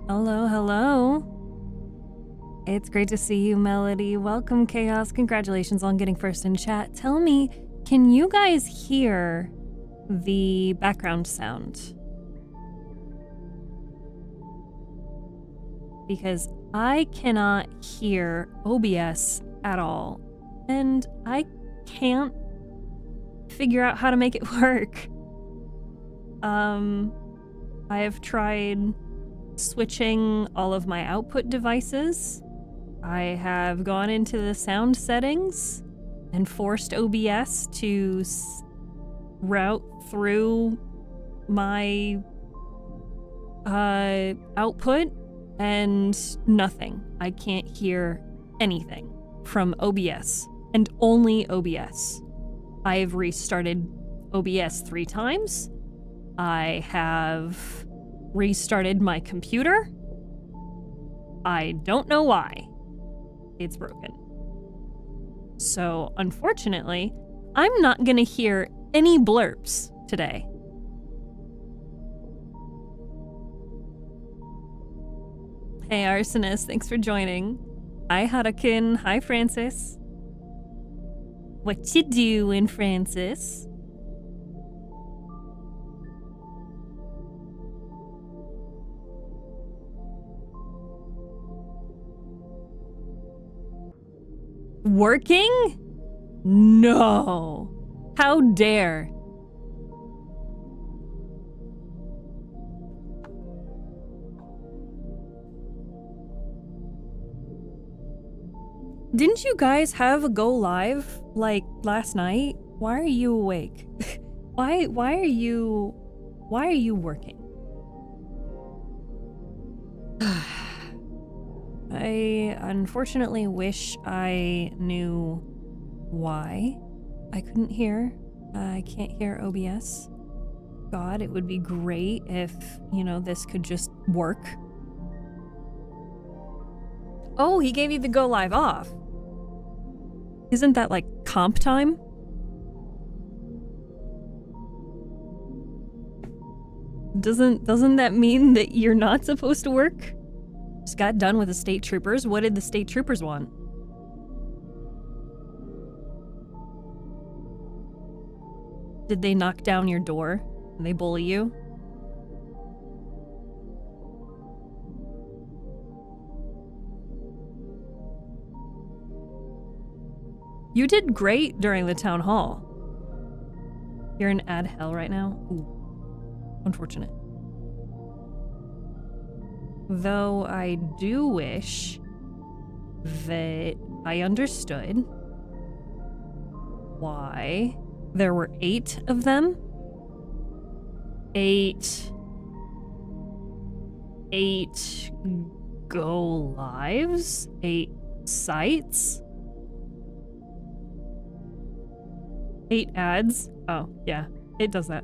Hello, hello. It's great to see you, Melody. Welcome, Chaos. Congratulations on getting first in chat. Tell me, can you guys hear the background sound? Because I cannot hear OBS at all, and I can't figure out how to make it work. I have tried switching all of my output devices. I have gone into the sound settings and forced OBS to route through my output, and nothing. I can't hear anything from OBS, and only OBS. I've restarted OBS 3 times. I have restarted my computer. I don't know why. It's broken. So, unfortunately, I'm not gonna hear any blurps today. Hey, Arsonist, thanks for joining. Hi, Hadakin. Hi, Francis. What you doing, Francis? Working? No. How dare. Didn't you guys have a go live like last night? Why are you awake? why are you working? I unfortunately wish I knew why I couldn't hear. I can't hear OBS. God, it would be great if, you know, this could just work. Oh, he gave you the go live off. Isn't that like comp time? Doesn't that mean that you're not supposed to work? Just got done with the state troopers. What did the state troopers want? Did they knock down your door and they bully you? You did great during the town hall. You're in ad hell right now? Ooh. Unfortunate. Though I do wish that I understood why there were 8 of them. 8 go lives? 8 sites? 8 ads? Oh, yeah, it does that.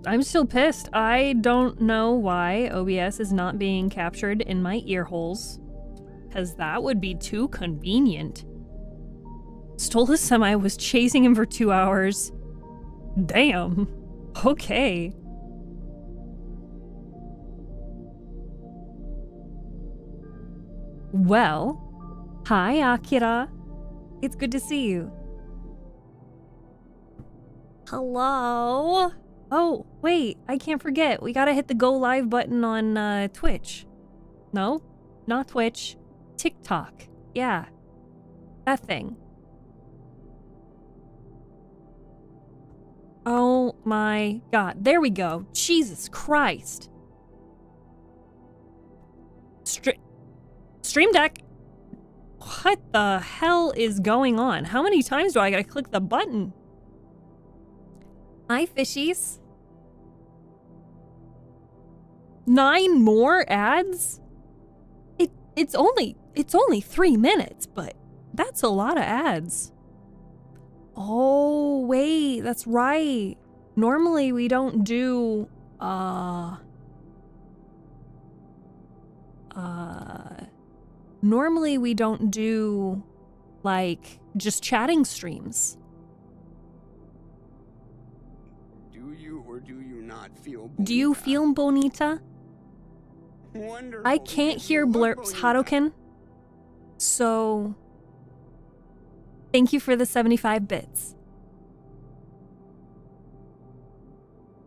I'm still pissed. I don't know why OBS is not being captured in my ear holes, because that would be too convenient. Stole a semi, was chasing him for 2 hours. Damn. Okay. Well, hi Akira. It's good to see you. Hello? Oh, wait, I can't forget. We gotta hit the go live button on Twitch. No, not Twitch. TikTok. Yeah, that thing. Oh my god. There we go. Jesus Christ. Stream Deck. What the hell is going on? How many times do I gotta click the button? Hi, fishies. 9 more ads? It's only 3 minutes, but that's a lot of ads. Oh, wait, that's right. Normally we don't do normally we don't do like just chatting streams. Do you or do you not feel bonita? Do you feel bonita? I can't hear blurps, Haruken. So, thank you for the 75 bits.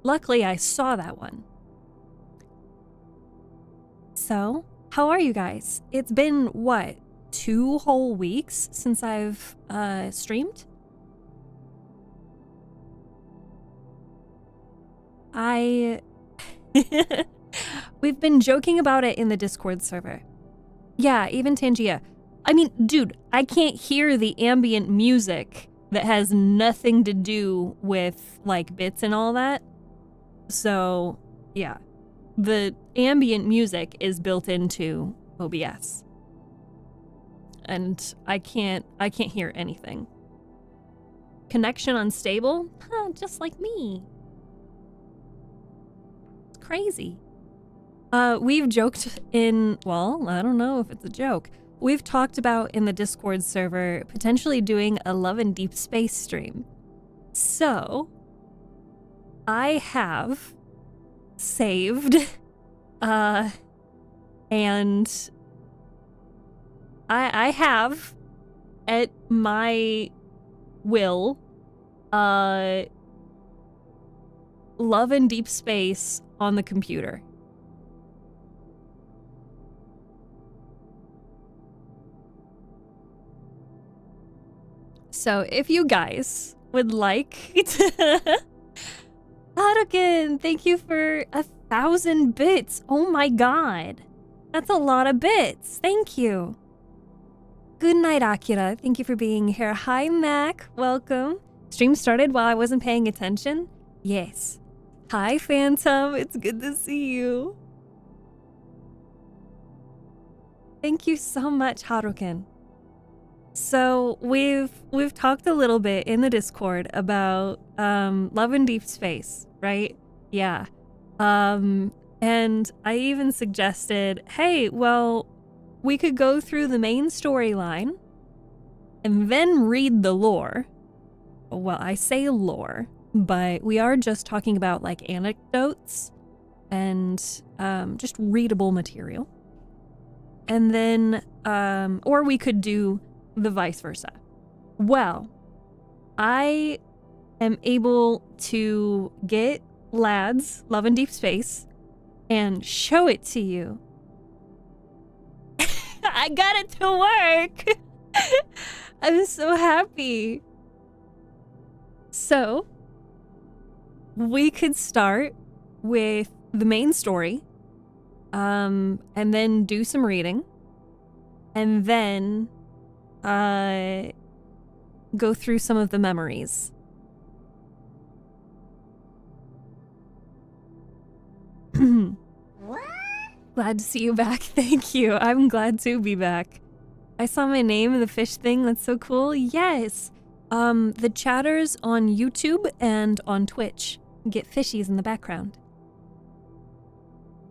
Luckily, I saw that one. So, how are you guys? It's been, what, 2 whole weeks since I've streamed? We've been joking about it in the Discord server. Yeah, even Tangia. I mean, dude, I can't hear the ambient music that has nothing to do with, like, bits and all that. So, yeah. The ambient music is built into OBS. And I can't hear anything. Connection unstable? Huh, just like me. It's crazy. We've joked in, well, I don't know if it's a joke. We've talked about in the Discord server potentially doing a Love and Deep Space stream. So, I have saved, and I have at my will, Love and Deep Space on the computer. So if you guys would like to... Haruken, thank you for 1,000 bits. Oh my god. That's a lot of bits. Thank you. Good night, Akira. Thank you for being here. Hi, Mac. Welcome. Stream started while I wasn't paying attention? Yes. Hi, Phantom. It's good to see you. Thank you so much, Haruken. So we've talked a little bit in the Discord about Love and Deep Space, right? Yeah. And I even suggested, hey, well, we could go through the main storyline and then read the lore. Well, I say lore, but we are just talking about like anecdotes and just readable material. And then or we could do the vice versa. Well, I am able to get Lad's Love and Deep Space and show it to you. I got it to work. I'm so happy. So, we could start with the main story, and then do some reading, and then go through some of the memories. What? Glad to see you back. Thank you. I'm glad to be back. I saw my name in the fish thing. That's so cool. Yes. The chatters on YouTube and on Twitch get fishies in the background.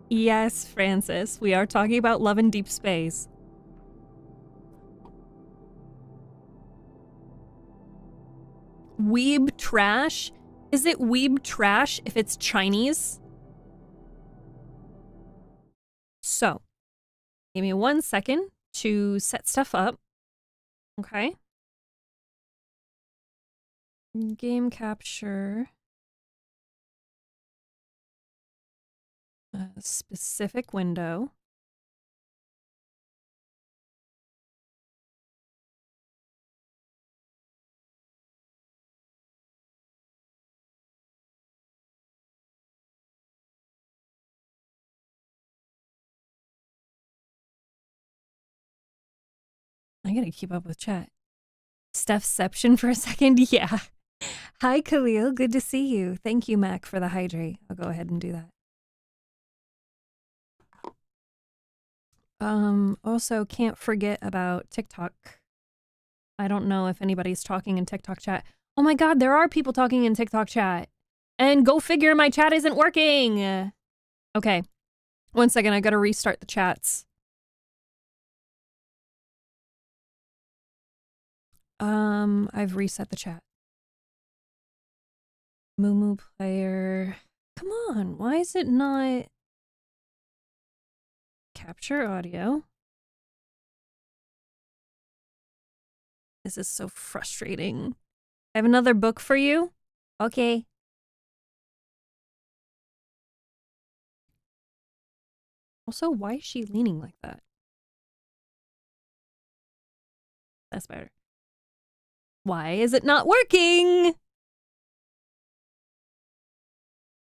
Yes, Francis. We are talking about Love and Deep Space. Weeb trash? Is it weeb trash if it's Chinese? So, give me 1 second to set stuff up. Okay. Game capture. A specific window. I gotta keep up with chat. Stephception for a second? Yeah. Hi, Khalil. Good to see you. Thank you, Mac, for the hydrate. I'll go ahead and do that. Also, can't forget about TikTok. I don't know if anybody's talking in TikTok chat. Oh my god, there are people talking in TikTok chat. And go figure, my chat isn't working. Okay. 1 second, I gotta restart the chats. I've reset the chat. Moo player. Come on, why is it not? Capture audio. This is so frustrating. I have another book for you. Okay. Also, why is she leaning like that? That's better. Why is it not working?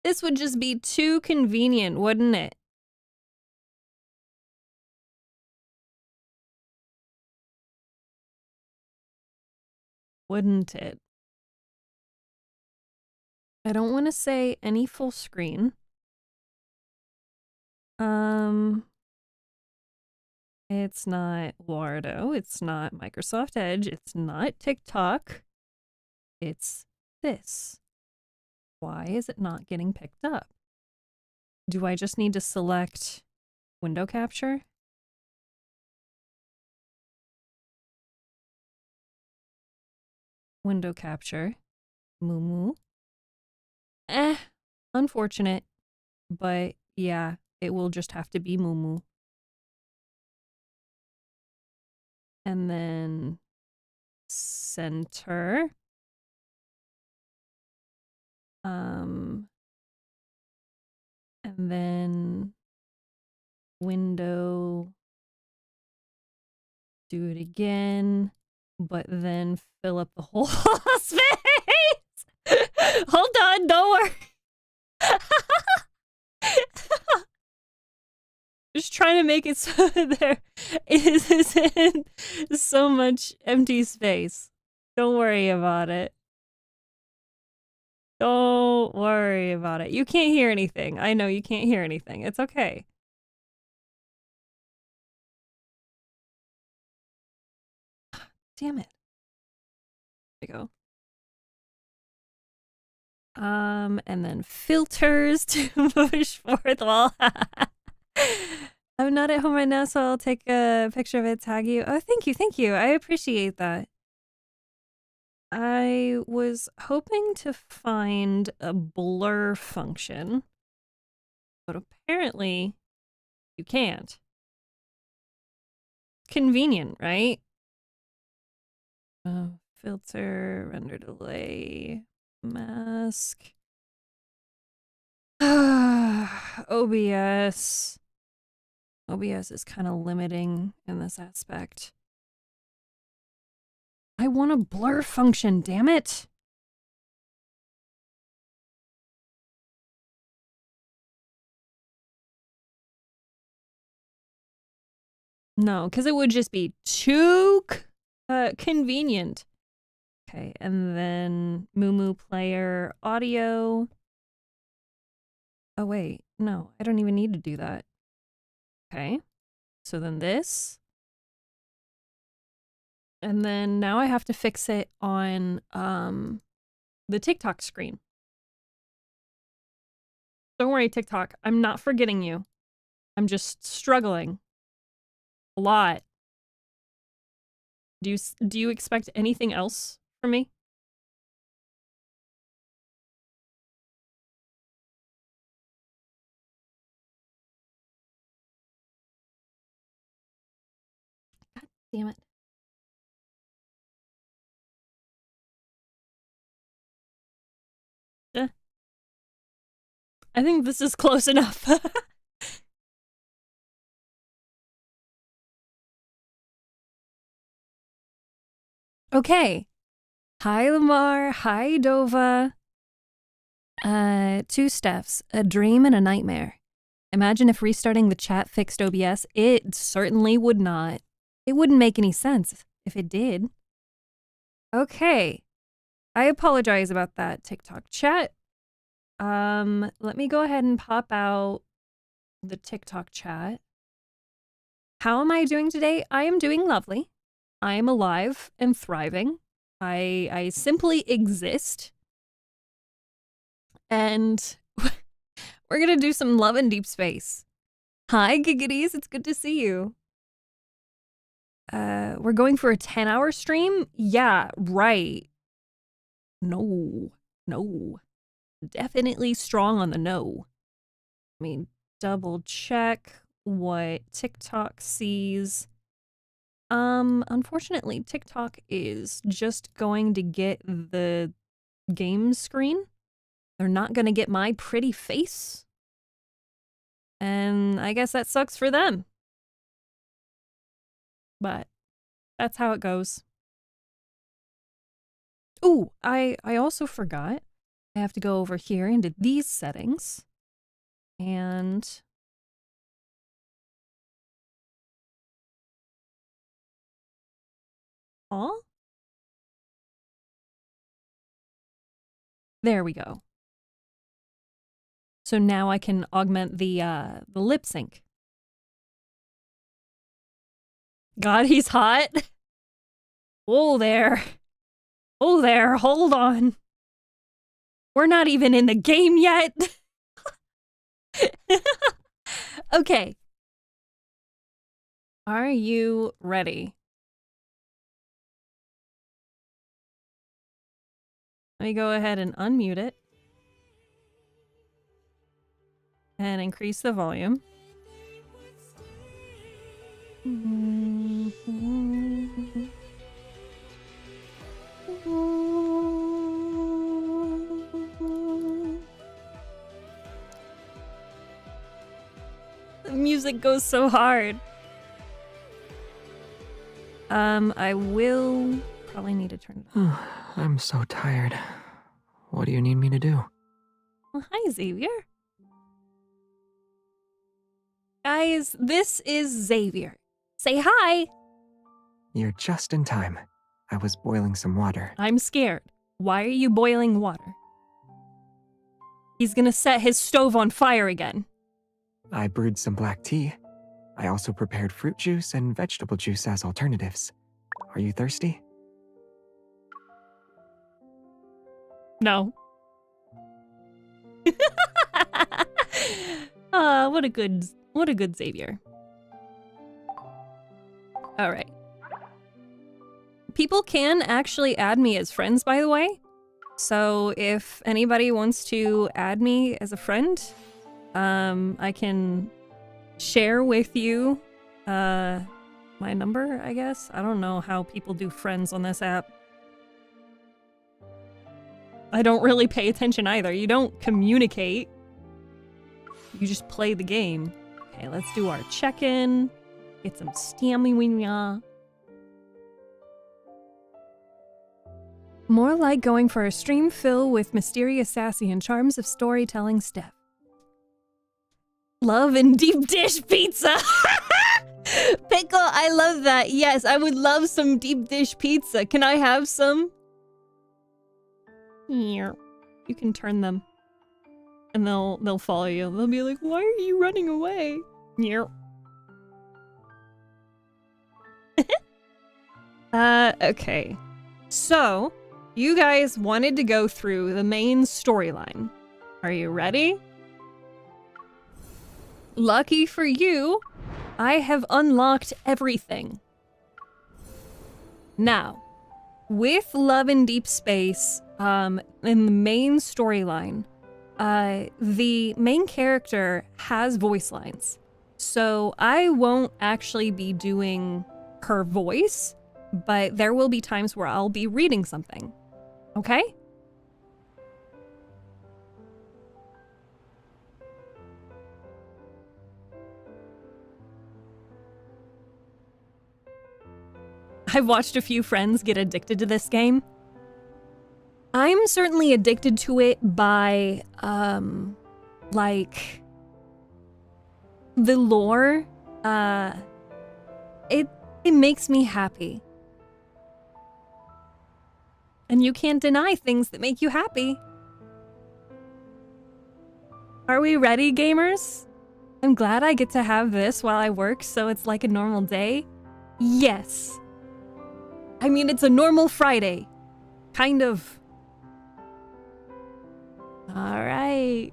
This would just be too convenient, wouldn't it? Wouldn't it? I don't want to say any full screen. It's not Wardo. It's not Microsoft Edge. It's not TikTok. It's this. Why is it not getting picked up? Do I just need to select window capture? Window capture. Moo. Unfortunate. But yeah, it will just have to be Moo. And then center. And then window. Do it again, but then fill up the whole space. Hold on, don't worry. Just trying to make it so there isn't so much empty space. Don't worry about it. Don't worry about it. You can't hear anything. I know you can't hear anything. It's okay. Damn it. There we go. And then filters to push forth wall. I'm not at home right now, so I'll take a picture of it, tag you. Oh, thank you. I appreciate that. I was hoping to find a blur function, but apparently you can't. Convenient, right? Filter, render delay, mask. OBS. OBS is kind of limiting in this aspect. I want a blur function, damn it! No, because it would just be too convenient. Okay, and then Moo player audio. Oh wait, no, I don't even need to do that. Okay, so then this. And then now I have to fix it on the TikTok screen. Don't worry, TikTok, I'm not forgetting you. I'm just struggling a lot. Do you expect anything else from me? God damn it. I think this is close enough. Okay. Hi, Lamar. Hi, Dova. 2 Stephs. A dream and a nightmare. Imagine if restarting the chat fixed OBS. It certainly would not. It wouldn't make any sense if it did. Okay. I apologize about that TikTok chat. Let me go ahead and pop out the TikTok chat. How am I doing today? I am doing lovely. I am alive and thriving. I simply exist. And we're gonna do some love in deep space. Hi, Giggities. It's good to see you. We're going for a 10-hour stream? Yeah, right. No. Definitely strong on the no. I mean, double check. what TikTok sees. Unfortunately, TikTok is just going to get the game screen. They're not gonna get my pretty face. And I guess that sucks for them. But that's how it goes. Ooh, I also forgot. I have to go over here into these settings. And oh, there we go. So now I can augment the lip sync. God, he's hot. Oh there. Oh there, hold on. We're not even in the game yet. Okay. Are you ready? Let me go ahead and unmute it. And increase the volume. The music goes so hard. I will probably need to turn it on. I'm so tired. What do you need me to do? Well, hi, Xavier. Guys, this is Xavier. Say hi. You're just in time. I was boiling some water. I'm scared. Why are you boiling water? He's gonna set his stove on fire again. I brewed some black tea. I also prepared fruit juice and vegetable juice as alternatives. Are you thirsty? No. What a good Xavier. All right. People can actually add me as friends, by the way. So if anybody wants to add me as a friend, I can share with you my number, I guess. I don't know how people do friends on this app. I don't really pay attention either. You don't communicate. You just play the game. Okay, let's do our check-in. Get some stamina. More like going for a stream fill with mysterious, sassy, and charms of storytelling Steph. Love and deep dish pizza! Pickle, I love that. Yes, I would love some deep dish pizza. Can I have some? You can turn them. And they'll follow you. They'll be like, why are you running away? Okay. So, you guys wanted to go through the main storyline. Are you ready? Lucky for you, I have unlocked everything. Now, with Love in Deep Space, in the main storyline, the main character has voice lines. So I won't actually be doing her voice, but there will be times where I'll be reading something. Okay? I've watched a few friends get addicted to this game. I'm certainly addicted to it by, like, the lore. It makes me happy. And you can't deny things that make you happy. Are we ready, gamers? I'm glad I get to have this while I work, so it's like a normal day. Yes. I mean, it's a normal Friday. Kind of. All right.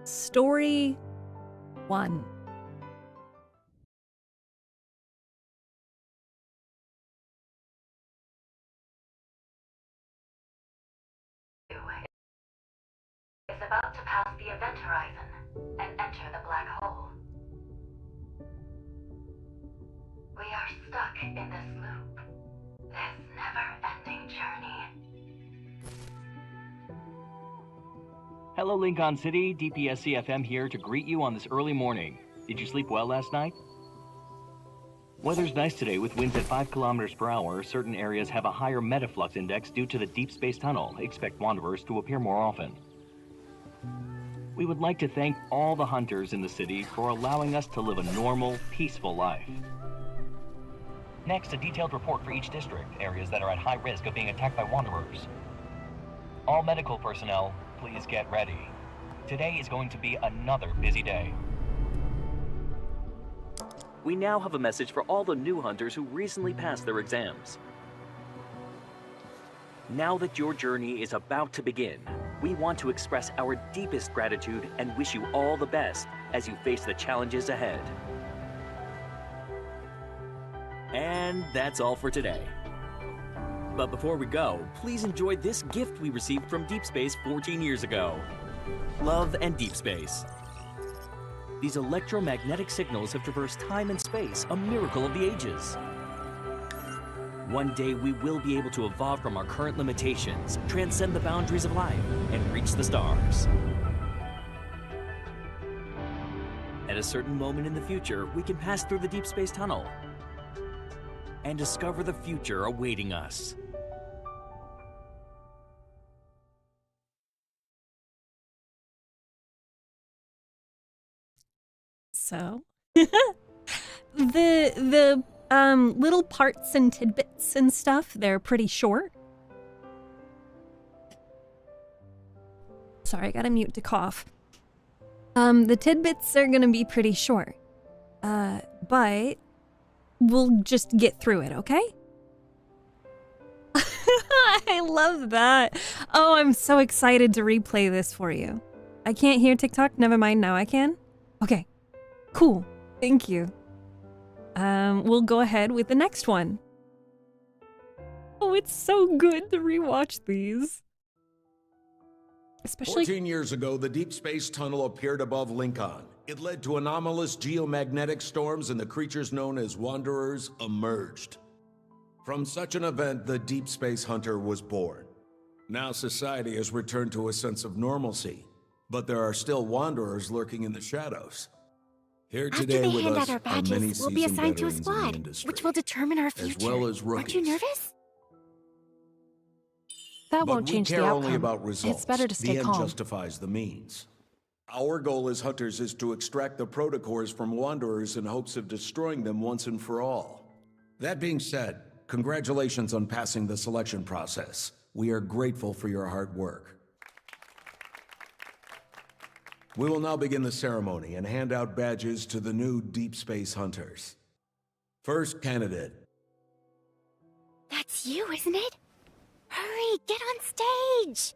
Story 1. Is about to pass the event horizon and enter the black hole. stuck in this loop. This never-ending journey. Hello, Lincoln City. DPSC-FM here to greet you on this early morning. Did you sleep well last night? Weather's nice today with winds at 5 kilometers per hour. Certain areas have a higher metaflux index due to the deep space tunnel. Expect wanderers to appear more often. We would like to thank all the hunters in the city for allowing us to live a normal, peaceful life. Next, a detailed report for each district, areas that are at high risk of being attacked by wanderers. All medical personnel, please get ready. Today is going to be another busy day. We now have a message for all the new hunters who recently passed their exams. Now that your journey is about to begin, we want to express our deepest gratitude and wish you all the best as you face the challenges ahead. And that's all for today. But before we go, please enjoy this gift we received from Deep Space 14 years ago. Love and Deep Space. These electromagnetic signals have traversed time and space, a miracle of the ages. One day we will be able to evolve from our current limitations, transcend the boundaries of life, and reach the stars. At a certain moment in the future, we can pass through the deep space tunnel and discover the future awaiting us. So, the little parts and tidbits and stuff, they're pretty short. Sorry, I gotta mute to cough. The tidbits are gonna be pretty short. But we'll just get through it, okay? I love that. Oh, I'm so excited to replay this for you. I can't hear TikTok. Never mind, now I can. Okay. Cool. Thank you. We'll go ahead with the next one. Oh, it's so good to rewatch these. Especially 14 years ago, the deep space tunnel appeared above Lincoln. It led to anomalous geomagnetic storms, and the creatures known as Wanderers emerged. From such an event, the Deep Space Hunter was born. Now society has returned to a sense of normalcy, but there are still Wanderers lurking in the shadows. Here After today they with hand us out our are many badges, we'll be seasoned assigned to a veterans in the squad, industry, which will determine our as future. well as Aren't you rookies. nervous? That But won't change we the care outcome. only about results. It's better to stay the end calm. justifies the means. Our goal as hunters is to extract the protocores from Wanderers in hopes of destroying them once and for all. That being said, congratulations on passing the selection process. We are grateful for your hard work. We will now begin the ceremony and hand out badges to the new Deep Space Hunters. First candidate. That's you, isn't it? Hurry, get on stage!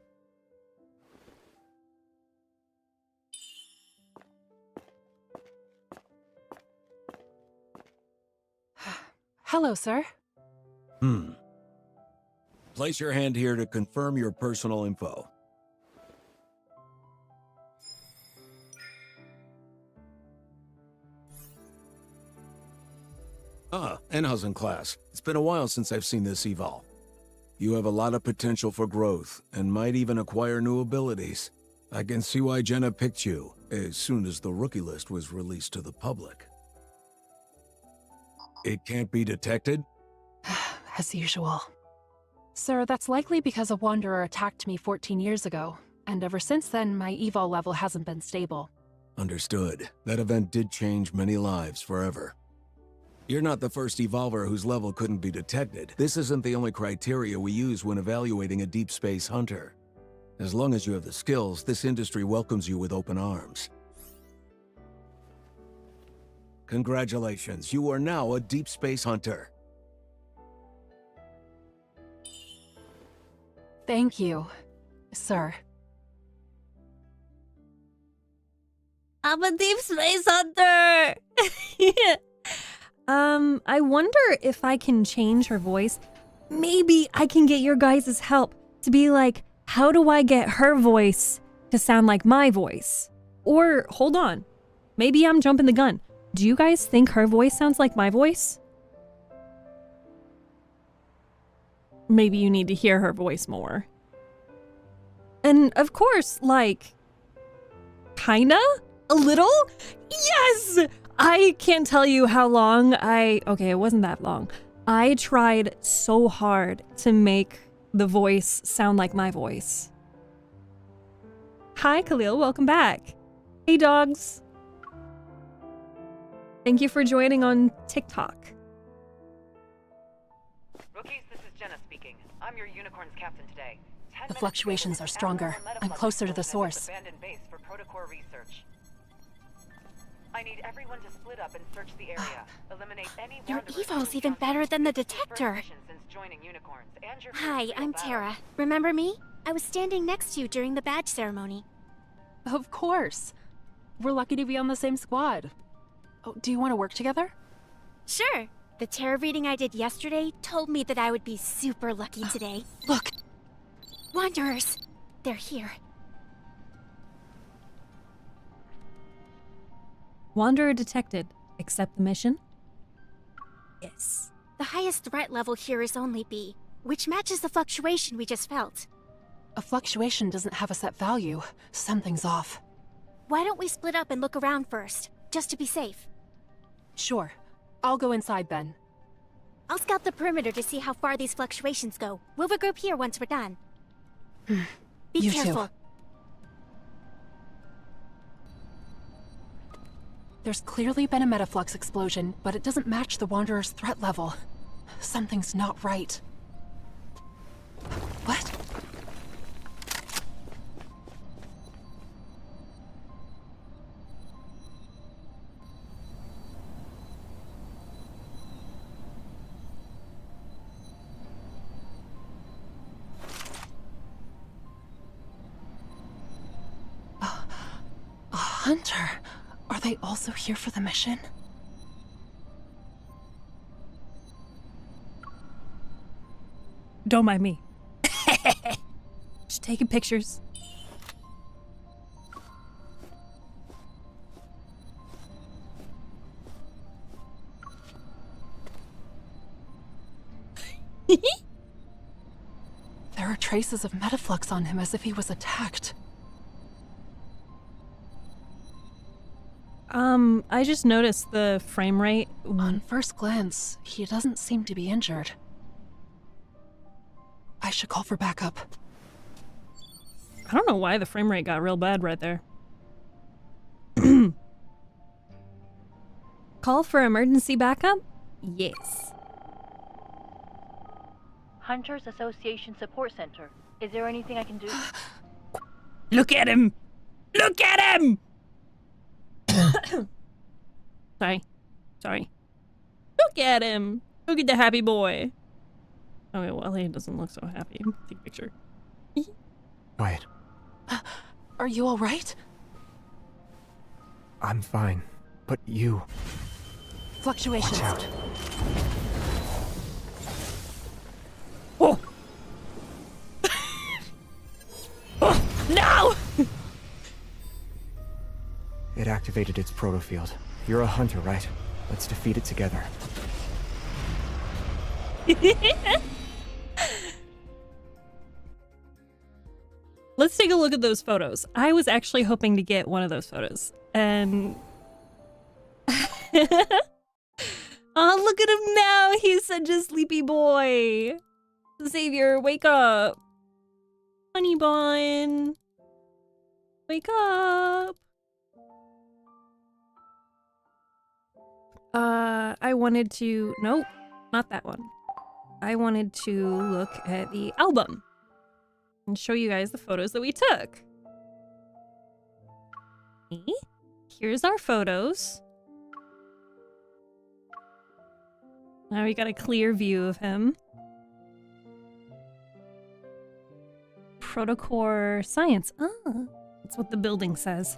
Hello, sir. Place your hand here to confirm your personal info. And how's in class? It's been a while since I've seen this eval. You have a lot of potential for growth, and might even acquire new abilities. I can see why Jenna picked you, as soon as the rookie list was released to the public. It can't be detected? As usual. Sir, that's likely because a wanderer attacked me 14 years ago, and ever since then, my eval level hasn't been stable. Understood. That event did change many lives forever. You're not the first evolver whose level couldn't be detected. This isn't the only criteria we use when evaluating a deep space hunter. As long as you have the skills, this industry welcomes you with open arms. Congratulations, you are now a deep space hunter. Thank you, sir. I'm a deep space hunter! I wonder if I can change her voice. Maybe I can get your guys' help to be like, how do I get her voice to sound like my voice? Or, hold on, maybe I'm jumping the gun. Do you guys think her voice sounds like my voice? maybe you need to hear her voice more. And of course, like, kinda? A little? Yes! I can't tell you how long okay, it wasn't that long. I tried so hard to make the voice sound like my voice. Hi, Khalil, welcome back. Hey, dogs. Thank you for joining on TikTok. Rookies, this is Jenna speaking. I'm your Unicorn's captain today. The fluctuations are stronger. I'm closer to the source. Abandoned base for protocore research. I need everyone to split up and search the area. Eliminate any Your wanderers evo's who even encounter better than the this is your first detector. mission since joining Unicorns, and your Hi, first real I'm battle. Tara. Remember me? I was standing next to you during the badge ceremony. Of course. We're lucky to be on the same squad. Oh, do you want to work together? Sure. The tarot reading I did yesterday told me that I would be super lucky today. Look, Wanderers! They're here. Wanderer detected. Accept the mission? Yes. The highest threat level here is only B, which matches the fluctuation we just felt. a fluctuation doesn't have a set value. Something's off. Why don't we split up and look around first, just to be safe? Sure. I'll go inside then. I'll scout the perimeter to see how far these fluctuations go. We'll regroup here once we're done. Be You too. careful. There's clearly been a metaflux explosion, but it doesn't match the Wanderer's threat level. Something's not right. What? A hunter? Are they also here for the mission? Don't mind me. Just taking pictures. There are traces of metaflux on him as if he was attacked. I just noticed the frame rate. On first glance, he doesn't seem to be injured. I should call for backup. I don't know why the frame rate got real bad right there. Call for emergency backup? Yes. Hunters Association Support Center. Is there anything I can do? Look at him! Look at him! Sorry. Look at him! Look at the happy boy. Okay, well, he doesn't look so happy. Take a picture. Quiet. Are you alright? I'm fine. But you, Fluctuations. watch out. Oh! Oh, no! It activated its protofield. You're a hunter, right? Let's defeat it together. Let's take a look at those photos. I was actually hoping to get one of those photos. And... oh, look at him now! He's such a sleepy boy! Xavier, wake up! Honey bun! Wake up! I wanted to... Nope, not that one. I wanted to look at the album and show you guys the photos that we took. Here's our photos. Now we got a clear view of him. Protocore science. Ah, that's what the building says.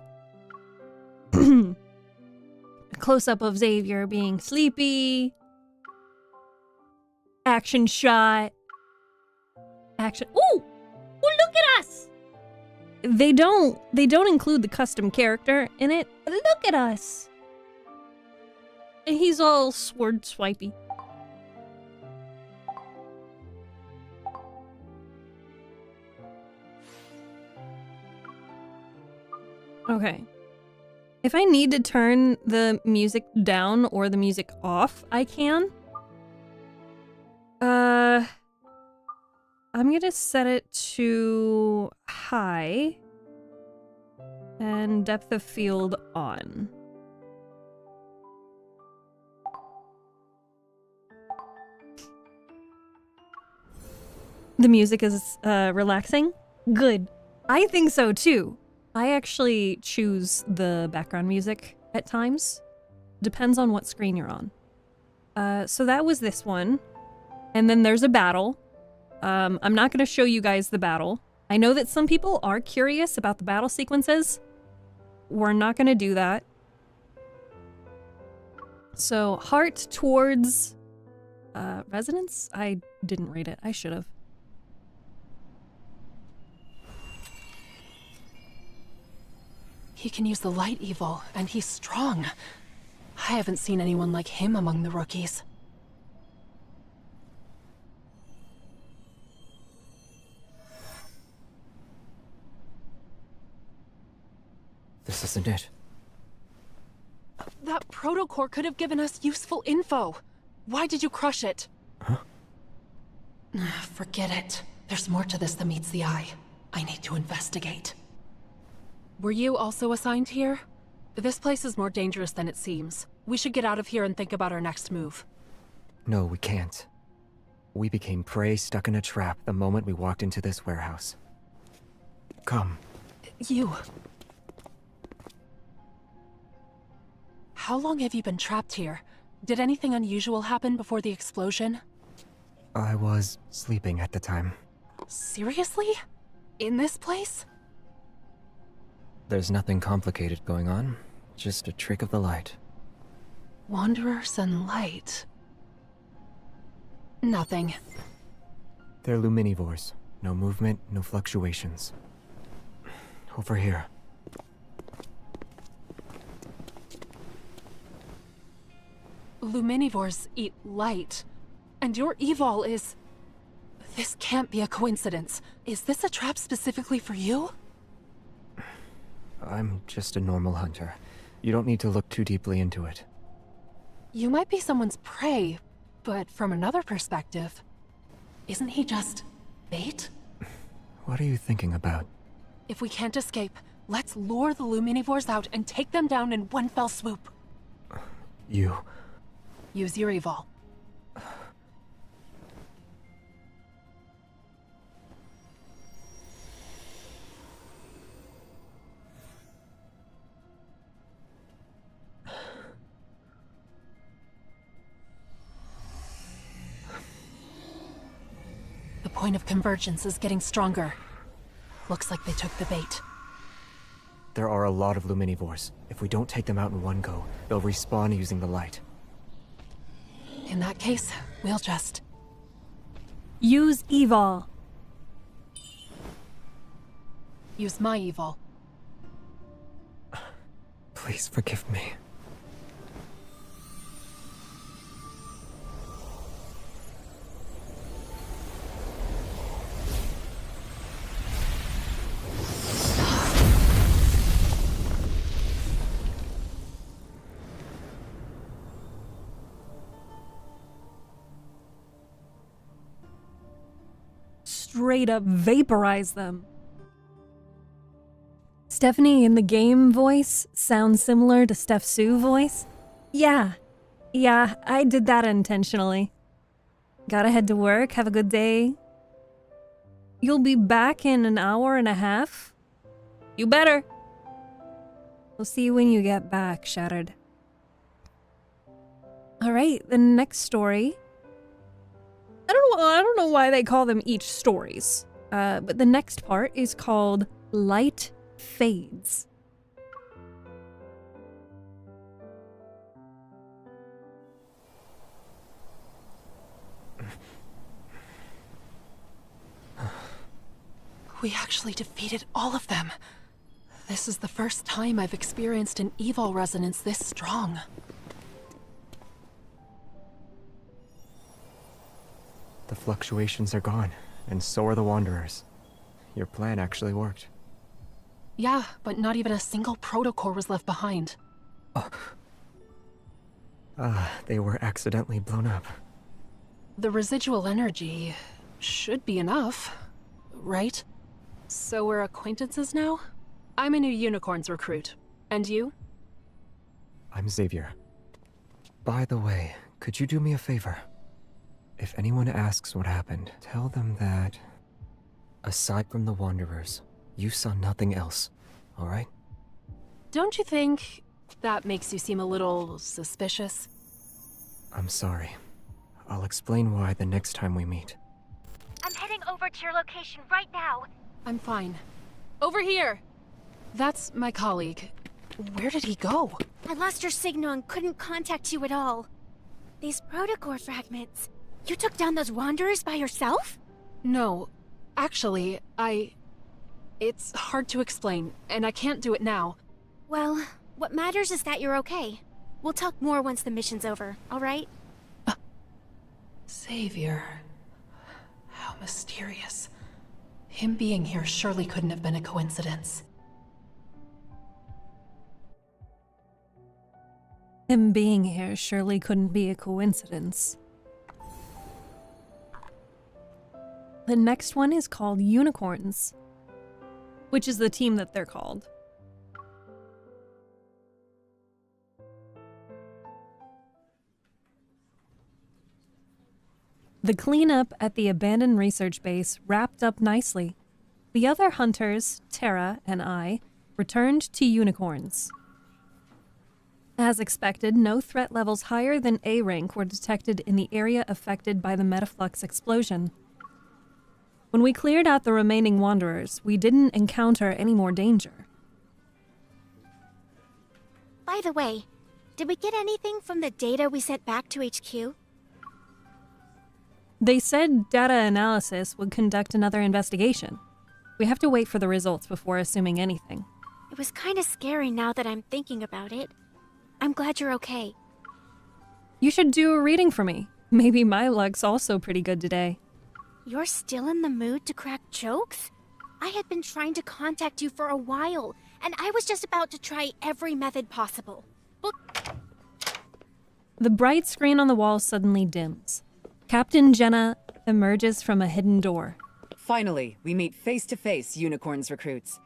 A close-up of Xavier being sleepy. Action shot. Action. Ooh! Oh, look at us! They don't include the custom character in it. Look at us! And he's all sword swipey. Okay. If I need to turn the music down or the music off, I can. I'm gonna set it to high and depth of field on. The music is relaxing? Good. I think so too. I actually choose the background music at times. Depends on what screen you're on. So that was this one. And then there's a battle. I'm not going to show you guys the battle. I know that some people are curious about the battle sequences. We're not going to do that. So, heart towards resonance? I didn't read it. I should have. He can use the light evil, and he's strong. I haven't seen anyone like him among the rookies. This isn't it. That protocore could have given us useful info. Why did you crush it? Huh? Forget it. There's more to this than meets the eye. I need to investigate. Were you also assigned here? This place is more dangerous than it seems. We should get out of here and think about our next move. No, we can't. We became prey stuck in a trap the moment we walked into this warehouse. Come. You. How long have you been trapped here? Did anything unusual happen before the explosion? I was sleeping at the time. Seriously? In this place? There's nothing complicated going on. Just a trick of the light. Wanderers and light. Nothing. They're luminivores. No movement, no fluctuations. Over here. Luminivores eat light. And your evol is... This can't be a coincidence. Is this a trap specifically for you? I'm just a normal hunter. You don't need to look too deeply into it. You might be someone's prey, but from another perspective, isn't he just bait? What are you thinking about? If we can't escape, let's lure the luminivores out and take them down in one fell swoop. You... Use your evol. The point of convergence is getting stronger. Looks like they took the bait. There are a lot of luminivores. If we don't take them out in one go, they'll respawn using the light. In that case, we'll just... Use evol. use my evil. Please forgive me. Straight up vaporize them. Stephanie in the game voice sounds similar to Steph Sue voice. Yeah, I did that intentionally. Gotta head to work, have a good day. You'll be back in an hour and a half? You better. We'll see you when you get back, Shattered. Alright, the next story. I don't know why they call them each stories. But the next part is called Light Fades. We actually defeated all of them. This is the first time I've experienced an evil resonance this strong. The fluctuations are gone, and so are the Wanderers. Your plan actually worked. Yeah, but not even a single protocore was left behind. They were accidentally blown up. The residual energy should be enough, right? So we're acquaintances now? I'm a new Unicorns recruit. And you? I'm Xavier. By the way, could you do me a favor? If anyone asks what happened, tell them that, aside from the Wanderers, you saw nothing else, alright? Don't you think that makes you seem a little suspicious? I'm sorry. I'll explain why the next time we meet. I'm heading over to your location right now. I'm fine. Over here! That's my colleague. Where did he go? I lost your signal and couldn't contact you at all. These protocore fragments. You took down those Wanderers by yourself? No. Actually, It's hard to explain, and I can't do it now. Well, what matters is that you're okay. We'll talk more once the mission's over, alright? Xavier. How mysterious. Him being here surely couldn't have been a coincidence. Him being here surely couldn't be a coincidence. The next one is called Unicorns, which is the team that they're called. The cleanup at the abandoned research base wrapped up nicely. The other hunters, Tara and I, returned to Unicorns. As expected, no threat levels higher than A rank were detected in the area affected by the Metaflux explosion. When we cleared out the remaining Wanderers, we didn't encounter any more danger. By the way, did we get anything from the data we sent back to HQ? They said data analysis would conduct another investigation. We have to wait for the results before assuming anything. It was kinda scary now that I'm thinking about it. I'm glad you're okay. You should do a reading for me. Maybe my luck's also pretty good today. You're still in the mood to crack jokes? I had been trying to contact you for a while, and I was just about to try every method possible. The bright screen on the wall suddenly dims. Captain Jenna emerges from a hidden door. Finally, we meet face-to-face, Unicorns recruits.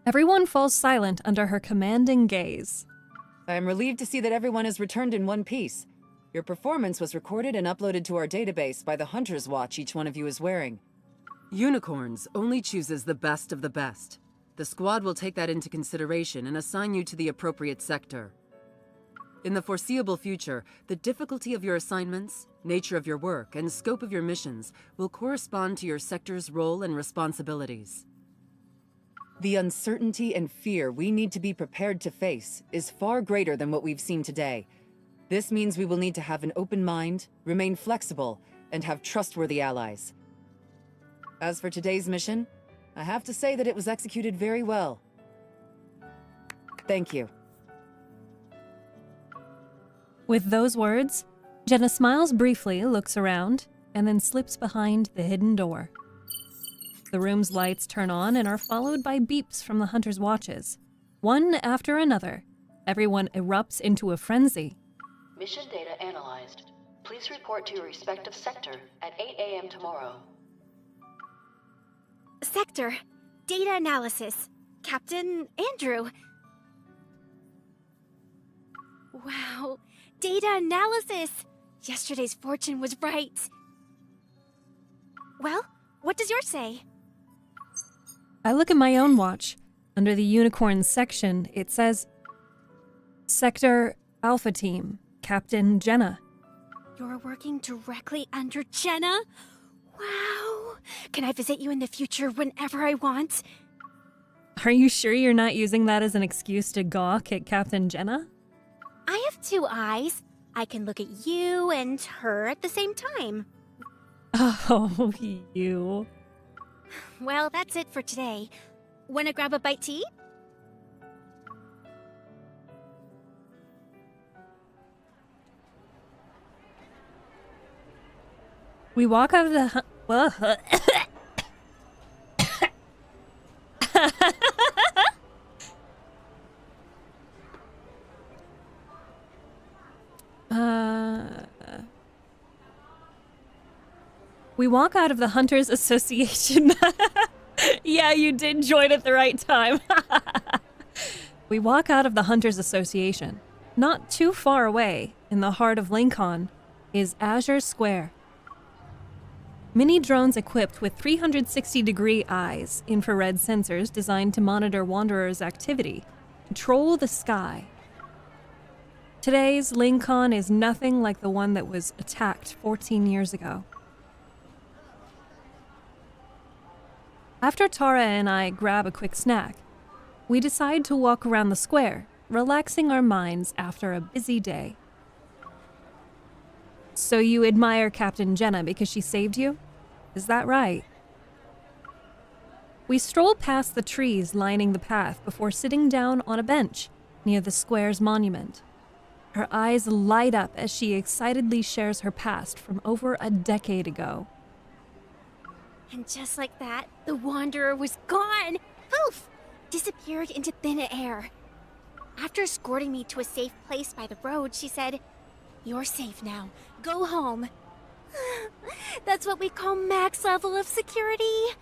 Everyone falls silent under her commanding gaze. I am relieved to see that everyone has returned in one piece. Your performance was recorded and uploaded to our database by the Hunter's Watch each one of you is wearing. Unicorns only chooses the best of the best. The squad will take that into consideration and assign you to the appropriate sector. In the foreseeable future, the difficulty of your assignments, nature of your work, and scope of your missions will correspond to your sector's role and responsibilities. The uncertainty and fear we need to be prepared to face is far greater than what we've seen today. This means we will need to have an open mind, remain flexible, and have trustworthy allies. As for today's mission, I have to say that it was executed very well. Thank you. With those words, Jenna smiles briefly, looks around, and then slips behind the hidden door. The room's lights turn on and are followed by beeps from the Hunter's watches. One after another, everyone erupts into a frenzy. Mission data analyzed. Please report to your respective sector at 8 a.m. tomorrow. Sector. Data analysis. Captain Andrew. Wow. Data analysis! Yesterday's fortune was right. Well, what does yours say? I look at my own watch. Under the Unicorns section, it says, Sector Alpha Team, Captain Jenna. You're working directly under Jenna? Wow! Can I visit you in the future whenever I want? Are you sure you're not using that as an excuse to gawk at Captain Jenna? I have two eyes. I can look at you and her at the same time. Oh, you. Well, that's it for today. Wanna grab a bite to eat? We walk out of the We walk out of the Hunters Association. Yeah, you did join at the right time. We walk out of the Hunters Association. Not too far away, in the heart of Lincoln, is Azure Square. Mini drones equipped with 360-degree eyes, infrared sensors designed to monitor wanderers' activity, patrol the sky. Today's Lincoln is nothing like the one that was attacked 14 years ago. After Tara and I grab a quick snack, we decide to walk around the square, relaxing our minds after a busy day. So you admire Captain Jenna because she saved you? Is that right? We stroll past the trees lining the path before sitting down on a bench near the square's monument. Her eyes light up as she excitedly shares her past from over a decade ago. And just like that, the Wanderer was gone! Poof! Disappeared into thin air. After escorting me to a safe place by the road, she said, "You're safe now. Go home." That's what we call max level of security.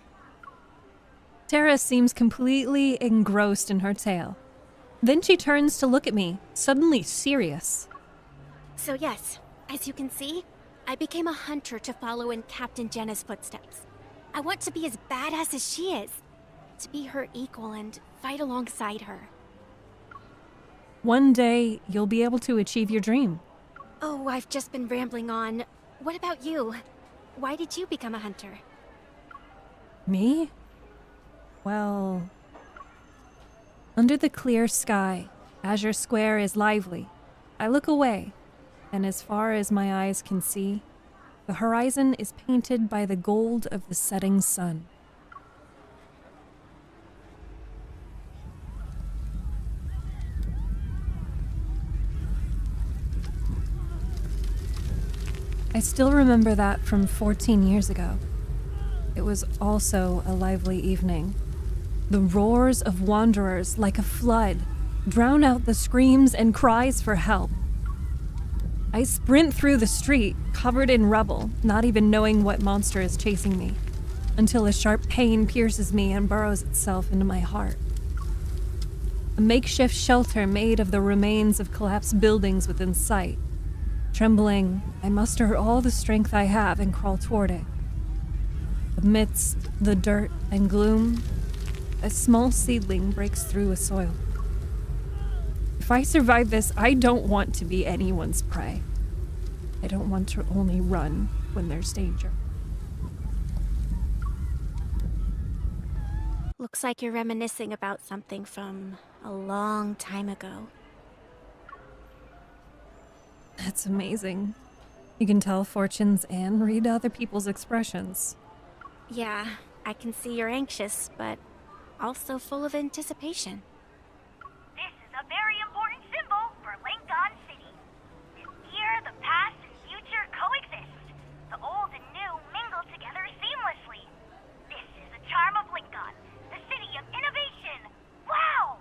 Tara seems completely engrossed in her tale. Then she turns to look at me, suddenly serious. So yes, as you can see, I became a hunter to follow in Captain Jenna's footsteps. I want to be as badass as she is. To be her equal and fight alongside her. One day, you'll be able to achieve your dream. Oh, I've just been rambling on. What about you? Why did you become a hunter? Me? Well... Under the clear sky, Azure Square is lively. I look away, and as far as my eyes can see, the horizon is painted by the gold of the setting sun. I still remember that from 14 years ago. It was also a lively evening. The roars of wanderers, like a flood, drown out the screams and cries for help. I sprint through the street, covered in rubble, not even knowing what monster is chasing me, until a sharp pain pierces me and burrows itself into my heart. A makeshift shelter made of the remains of collapsed buildings within sight. Trembling, I muster all the strength I have and crawl toward it. Amidst the dirt and gloom, a small seedling breaks through a soil. If I survive this, I don't want to be anyone's prey. I don't want to only run when there's danger. Looks like you're reminiscing about something from a long time ago. That's amazing. You can tell fortunes and read other people's expressions. Yeah, I can see you're anxious, but also full of anticipation. This is a very important symbol for Lincoln City. Here, the past and future coexist. The old and new mingle together seamlessly. This is the charm of Lincoln, the city of innovation. Wow!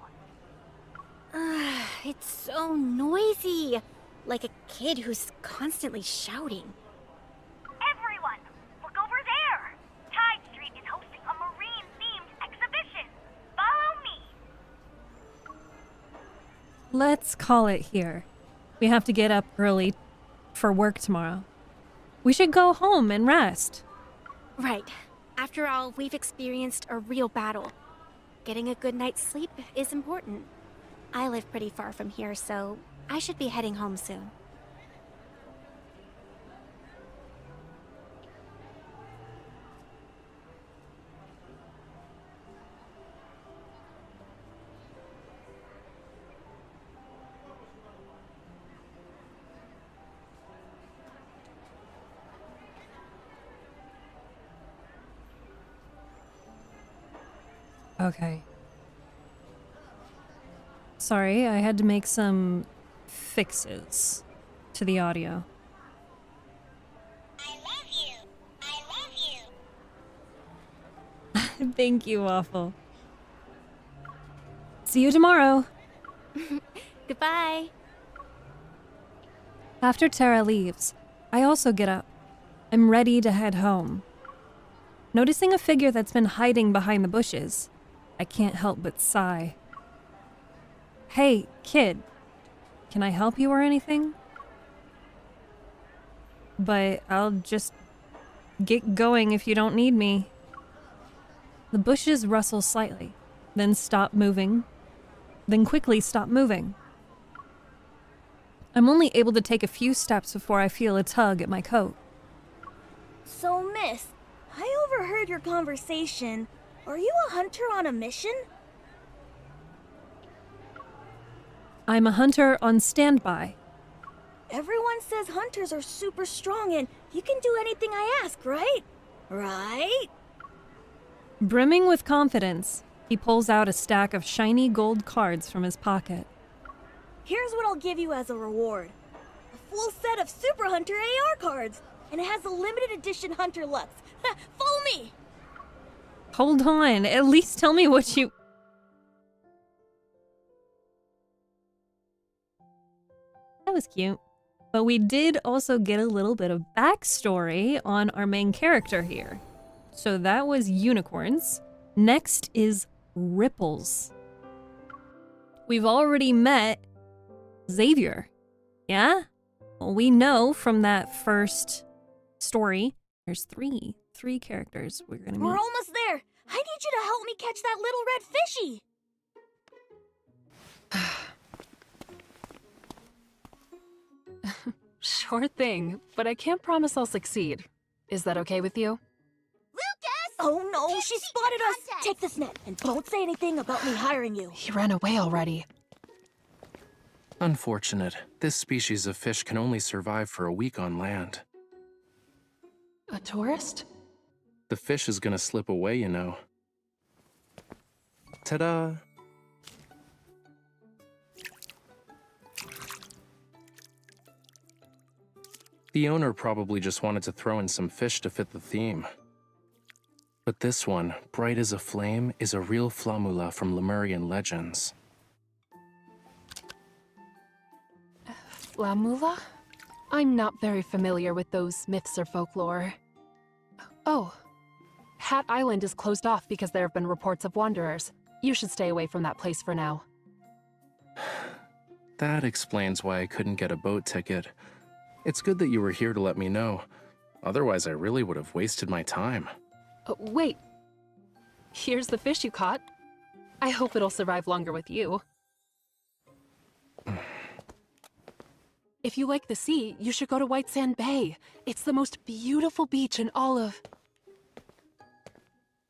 It's so noisy. Like a kid who's constantly shouting. Everyone, look over there. Tide Street is hosting a marine-themed exhibition. Follow me. Let's call it here. We have to get up early for work tomorrow. We should go home and rest. Right. After all, we've experienced a real battle. Getting a good night's sleep is important. I live pretty far from here, so I should be heading home soon. Okay. Sorry, I had to make some fixes to the audio. I love you. I love you. Thank you, Waffle. See you tomorrow. Goodbye. After Tara leaves, I also get up. I'm ready to head home. Noticing a figure that's been hiding behind the bushes, I can't help but sigh. Hey, kid, can I help you or anything? But I'll just get going if you don't need me. The bushes rustle slightly, then stop moving, then quickly stop moving. I'm only able to take a few steps before I feel a tug at my coat. So, miss, I overheard your conversation. Are you a hunter on a mission? I'm a hunter on standby. Everyone says hunters are super strong and you can do anything I ask, right? Right? Brimming with confidence, he pulls out a stack of shiny gold cards from his pocket. Here's what I'll give you as a reward. A full set of Super Hunter AR cards. And it has a limited edition Hunter Lux. Follow me! Hold on, at least tell me what you... That was cute. But we did also get a little bit of backstory on our main character here. So that was unicorns. Next is ripples. We've already met Xavier. Yeah? Well, we know from that first story, there's three characters we're gonna meet. We're almost there. I need you to help me catch that little red fishy. Sure thing, but I can't promise I'll succeed. Is that okay with you? Lucas! Oh no, she spotted us! Take this net, and don't say anything about me hiring you. He ran away already. Unfortunate. This species of fish can only survive for a week on land. A tourist? The fish is gonna slip away, you know. Ta-da! The owner probably just wanted to throw in some fish to fit the theme. But this one, bright as a flame, is a real flamula from Lemurian legends. Flamula? I'm not very familiar with those myths or folklore. Oh. Hat Island is closed off because there have been reports of wanderers. You should stay away from that place for now. That explains why I couldn't get a boat ticket. It's good that you were here to let me know. Otherwise, I really would have wasted my time. Wait. Here's the fish you caught. I hope it'll survive longer with you. If you like the sea, you should go to White Sand Bay. It's the most beautiful beach in all of...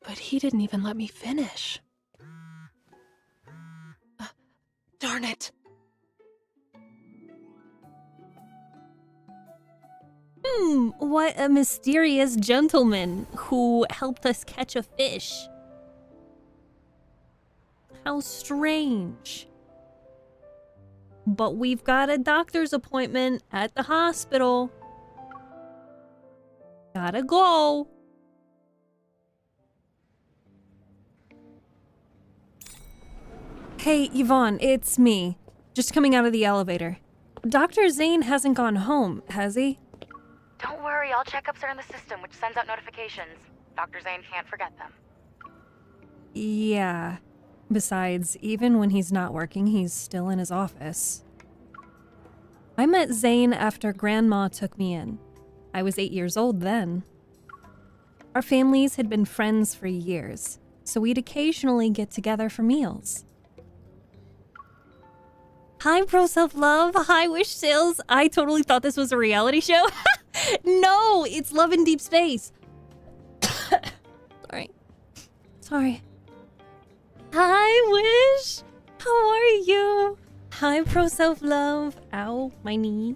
But he didn't even let me finish. Darn it. What a mysterious gentleman who helped us catch a fish. How strange. But we've got a doctor's appointment at the hospital. Gotta go. Hey, Yvonne, it's me. Just coming out of the elevator. Dr. Zane hasn't gone home, has he? Don't worry, all checkups are in the system, which sends out notifications. Dr. Zane can't forget them. Yeah. Besides, even when he's not working, he's still in his office. I met Zane after Grandma took me in. I was 8 years old then. Our families had been friends for years, so we'd occasionally get together for meals. Hi, Pro Self-Love. Hi, Wish Sales. I totally thought this was a reality show. No, it's Love in Deep Space. Sorry. Hi, Wish. How are you? Hi, Pro Self-Love. Ow, my knee.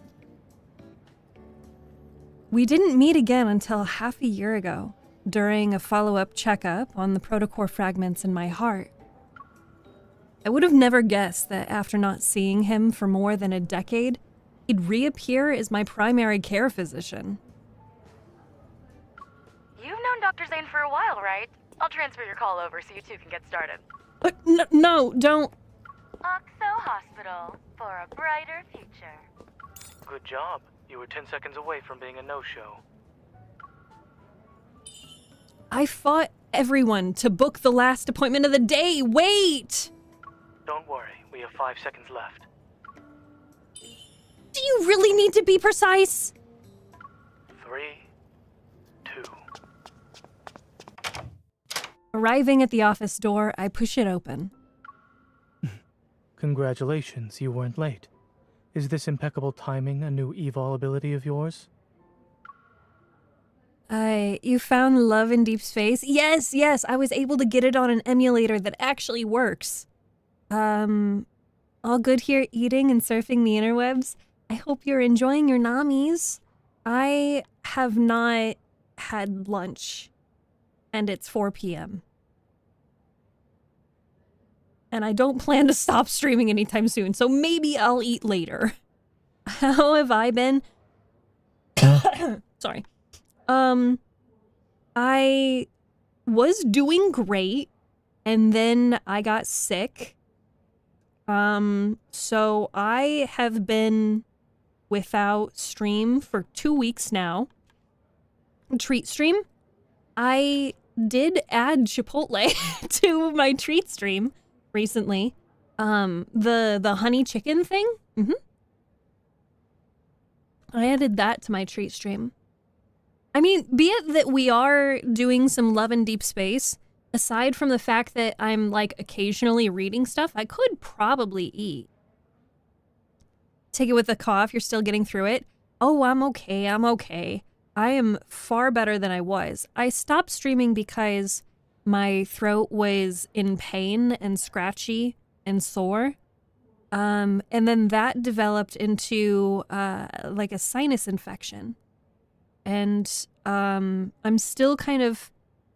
We didn't meet again until half a year ago, during a follow-up checkup on the protocore fragments in my heart. I would have never guessed that after not seeing him for more than a decade, he'd reappear as my primary care physician. You've known Dr. Zane for a while, right? I'll transfer your call over so you two can get started. No, don't. Oxo Hospital, for a brighter future. Good job. You were 10 seconds away from being a no-show. I fought everyone to book the last appointment of the day. Wait! Don't worry, we have 5 seconds left. Do you really need to be precise? 3, 2. Arriving at the office door, I push it open. Congratulations, you weren't late. Is this impeccable timing a new evol ability of yours? You found love in deep space? Yes, yes, I was able to get it on an emulator that actually works. All good here eating and surfing the interwebs. I hope you're enjoying your namis. I have not had lunch, and it's 4 p.m. And I don't plan to stop streaming anytime soon, so maybe I'll eat later. How have I been? Sorry. I was doing great, and then I got sick. So I have been without stream for 2 weeks now. Treat stream. I did add Chipotle to my treat stream recently. The honey chicken thing. I added that to my treat stream. I mean, be it that we are doing some love in deep space, aside from the fact that I'm like occasionally reading stuff, I could probably eat. Take it with a cough, you're still getting through it. Oh, I'm okay, I'm okay. I am far better than I was. I stopped streaming because my throat was in pain and scratchy and sore. And then that developed into like a sinus infection. And I'm still kind of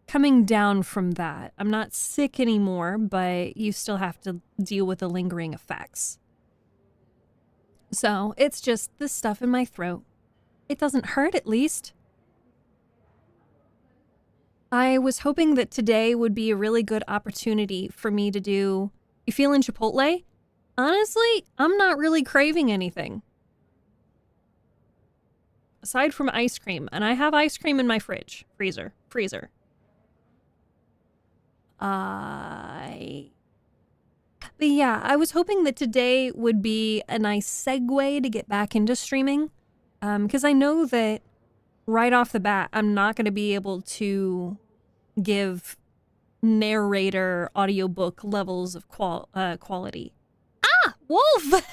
coming down from that. I'm not sick anymore, but you still have to deal with the lingering effects. So it's just the stuff in my throat. It doesn't hurt, at least. I was hoping that today would be a really good opportunity for me to do... You feeling Chipotle? Honestly, I'm not really craving anything. Aside from ice cream. And I have ice cream in my fridge. Freezer. But yeah, I was hoping that today would be a nice segue to get back into streaming. Because I know that right off the bat, I'm not going to be able to give narrator audiobook levels of quality. Ah! Wolf!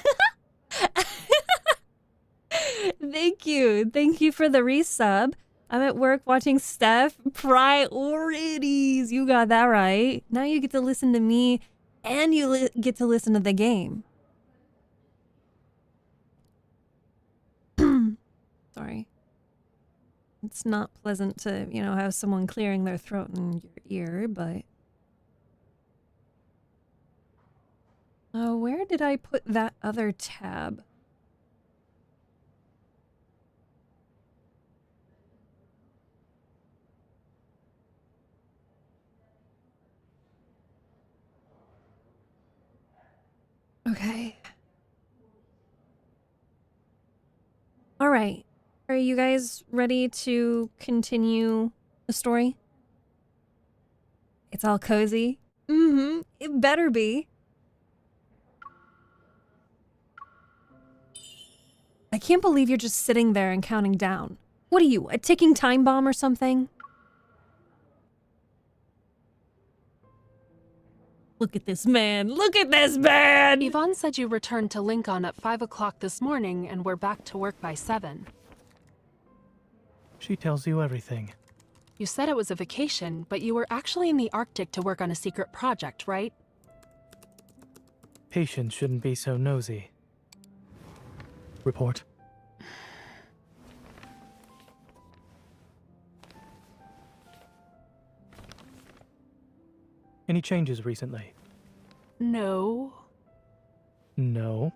Thank you. Thank you for the resub. I'm at work watching Steph. Priorities. You got that right. Now you get to listen to me and you get to listen to the game. Sorry. It's not pleasant to, you know, have someone clearing their throat in your ear, but... where did I put that other tab? Okay. All right. Are you guys ready to continue the story? It's all cozy. It better be. I can't believe you're just sitting there and counting down. What are you, a ticking time bomb or something? Look at this man! Look at this man! Yvonne said you returned to Lincoln at 5 o'clock this morning and were back to work by 7. She tells you everything. You said it was a vacation, but you were actually in the Arctic to work on a secret project, right? Patients shouldn't be so nosy. Report. Any changes recently? No. No?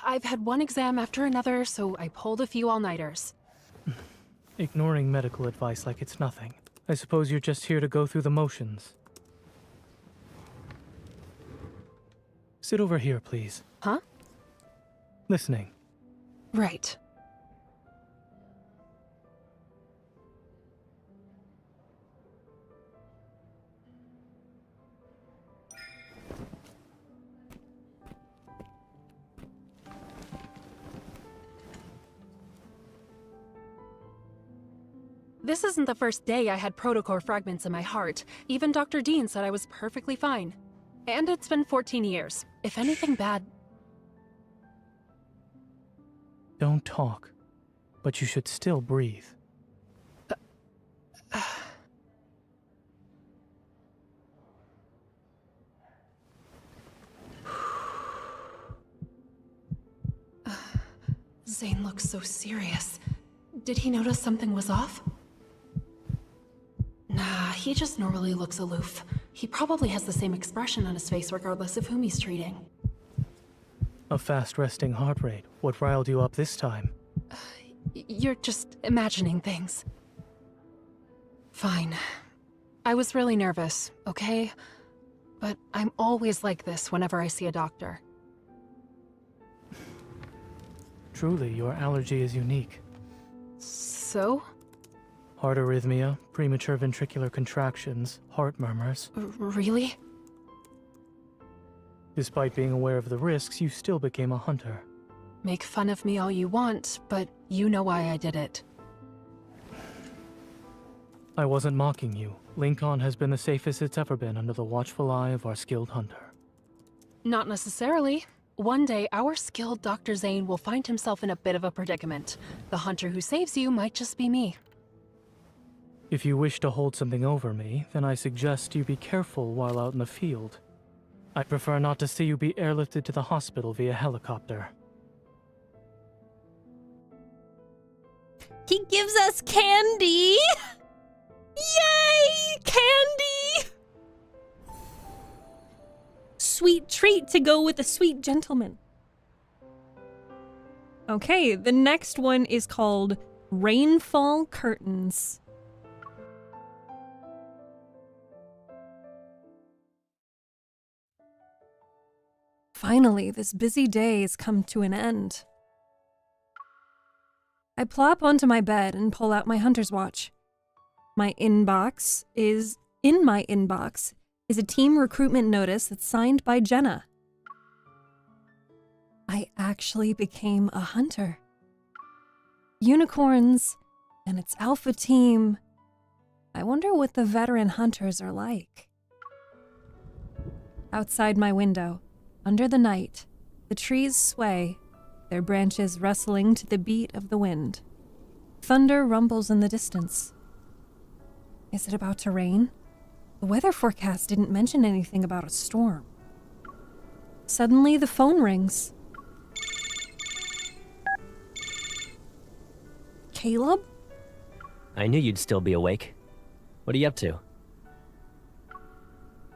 I've had one exam after another, so I pulled a few all-nighters. Ignoring medical advice like it's nothing. I suppose you're just here to go through the motions. Sit over here, please. Huh? Listening. Right. This isn't the first day I had protocore fragments in my heart. Even Dr. Dean said I was perfectly fine. And it's been 14 years. If anything bad... Don't talk, but you should still breathe. Zane looks so serious. Did he notice something was off? Nah, he just normally looks aloof. He probably has the same expression on his face regardless of whom he's treating. A fast resting heart rate. What riled you up this time? You're just imagining things. Fine. I was really nervous, okay? But I'm always like this whenever I see a doctor. Truly, your allergy is unique. So? Heart arrhythmia, premature ventricular contractions, heart murmurs. Really? Despite being aware of the risks, you still became a hunter. Make fun of me all you want, but you know why I did it. I wasn't mocking you. Lincoln has been the safest it's ever been under the watchful eye of our skilled hunter. Not necessarily. One day, our skilled Dr. Zane will find himself in a bit of a predicament. The hunter who saves you might just be me. If you wish to hold something over me, then I suggest you be careful while out in the field. I prefer not to see you be airlifted to the hospital via helicopter. He gives us candy! Yay! Candy! Sweet treat to go with a sweet gentleman. Okay, the next one is called Rainfall Curtains. Finally, this busy day has come to an end. I plop onto my bed and pull out my hunter's watch. In my inbox is a team recruitment notice that's signed by Jenna. I actually became a hunter. Unicorns and its alpha team. I wonder what the veteran hunters are like. Outside my window, under the night, the trees sway, their branches rustling to the beat of the wind. Thunder rumbles in the distance. Is it about to rain? The weather forecast didn't mention anything about a storm. Suddenly, the phone rings. Caleb? I knew you'd still be awake. What are you up to?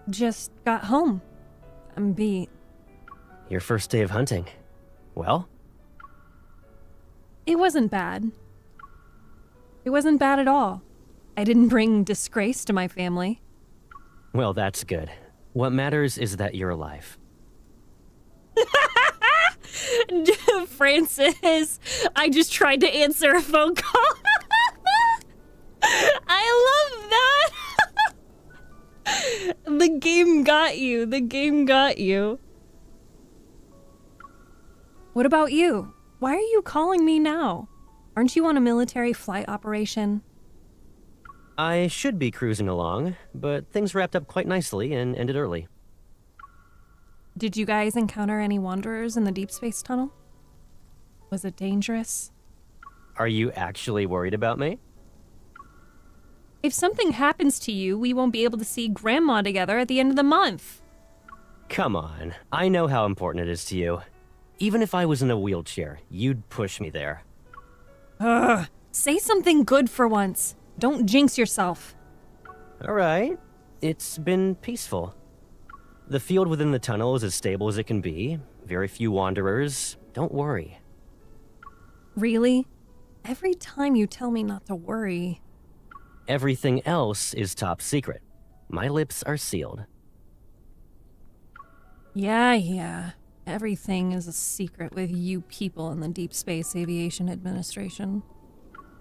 Just got home. I'm beat. Your first day of hunting. Well? It wasn't bad. It wasn't bad at all. I didn't bring disgrace to my family. Well, that's good. What matters is that you're alive. Francis, I just tried to answer a phone call. I love that. The game got you. The game got you. What about you? Why are you calling me now? Aren't you on a military flight operation? I should be cruising along, but things wrapped up quite nicely and ended early. Did you guys encounter any wanderers in the deep space tunnel? Was it dangerous? Are you actually worried about me? If something happens to you, we won't be able to see Grandma together at the end of the month. Come on, I know how important it is to you. Even if I was in a wheelchair, you'd push me there. Ugh, say something good for once. Don't jinx yourself. All right, it's been peaceful. The field within the tunnel is as stable as it can be. Very few wanderers. Don't worry. Really? Every time you tell me not to worry. Everything else is top secret. My lips are sealed. Yeah. Everything is a secret with you people in the Deep Space Aviation Administration.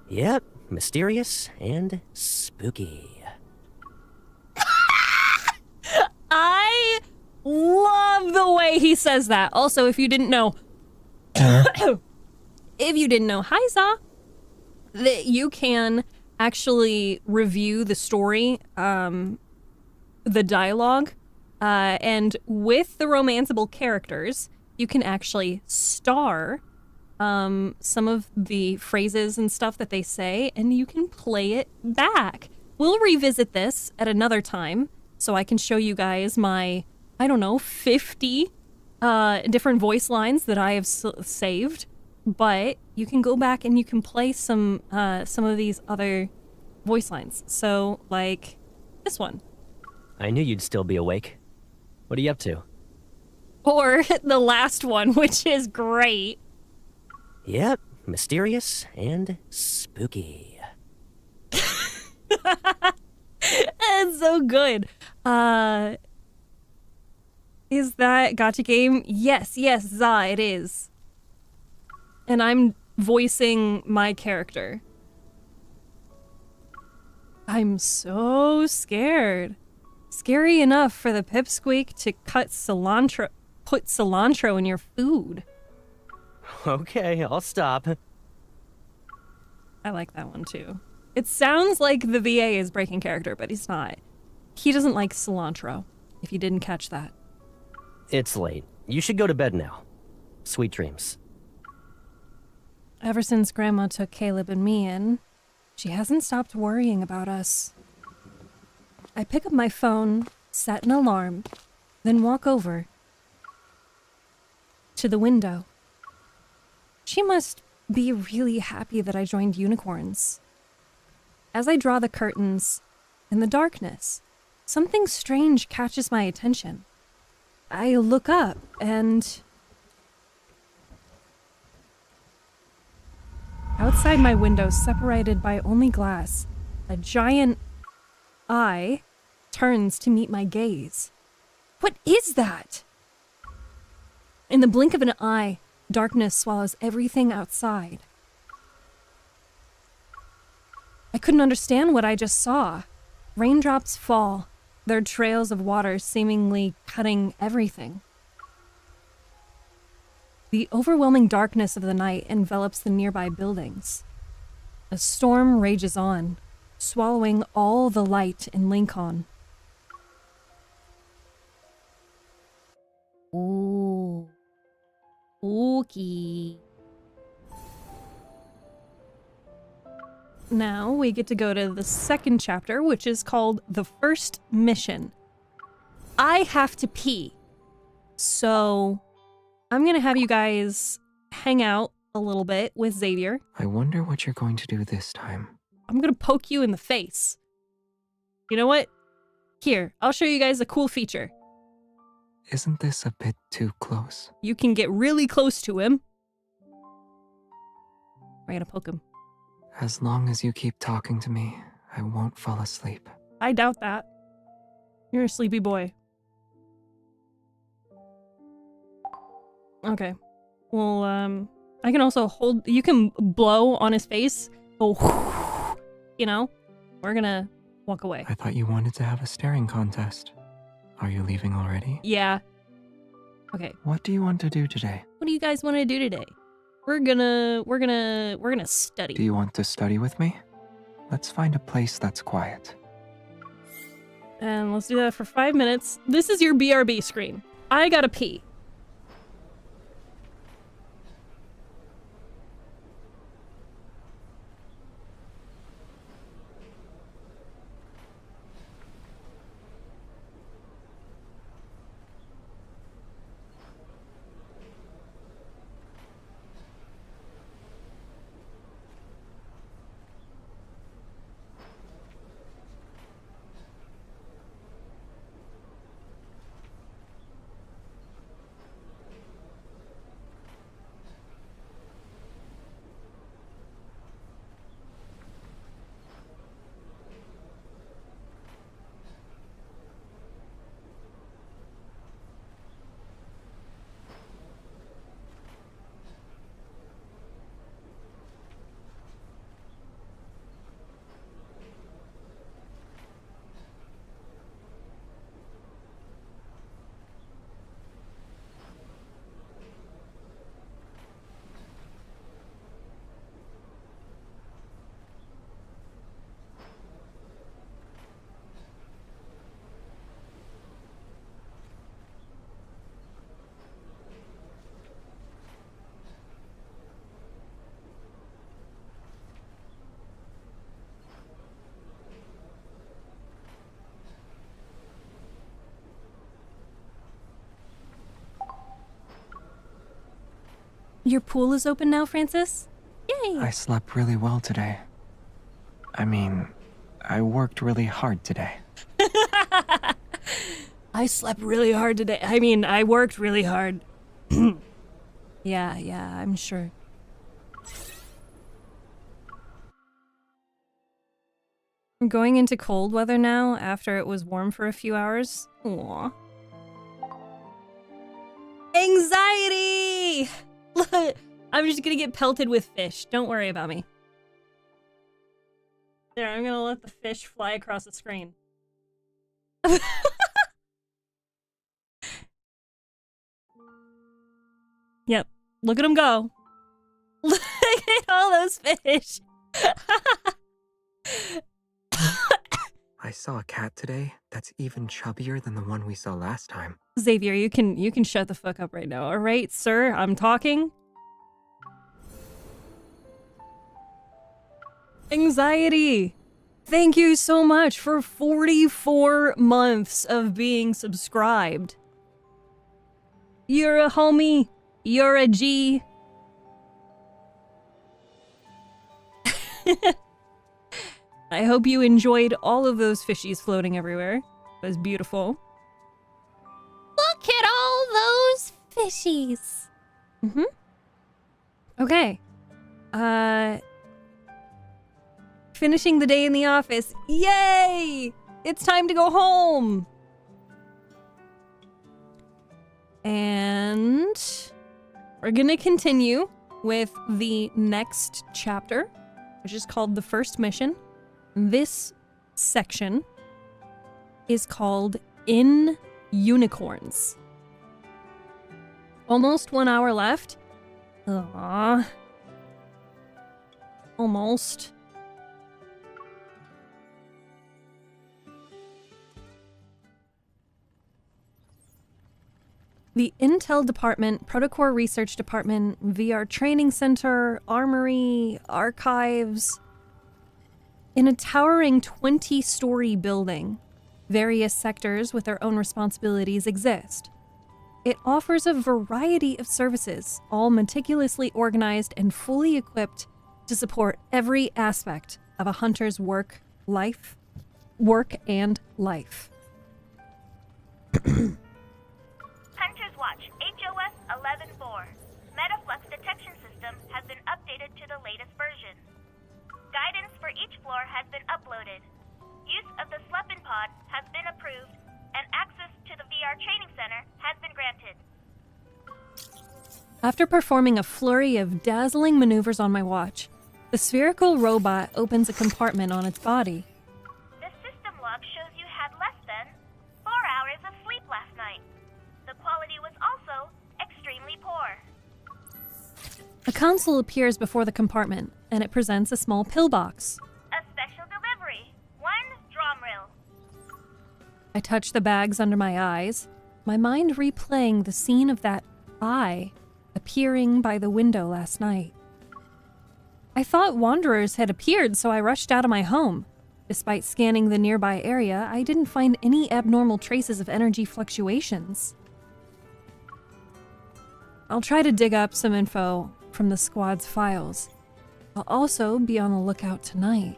Yep, mysterious and spooky. I love the way he says that. Also, if you didn't know, hi Za, that you can actually review the story, the dialogue, and with the romanceable characters, you can actually star some of the phrases and stuff that they say, and you can play it back. We'll revisit this at another time, so I can show you guys my, I don't know, 50 different voice lines that I have saved. But you can go back and you can play some of these other voice lines. So, like this one. I knew you'd still be awake. What are you up to? Or the last one, which is great. Yep, mysterious and spooky. It's so good. Is that Gacha game? Yes, Za, it is. And I'm voicing my character. I'm so scared. Scary enough for the pipsqueak to put cilantro in your food. Okay, I'll stop. I like that one too. It sounds like the VA is breaking character, but he's not. He doesn't like cilantro, if you didn't catch that. It's late. You should go to bed now. Sweet dreams. Ever since Grandma took Caleb and me in, she hasn't stopped worrying about us. I pick up my phone, set an alarm, then walk over to the window. She must be really happy that I joined unicorns. As I draw the curtains, in the darkness, something strange catches my attention. I look up and outside my window, separated by only glass, a giant eye turns to meet my gaze. What is that? In the blink of an eye, darkness swallows everything outside. I couldn't understand what I just saw. Raindrops fall, their trails of water seemingly cutting everything. The overwhelming darkness of the night envelops the nearby buildings. A storm rages on, swallowing all the light in Lincoln. Ooh. Spooky. Now we get to go to the second chapter, which is called The First Mission. I have to pee. So I'm going to have you guys hang out a little bit with Xavier. I wonder what you're going to do this time. I'm going to poke you in the face. You know what? Here, I'll show you guys a cool feature. Isn't this a bit too close? You can get really close to him. I'm going to poke him. As long as you keep talking to me, I won't fall asleep. I doubt that. You're a sleepy boy. Okay. Well, I can also hold... You can blow on his face. Oh, you know? We're gonna walk away. I thought you wanted to have a staring contest. Are you leaving already? Yeah. Okay. What do you want to do today? What do you guys want to do today? We're gonna study. Do you want to study with me? Let's find a place that's quiet. And let's do that for 5 minutes. This is your BRB screen. I gotta pee. Your pool is open now, Francis? Yay! I slept really well today. I mean, I worked really hard today. I slept really hard today. I mean, I worked really hard. Yeah, I'm sure. I'm going into cold weather now after it was warm for a few hours. Aww. Anxiety! I'm just gonna get pelted with fish. Don't worry about me. There, I'm gonna let the fish fly across the screen. Yep. Look at him go. Look at all those fish. I saw a cat today that's even chubbier than the one we saw last time. Xavier, you can shut the fuck up right now, all right, sir? I'm talking. Anxiety. Thank you so much for 44 months of being subscribed. You're a homie. You're a G. I hope you enjoyed all of those fishies floating everywhere. It was beautiful. Look at all those fishies. Okay. Finishing the day in the office. Yay! It's time to go home. And we're gonna continue with the next chapter, which is called The First Mission. This section is called In Unicorns. Almost 1 hour left. Aww. Almost. The Intel Department, Protocore Research Department, VR Training Center, Armory, Archives. In a towering 20-story building, various sectors with their own responsibilities exist. It offers a variety of services, all meticulously organized and fully equipped to support every aspect of a hunter's work and life. Hunter's Watch, HOS 11-4. Metaflux detection system has been updated to the latest version. Guidance for each floor has been uploaded. Use of the Sleepin' Pod has been approved, and access to the VR training center has been granted. After performing a flurry of dazzling maneuvers on my watch, the spherical robot opens a compartment on its body. The system log shows you had less than 4 hours of sleep last night. The quality was also extremely poor. A console appears before the compartment, and it presents a small pillbox. A special delivery. 1 drum reel. I touch the bags under my eyes, my mind replaying the scene of that eye appearing by the window last night. I thought wanderers had appeared, so I rushed out of my home. Despite scanning the nearby area, I didn't find any abnormal traces of energy fluctuations. I'll try to dig up some info from the squad's files. I'll also be on the lookout tonight.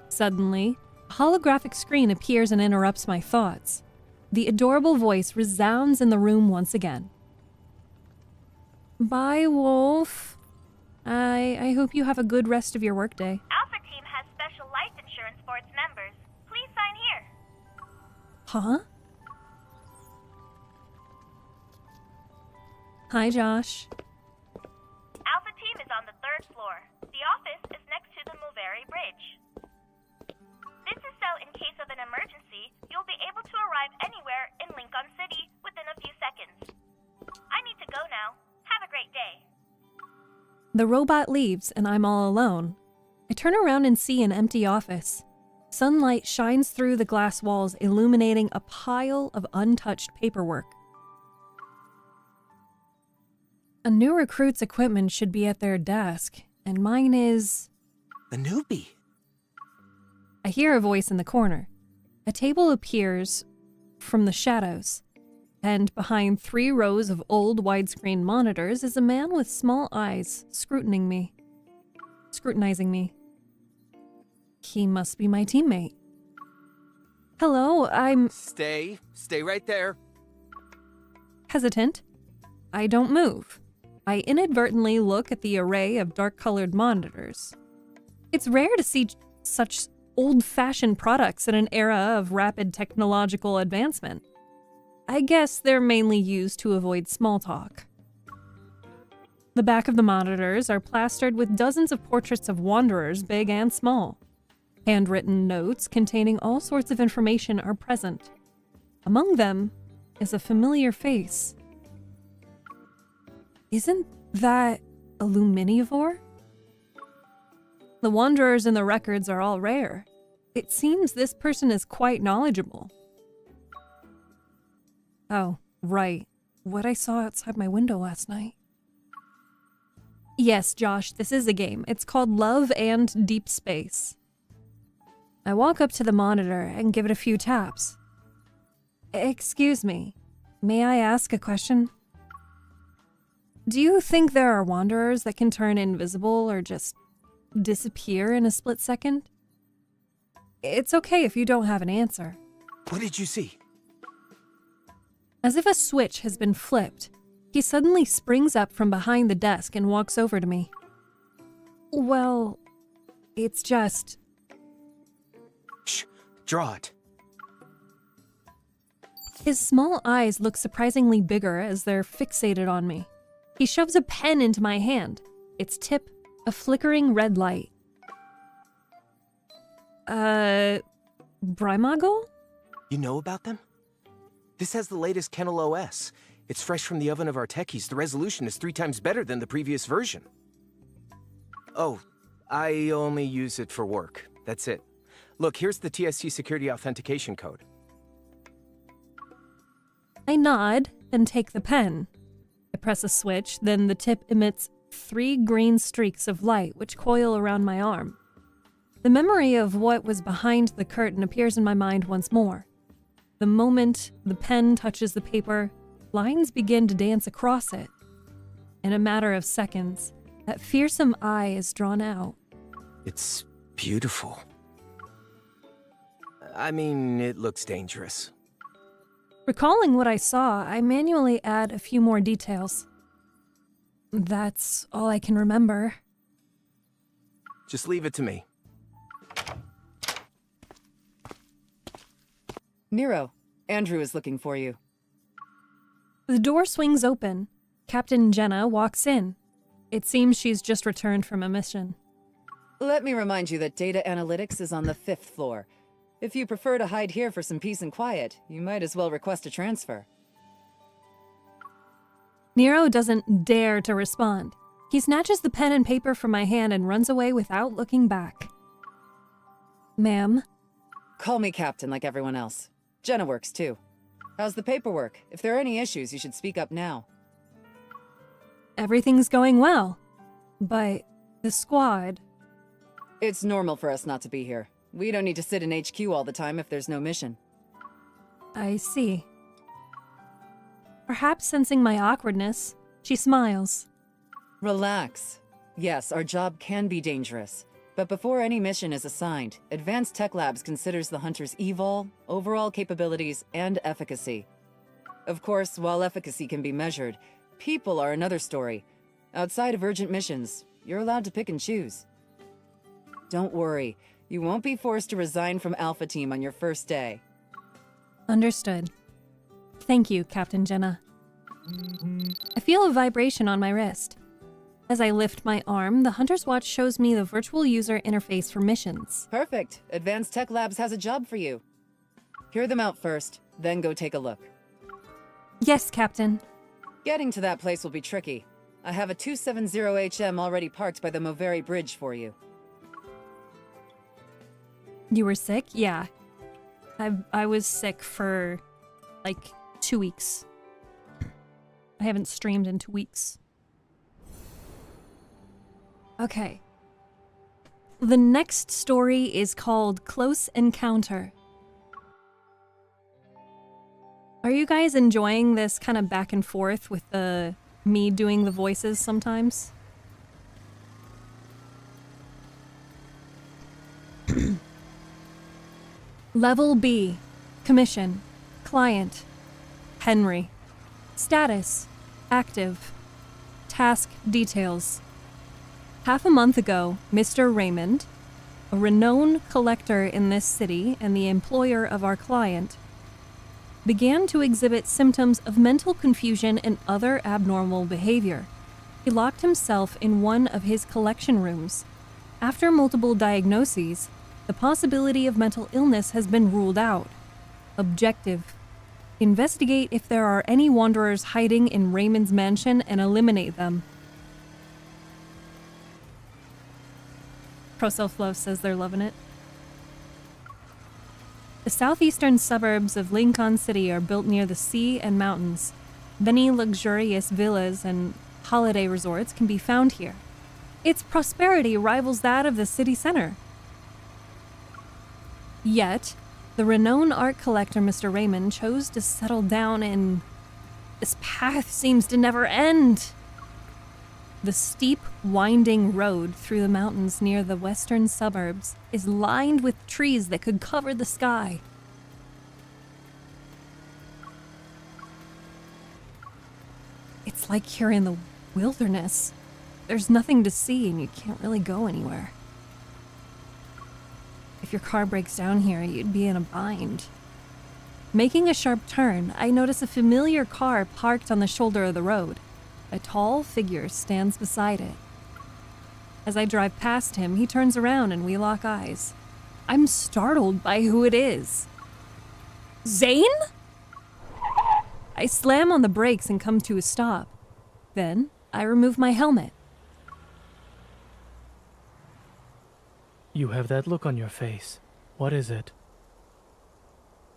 Suddenly, a holographic screen appears and interrupts my thoughts. The adorable voice resounds in the room once again. Bye, Wolf. I hope you have a good rest of your workday. Alpha Team has special life insurance for its members. Please sign here. Huh? Hi, Josh. Alpha Team is on the 3rd floor. The office is next to the Mulberry Bridge. This is so in case of an emergency, you'll be able to arrive anywhere in Lincoln City within a few seconds. I need to go now. Have a great day. The robot leaves, and I'm all alone. I turn around and see an empty office. Sunlight shines through the glass walls, illuminating a pile of untouched paperwork. A new recruit's equipment should be at their desk, and mine is... The newbie. I hear a voice in the corner. A table appears from the shadows. And behind 3 rows of old widescreen monitors is a man with small eyes scrutinizing me. He must be my teammate. Hello, I'm... Stay right there. Hesitant. I don't move. I inadvertently look at the array of dark-colored monitors. It's rare to see such old-fashioned products in an era of rapid technological advancement. I guess they're mainly used to avoid small talk. The back of the monitors are plastered with dozens of portraits of wanderers, big and small. Handwritten notes containing all sorts of information are present. Among them is a familiar face. Isn't that a Luminivore? The wanderers in the records are all rare. It seems this person is quite knowledgeable. Oh, right. What I saw outside my window last night. Yes, Josh, this is a game. It's called Love and Deep Space. I walk up to the monitor and give it a few taps. Excuse me, may I ask a question? Do you think there are wanderers that can turn invisible or just disappear in a split second? It's okay if you don't have an answer. What did you see? As if a switch has been flipped, he suddenly springs up from behind the desk and walks over to me. Well, it's just... Shh, draw it. His small eyes look surprisingly bigger as they're fixated on me. He shoves a pen into my hand, its tip a flickering red light. Brimoggle? You know about them? This has the latest Kennel OS. It's fresh from the oven of our techies. The resolution is 3 times better than the previous version. Oh, I only use it for work. That's it. Look, here's the TSC security authentication code. I nod and take the pen. I press a switch, then the tip emits 3 green streaks of light which coil around my arm. The memory of what was behind the curtain appears in my mind once more. The moment the pen touches the paper, lines begin to dance across it. In a matter of seconds, that fearsome eye is drawn out. It's beautiful. I mean, it looks dangerous. Recalling what I saw, I manually add a few more details. That's all I can remember. Just leave it to me. Nero, Andrew is looking for you. The door swings open. Captain Jenna walks in. It seems she's just returned from a mission. Let me remind you that data analytics is on the 5th floor. If you prefer to hide here for some peace and quiet, you might as well request a transfer. Nero doesn't dare to respond. He snatches the pen and paper from my hand and runs away without looking back. Ma'am? Call me Captain like everyone else. Jenna works too. How's the paperwork? If there are any issues, you should speak up now. Everything's going well. But the squad... It's normal for us not to be here. We don't need to sit in HQ all the time if there's no mission. I see. Perhaps sensing my awkwardness, she smiles. Relax. Yes, our job can be dangerous. But before any mission is assigned, Advanced Tech Labs considers the hunter's evol, overall capabilities, and efficacy. Of course, while efficacy can be measured, people are another story. Outside of urgent missions, you're allowed to pick and choose. Don't worry, you won't be forced to resign from Alpha Team on your first day. Understood. Thank you, Captain Jenna. I feel a vibration on my wrist. As I lift my arm, the Hunter's Watch shows me the virtual user interface for missions. Perfect. Advanced Tech Labs has a job for you. Hear them out first, then go take a look. Yes, Captain. Getting to that place will be tricky. I have a 270HM already parked by the Moveri Bridge for you. You were sick? Yeah. I was sick for, like, 2 weeks. I haven't streamed in 2 weeks. Okay. The next story is called Close Encounter. Are you guys enjoying this kind of back and forth with me doing the voices sometimes? Level B. Commission. Client. Henry. Status. Active. Task details. Half a month ago, Mr. Raymond, a renowned collector in this city and the employer of our client, began to exhibit symptoms of mental confusion and other abnormal behavior. He locked himself in one of his collection rooms. After multiple diagnoses, the possibility of mental illness has been ruled out. Objective: investigate if there are any wanderers hiding in Raymond's mansion and eliminate them. Pro Self Love says they're loving it. The southeastern suburbs of Lincoln City are built near the sea and mountains. Many luxurious villas and holiday resorts can be found here. Its prosperity rivals that of the city center. Yet, the renowned art collector Mr. Raymond chose to settle down in... This path seems to never end. The steep, winding road through the mountains near the western suburbs is lined with trees that could cover the sky. It's like you're in the wilderness. There's nothing to see and you can't really go anywhere. If your car breaks down here, you'd be in a bind. Making a sharp turn, I notice a familiar car parked on the shoulder of the road. A tall figure stands beside it. As I drive past him, he turns around and we lock eyes. I'm startled by who it is. Zane? I slam on the brakes and come to a stop. Then, I remove my helmet. You have that look on your face. What is it?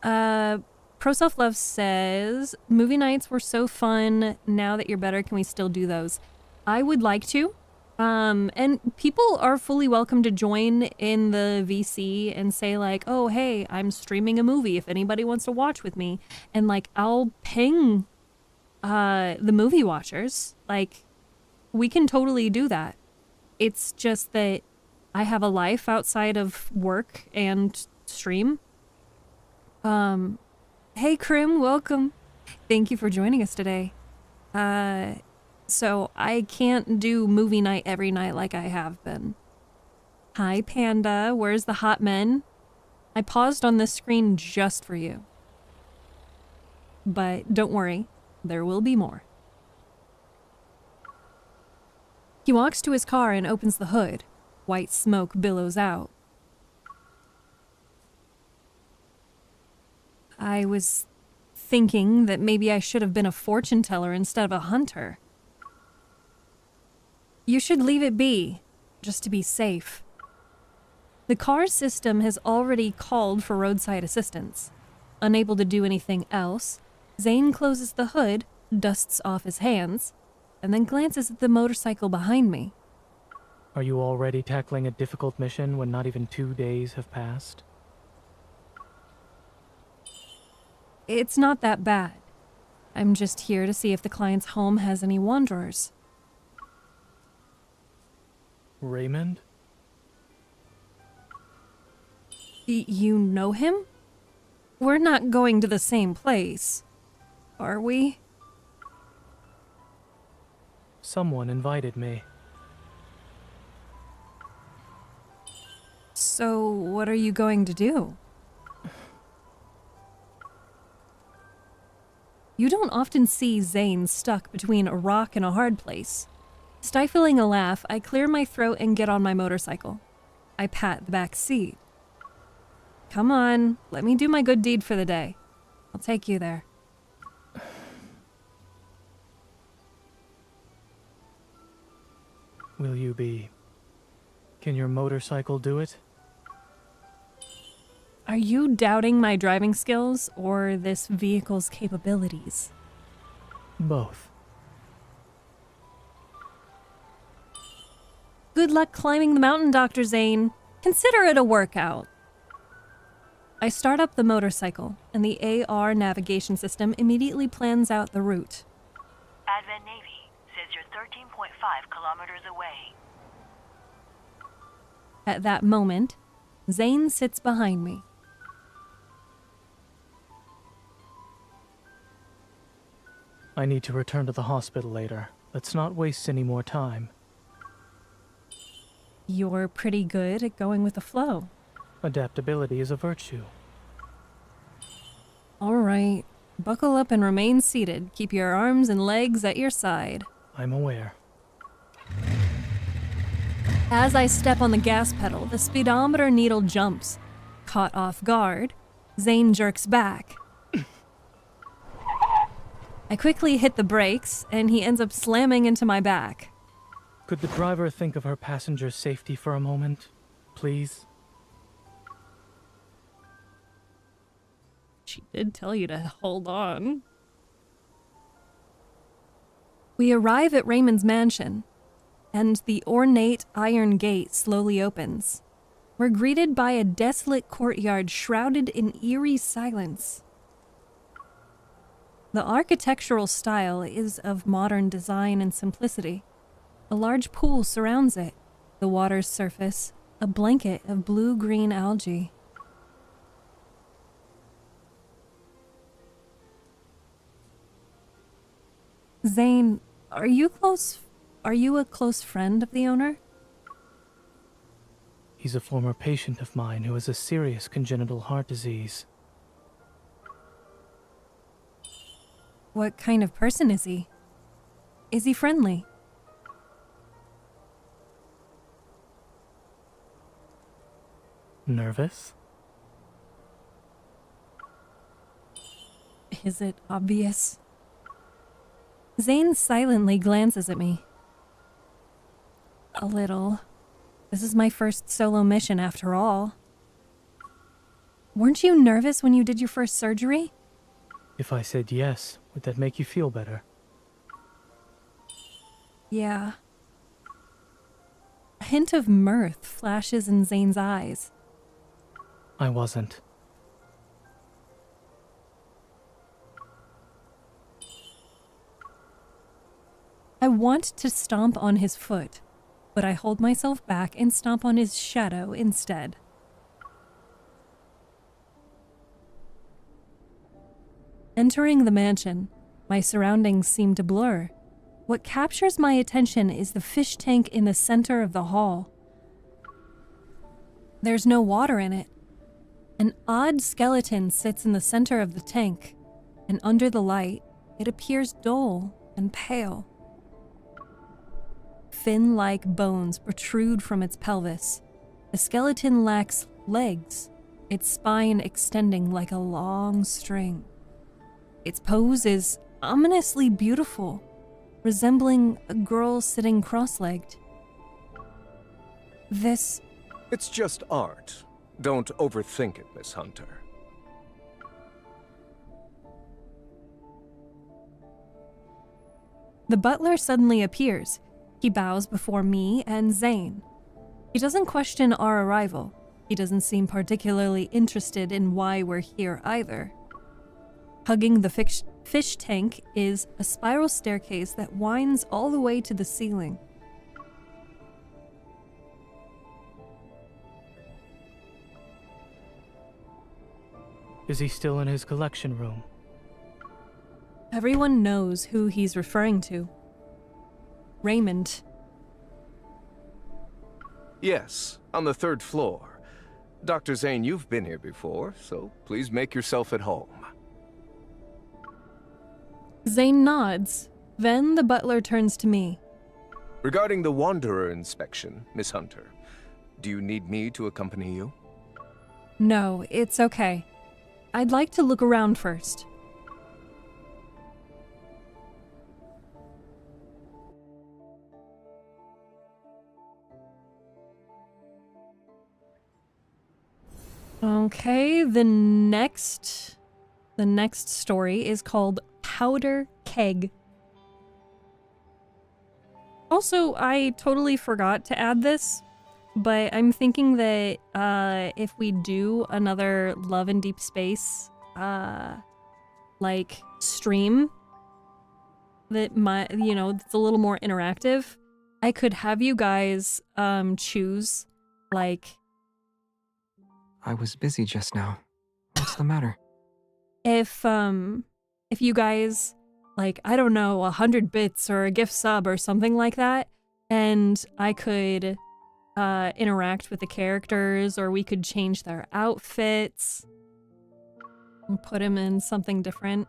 Pro Self Love says, movie nights were so fun. Now that you're better, can we still do those? I would like to. And people are fully welcome to join in the VC and say like, oh, hey, I'm streaming a movie if anybody wants to watch with me. And like, I'll ping the movie watchers. Like, we can totally do that. It's just that I have a life outside of work and stream. Hey, Krim, welcome. Thank you for joining us today. So I can't do movie night every night like I have been. Hi, Panda. Where's the hot men? I paused on this screen just for you. But don't worry, there will be more. He walks to his car and opens the hood. White smoke billows out. I was thinking that maybe I should have been a fortune teller instead of a hunter. You should leave it be, just to be safe. The car system has already called for roadside assistance. Unable to do anything else, Zane closes the hood, dusts off his hands, and then glances at the motorcycle behind me. Are you already tackling a difficult mission when not even 2 days have passed? It's not that bad. I'm just here to see if the client's home has any wanderers. Raymond? You know him? We're not going to the same place, are we? Someone invited me. So, what are you going to do? You don't often see Zane stuck between a rock and a hard place. Stifling a laugh, I clear my throat and get on my motorcycle. I pat the back seat. Come on, let me do my good deed for the day. I'll take you there. Will you be... Can your motorcycle do it? Are you doubting my driving skills or this vehicle's capabilities? Both. Good luck climbing the mountain, Dr. Zane. Consider it a workout. I start up the motorcycle, and the AR navigation system immediately plans out the route. Advent Navy says you're 13.5 kilometers away. At that moment, Zane sits behind me. I need to return to the hospital later. Let's not waste any more time. You're pretty good at going with the flow. Adaptability is a virtue. All right. Buckle up and remain seated. Keep your arms and legs at your side. I'm aware. As I step on the gas pedal, the speedometer needle jumps. Caught off guard, Zane jerks back. I quickly hit the brakes, and he ends up slamming into my back. Could the driver think of her passenger's safety for a moment, please? She did tell you to hold on. We arrive at Raymond's mansion, and the ornate iron gate slowly opens. We're greeted by a desolate courtyard shrouded in eerie silence. The architectural style is of modern design and simplicity. A large pool surrounds it, the water's surface a blanket of blue-green algae. Zane, are you a close friend of the owner? He's a former patient of mine who has a serious congenital heart disease. What kind of person is he? Is he friendly? Nervous? Is it obvious? Zane silently glances at me. A little. This is my first solo mission after all. Weren't you nervous when you did your first surgery? If I said yes, would that make you feel better? Yeah. A hint of mirth flashes in Zane's eyes. I wasn't. I want to stomp on his foot, but I hold myself back and stomp on his shadow instead. Entering the mansion, my surroundings seem to blur. What captures my attention is the fish tank in the center of the hall. There's no water in it. An odd skeleton sits in the center of the tank, and under the light, it appears dull and pale. Fin-like bones protrude from its pelvis. The skeleton lacks legs, its spine extending like a long string. Its pose is ominously beautiful, resembling a girl sitting cross-legged. It's just art. Don't overthink it, Miss Hunter. The butler suddenly appears. He bows before me and Zane. He doesn't question our arrival. He doesn't seem particularly interested in why we're here either. Hugging the fish tank is a spiral staircase that winds all the way to the ceiling. Is he still in his collection room? Everyone knows who he's referring to. Raymond. Yes, on the 3rd floor. Dr. Zane, you've been here before, so please make yourself at home. Zane nods. Then the butler turns to me. Regarding the Wanderer inspection, Miss Hunter, do you need me to accompany you? No, it's okay. I'd like to look around first. Okay, the next story is called Powder Keg. Also, I totally forgot to add this. But I'm thinking that if we do another Love in Deep Space like stream that it's a little more interactive, I could have you guys choose like I was busy just now. What's the matter? if you guys like, I don't know, 100 bits or a gift sub or something like that, and I could interact with the characters, or we could change their outfits and put him in something different.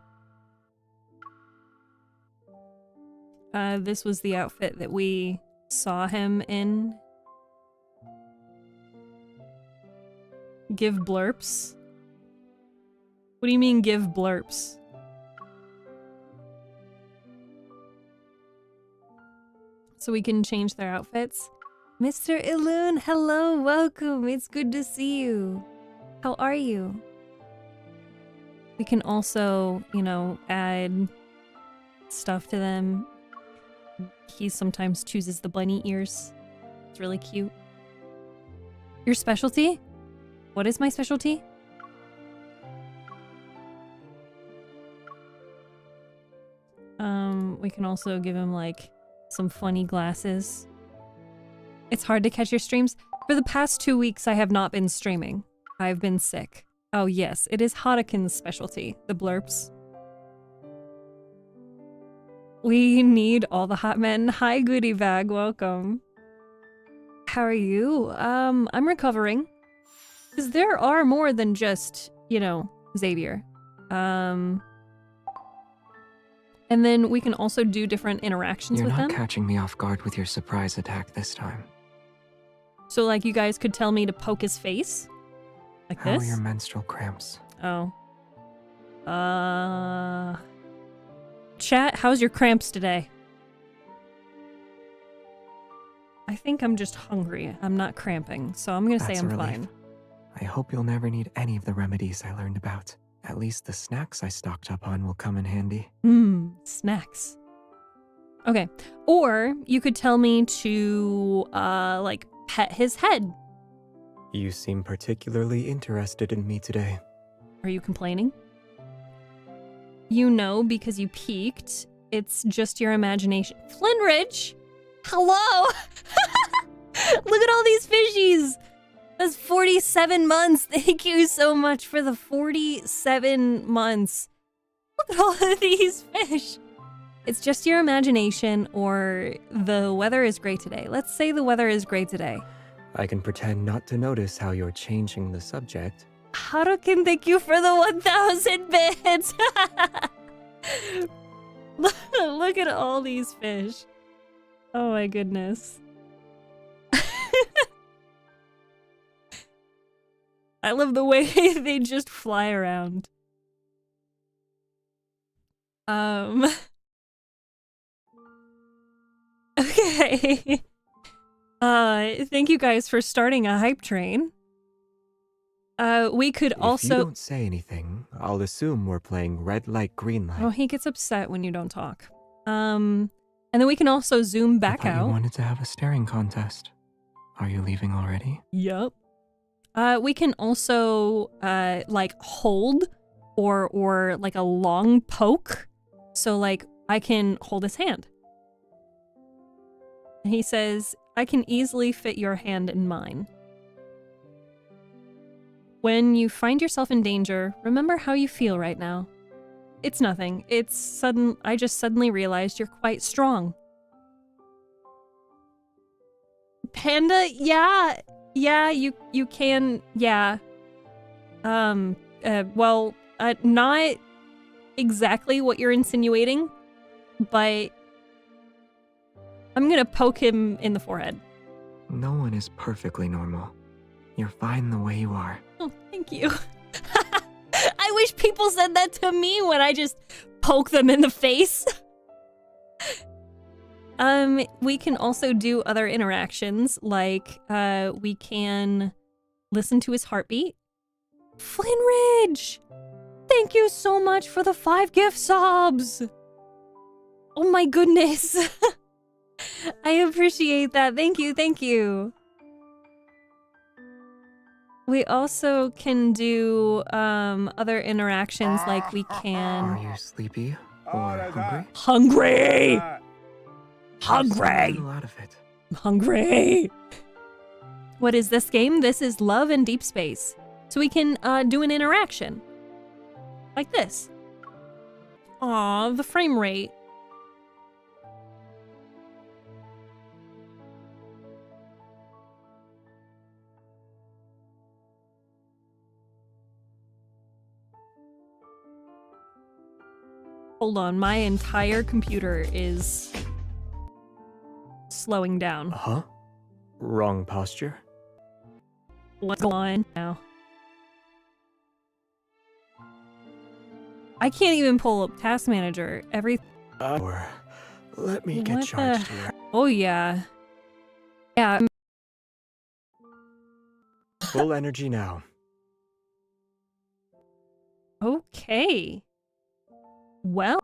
This was the outfit that we saw him in. Give blurps? What do you mean give blurps? So we can change their outfits? Mr. Iloon, hello, welcome. It's good to see you. How are you? We can also, add stuff to them. He sometimes chooses the bunny ears. It's really cute. Your specialty? What is my specialty? We can also give him, like, some funny glasses. It's hard to catch your streams. For the past 2 weeks, I have not been streaming. I've been sick. Oh yes, it is Hodakin's specialty, the blurps. We need all the hot men. Hi, goodie bag, welcome. How are you? I'm recovering. Because there are more than just, Xavier. And then we can also do different interactions with them. You're not catching me off guard with your surprise attack this time. So, like, you guys could tell me to poke his face? Like How this? are your menstrual cramps? Oh. Chat, how's your cramps today? I think I'm just hungry. I'm not cramping, so I'm gonna say I'm fine. I hope you'll never need any of the remedies I learned about. At least the snacks I stocked up on will come in handy. Snacks. Okay. Or you could tell me to, like, pet his head. You seem particularly interested in me today. Are you complaining? You know, because you peeked. It's just your imagination. Flynridge! Hello! Look at all these fishies! That's 47 months. Thank you so much for the 47 months. Look at all of these fish. It's just your imagination, or the weather is great today. Let's say the weather is great today. I can pretend not to notice how you're changing the subject. Harukin, thank you for the 1,000 bits. Look at all these fish. Oh my goodness. I love the way they just fly around. Okay. Thank you guys for starting a hype train. We could also... If you don't say anything, I'll assume we're playing red light, green light. Oh, he gets upset when you don't talk. And then we can also zoom back out. You wanted to have a staring contest. Are you leaving already? Yup. We can also, like, hold or like a long poke. So, like, I can hold his hand. And he says, I can easily fit your hand in mine. When you find yourself in danger, remember how you feel right now. It's nothing. It's sudden. I just suddenly realized you're quite strong. Panda, yeah, you can, yeah. Well, not exactly what you're insinuating, but I'm gonna poke him in the forehead. No one is perfectly normal. You're fine the way you are. Oh, thank you. I wish people said that to me when I just poke them in the face. We can also do other interactions, like, we can listen to his heartbeat. Flynridge! Thank you so much for the 5 gift subs! Oh my goodness! I appreciate that. Thank you, thank you. We also can do other interactions, like we can. Are you sleepy or hungry? Hungry! There's Hungry! little out of it. I'm hungry! What is this game? This is Love in Deep Space. So we can do an interaction. Like this. Aw, the frame rate. Hold on, my entire computer is slowing down. Huh? Wrong posture? Let's go on now. I can't even pull up Task Manager. Or let me get What charged the- here. Oh yeah. Yeah. Full energy now. Okay. Well.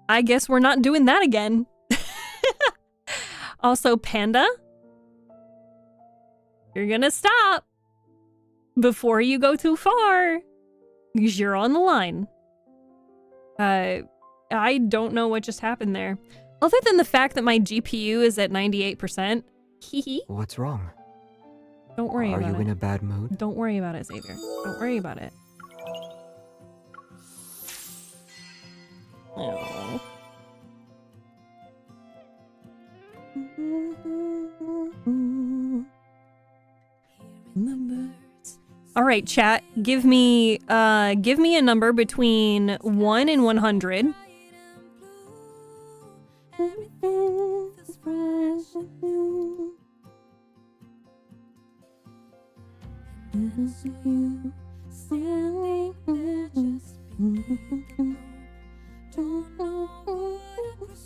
I guess we're not doing that again. Also, Panda, you're gonna stop before you go too far, because you're on the line. I don't know what just happened there. Other than the fact that my GPU is at 98%. Hee. What's wrong? Don't worry about it. Are you in a bad mood? Don't worry about it, Xavier. Don't worry about it. Oh. All right, chat. Give me a number between 1 and 100.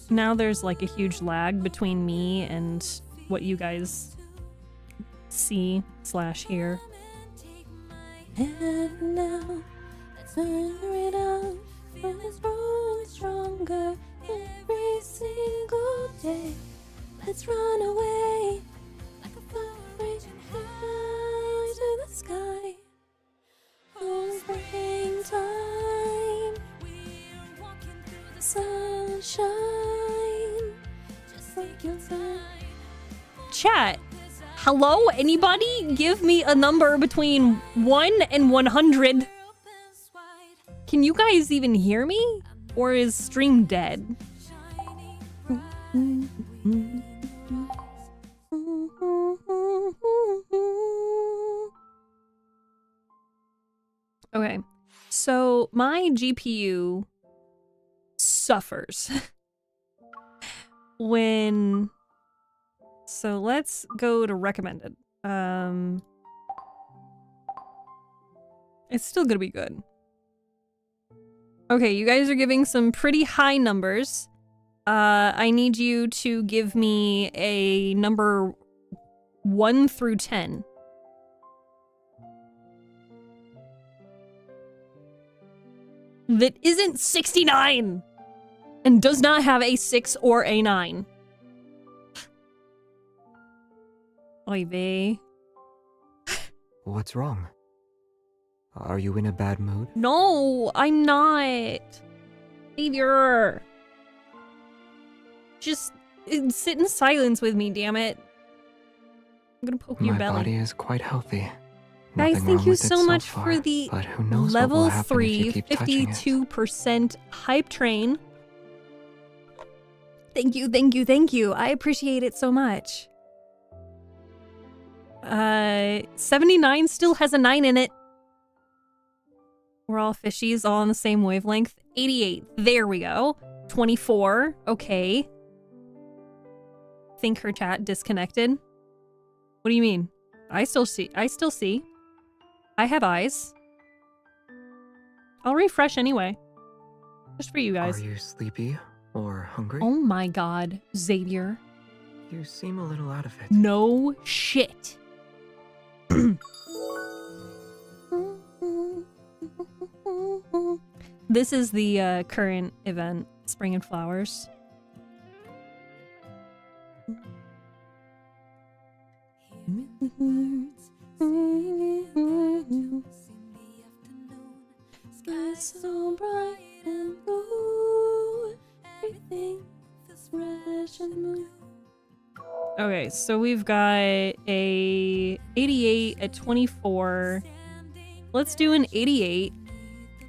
Now there's like a huge lag between me and what you guys see / hear. And now, let's figure it out. It's growing stronger every single day. Let's run away like a fire raging high to the sky. Oh, springtime, we're walking through the sunshine, just like your time. Chat. Hello? Anybody? Give me a number between 1 and 100. Can you guys even hear me? Or is stream dead? Okay. So my GPU suffers when... So let's go to recommended. It's still gonna be good. Okay, you guys are giving some pretty high numbers. I need you to give me a number 1 through 10. That isn't 69! And does not have a 6 or a 9. Oy vey. What's wrong? Are you in a bad mood? No, I'm not. Xavier. Just sit in silence with me, damn it. I'm gonna poke your My belly. body is quite healthy. Guys, Nothing thank wrong you with it so much far, for the but who knows what level will happen if you 3 keep touching it. 52% hype train. Thank you, thank you, thank you. I appreciate it so much. 79 still has a 9 in it. We're all fishies, all on the same wavelength. 88. There we go. 24. Okay. Think her chat disconnected. What do you mean? I still see. I have eyes. I'll refresh anyway. Just for you guys. Are you sleepy or hungry? Oh my god, Xavier. You seem a little out of it. No shit. This is the current event, Spring and Flowers. Sky's so bright and blue. Everything feels fresh and new. Okay, so we've got a 88 at 24. Let's do an 88.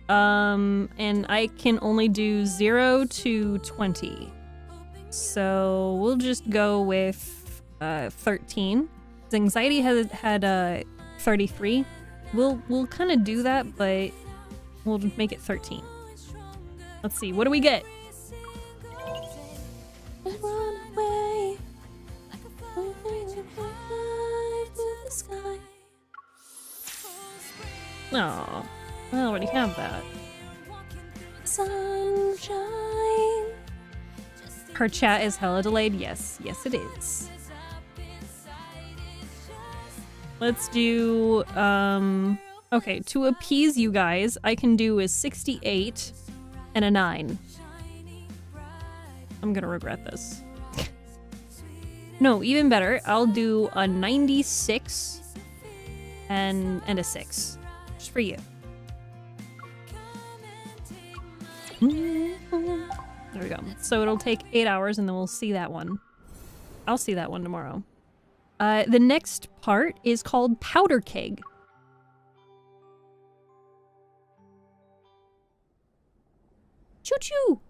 And I can only do 0 to 20. So we'll just go with 13. His anxiety had 33. We'll kind of do that, but we'll make it 13. Let's see, what do we get? Oh, I already have that. Sunshine. Her chat is hella delayed. Yes, it is. Let's do, okay, to appease you guys, I can do a 68 and a 9. I'm gonna regret this. No, even better, I'll do a 96 and a 6. Just for you. There we go. So it'll take 8 hours and then we'll see that one. I'll see that one tomorrow. The next part is called Powder Keg. Choo-choo!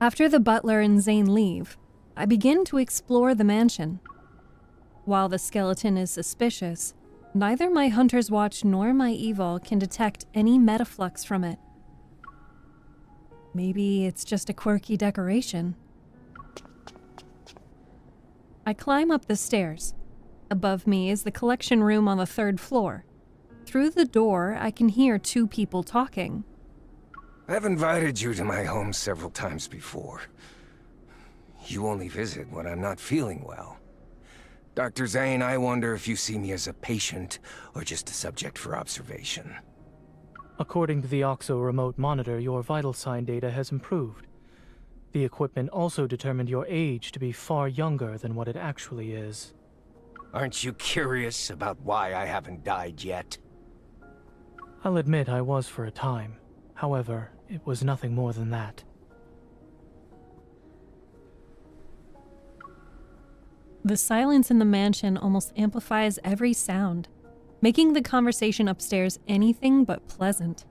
After the butler and Zane leave, I begin to explore the mansion. While the skeleton is suspicious, neither my Hunter's Watch nor my Evil can detect any metaflux from it. Maybe it's just a quirky decoration. I climb up the stairs. Above me is the collection room on the 3rd floor. Through the door, I can hear 2 people talking. I've invited you to my home several times before. You only visit when I'm not feeling well. Dr. Zane, I wonder if you see me as a patient or just a subject for observation. According to the OXO remote monitor, your vital sign data has improved. The equipment also determined your age to be far younger than what it actually is. Aren't you curious about why I haven't died yet? I'll admit I was for a time. However, it was nothing more than that. The silence in the mansion almost amplifies every sound, making the conversation upstairs anything but pleasant.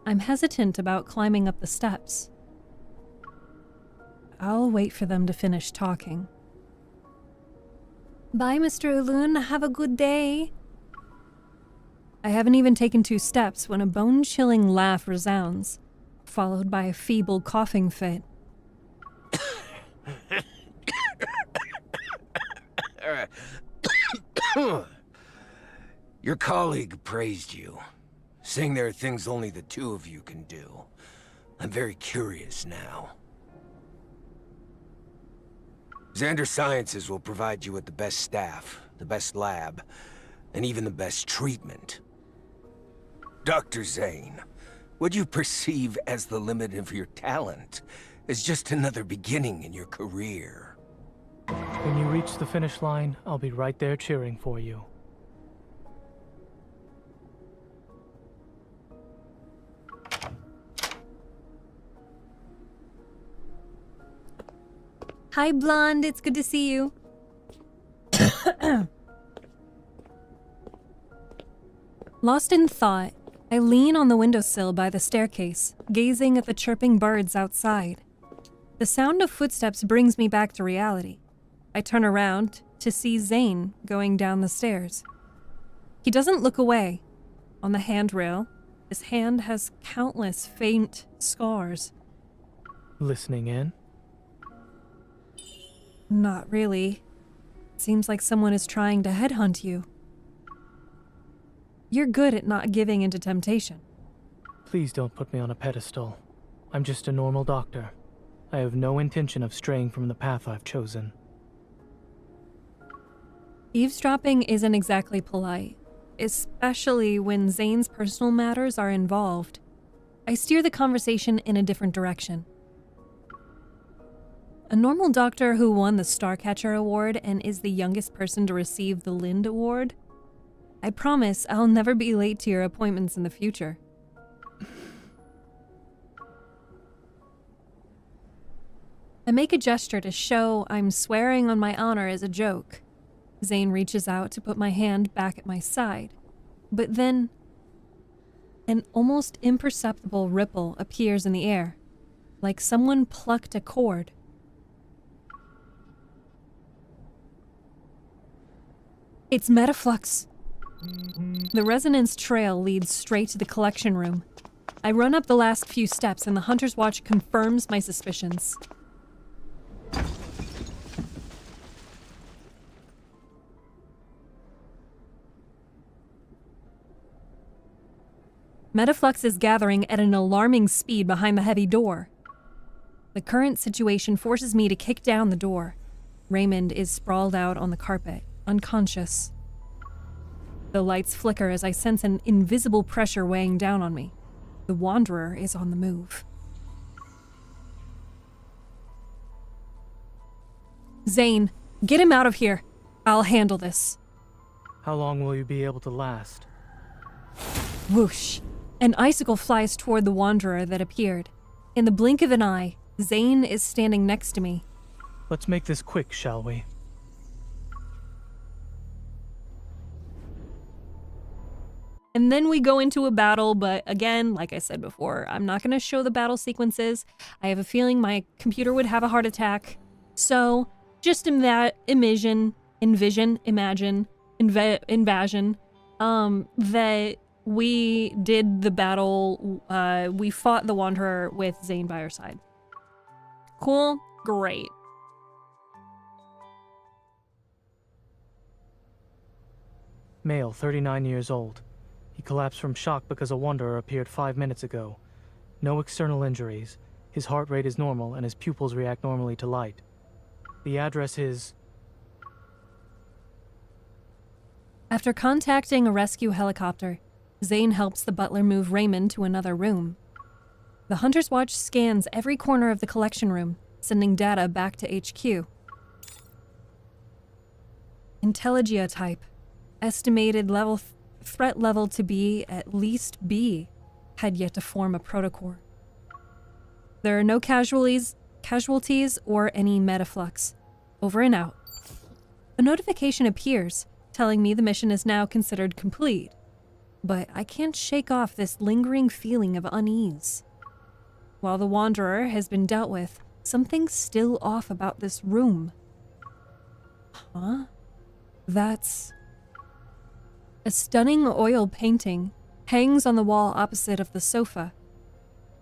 I'm hesitant about climbing up the steps. I'll wait for them to finish talking. Bye, Mr. Ulun. Have a good day. I haven't even taken 2 steps when a bone-chilling laugh resounds, followed by a feeble coughing fit. Your colleague praised you, saying there are things only the 2 of you can do. I'm very curious now. Xander Sciences will provide you with the best staff, the best lab, and even the best treatment. Dr. Zane, what you perceive as the limit of your talent is just another beginning in your career. When you reach the finish line, I'll be right there cheering for you. Hi, Blonde. It's good to see you. Lost in thought, I lean on the windowsill by the staircase, gazing at the chirping birds outside. The sound of footsteps brings me back to reality. I turn around, to see Zane going down the stairs. He doesn't look away. On the handrail, his hand has countless faint scars. Listening in? Not really. Seems like someone is trying to headhunt you. You're good at not giving into temptation. Please don't put me on a pedestal. I'm just a normal doctor. I have no intention of straying from the path I've chosen. Eavesdropping isn't exactly polite, especially when Zane's personal matters are involved. I steer the conversation in a different direction. A normal doctor who won the Starcatcher Award and is the youngest person to receive the Lind Award? I promise I'll never be late to your appointments in the future. I make a gesture to show I'm swearing on my honor as a joke. Zane reaches out to put my hand back at my side, but then an almost imperceptible ripple appears in the air, like someone plucked a cord. It's Metaflux. The resonance trail leads straight to the collection room. I run up the last few steps and the Hunter's Watch confirms my suspicions. Metaflux is gathering at an alarming speed behind the heavy door. The current situation forces me to kick down the door. Raymond is sprawled out on the carpet, unconscious. The lights flicker as I sense an invisible pressure weighing down on me. The Wanderer is on the move. Zane, get him out of here. I'll handle this. How long will you be able to last? Whoosh. An icicle flies toward the Wanderer that appeared. In the blink of an eye, Zane is standing next to me. Let's make this quick, shall we? And then we go into a battle, but again, like I said before, I'm not going to show the battle sequences. I have a feeling my computer would have a heart attack. So, just imagine that we did the battle, we fought the Wanderer with Zane by our side. Cool? Great. Male, 39 years old. He collapsed from shock because a Wanderer appeared 5 minutes ago. No external injuries. His heart rate is normal and his pupils react normally to light. The address is... After contacting a rescue helicopter, Zane helps the butler move Raymond to another room. The Hunter's Watch scans every corner of the collection room, sending data back to HQ. Intelligia type. Estimated threat level to be at least B. Had yet to form a protocore. There are no casualties or any metaflux. Over and out. A notification appears, telling me the mission is now considered complete. But I can't shake off this lingering feeling of unease. While the Wanderer has been dealt with, something's still off about this room. Huh? That's... A stunning oil painting hangs on the wall opposite of the sofa.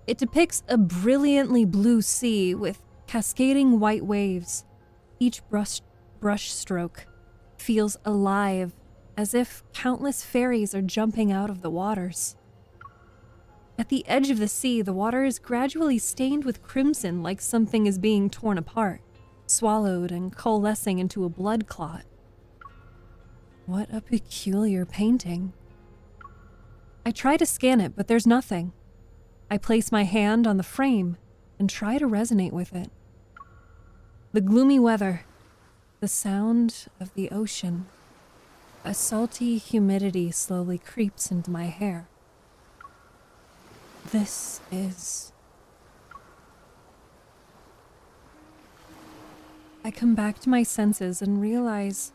It depicts a brilliantly blue sea with cascading white waves. Each brush stroke feels alive, as if countless fairies are jumping out of the waters. At the edge of the sea, the water is gradually stained with crimson, like something is being torn apart, swallowed and coalescing into a blood clot. What a peculiar painting. I try to scan it, but there's nothing. I place my hand on the frame and try to resonate with it. The gloomy weather, the sound of the ocean. A salty humidity slowly creeps into my hair. This is... I come back to my senses and realize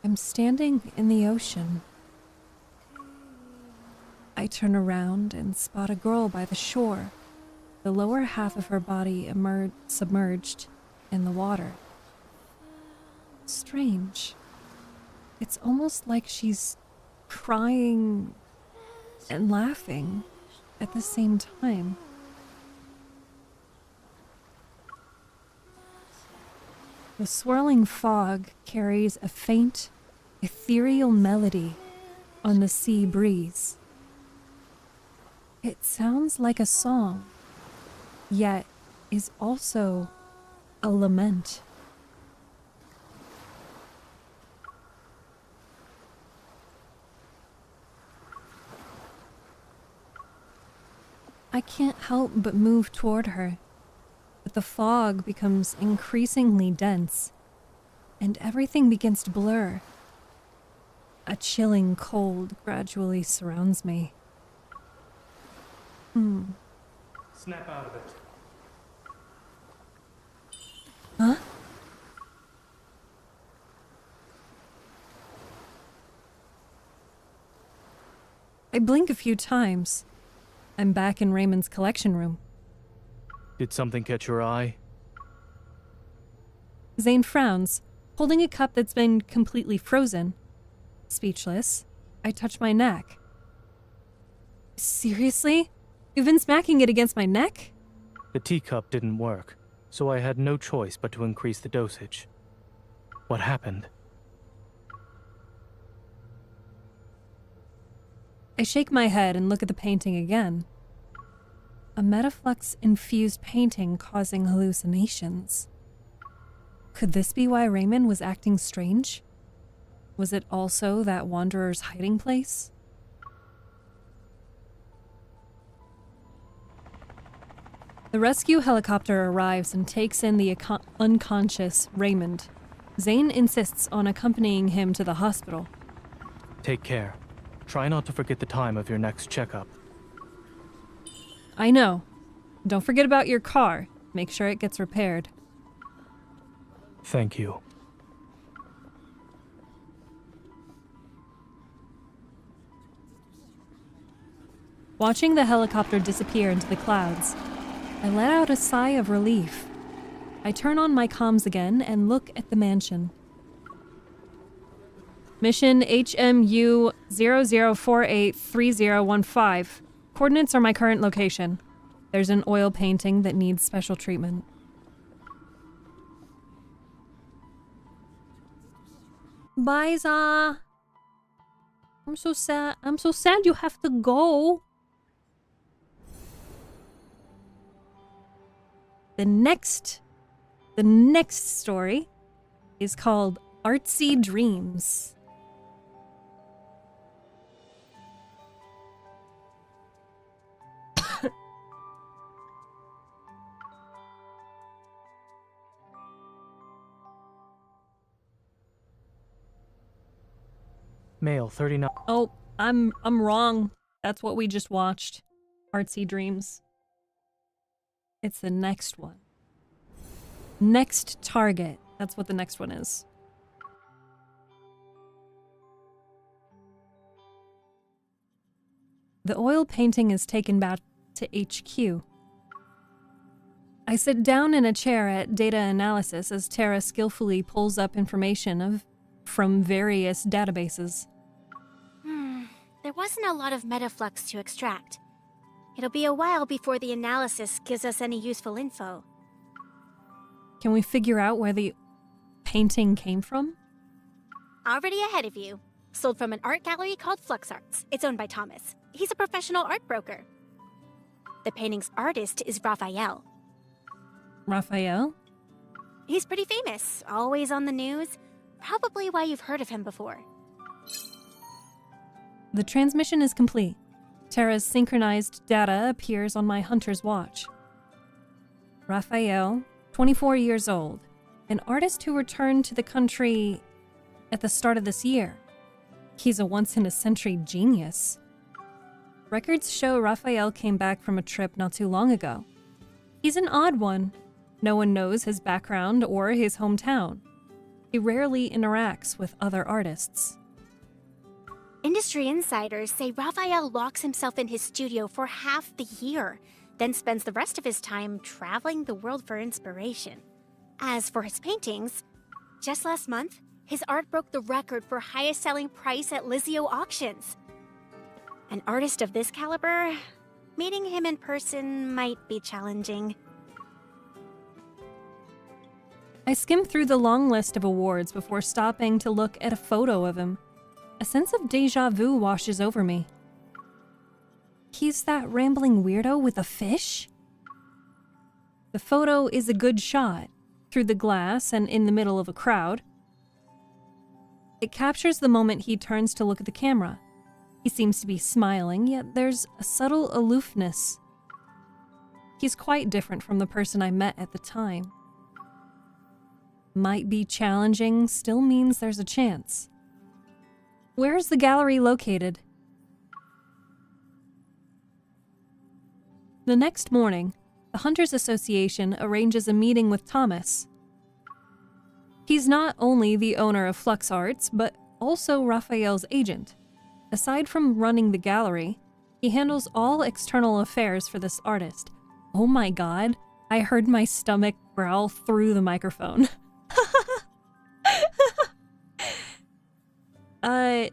I'm standing in the ocean. I turn around and spot a girl by the shore, the lower half of her body submerged in the water. strange. It's almost like she's crying and laughing at the same time. The swirling fog carries a faint, ethereal melody on the sea breeze. It sounds like a song, yet is also a lament. I can't help but move toward her, but the fog becomes increasingly dense, and everything begins to blur. A chilling cold gradually surrounds me. Snap out of it. Huh? I blink a few times. I'm back in Raymond's collection room. Did something catch your eye? Zane frowns, holding a cup that's been completely frozen. Speechless, I touch my neck. Seriously? You've been smacking it against my neck? The teacup didn't work, so I had no choice but to increase the dosage. What happened? I shake my head and look at the painting again. A metaflux-infused painting causing hallucinations. Could this be why Raymond was acting strange? Was it also that Wanderer's hiding place? The rescue helicopter arrives and takes in the unconscious Raymond. Zane insists on accompanying him to the hospital. Take care. Try not to forget the time of your next checkup. I know. Don't forget about your car. Make sure it gets repaired. Thank you. Watching the helicopter disappear into the clouds, I let out a sigh of relief. I turn on my comms again and look at the mansion. Mission HMU 00483015. Coordinates are my current location. There's an oil painting that needs special treatment. Bye, Za. I'm so sad. I'm so sad you have to go. The next story is called Artsy Dreams. Male, 39. Oh, I'm wrong. That's what we just watched. Artsy Dreams. It's the next one. Next target. That's what the next one is. The oil painting is taken back to HQ. I sit down in a chair at data analysis as Tara skillfully pulls up information from various databases. There wasn't a lot of metaflux to extract. It'll be a while before the analysis gives us any useful info. Can we figure out where the painting came from? Already ahead of you. Sold from an art gallery called Flux Arts. It's owned by Thomas. He's a professional art broker. The painting's artist is Raphael. Raphael? He's pretty famous, always on the news. Probably why you've heard of him before. The transmission is complete. Tara's synchronized data appears on my hunter's watch. Raphael, 24 years old, an artist who returned to the country at the start of this year. He's a once-in-a-century genius. Records show Raphael came back from a trip not too long ago. He's an odd one. No one knows his background or his hometown. He rarely interacts with other artists. Industry insiders say Raphael locks himself in his studio for half the year, then spends the rest of his time traveling the world for inspiration. As for his paintings, just last month, his art broke the record for highest selling price at Lizio auctions. An artist of this caliber, meeting him in person might be challenging. I skimmed through the long list of awards before stopping to look at a photo of him. A sense of déjà vu washes over me. He's that rambling weirdo with a fish? The photo is a good shot, through the glass and in the middle of a crowd. It captures the moment he turns to look at the camera. He seems to be smiling, yet there's a subtle aloofness. He's quite different from the person I met at the time. Might be challenging still means there's a chance. Where is the gallery located? The next morning, the Hunters Association arranges a meeting with Thomas. He's not only the owner of Flux Arts, but also Raphael's agent. Aside from running the gallery, he handles all external affairs for this artist. Oh my god, I heard my stomach growl through the microphone.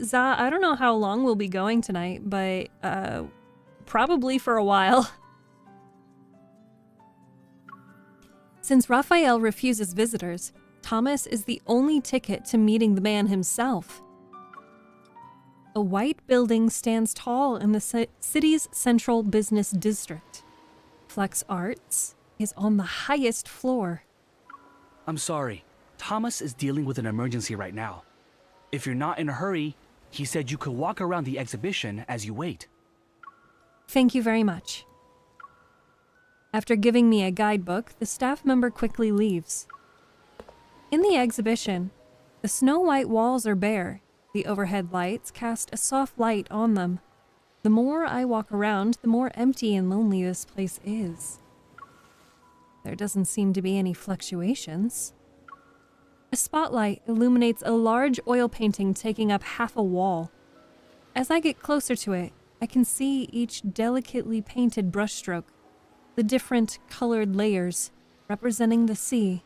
Za, I don't know how long we'll be going tonight, but, probably for a while. Since Raphael refuses visitors, Thomas is the only ticket to meeting the man himself. A white building stands tall in the city's central business district. Flux Arts is on the highest floor. I'm sorry. Thomas is dealing with an emergency right now. If you're not in a hurry, he said you could walk around the exhibition as you wait. Thank you very much. After giving me a guidebook, the staff member quickly leaves. In the exhibition, the snow-white walls are bare. The overhead lights cast a soft light on them. The more I walk around, the more empty and lonely this place is. There doesn't seem to be any fluctuations. A spotlight illuminates a large oil painting taking up half a wall. As I get closer to it, I can see each delicately painted brushstroke, the different colored layers representing the sea.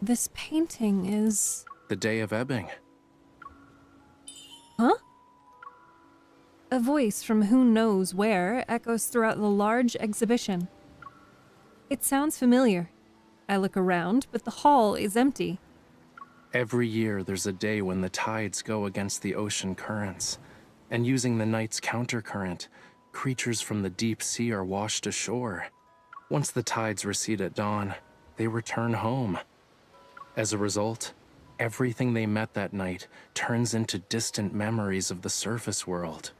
This painting is... The Day of Ebbing. Huh? A voice from who knows where echoes throughout the large exhibition. It sounds familiar. I look around, but the hall is empty. Every year there's a day when the tides go against the ocean currents, and using the night's countercurrent, creatures from the deep sea are washed ashore. Once the tides recede at dawn, they return home. As a result, everything they met that night turns into distant memories of the surface world.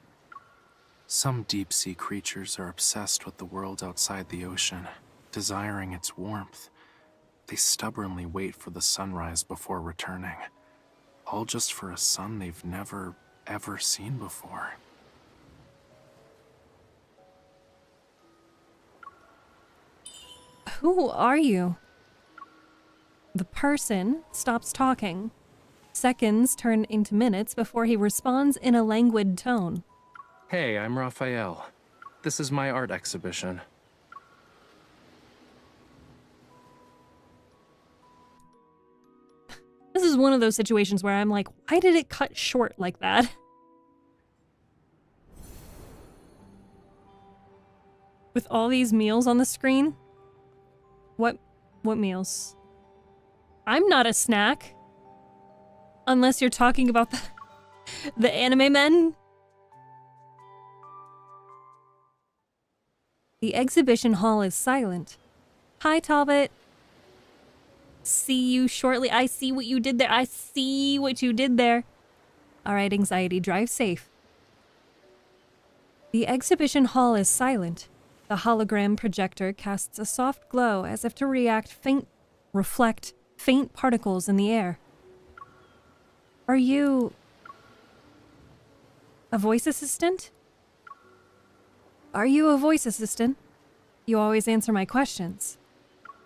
Some deep-sea creatures are obsessed with the world outside the ocean, desiring its warmth. They stubbornly wait for the sunrise before returning, all just for a sun they've never, ever seen before. Who are you? The person stops talking. Seconds turn into minutes before he responds in a languid tone. Hey, I'm Raphael. This is my art exhibition. This is one of those situations where I'm like, why did it cut short like that? With all these meals on the screen? What meals? I'm not a snack. Unless you're talking about the anime men. The exhibition hall is silent. Hi, Talbot. See you shortly. I see what you did there. I see what you did there. All right, anxiety, drive safe. The exhibition hall is silent. The hologram projector casts a soft glow as if to reflect faint particles in the air. Are you a voice assistant? Are you a voice assistant? You always answer my questions.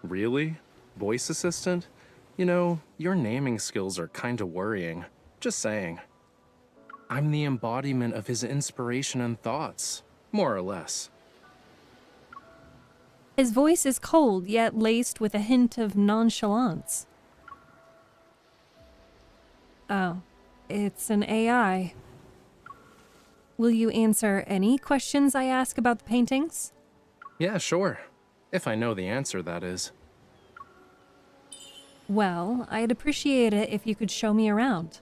Really? Voice assistant? You know, your naming skills are kinda worrying. Just saying. I'm the embodiment of his inspiration and thoughts, more or less. His voice is cold, yet laced with a hint of nonchalance. Oh, it's an AI. Will you answer any questions I ask about the paintings? Yeah, sure. If I know the answer, that is. Well, I'd appreciate it if you could show me around.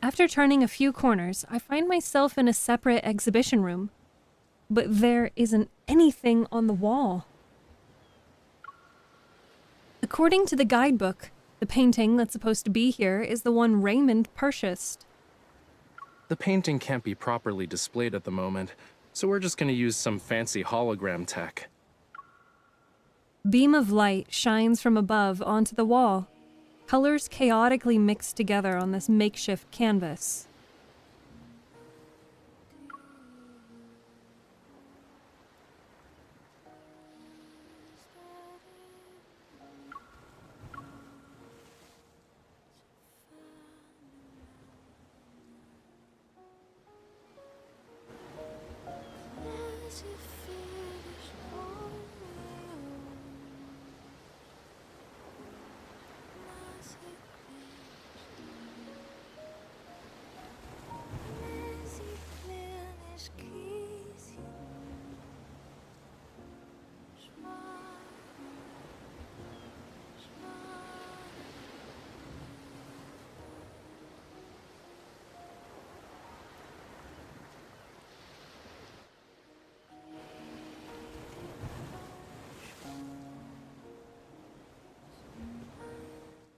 After turning a few corners, I find myself in a separate exhibition room, but there isn't anything on the wall. According to the guidebook, the painting that's supposed to be here is the one Raymond purchased. The painting can't be properly displayed at the moment, so we're just gonna use some fancy hologram tech. Beam of light shines from above onto the wall. Colors chaotically mixed together on this makeshift canvas.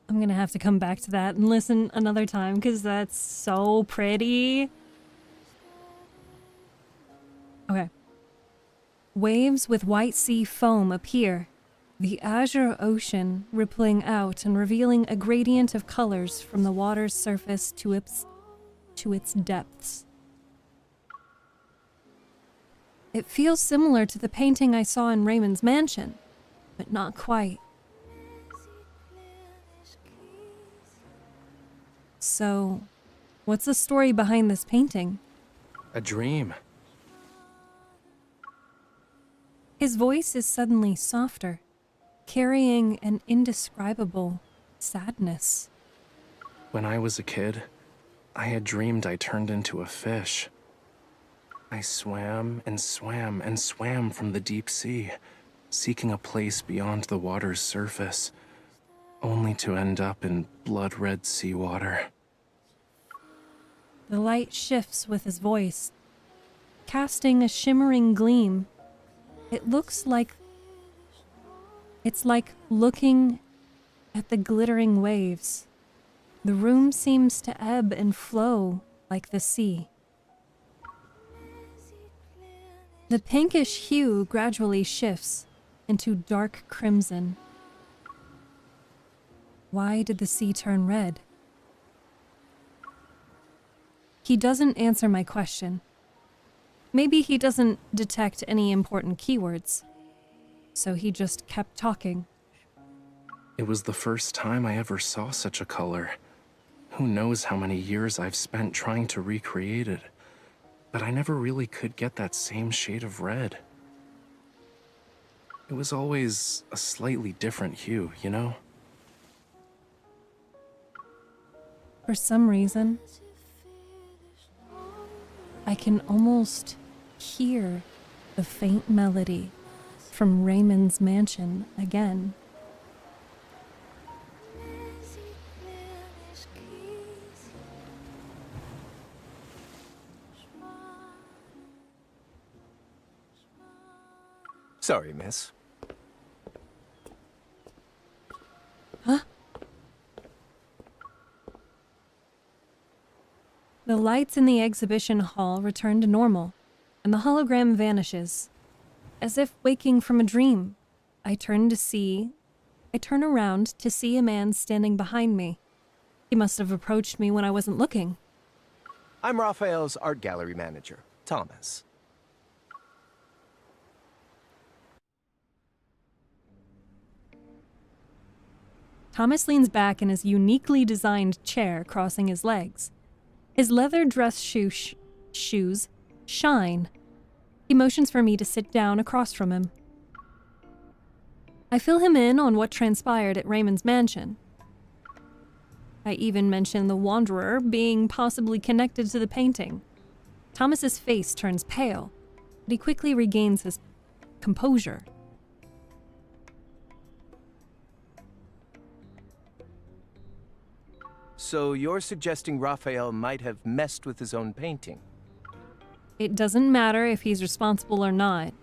I'm gonna have to come back to that and listen another time because that's so pretty. Okay. Waves with white sea foam appear, the azure ocean rippling out and revealing a gradient of colors from the water's surface to its depths. It feels similar to the painting I saw in Raymond's mansion, but not quite. So, what's the story behind this painting? A dream. His voice is suddenly softer, carrying an indescribable sadness. When I was a kid, I had dreamed I turned into a fish. I swam and swam and swam from the deep sea, seeking a place beyond the water's surface, only to end up in blood-red seawater. The light shifts with his voice, casting a shimmering gleam. It's like looking at the glittering waves. The room seems to ebb and flow like the sea. The pinkish hue gradually shifts into dark crimson. Why did the sea turn red? He doesn't answer my question. Maybe he doesn't detect any important keywords, so he just kept talking. It was the first time I ever saw such a color. Who knows how many years I've spent trying to recreate it, but I never really could get that same shade of red. It was always a slightly different hue, you know? For some reason, I can almost hear the faint melody from Raymond's mansion again. Sorry, miss. Huh? The lights in the exhibition hall return to normal, and the hologram vanishes. As if waking from a dream, I turn around to see a man standing behind me. He must have approached me when I wasn't looking. I'm Raphael's art gallery manager, Thomas. Thomas leans back in his uniquely designed chair, crossing his legs. His leather dress shoes shine. He motions for me to sit down across from him. I fill him in on what transpired at Raymond's mansion. I even mention the Wanderer being possibly connected to the painting. Thomas's face turns pale, but he quickly regains his composure. So you're suggesting Raphael might have messed with his own painting? It doesn't matter if he's responsible or not.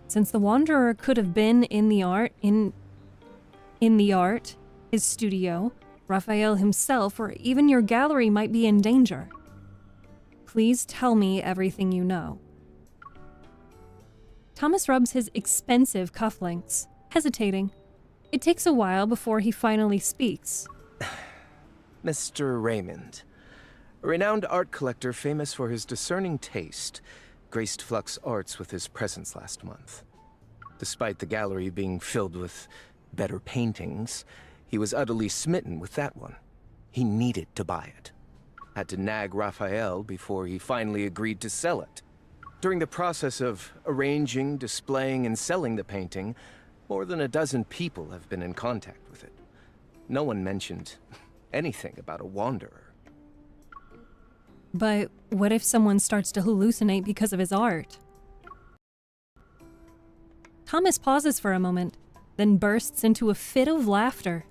Since the Wanderer could have been in the art, his studio, Raphael himself, or even your gallery might be in danger. Please tell me everything you know. Thomas rubs his expensive cufflinks, hesitating. It takes a while before he finally speaks. Mr. Raymond, a renowned art collector famous for his discerning taste, graced Flux Arts with his presence last month. Despite the gallery being filled with better paintings, he was utterly smitten with that one. He needed to buy it. Had to nag Raphael before he finally agreed to sell it. During the process of arranging, displaying, and selling the painting, more than a dozen people have been in contact with it. No one mentioned anything about a Wanderer. But what if someone starts to hallucinate because of his art? Thomas pauses for a moment, then bursts into a fit of laughter.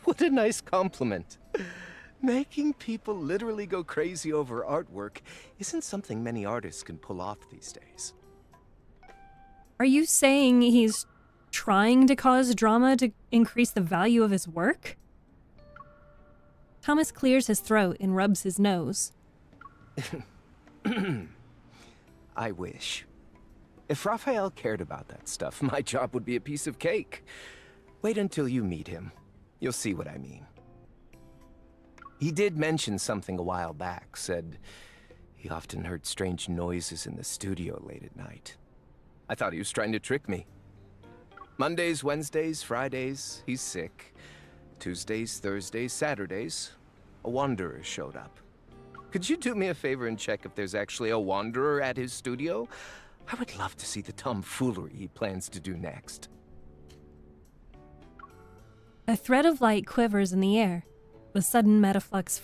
What a nice compliment. Making people literally go crazy over artwork isn't something many artists can pull off these days. Are you saying he's trying to cause drama to increase the value of his work? Thomas clears his throat and rubs his nose. I wish. If Raphael cared about that stuff, my job would be a piece of cake. Wait until you meet him. You'll see what I mean. He did mention something a while back, said he often heard strange noises in the studio late at night. I thought he was trying to trick me. Mondays, Wednesdays, Fridays, he's sick. Tuesdays, Thursdays, Saturdays, a Wanderer showed up. Could you do me a favor and check if there's actually a Wanderer at his studio? I would love to see the tomfoolery he plans to do next. A thread of light quivers in the air. The sudden metaflux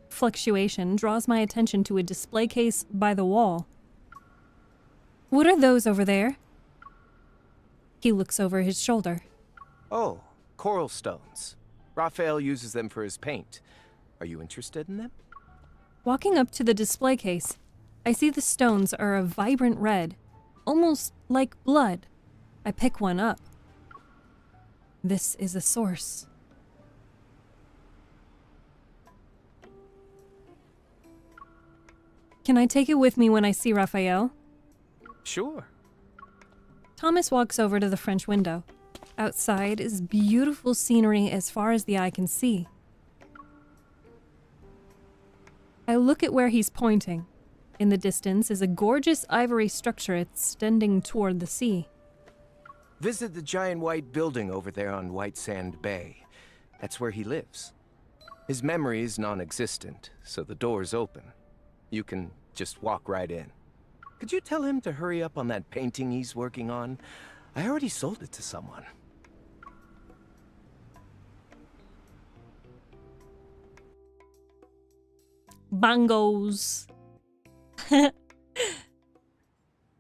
fluctuation draws my attention to a display case by the wall. What are those over there? He looks over his shoulder. Oh, coral stones. Raphael uses them for his paint. Are you interested in them? Walking up to the display case, I see the stones are a vibrant red, almost like blood. I pick one up. This is a source. Can I take it with me when I see Raphael? Sure. Thomas walks over to the French window. Outside is beautiful scenery as far as the eye can see. I look at where he's pointing. In the distance is a gorgeous ivory structure extending toward the sea. Visit the giant white building over there on White Sand Bay. That's where he lives. His memory is non-existent, so the door's open. You can just walk right in. Could you tell him to hurry up on that painting he's working on? I already sold it to someone. Bongos.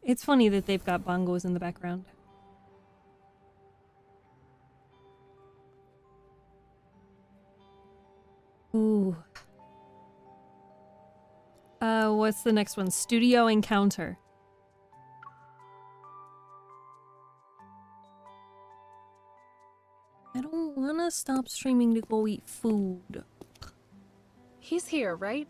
It's funny that they've got bongos in the background. Ooh. What's the next one? Studio Encounter. I don't wanna stop streaming to go eat food. He's here, right?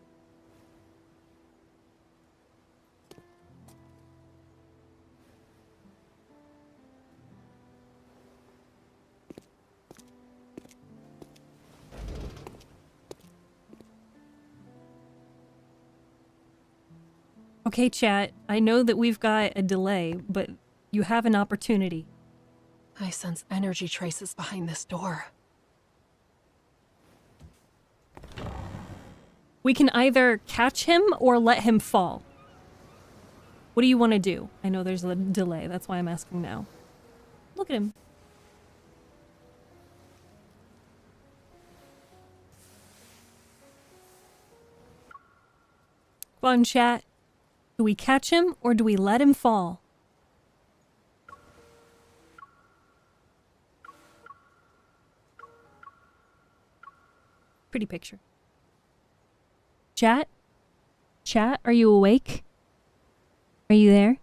Okay, chat, I know that we've got a delay, but you have an opportunity. I sense energy traces behind this door. We can either catch him or let him fall. What do you want to do? I know there's a delay. That's why I'm asking now. Look at him. Come on, chat. Do we catch him or do we let him fall? Pretty picture. Chat? Chat, are you awake? Are you there?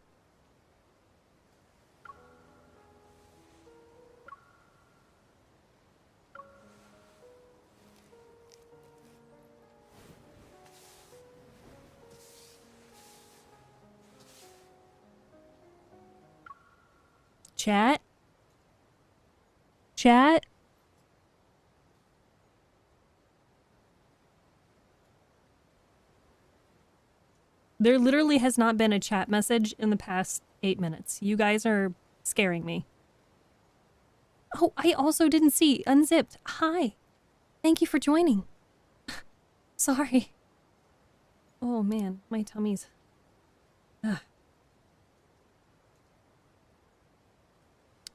Chat? Chat? There literally has not been a chat message in the past 8 minutes. You guys are scaring me. Oh, I also didn't see Unzipped. Hi. Thank you for joining. Sorry. Oh man, my tummy's... Ugh.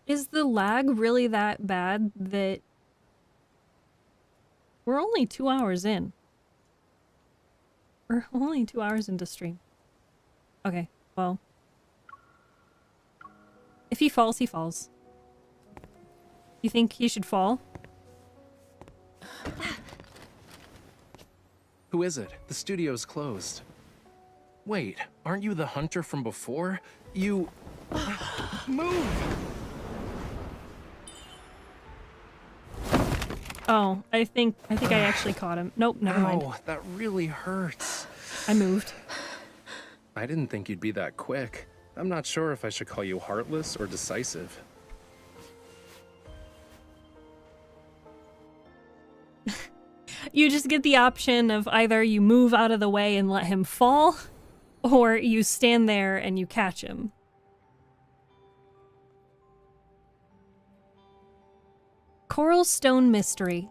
Is the lag really that bad that... We're only 2 hours in. We're only 2 hours into stream. Okay, well. If he falls, he falls. You think he should fall? Who is it? The studio's closed. Wait, aren't you the hunter from before? You... Move! Oh, I think I actually caught him. Nope, never mind. Ow, that really hurts. I moved. I didn't think you'd be that quick. I'm not sure if I should call you heartless or decisive. You just get the option of either you move out of the way and let him fall, or you stand there and you catch him. Coral Stone Mystery.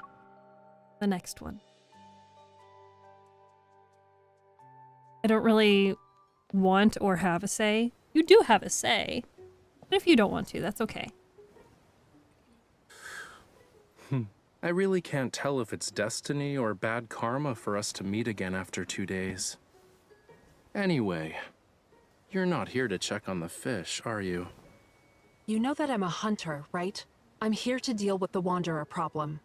The next one. I don't really want or have a say. You do have a say. But if you don't want to, that's okay. I really can't tell if it's destiny or bad karma for us to meet again after 2 days. Anyway, you're not here to check on the fish, are you? You know that I'm a hunter, right? I'm here to deal with the Wanderer problem.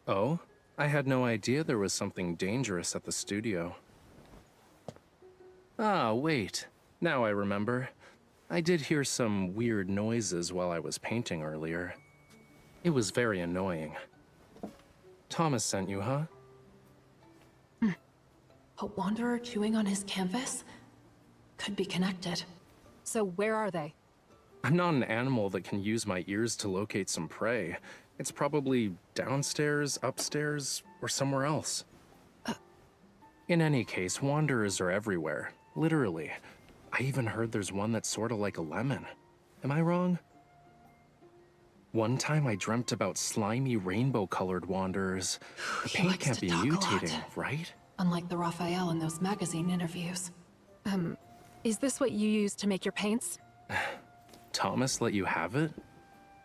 Oh? I had no idea there was something dangerous at the studio. Ah, wait. Now I remember. I did hear some weird noises while I was painting earlier. It was very annoying. Thomas sent you, huh? A Wanderer chewing on his canvas? Could be connected. So where are they? I'm not an animal that can use my ears to locate some prey. It's probably downstairs, upstairs, or somewhere else. In any case, wanderers are everywhere. Literally. I even heard there's one that's sorta like a lemon. Am I wrong? One time I dreamt about slimy rainbow-colored wanderers. The He paint likes can't to be talk a lot. mutating, right? Unlike the Raphael in those magazine interviews. Is this what you use to make your paints? Thomas let you have it?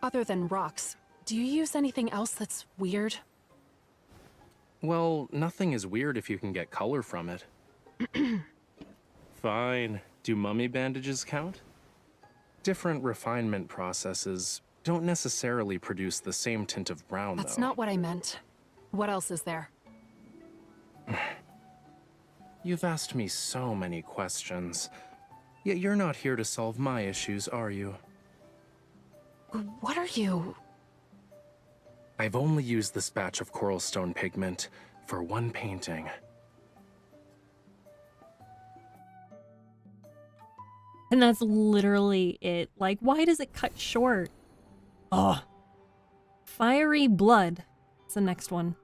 Other than rocks, do you use anything else that's weird? Well, nothing is weird if you can get color from it. Fine. Do mummy bandages count? Different refinement processes don't necessarily produce the same tint of brown, That's though. not what I meant. What else is there? You've asked me so many questions. Yet you're not here to solve my issues, are you? What are you? I've only used this batch of coral stone pigment for one painting. And that's literally it. Like, why does it cut short? Ugh. Fiery Blood. It's the next one.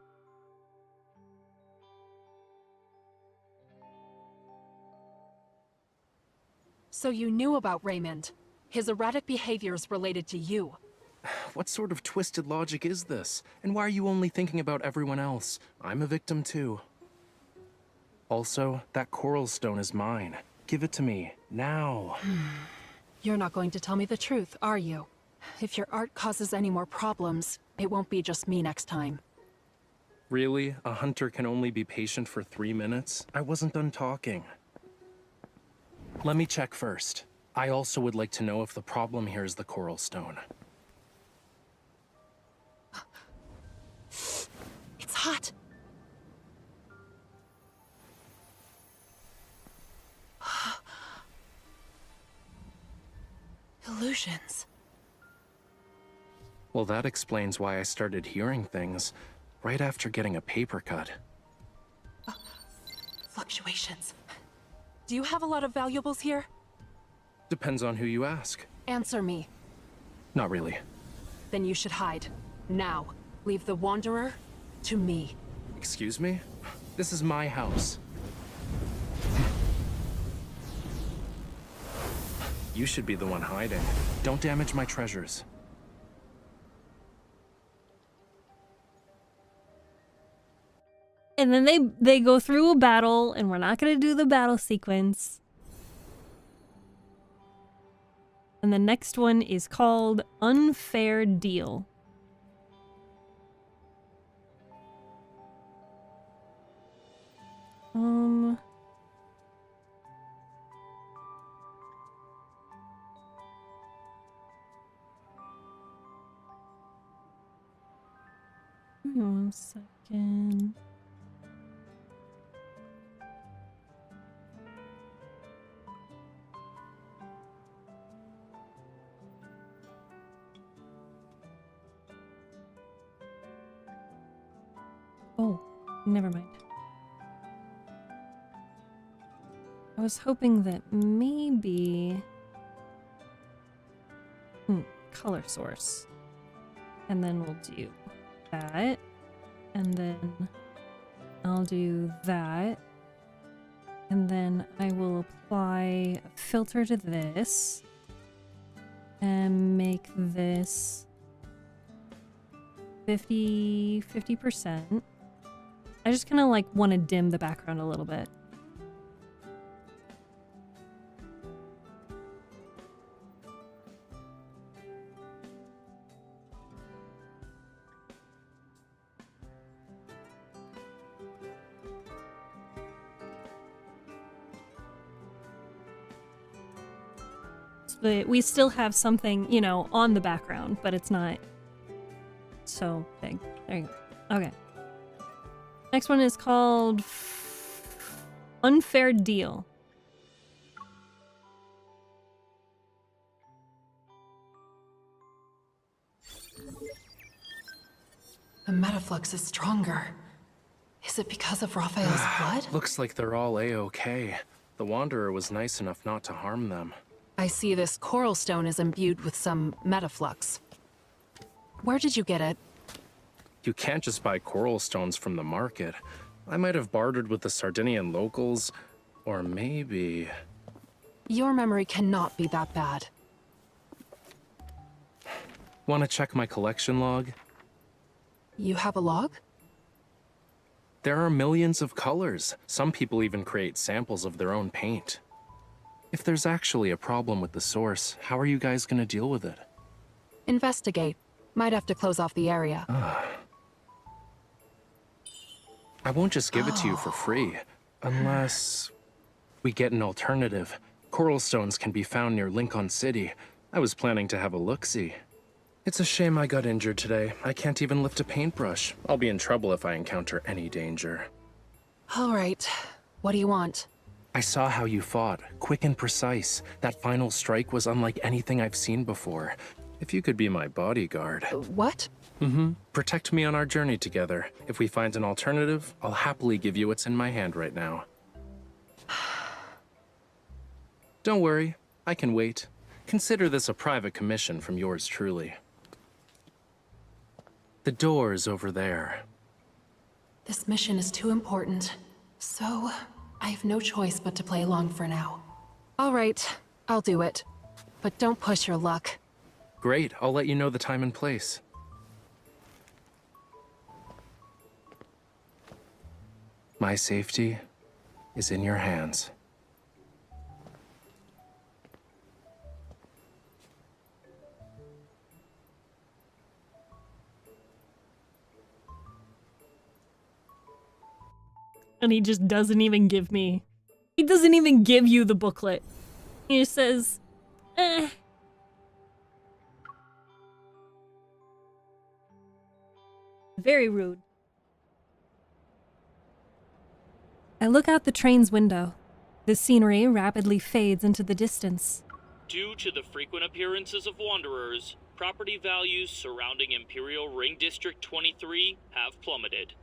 So you knew about Raymond. His erratic behaviors related to you. What sort of twisted logic is this? And why are you only thinking about everyone else? I'm a victim too. Also, that coral stone is mine. Give it to me, now. You're not going to tell me the truth, are you? If your art causes any more problems, it won't be just me next time. Really? A hunter can only be patient for 3 minutes? I wasn't done talking. Let me check first. I also would like to know if the problem here is the coral stone. It's hot. Illusions. Well, that explains why I started hearing things right after getting a paper cut. Fluctuations. Do you have a lot of valuables here? Depends on who you ask. Answer me. Not really. Then you should hide. Now. Leave the Wanderer to me. Excuse me? This is my house. You should be the one hiding. Don't damage my treasures. And then they go through a battle, and we're not going to do the battle sequence. And the next one is called Unfair Deal. Give me 1 second. Oh, never mind. I was hoping that maybe... color source. And then we'll do that. And then I'll do that. And then I will apply a filter to this. And make this 50%. I just kind of like want to dim the background a little bit. But we still have something, you know, on the background, but it's not so big. There you go. Okay. Next one is called Unfair Deal. The metaflux is stronger. Is it because of Raphael's blood? Looks like they're all A-okay. The Wanderer was nice enough not to harm them. I see this coral stone is imbued with some metaflux. Where did you get it? You can't just buy coral stones from the market. I might have bartered with the Sardinian locals, or maybe... Your memory cannot be that bad. Want to check my collection log? You have a log? There are millions of colors. Some people even create samples of their own paint. If there's actually a problem with the source, how are you guys gonna deal with it? Investigate. Might have to close off the area. I won't just give it to you for free, unless we get an alternative. Coral stones can be found near Lincoln City. I was planning to have a look-see. It's a shame I got injured today. I can't even lift a paintbrush. I'll be in trouble if I encounter any danger. All right. What do you want? I saw how you fought, quick and precise. That final strike was unlike anything I've seen before. If you could be my bodyguard. What? Protect me on our journey together. If we find an alternative, I'll happily give you what's in my hand right now. Don't worry, I can wait. Consider this a private commission from yours truly. The door's over there. This mission is too important, so I have no choice but to play along for now. All right, I'll do it. But don't push your luck. Great, I'll let you know the time and place. My safety is in your hands. And he just doesn't even give me... He doesn't even give you the booklet. He just says, eh. Very rude. I look out the train's window. The scenery rapidly fades into the distance. Due to the frequent appearances of wanderers, property values surrounding Imperial Ring District 23 have plummeted.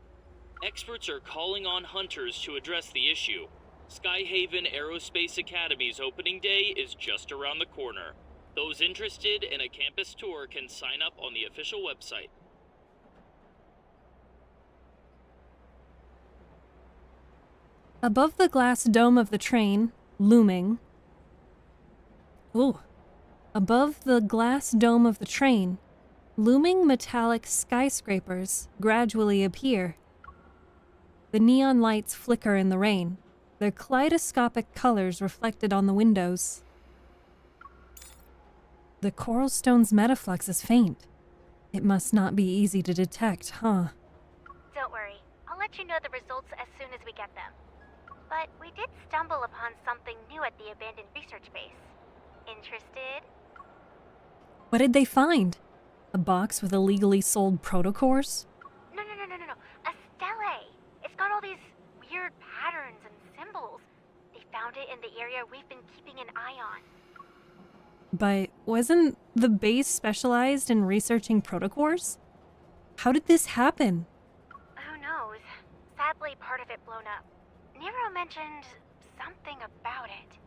Experts are calling on hunters to address the issue. Skyhaven Aerospace Academy's opening day is just around the corner. Those interested in a campus tour can sign up on the official website. Above the glass dome of the train, looming... Ooh. Above the glass dome of the train, looming metallic skyscrapers gradually appear. The neon lights flicker in the rain, their kaleidoscopic colors reflected on the windows. The coral stone's metaflux is faint. It must not be easy to detect, huh? Don't worry. I'll let you know the results as soon as we get them. But we did stumble upon something new at the abandoned research base. Interested? What did they find? A box with illegally sold protocores? No. A stele. It's got all these weird patterns and symbols. They found it in the area we've been keeping an eye on. But wasn't the base specialized in researching protocores? How did this happen? Who knows? Sadly, part of it blown up. Nero mentioned something about it.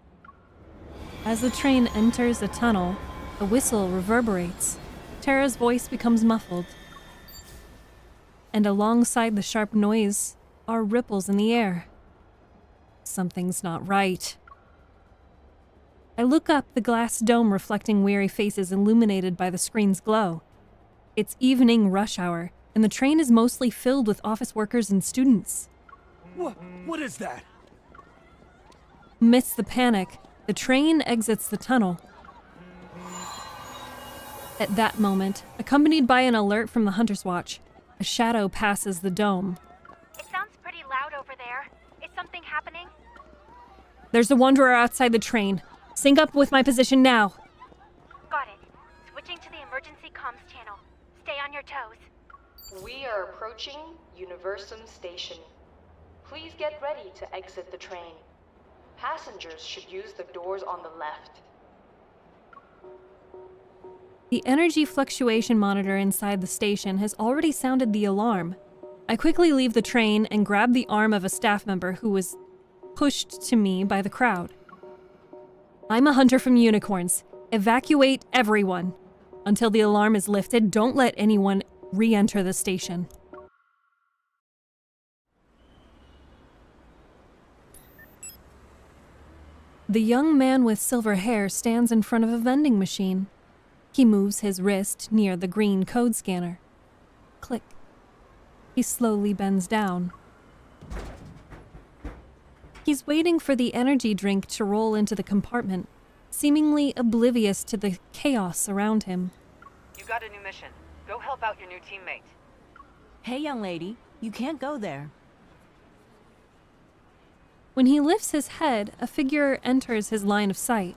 As the train enters a tunnel, a whistle reverberates. Tara's voice becomes muffled. And alongside the sharp noise are ripples in the air. Something's not right. I look up, the glass dome reflecting weary faces illuminated by the screen's glow. It's evening rush hour, and the train is mostly filled with office workers and students. What is that? Amidst the panic, the train exits the tunnel. At that moment, accompanied by an alert from the Hunter's Watch, a shadow passes the dome. It sounds pretty loud over there. Is something happening? There's a wanderer outside the train. Sync up with my position now. Got it. Switching to the emergency comms channel. Stay on your toes. We are approaching Universum Station. Please get ready to exit the train. Passengers should use the doors on the left. The energy fluctuation monitor inside the station has already sounded the alarm. I quickly leave the train and grab the arm of a staff member who was pushed to me by the crowd. I'm a hunter from unicorns. Evacuate everyone. Until the alarm is lifted, don't let anyone re-enter the station. The young man with silver hair stands in front of a vending machine. He moves his wrist near the green code scanner. Click. He slowly bends down. He's waiting for the energy drink to roll into the compartment, seemingly oblivious to the chaos around him. You got a new mission. Go help out your new teammate. Hey, young lady. You can't go there. When he lifts his head, a figure enters his line of sight.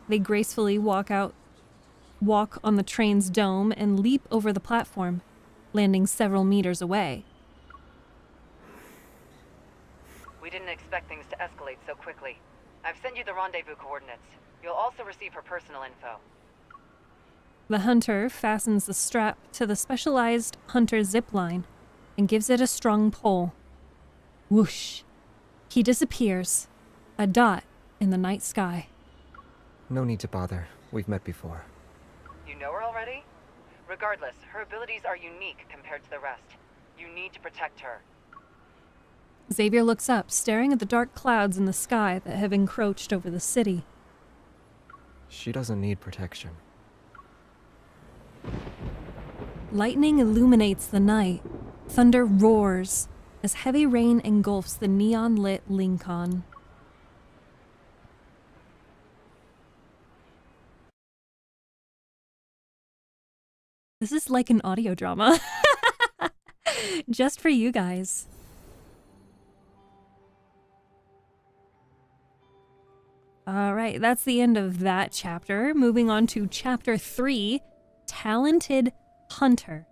They gracefully walk on the train's dome and leap over the platform, landing several meters away. We didn't expect things to escalate so quickly. I've sent you the rendezvous coordinates. You'll also receive her personal info. The hunter fastens the strap to the specialized hunter zip line and gives it a strong pull. Whoosh! He disappears, a dot in the night sky. No need to bother. We've met before. You know her already? Regardless, her abilities are unique compared to the rest. You need to protect her. Xavier looks up, staring at the dark clouds in the sky that have encroached over the city. She doesn't need protection. Lightning illuminates the night. Thunder roars as heavy rain engulfs the neon-lit Lincoln. This is like an audio drama. Just for you guys. All right, that's the end of that chapter. Moving on to chapter 3, Talented Hunter.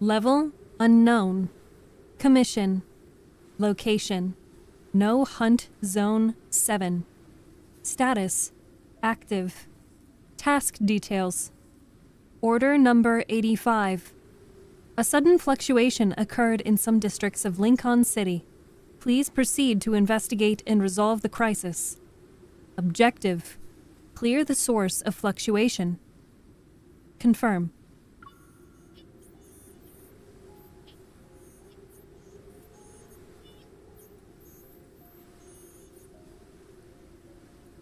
Level unknown. Commission. Location. No Hunt Zone 7. Status active. Task details. Order number 85. A sudden fluctuation occurred in some districts of Lincoln City. Please proceed to investigate and resolve the crisis. Objective: clear the source of fluctuation. Confirm.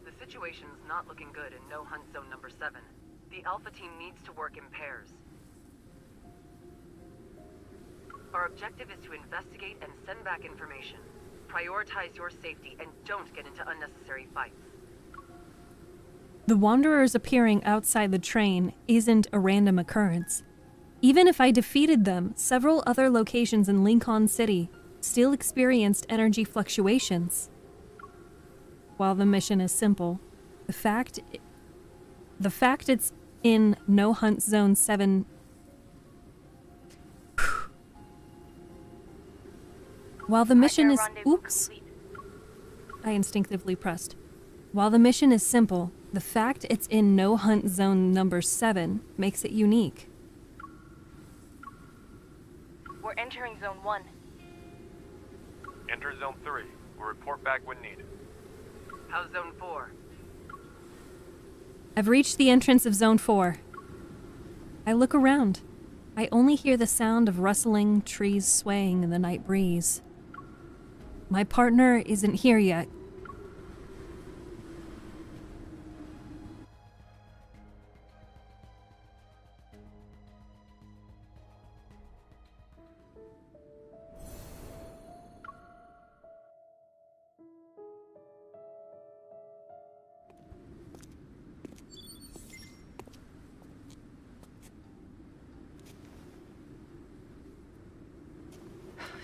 The situation's not looking good in No Hunt Zone number 7. The Alpha team needs to work in pairs. Our objective is to investigate and send back information. Prioritize your safety and don't get into unnecessary fights. The Wanderers appearing outside the train isn't a random occurrence. Even if I defeated them, several other locations in Lincoln City still experienced energy fluctuations. While the mission is simple, the fact it's in No Hunt Zone 7 While the mission is I instinctively pressed. While the mission is simple, the fact it's in No Hunt Zone number 7 makes it unique. We're entering Zone 1. Enter Zone 3. We'll report back when needed. How's Zone 4? I've reached the entrance of Zone 4. I look around. I only hear the sound of rustling, trees swaying in the night breeze. My partner isn't here yet.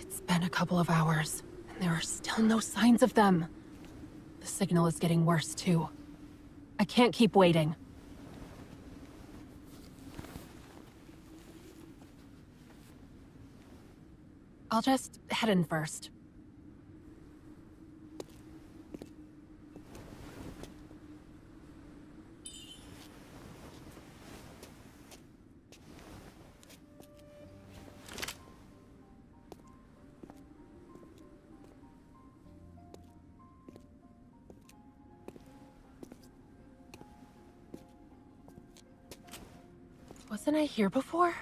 It's been a couple of hours, and there are still no signs of them. The signal is getting worse, too. I can't keep waiting. I'll just head in first. Wasn't I here before?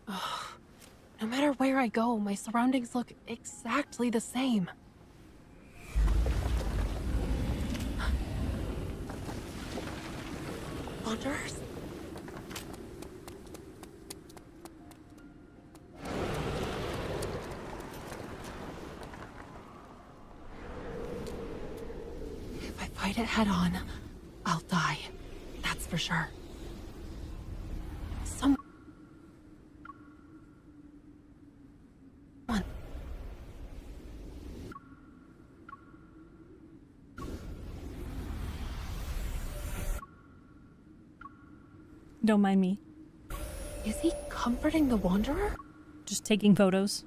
Ugh. No matter where I go, my surroundings look exactly the same. Wanderers? If I fight it head on, I'll die. That's for sure. Don't mind me. Is he comforting the Wanderer? Just taking photos.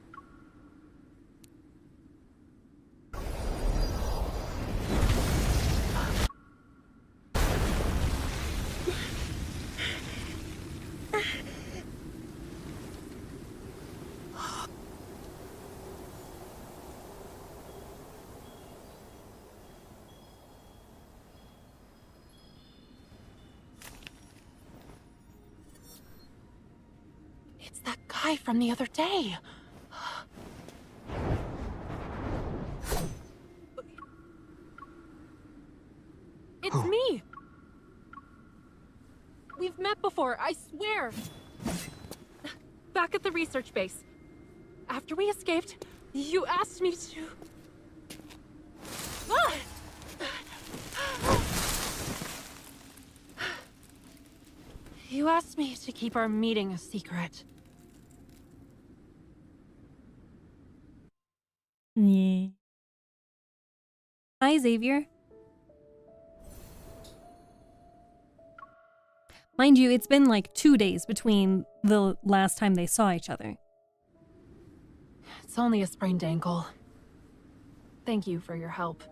It's that guy from the other day. It's me! We've met before, I swear! Back at the research base. After we escaped, you asked me to... Ah! You asked me to keep our meeting a secret. Yeah. Hi, Xavier. Mind you, it's been like 2 days between the last time they saw each other. It's only a sprained ankle. Thank you for your help.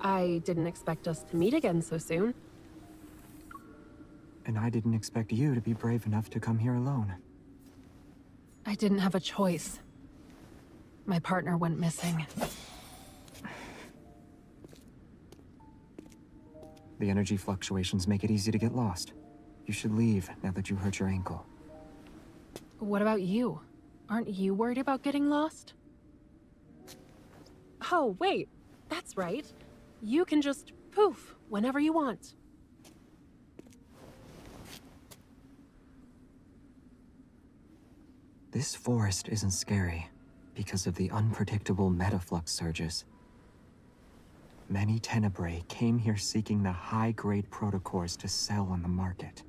I didn't expect us to meet again so soon. And I didn't expect you to be brave enough to come here alone. I didn't have a choice. My partner went missing. The energy fluctuations make it easy to get lost. You should leave now that you hurt your ankle. What about you? Aren't you worried about getting lost? Oh, wait. That's right. You can just poof whenever you want. This forest isn't scary because of the unpredictable metaflux surges. Many Tenebrae came here seeking the high-grade protocores to sell on the market.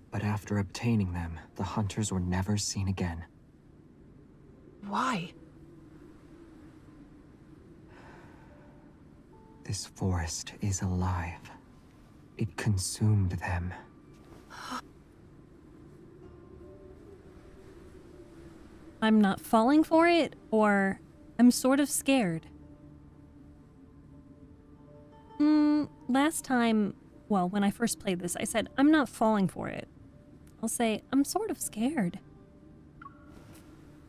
But after obtaining them, the hunters were never seen again. Why? This forest is alive. It consumed them. I'm not falling for it, or I'm sort of scared. Last time, well, when I first played this, I said, I'm not falling for it. I'll say, I'm sort of scared.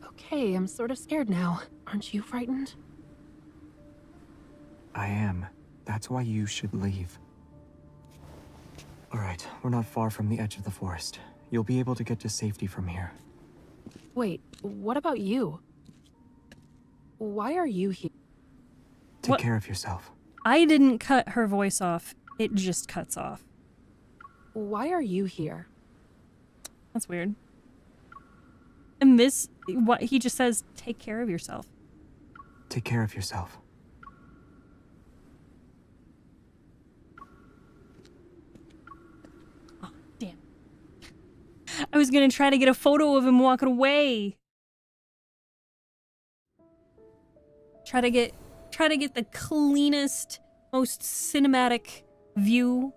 Okay, I'm sort of scared now. Aren't you frightened? I am. That's why you should leave. All right, we're not far from the edge of the forest. You'll be able to get to safety from here. Wait, what about you? Why are you here? Take care of yourself. I didn't cut her voice off. It just cuts off. Why are you here? That's weird. And this, what he just says, take care of yourself. Take care of yourself. Oh, damn. I was gonna try to get a photo of him walking away. Try to get the cleanest, most cinematic view.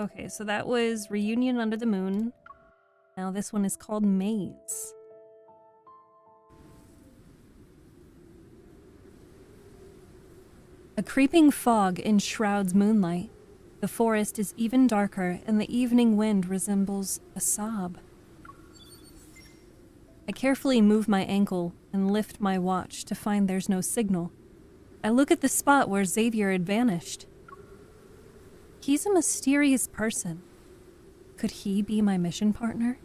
Okay, so that was Reunion Under the Moon. Now this one is called Maze. A creeping fog enshrouds moonlight. The forest is even darker, and the evening wind resembles a sob. I carefully move my ankle and lift my watch to find there's no signal. I look at the spot where Xavier had vanished. He's a mysterious person. Could he be my mission partner?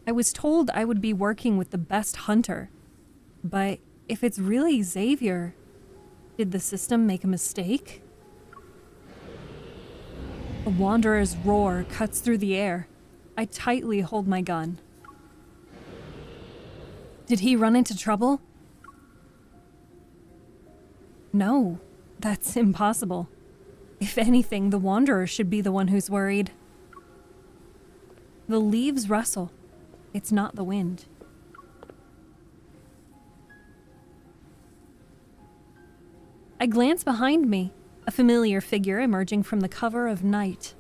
I was told I would be working with the best hunter, but if it's really Xavier, did the system make a mistake? A wanderer's roar cuts through the air. I tightly hold my gun. Did he run into trouble? No, that's impossible. If anything, the wanderer should be the one who's worried. The leaves rustle. It's not the wind. I glance behind me, a familiar figure emerging from the cover of night.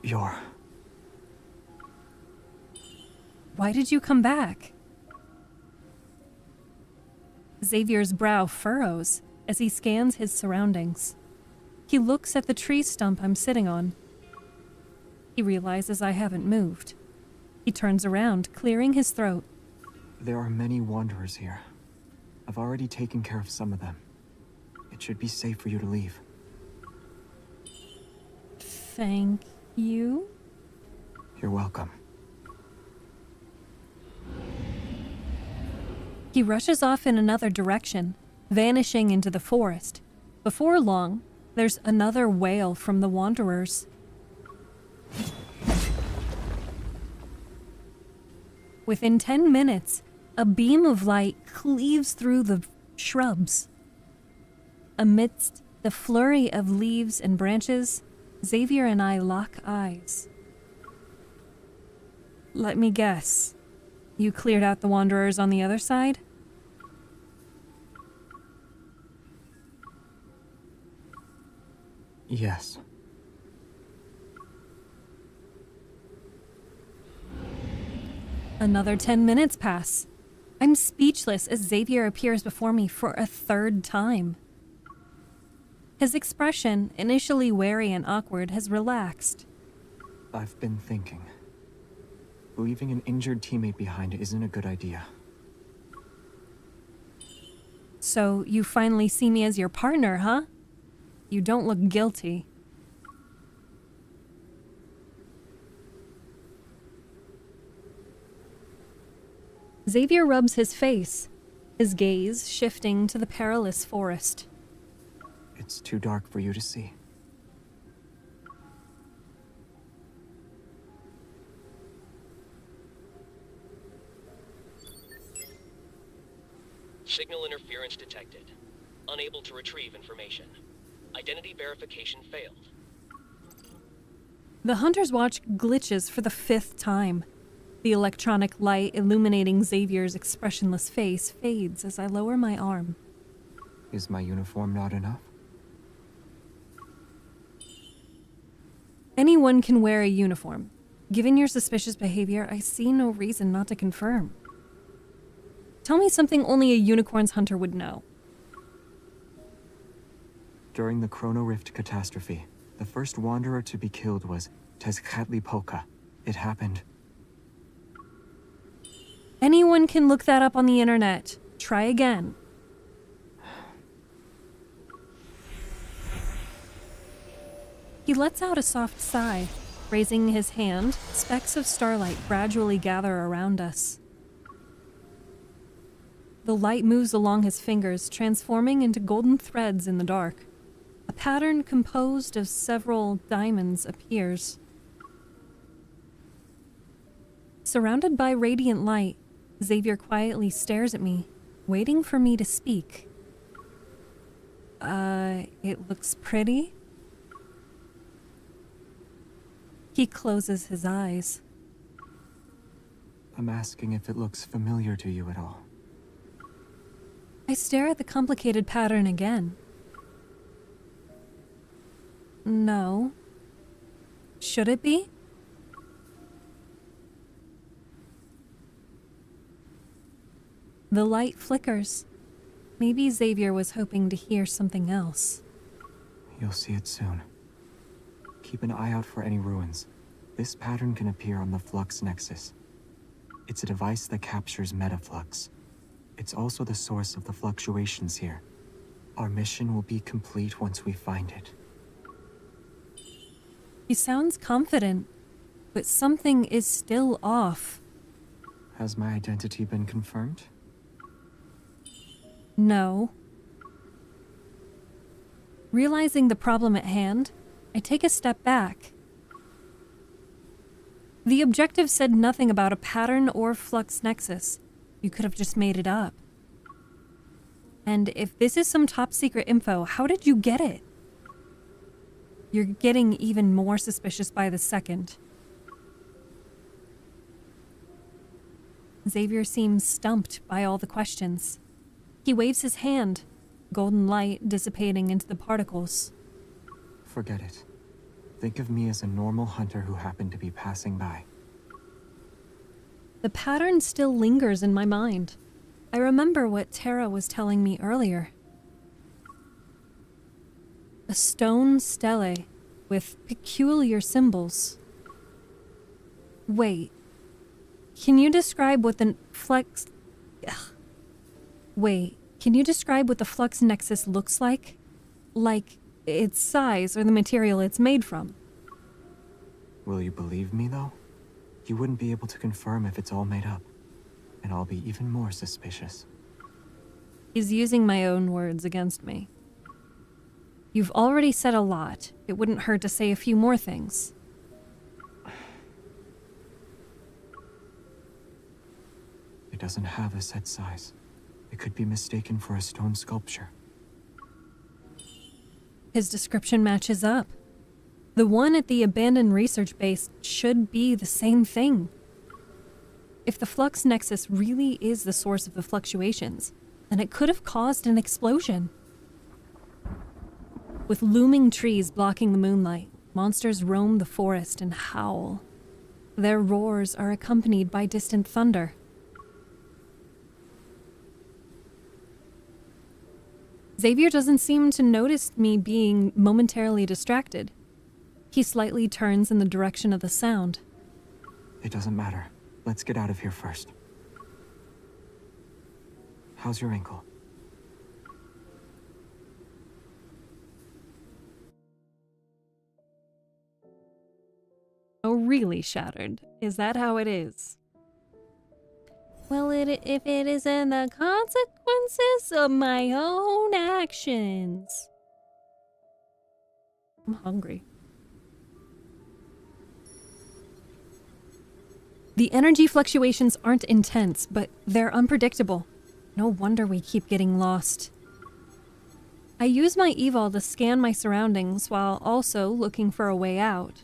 You're... Why did you come back? Xavier's brow furrows as he scans his surroundings. He looks at the tree stump I'm sitting on. He realizes I haven't moved. He turns around, clearing his throat. There are many wanderers here. I've already taken care of some of them. It should be safe for you to leave. Thank you. You're welcome. He rushes off in another direction, vanishing into the forest. Before long, there's another wail from the wanderers. Within 10 minutes, A beam of light cleaves through the shrubs. Amidst the flurry of leaves and branches, Xavier and I lock eyes. Let me guess. You cleared out the Wanderers on the other side? Yes. Another 10 minutes pass. I'm speechless as Xavier appears before me for a third time. His expression, initially wary and awkward, has relaxed. I've been thinking. Leaving an injured teammate behind isn't a good idea. So you finally see me as your partner, huh? You don't look guilty. Xavier rubs his face, his gaze shifting to the perilous forest. It's too dark for you to see. Signal interference detected. Unable to retrieve information. Identity verification failed. The Hunter's Watch glitches for the 5th time. The electronic light illuminating Xavier's expressionless face fades as I lower my arm. Is my uniform not enough? Anyone can wear a uniform. Given your suspicious behavior, I see no reason not to confirm. Tell me something only a unicorn's hunter would know. During the Chrono Rift catastrophe, the first wanderer to be killed was Tezcatlipoca. It happened. Anyone can look that up on the internet. Try again. He lets out a soft sigh. Raising his hand, specks of starlight gradually gather around us. The light moves along his fingers, transforming into golden threads in the dark. A pattern composed of several diamonds appears. Surrounded by radiant light, Xavier quietly stares at me, waiting for me to speak. It looks pretty? He closes his eyes. I'm asking if it looks familiar to you at all. I stare at the complicated pattern again. No. Should it be? The light flickers. Maybe Xavier was hoping to hear something else. You'll see it soon. Keep an eye out for any ruins. This pattern can appear on the Flux Nexus. It's a device that captures metaflux. It's also the source of the fluctuations here. Our mission will be complete once we find it. He sounds confident, but something is still off. Has my identity been confirmed? No. Realizing the problem at hand, I take a step back. The objective said nothing about a pattern or flux nexus. You could have just made it up. And if this is some top secret info, how did you get it? You're getting even more suspicious by the second. Xavier seems stumped by all the questions. He waves his hand, golden light dissipating into the particles. Forget it. Think of me as a normal hunter who happened to be passing by. The pattern still lingers in my mind. I remember what Tara was telling me earlier. A stone stele with peculiar symbols. Wait. Can you describe what the flux... Ugh. Wait, can you describe what the flux nexus looks like? Like its size or the material it's made from? Will you believe me, though? You wouldn't be able to confirm if it's all made up. And I'll be even more suspicious. He's using my own words against me. You've already said a lot. It wouldn't hurt to say a few more things. It doesn't have a set size. It could be mistaken for a stone sculpture. His description matches up. The one at the abandoned research base should be the same thing. If the flux nexus really is the source of the fluctuations, then it could have caused an explosion. With looming trees blocking the moonlight, monsters roam the forest and howl. Their roars are accompanied by distant thunder. Xavier doesn't seem to notice me being momentarily distracted. He slightly turns in the direction of the sound. It doesn't matter. Let's get out of here first. How's your ankle? Oh, really shattered? Is that how it is? Well, if it isn't the consequences of my own actions. I'm hungry. The energy fluctuations aren't intense, but they're unpredictable. No wonder we keep getting lost. I use my evol to scan my surroundings while also looking for a way out.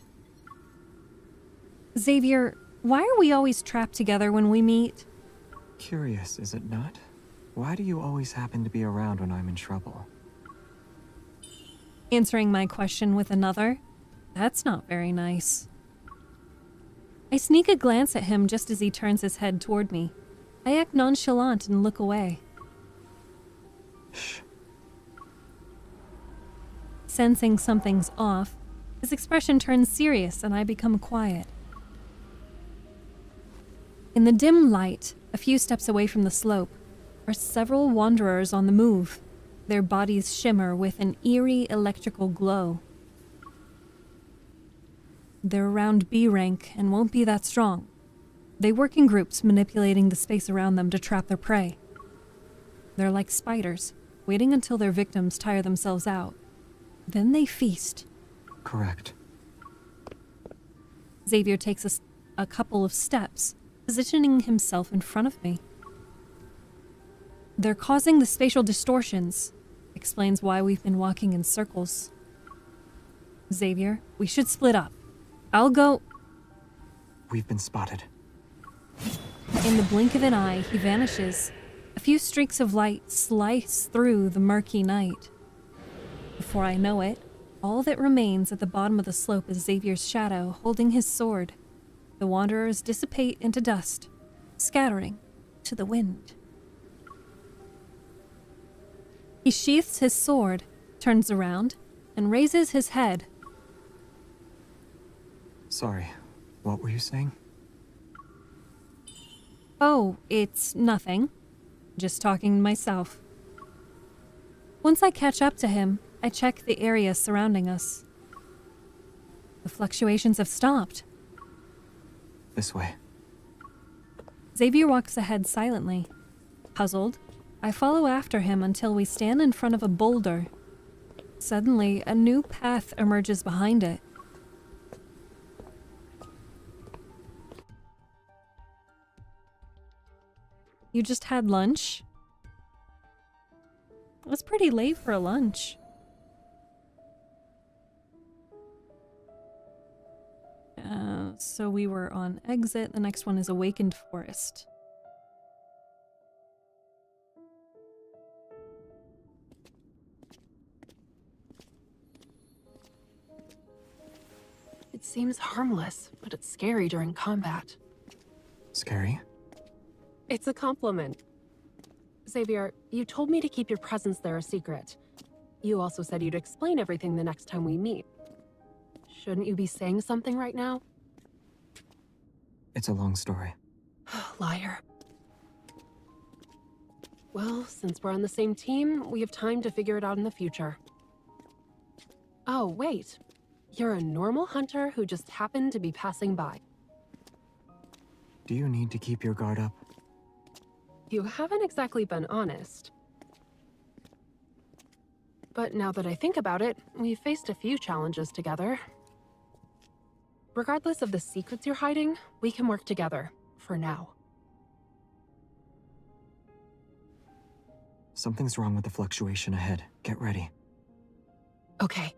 Xavier, why are we always trapped together when we meet? Curious, is it not? Why do you always happen to be around when I'm in trouble? Answering my question with another. That's not very nice. I sneak a glance at him just as he turns his head toward me. I act nonchalant and look away. Shh. Sensing something's off, his expression turns serious and I become quiet. In the dim light, a few steps away from the slope, are several wanderers on the move. Their bodies shimmer with an eerie electrical glow. They're around B rank and won't be that strong. They work in groups, manipulating the space around them to trap their prey. They're like spiders, waiting until their victims tire themselves out. Then they feast. Correct. Xavier takes a couple of steps, positioning himself in front of me. They're causing the spatial distortions. Explains why we've been walking in circles. Xavier, we should split up. I'll go... We've been spotted. In the blink of an eye, he vanishes. A few streaks of light slice through the murky night. Before I know it, all that remains at the bottom of the slope is Xavier's shadow holding his sword. The wanderers dissipate into dust, scattering to the wind. He sheaths his sword, turns around, and raises his head. Sorry, what were you saying? Oh, it's nothing. Just talking to myself. Once I catch up to him, I check the area surrounding us. The fluctuations have stopped. This way. Xavier walks ahead silently. Puzzled, I follow after him until we stand in front of a boulder. Suddenly, a new path emerges behind it. You just had lunch? It was pretty late for a lunch. So we were on exit. The next one is Awakened Forest. It seems harmless, but it's scary during combat. Scary? It's a compliment. Xavier, you told me to keep your presence there a secret. You also said you'd explain everything the next time we meet. Shouldn't you be saying something right now? It's a long story. Liar. Well, since we're on the same team, we have time to figure it out in the future. Oh, wait. You're a normal hunter who just happened to be passing by. Do you need to keep your guard up? You haven't exactly been honest. But now that I think about it, we've faced a few challenges together. Regardless of the secrets you're hiding, we can work together, for now. Something's wrong with the fluctuation ahead. Get ready. Okay.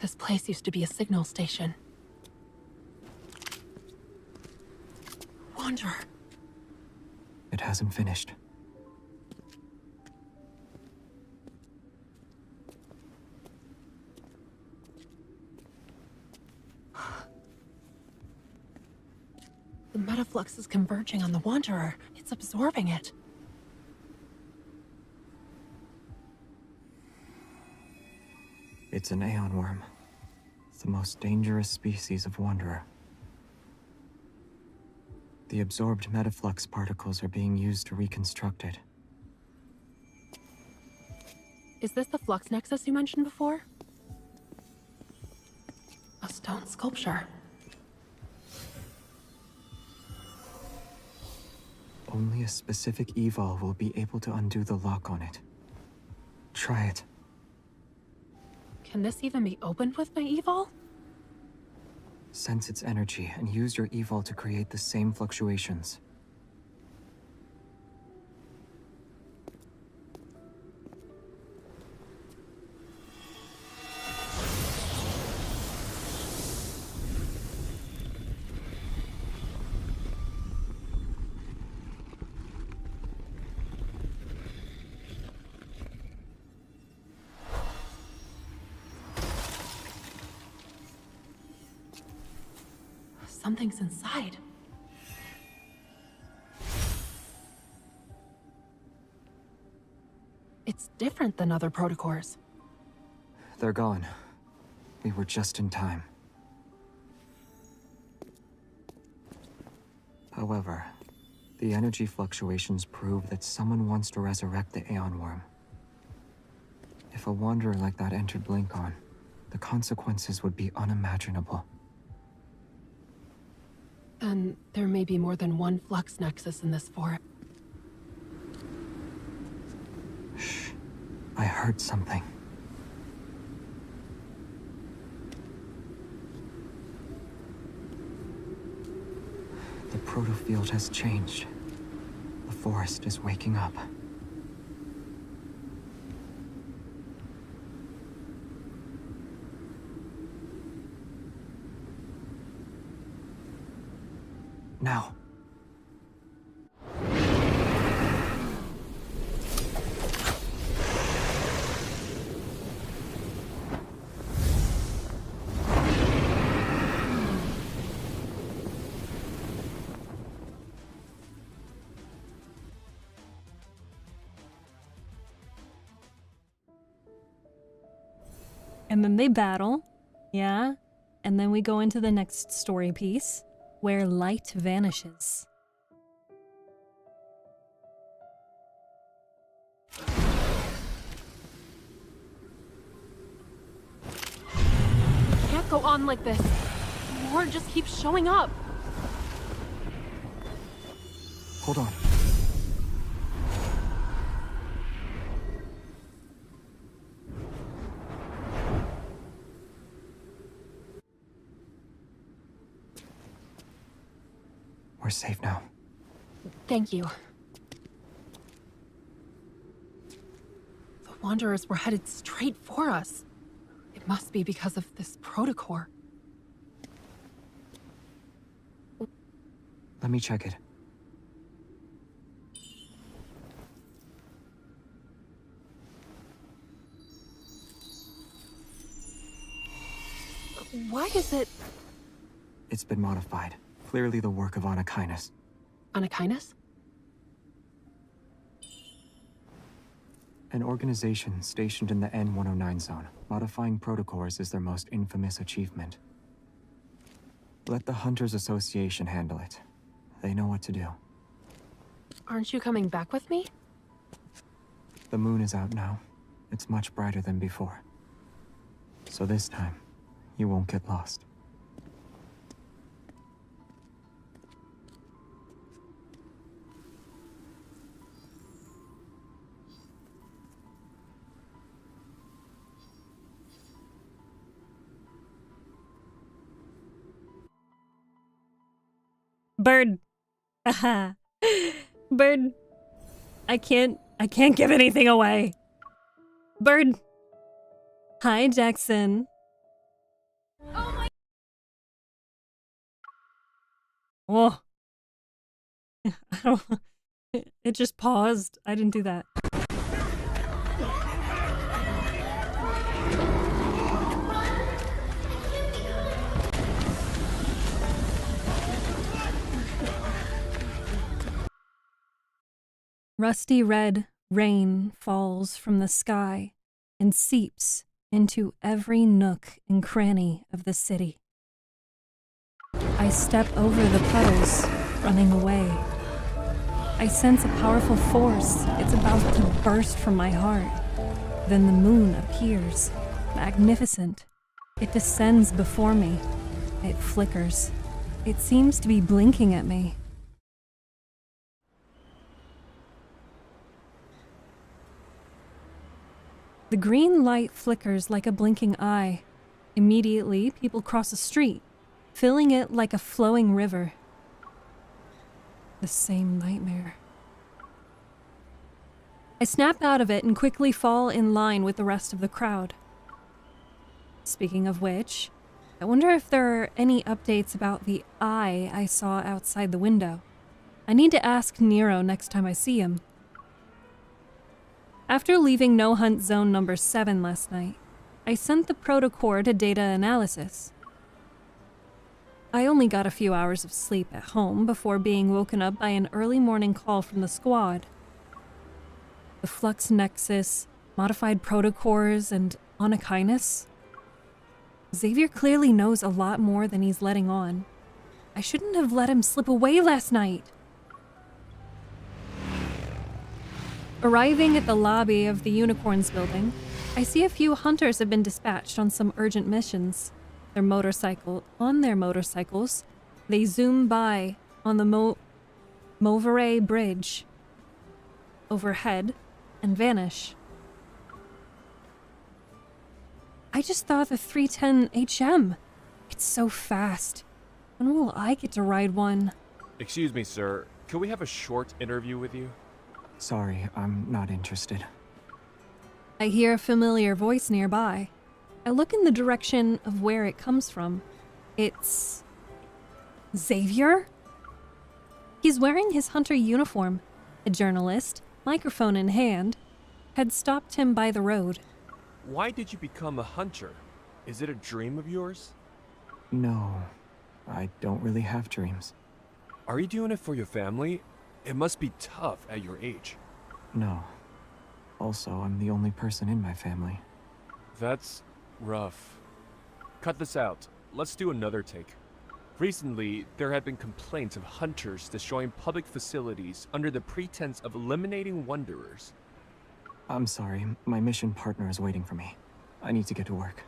This place used to be a signal station. Wanderer. It hasn't finished. The metaflux is converging on the Wanderer. It's absorbing it. It's an Aeon worm. It's the most dangerous species of Wanderer. The absorbed metaflux particles are being used to reconstruct it. Is this the flux nexus you mentioned before? A stone sculpture. Only a specific evol will be able to undo the lock on it. Try it. Can this even be opened with my evol? Sense its energy and use your evol to create the same fluctuations. Something's inside. It's different than other protocors. They're gone. We were just in time. However, the energy fluctuations prove that someone wants to resurrect the Aeon worm. If a wanderer like that entered Blinkon, the consequences would be unimaginable. Then there may be more than one flux nexus in this forest. Shh. I heard something. The protofield has changed. The forest is waking up. Now. And then they battle, yeah? And then we go into the next story piece, where light vanishes. Can't go on like this. More just keeps showing up. Hold on. We're safe now. Thank you. The Wanderers were headed straight for us. It must be because of this protocore. Let me check it. Why is it... It's been modified. Clearly the work of Anakinus. Anakinus? An organization stationed in the N-109 zone. Modifying protocors is their most infamous achievement. Let the Hunters Association handle it. They know what to do. Aren't you coming back with me? The moon is out now. It's much brighter than before. So this time, you won't get lost. Bird. Haha. Bird. I can't give anything away. Bird. Hi, Jackson. Oh. I don't. It just paused. I didn't do that. Rusty red rain falls from the sky and seeps into every nook and cranny of the city. I step over the puddles, running away. I sense a powerful force. It's about to burst from my heart. Then the moon appears, magnificent. It descends before me. It flickers. It seems to be blinking at me. The green light flickers like a blinking eye. Immediately, people cross a street, filling it like a flowing river. The same nightmare. I snap out of it and quickly fall in line with the rest of the crowd. Speaking of which, I wonder if there are any updates about the eye I saw outside the window. I need to ask Nero next time I see him. After leaving No Hunt Zone number 7 last night, I sent the protocore to data analysis. I only got a few hours of sleep at home before being woken up by an early morning call from the squad. The Flux Nexus, modified protocores, and Onychines. Xavier clearly knows a lot more than he's letting on. I shouldn't have let him slip away last night. Arriving at the lobby of the Unicorns building, I see a few hunters have been dispatched on some urgent missions. On their motorcycles, they zoom by on the Mauveret Bridge overhead and vanish. I just thought the 310 HM. It's so fast. When will I get to ride one? Excuse me, sir. Could we have a short interview with you? Sorry, I'm not interested. I hear a familiar voice nearby. I look in the direction of where it comes from. It's Xavier? He's wearing his hunter uniform. A journalist, microphone in hand, had stopped him by the road. Why did you become a hunter? Is it a dream of yours? No, I don't really have dreams. Are you doing it for your family? It must be tough at your age. No. Also, I'm the only person in my family. That's rough. Cut this out. Let's do another take. Recently, there have been complaints of hunters destroying public facilities under the pretense of eliminating wanderers. I'm sorry, my mission partner is waiting for me. I need to get to work.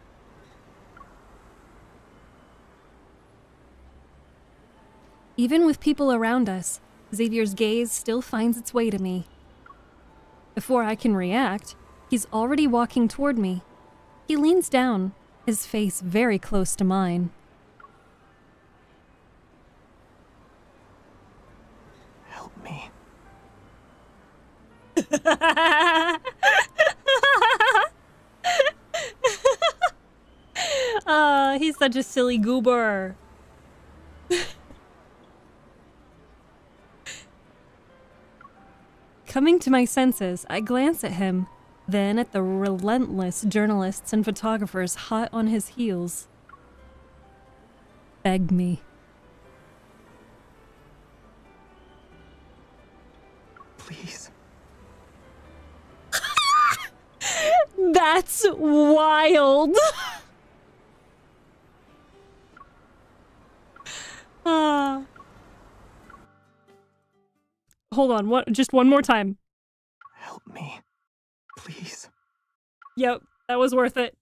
Even with people around us, Xavier's gaze still finds its way to me. Before I can react, he's already walking toward me. He leans down, his face very close to mine. Help me. He's such a silly goober. Coming to my senses, I glance at him, then at the relentless journalists and photographers hot on his heels. Beg me. Please. That's wild. Hold on, just one more time. Help me. Please. Yep, that was worth it.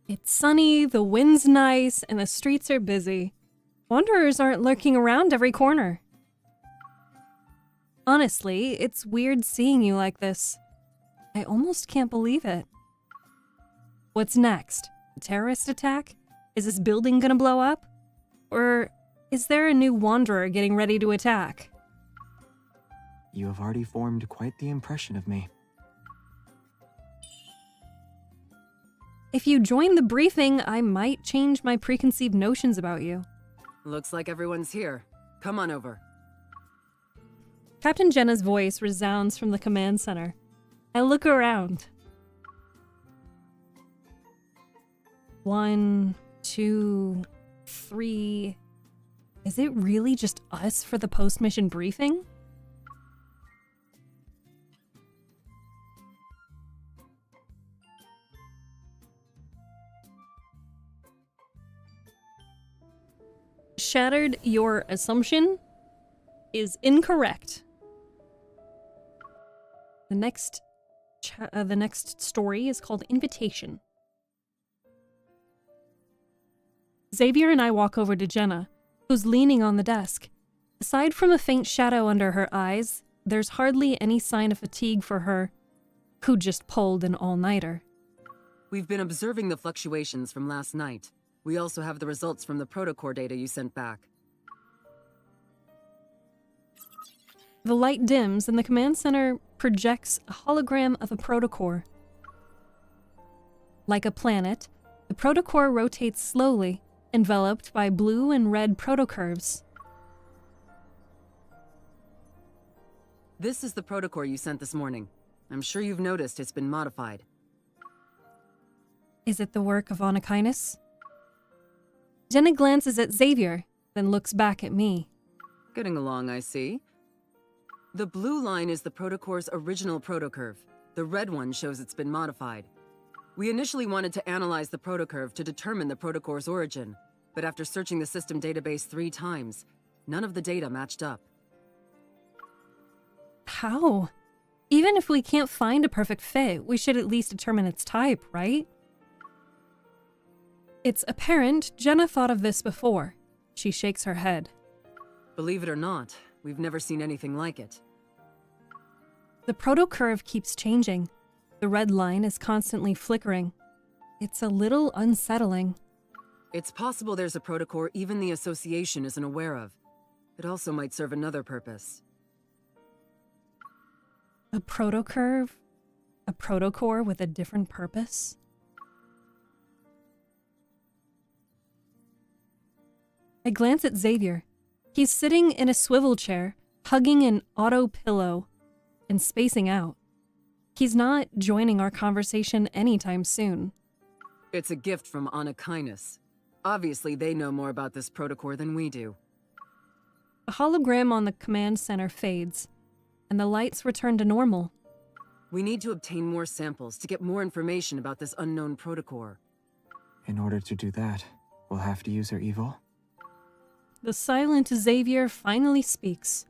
It's sunny, the wind's nice, and the streets are busy. Wanderers aren't lurking around every corner. Honestly, it's weird seeing you like this. I almost can't believe it. What's next? A terrorist attack? Is this building gonna blow up? Or is there a new wanderer getting ready to attack? You have already formed quite the impression of me. If you join the briefing, I might change my preconceived notions about you. Looks like everyone's here. Come on over. Captain Jenna's voice resounds from the command center. I look around. 1, 2, 3. Is it really just us for the post-mission briefing? Shattered, your assumption is incorrect. The next story is called Invitation. Xavier and I walk over to Jenna, who's leaning on the desk. Aside from a faint shadow under her eyes, there's hardly any sign of fatigue for her, who just pulled an all-nighter. We've been observing the fluctuations from last night. We also have the results from the protocore data you sent back. The light dims and the command center projects a hologram of a protocore. Like a planet, the protocore rotates slowly, enveloped by blue and red protocurves. This is the protocore you sent this morning. I'm sure you've noticed it's been modified. Is it the work of Anakinus? Jenna glances at Xavier, then looks back at me. Getting along, I see. The blue line is the protocore's original protocurve. The red one shows it's been modified. We initially wanted to analyze the protocurve to determine the protocore's origin, but after searching the system database 3 times, none of the data matched up. How? Even if we can't find a perfect fit, we should at least determine its type, right? It's apparent Jenna thought of this before. She shakes her head. Believe it or not, we've never seen anything like it. The protocurve keeps changing. The red line is constantly flickering. It's a little unsettling. It's possible there's a protocore even the Association isn't aware of. It also might serve another purpose. A protocurve? A protocore with a different purpose? I glance at Xavier. He's sitting in a swivel chair, hugging an auto pillow and spacing out. He's not joining our conversation anytime soon. It's a gift from Anakinus. Obviously, they know more about this protocore than we do. A hologram on the command center fades, and the lights return to normal. We need to obtain more samples to get more information about this unknown protocore. In order to do that, we'll have to use our evil? The silent Xavier finally speaks.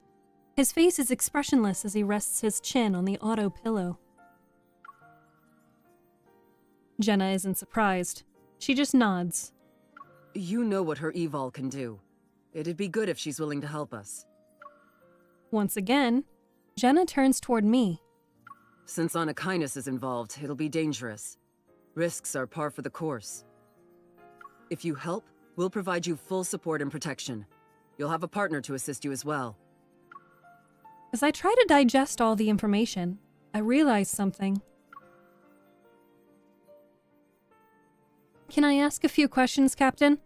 His face is expressionless as he rests his chin on the auto pillow. Jenna isn't surprised. She just nods. You know what her evol can do. It'd be good if she's willing to help us. Once again, Jenna turns toward me. Since Anakinus is involved, it'll be dangerous. Risks are par for the course. If you help, we'll provide you full support and protection. You'll have a partner to assist you as well. As I try to digest all the information, I realize something. Can I ask a few questions, Captain?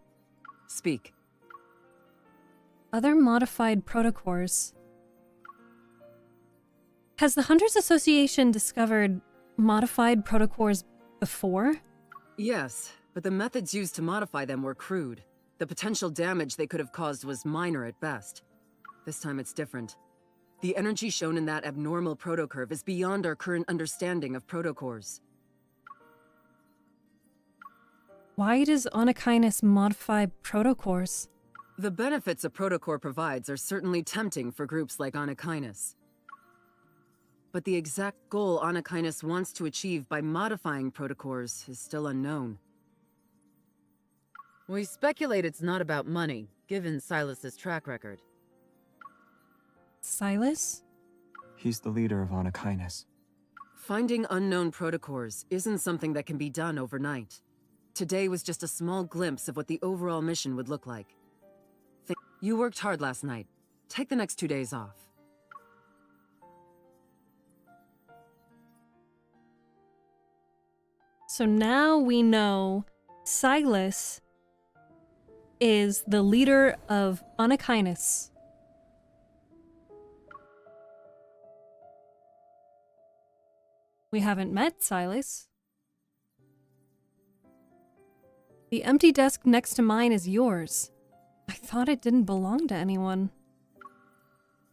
Speak. Other modified protocores. Has the Hunters Association discovered modified protocores before? Yes, but the methods used to modify them were crude. The potential damage they could have caused was minor at best. This time it's different. The energy shown in that abnormal protocurve is beyond our current understanding of protocores. Why does Anakinus modify protocores? The benefits a protocore provides are certainly tempting for groups like Anakinus. But the exact goal Anakinus wants to achieve by modifying protocores is still unknown. We speculate it's not about money, given Silas's track record. Silas? He's the leader of Anakinus. Finding unknown protocores isn't something that can be done overnight. Today was just a small glimpse of what the overall mission would look like. You worked hard last night. Take the next 2 days off. So now we know Silas is the leader of Anakinus. We haven't met Silas. The empty desk next to mine is yours. I thought it didn't belong to anyone.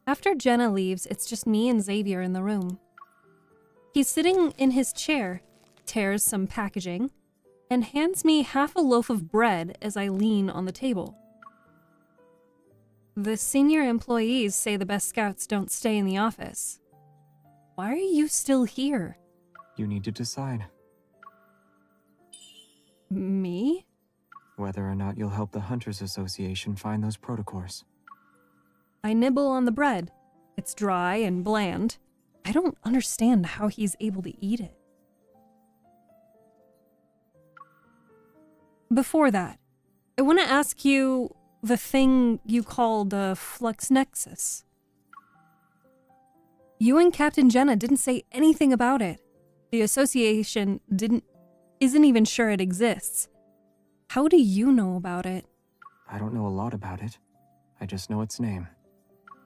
After Jenna leaves, it's just me and Xavier in the room. He's sitting in his chair, tears some packaging, and hands me half a loaf of bread as I lean on the table. The senior employees say the best scouts don't stay in the office. Why are you still here? You need to decide Me? whether or not you'll help the Hunters Association find those protocors. I nibble on the bread. It's dry and bland. I don't understand how he's able to eat it. Before that, I want to ask you the thing you call the Flux Nexus. You and Captain Jenna didn't say anything about it. The association isn't even sure it exists. How do you know about it? I don't know a lot about it. I just know its name.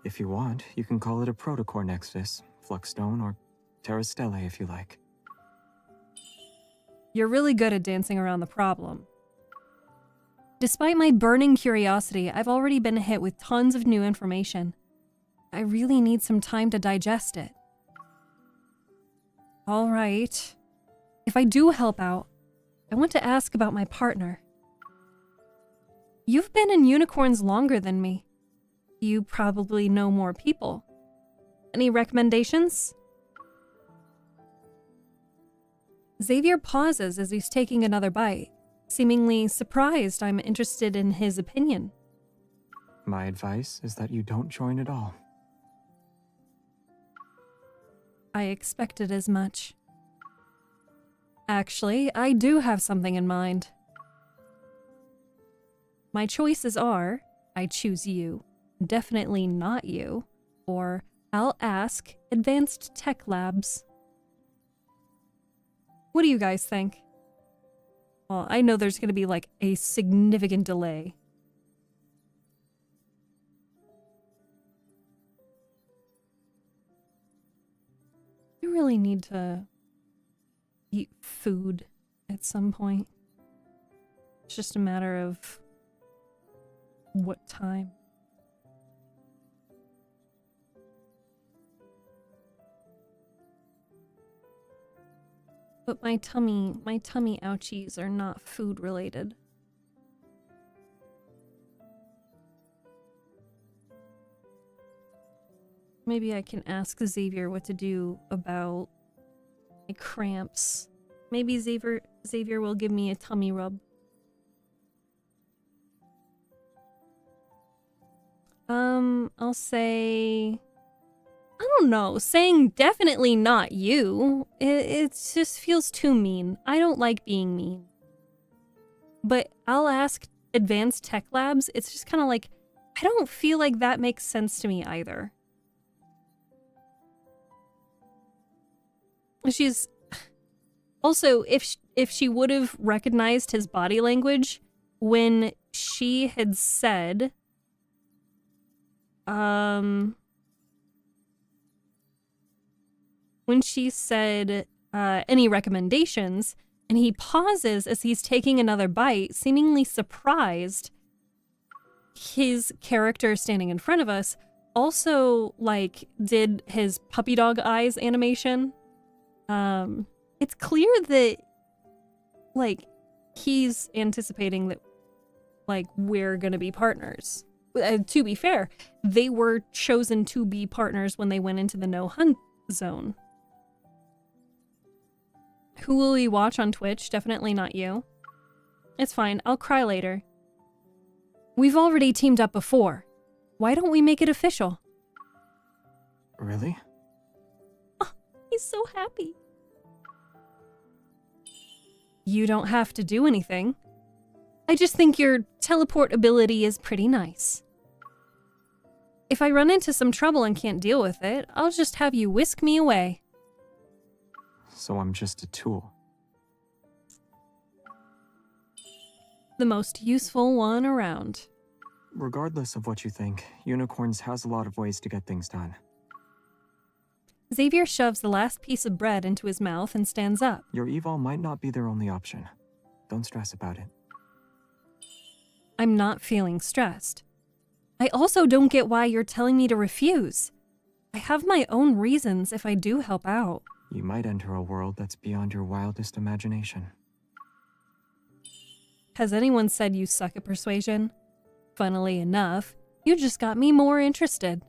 If you want, you can call it a Protocore Nexus, Fluxstone, or Terra Stellae if you like. You're really good at dancing around the problem. Despite my burning curiosity, I've already been hit with tons of new information. I really need some time to digest it. All right. If I do help out, I want to ask about my partner. You've been in unicorns longer than me. You probably know more people. Any recommendations? Xavier pauses as he's taking another bite, seemingly surprised I'm interested in his opinion. My advice is that you don't join at all. I expected as much. Actually, I do have something in mind. My choices are, I choose you, definitely not you, or I'll ask Advanced Tech Labs. What do you guys think? Well, I know there's going to be like a significant delay. I really need to eat food at some point. It's just a matter of what time. But my tummy ouchies are not food related. Maybe I can ask Xavier what to do about my cramps. Maybe Xavier will give me a tummy rub. I'll say... I don't know, saying definitely not you. It just feels too mean. I don't like being mean. But I'll ask Advanced Tech Labs. It's just kind of like, I don't feel like that makes sense to me either. She's... Also, if she would have recognized his body language when she had said... When she said, any recommendations, and he pauses as he's taking another bite, seemingly surprised, his character standing in front of us also, like, did his puppy dog eyes animation. It's clear that, like, he's anticipating that, like, we're gonna be partners. To be fair, they were chosen to be partners when they went into the no-hunt zone. Who will we watch on Twitch? Definitely not you. It's fine, I'll cry later. We've already teamed up before. Why don't we make it official? Really? Oh, he's so happy. You don't have to do anything. I just think your teleport ability is pretty nice. If I run into some trouble and can't deal with it, I'll just have you whisk me away. So I'm just a tool. The most useful one around. Regardless of what you think, Unicorns has a lot of ways to get things done. Xavier shoves the last piece of bread into his mouth and stands up. Your evil might not be their only option. Don't stress about it. I'm not feeling stressed. I also don't get why you're telling me to refuse. I have my own reasons if I do help out. You might enter a world that's beyond your wildest imagination. Has anyone said you suck at persuasion? Funnily enough, you just got me more interested.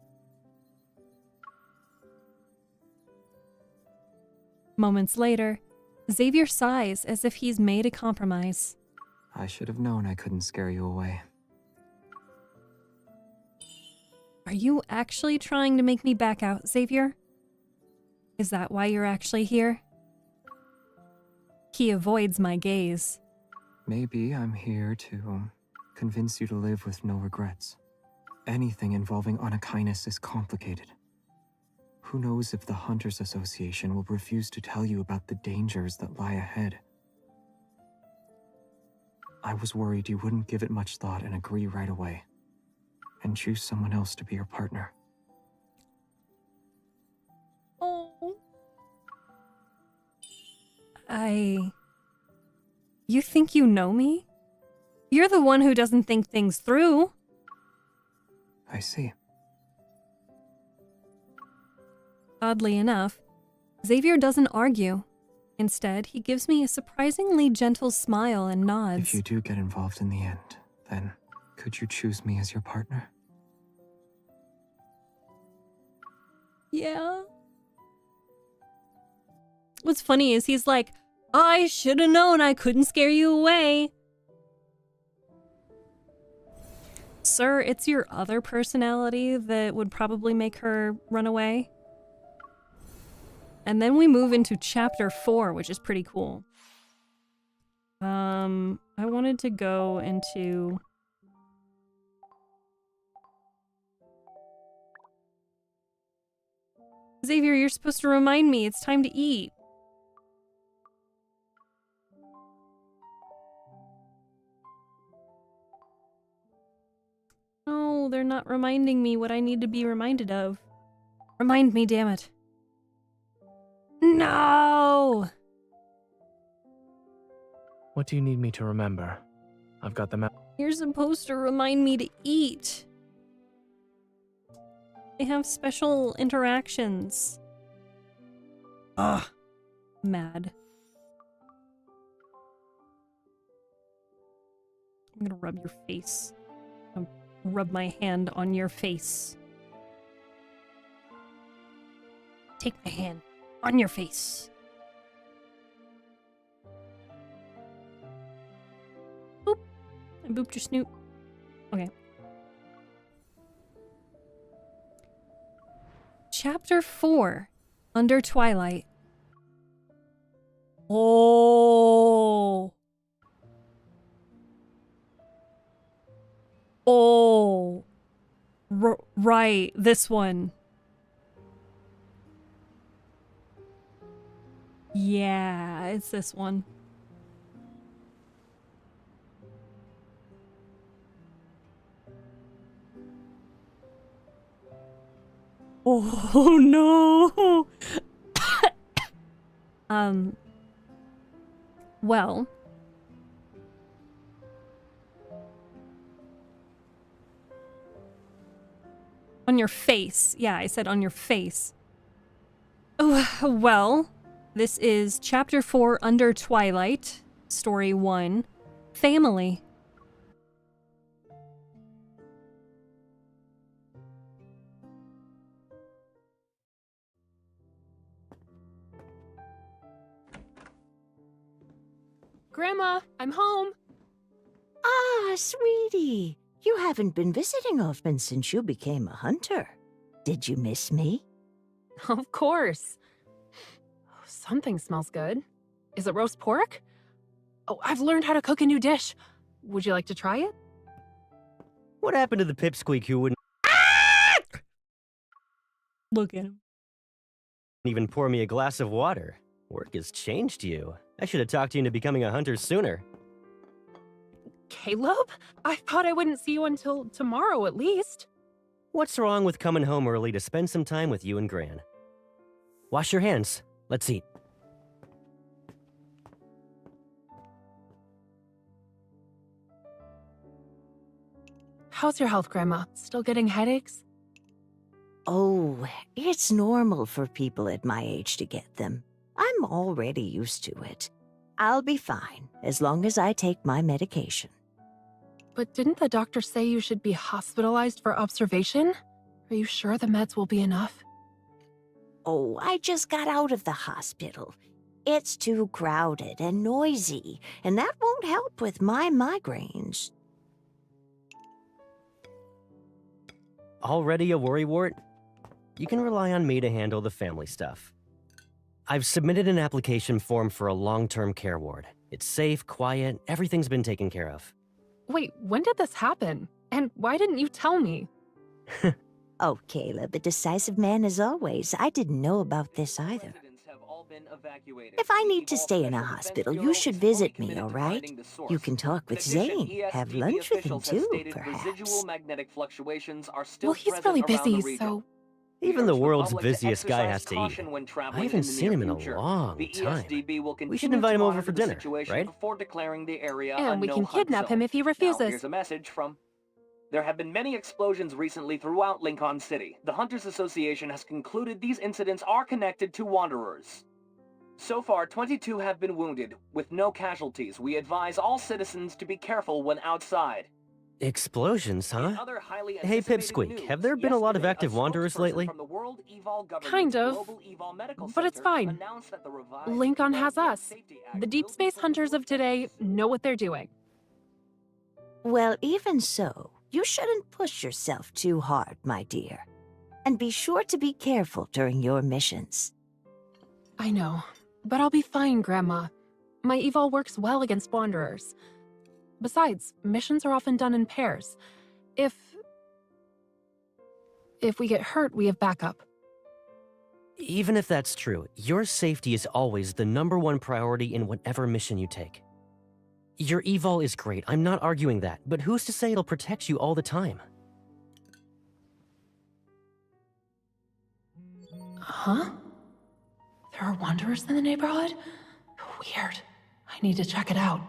Moments later, Xavier sighs as if he's made a compromise. I should have known I couldn't scare you away. Are you actually trying to make me back out, Xavier? Is that why you're actually here? He avoids my gaze. Maybe I'm here to convince you to live with no regrets. Anything involving unkindness is complicated. Who knows if the Hunters Association will refuse to tell you about the dangers that lie ahead. I was worried you wouldn't give it much thought and agree right away, and choose someone else to be your partner. Oh. You think you know me? You're the one who doesn't think things through. I see. Oddly enough, Xavier doesn't argue. Instead, he gives me a surprisingly gentle smile and nods. If you do get involved in the end, then could you choose me as your partner? Yeah. What's funny is he's like, I should have known I couldn't scare you away. Sir, it's your other personality that would probably make her run away. And then we move into chapter 4, which is pretty cool. I wanted to go into... Xavier, you're supposed to remind me it's time to eat. No, they're not reminding me what I need to be reminded of. Remind me, damn it. No! What do you need me to remember? I've got the map. You're supposed to remind me to eat. They have special interactions. Ugh. Mad. I'm gonna rub your face. I'm gonna rub my hand on your face. Take my hand on your face. Boop. I booped your snoot. Okay. Chapter 4, Under Twilight. Oh. Oh. Right, this one. Yeah, it's this one. Oh no. Well, on your face. Yeah, I said on your face. Oh, well, this is Chapter 4, Under Twilight, Story 1, Family. Grandma, I'm home. Ah, sweetie. You haven't been visiting often since you became a hunter. Did you miss me? Of course. Something smells good. Is it roast pork? Oh, I've learned how to cook a new dish. Would you like to try it? What happened to the pipsqueak who wouldn't Look at him. even pour me a glass of water? Work has changed you. I should have talked you into becoming a hunter sooner. Caleb? I thought I wouldn't see you until tomorrow at least. What's wrong with coming home early to spend some time with you and Gran? Wash your hands. Let's eat. How's your health, Grandma? Still getting headaches? Oh, it's normal for people at my age to get them. I'm already used to it. I'll be fine as long as I take my medication. But didn't the doctor say you should be hospitalized for observation? Are you sure the meds will be enough? Oh, I just got out of the hospital. It's too crowded and noisy, and that won't help with my migraines. Already a worrywart? You can rely on me to handle the family stuff. I've submitted an application form for a long-term care ward. It's safe, quiet, everything's been taken care of. Wait, when did this happen? And why didn't you tell me? Oh, Caleb, a decisive man as always. I didn't know about this either. If I need to stay in a hospital, you should visit me, all right? You can talk with Zane, have lunch with him too, perhaps. Well, he's really busy, so... Even the world's busiest guy has to eat. I haven't seen him in a long time. We should invite him over for dinner, right? And we can kidnap him if he refuses. Here's a message from... There have been many explosions recently throughout Lincoln City. The Hunters Association has concluded these incidents are connected to Wanderers. So far, 22 have been wounded, with no casualties. We advise all citizens to be careful when outside. Explosions, huh? Hey, Pipsqueak, have there been a lot of active Wanderers lately? Kind of, but it's fine. Lincoln has us. The Deep Space Hunters of today know what they're doing. Well, even so, you shouldn't push yourself too hard, my dear. And be sure to be careful during your missions. I know, but I'll be fine, Grandma. My evol works well against Wanderers. Besides, missions are often done in pairs. If we get hurt, we have backup. Even if that's true, your safety is always the #1 priority in whatever mission you take. Your evol is great, I'm not arguing that, but who's to say it'll protect you all the time? Huh? There are Wanderers in the neighborhood? Weird. I need to check it out.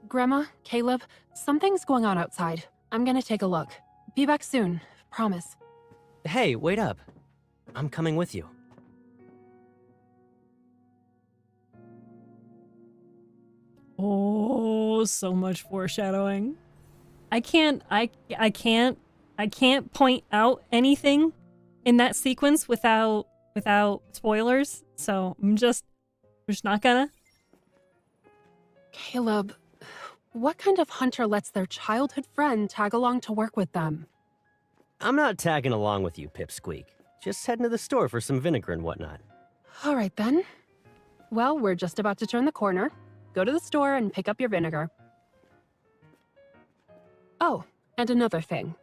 Grandma, Caleb, something's going on outside. I'm gonna take a look. Be back soon, promise. Hey, wait up. I'm coming with you. Oh, so much foreshadowing. I can't point out anything in that sequence without spoilers, so I'm just not gonna. Caleb, what kind of hunter lets their childhood friend tag along to work with them? I'm not tagging along with you, Pipsqueak. Just heading to the store for some vinegar and whatnot. All right, then. Well, we're just about to turn the corner. Go to the store and pick up your vinegar. Oh, and another thing.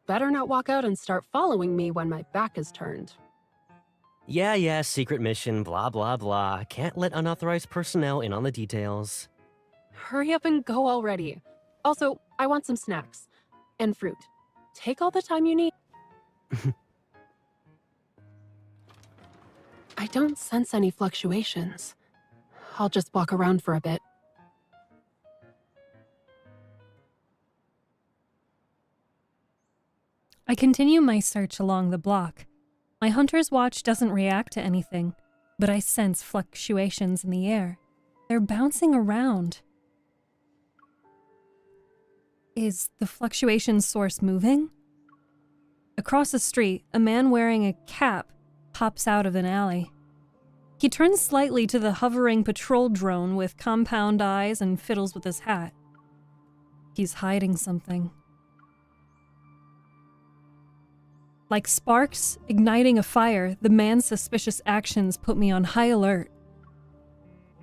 Better not walk out and start following me when my back is turned. Yeah, secret mission, blah, blah, blah. Can't let unauthorized personnel in on the details. Hurry up and go already. Also, I want some snacks. And fruit. Take all the time you need. I don't sense any fluctuations. I'll just walk around for a bit. I continue my search along the block. My hunter's watch doesn't react to anything, but I sense fluctuations in the air. They're bouncing around. Is the fluctuation source moving? Across the street, a man wearing a cap pops out of an alley. He turns slightly to the hovering patrol drone with compound eyes and fiddles with his hat. He's hiding something. Like sparks igniting a fire, the man's suspicious actions put me on high alert.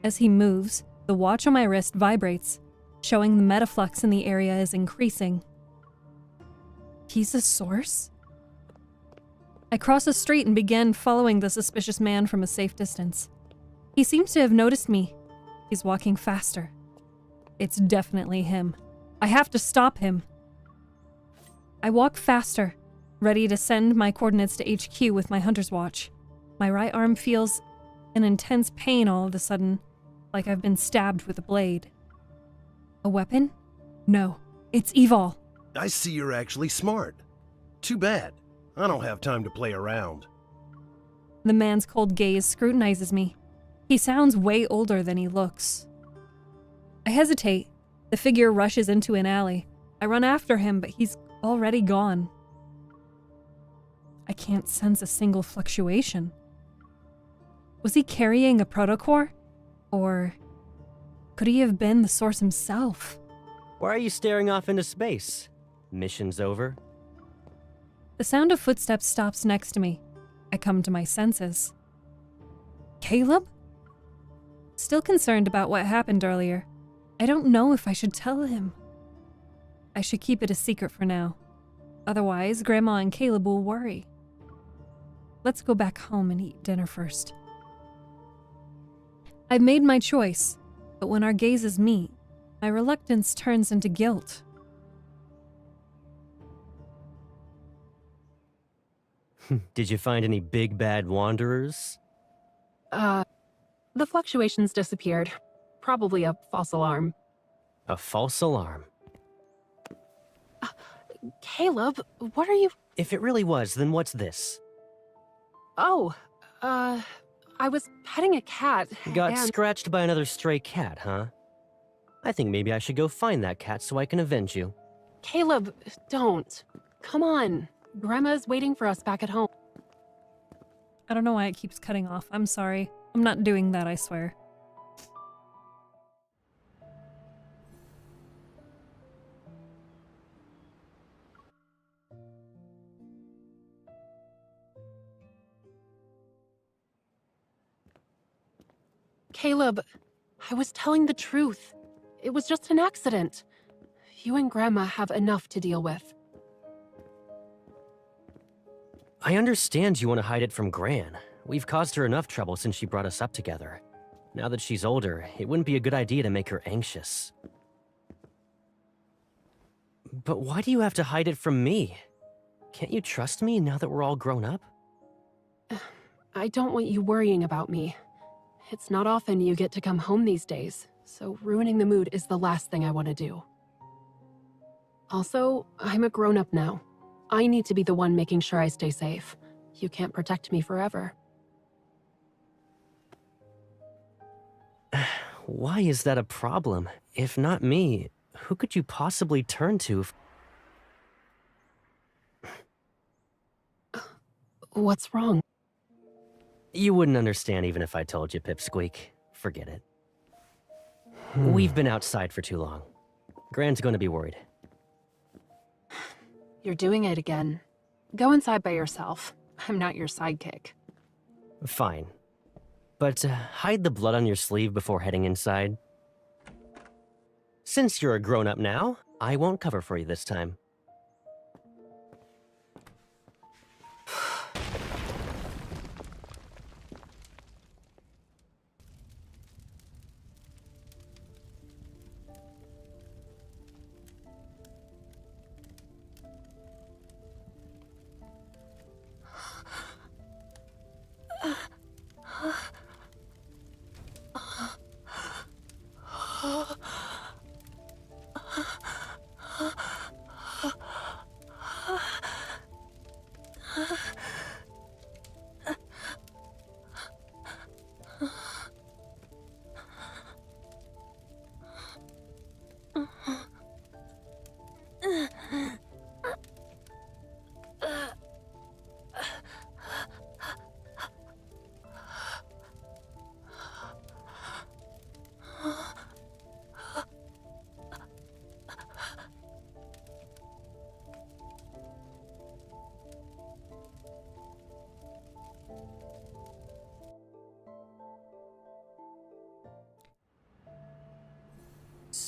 As he moves, the watch on my wrist vibrates, showing the metaflux in the area is increasing. He's a source? I cross the street and begin following the suspicious man from a safe distance. He seems to have noticed me. He's walking faster. It's definitely him. I have to stop him. I walk faster, ready to send my coordinates to HQ with my hunter's watch. My right arm feels an intense pain all of a sudden, like I've been stabbed with a blade. A weapon? No, it's Evol. I see you're actually smart. Too bad. I don't have time to play around. The man's cold gaze scrutinizes me. He sounds way older than he looks. I hesitate. The figure rushes into an alley. I run after him, but he's already gone. I can't sense a single fluctuation. Was he carrying a protocore? Or could he have been the source himself? Why are you staring off into space? Mission's over. The sound of footsteps stops next to me. I come to my senses. Caleb? Still concerned about what happened earlier. I don't know if I should tell him. I should keep it a secret for now. Otherwise, Grandma and Caleb will worry. Let's go back home and eat dinner first. I've made my choice, but when our gazes meet, my reluctance turns into guilt. Did you find any big bad wanderers? The fluctuations disappeared. Probably a false alarm. A false alarm? Caleb, what are you... If it really was, then what's this? Oh, I was petting a cat, Got and... scratched by another stray cat, huh? I think maybe I should go find that cat so I can avenge you. Caleb, don't. Come on. Grandma's waiting for us back at home. I don't know why it keeps cutting off. I'm sorry. I'm not doing that, I swear. Caleb, I was telling the truth. It was just an accident. You and Grandma have enough to deal with. I understand you want to hide it from Gran. We've caused her enough trouble since she brought us up together. Now that she's older, it wouldn't be a good idea to make her anxious. But why do you have to hide it from me? Can't you trust me now that we're all grown up? I don't want you worrying about me. It's not often you get to come home these days, so ruining the mood is the last thing I want to do. Also, I'm a grown-up now. I need to be the one making sure I stay safe. You can't protect me forever. Why is that a problem? If not me, who could you possibly turn to? What's wrong? You wouldn't understand even if I told you, Pipsqueak. Forget it. We've been outside for too long. Gran's gonna be worried. You're doing it again. Go inside by yourself. I'm not your sidekick. Fine. But hide the blood on your sleeve before heading inside. Since you're a grown-up now, I won't cover for you this time.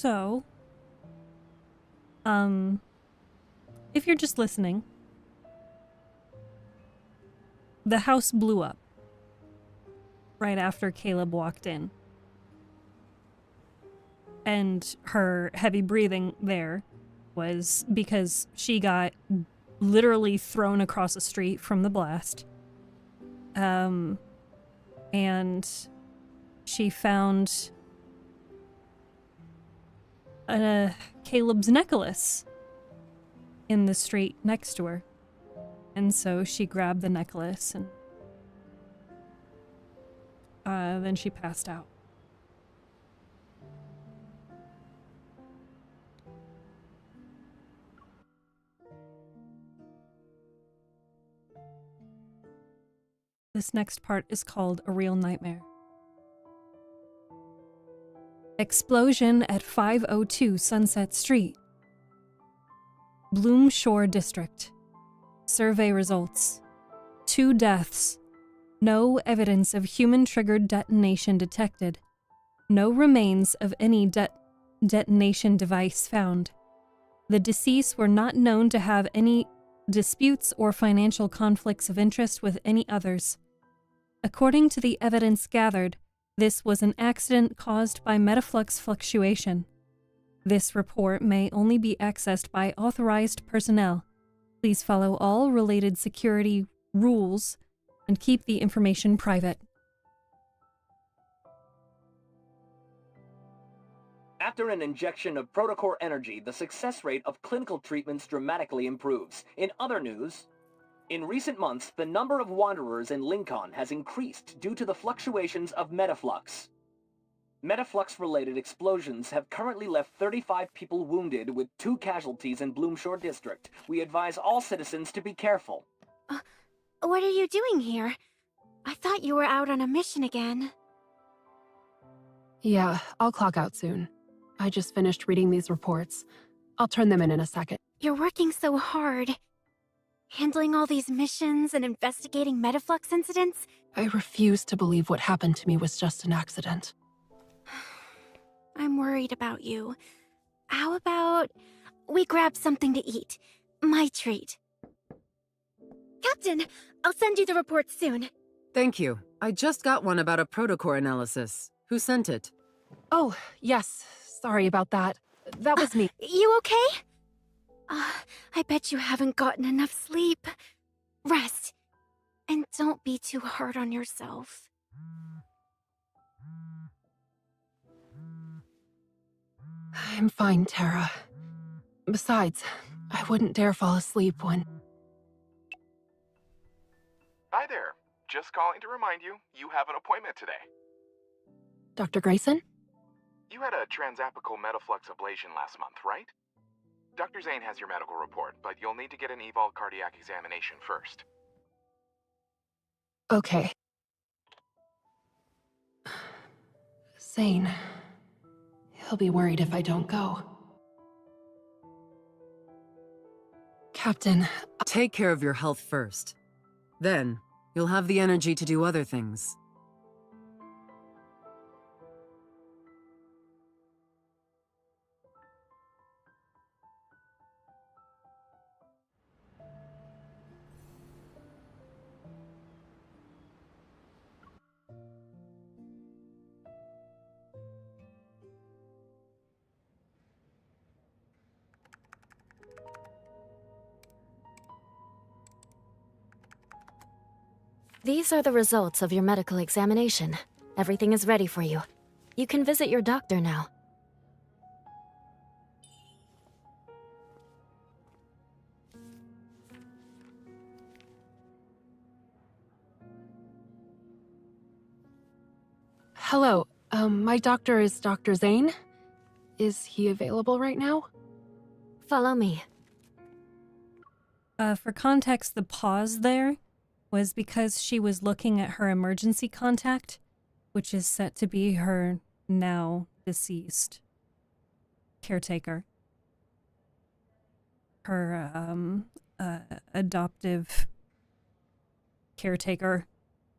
So, if you're just listening, the house blew up right after Caleb walked in. And her heavy breathing there was because she got literally thrown across the street from the blast. And she found Caleb's necklace in the street next to her. And so she grabbed the necklace and then she passed out. This next part is called A Real Nightmare. Explosion at 502 Sunset Street. Bloom Shore District. Survey results. 2 deaths. No evidence of human-triggered detonation detected. No remains of any detonation device found. The deceased were not known to have any disputes or financial conflicts of interest with any others. According to the evidence gathered, this was an accident caused by metaflux fluctuation. This report may only be accessed by authorized personnel. Please follow all related security rules and keep the information private. After an injection of protocore energy, the success rate of clinical treatments dramatically improves. In other news, in recent months, the number of wanderers in Lincoln has increased due to the fluctuations of metaflux. Metaflux-related explosions have currently left 35 people wounded with 2 casualties in Bloom Shore District. We advise all citizens to be careful. What are you doing here? I thought you were out on a mission again. Yeah, I'll clock out soon. I just finished reading these reports. I'll turn them in a second. You're working so hard. Handling all these missions and investigating metaflux incidents? I refuse to believe what happened to me was just an accident. I'm worried about you. How about we grab something to eat? My treat. Captain, I'll send you the report soon. Thank you. I just got one about a protocore analysis. Who sent it? Oh, yes. Sorry about that. That was me. You okay? I bet you haven't gotten enough sleep. Rest. And don't be too hard on yourself. I'm fine, Tara. Besides, I wouldn't dare fall asleep when... Hi there. Just calling to remind you, you have an appointment today. Dr. Grayson? You had a transapical metaflux ablation last month, right? Dr. Zane has your medical report, but you'll need to get an eval cardiac examination first. Okay. Zane. He'll be worried if I don't go. Captain... Take care of your health first. Then, you'll have the energy to do other things. These are the results of your medical examination. Everything is ready for you. You can visit your doctor now. Hello. My doctor is Dr. Zane. Is he available right now? Follow me. For context, the pause there was because she was looking at her emergency contact, which is set to be her now deceased caretaker. Her adoptive caretaker,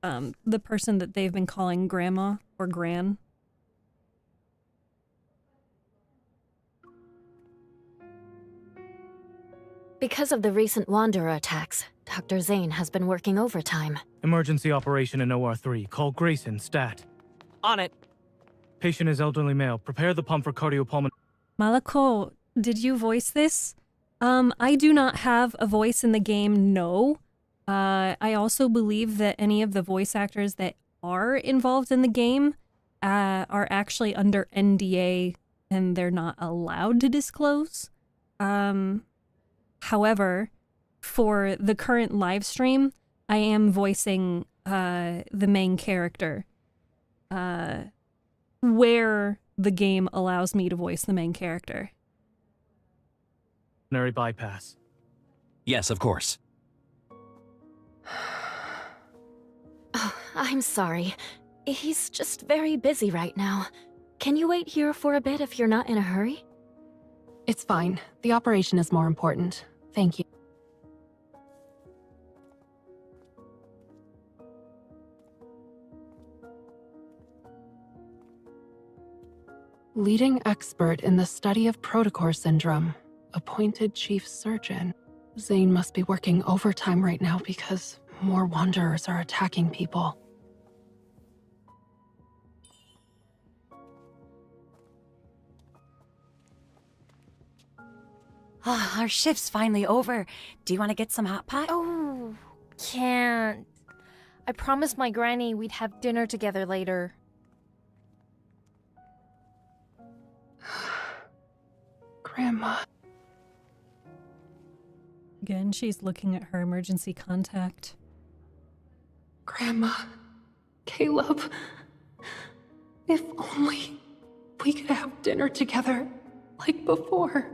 the person that they've been calling Grandma or Gran. Because of the recent Wanderer attacks, Dr. Zane has been working overtime. Emergency operation in OR3. Call Grayson, stat. On it. Patient is elderly male. Prepare the pump for cardiopulmonary. Malako, did you voice this? I do not have a voice in the game, no. I also believe that any of the voice actors that are involved in the game are actually under NDA and they're not allowed to disclose. However, for the current live stream, I am voicing the main character, where the game allows me to voice the main character. Bypass. Yes, of course. Oh, I'm sorry. He's just very busy right now. Can you wait here for a bit if you're not in a hurry? It's fine. The operation is more important. Thank you. Leading expert in the study of protocore syndrome. Appointed chief surgeon. Zane must be working overtime right now because more Wanderers are attacking people. Oh, our shift's finally over. Do you want to get some hot pot? Oh, can't. I promised my granny we'd have dinner together later. Grandma. Again, she's looking at her emergency contact. Grandma. Caleb. If only we could have dinner together like before.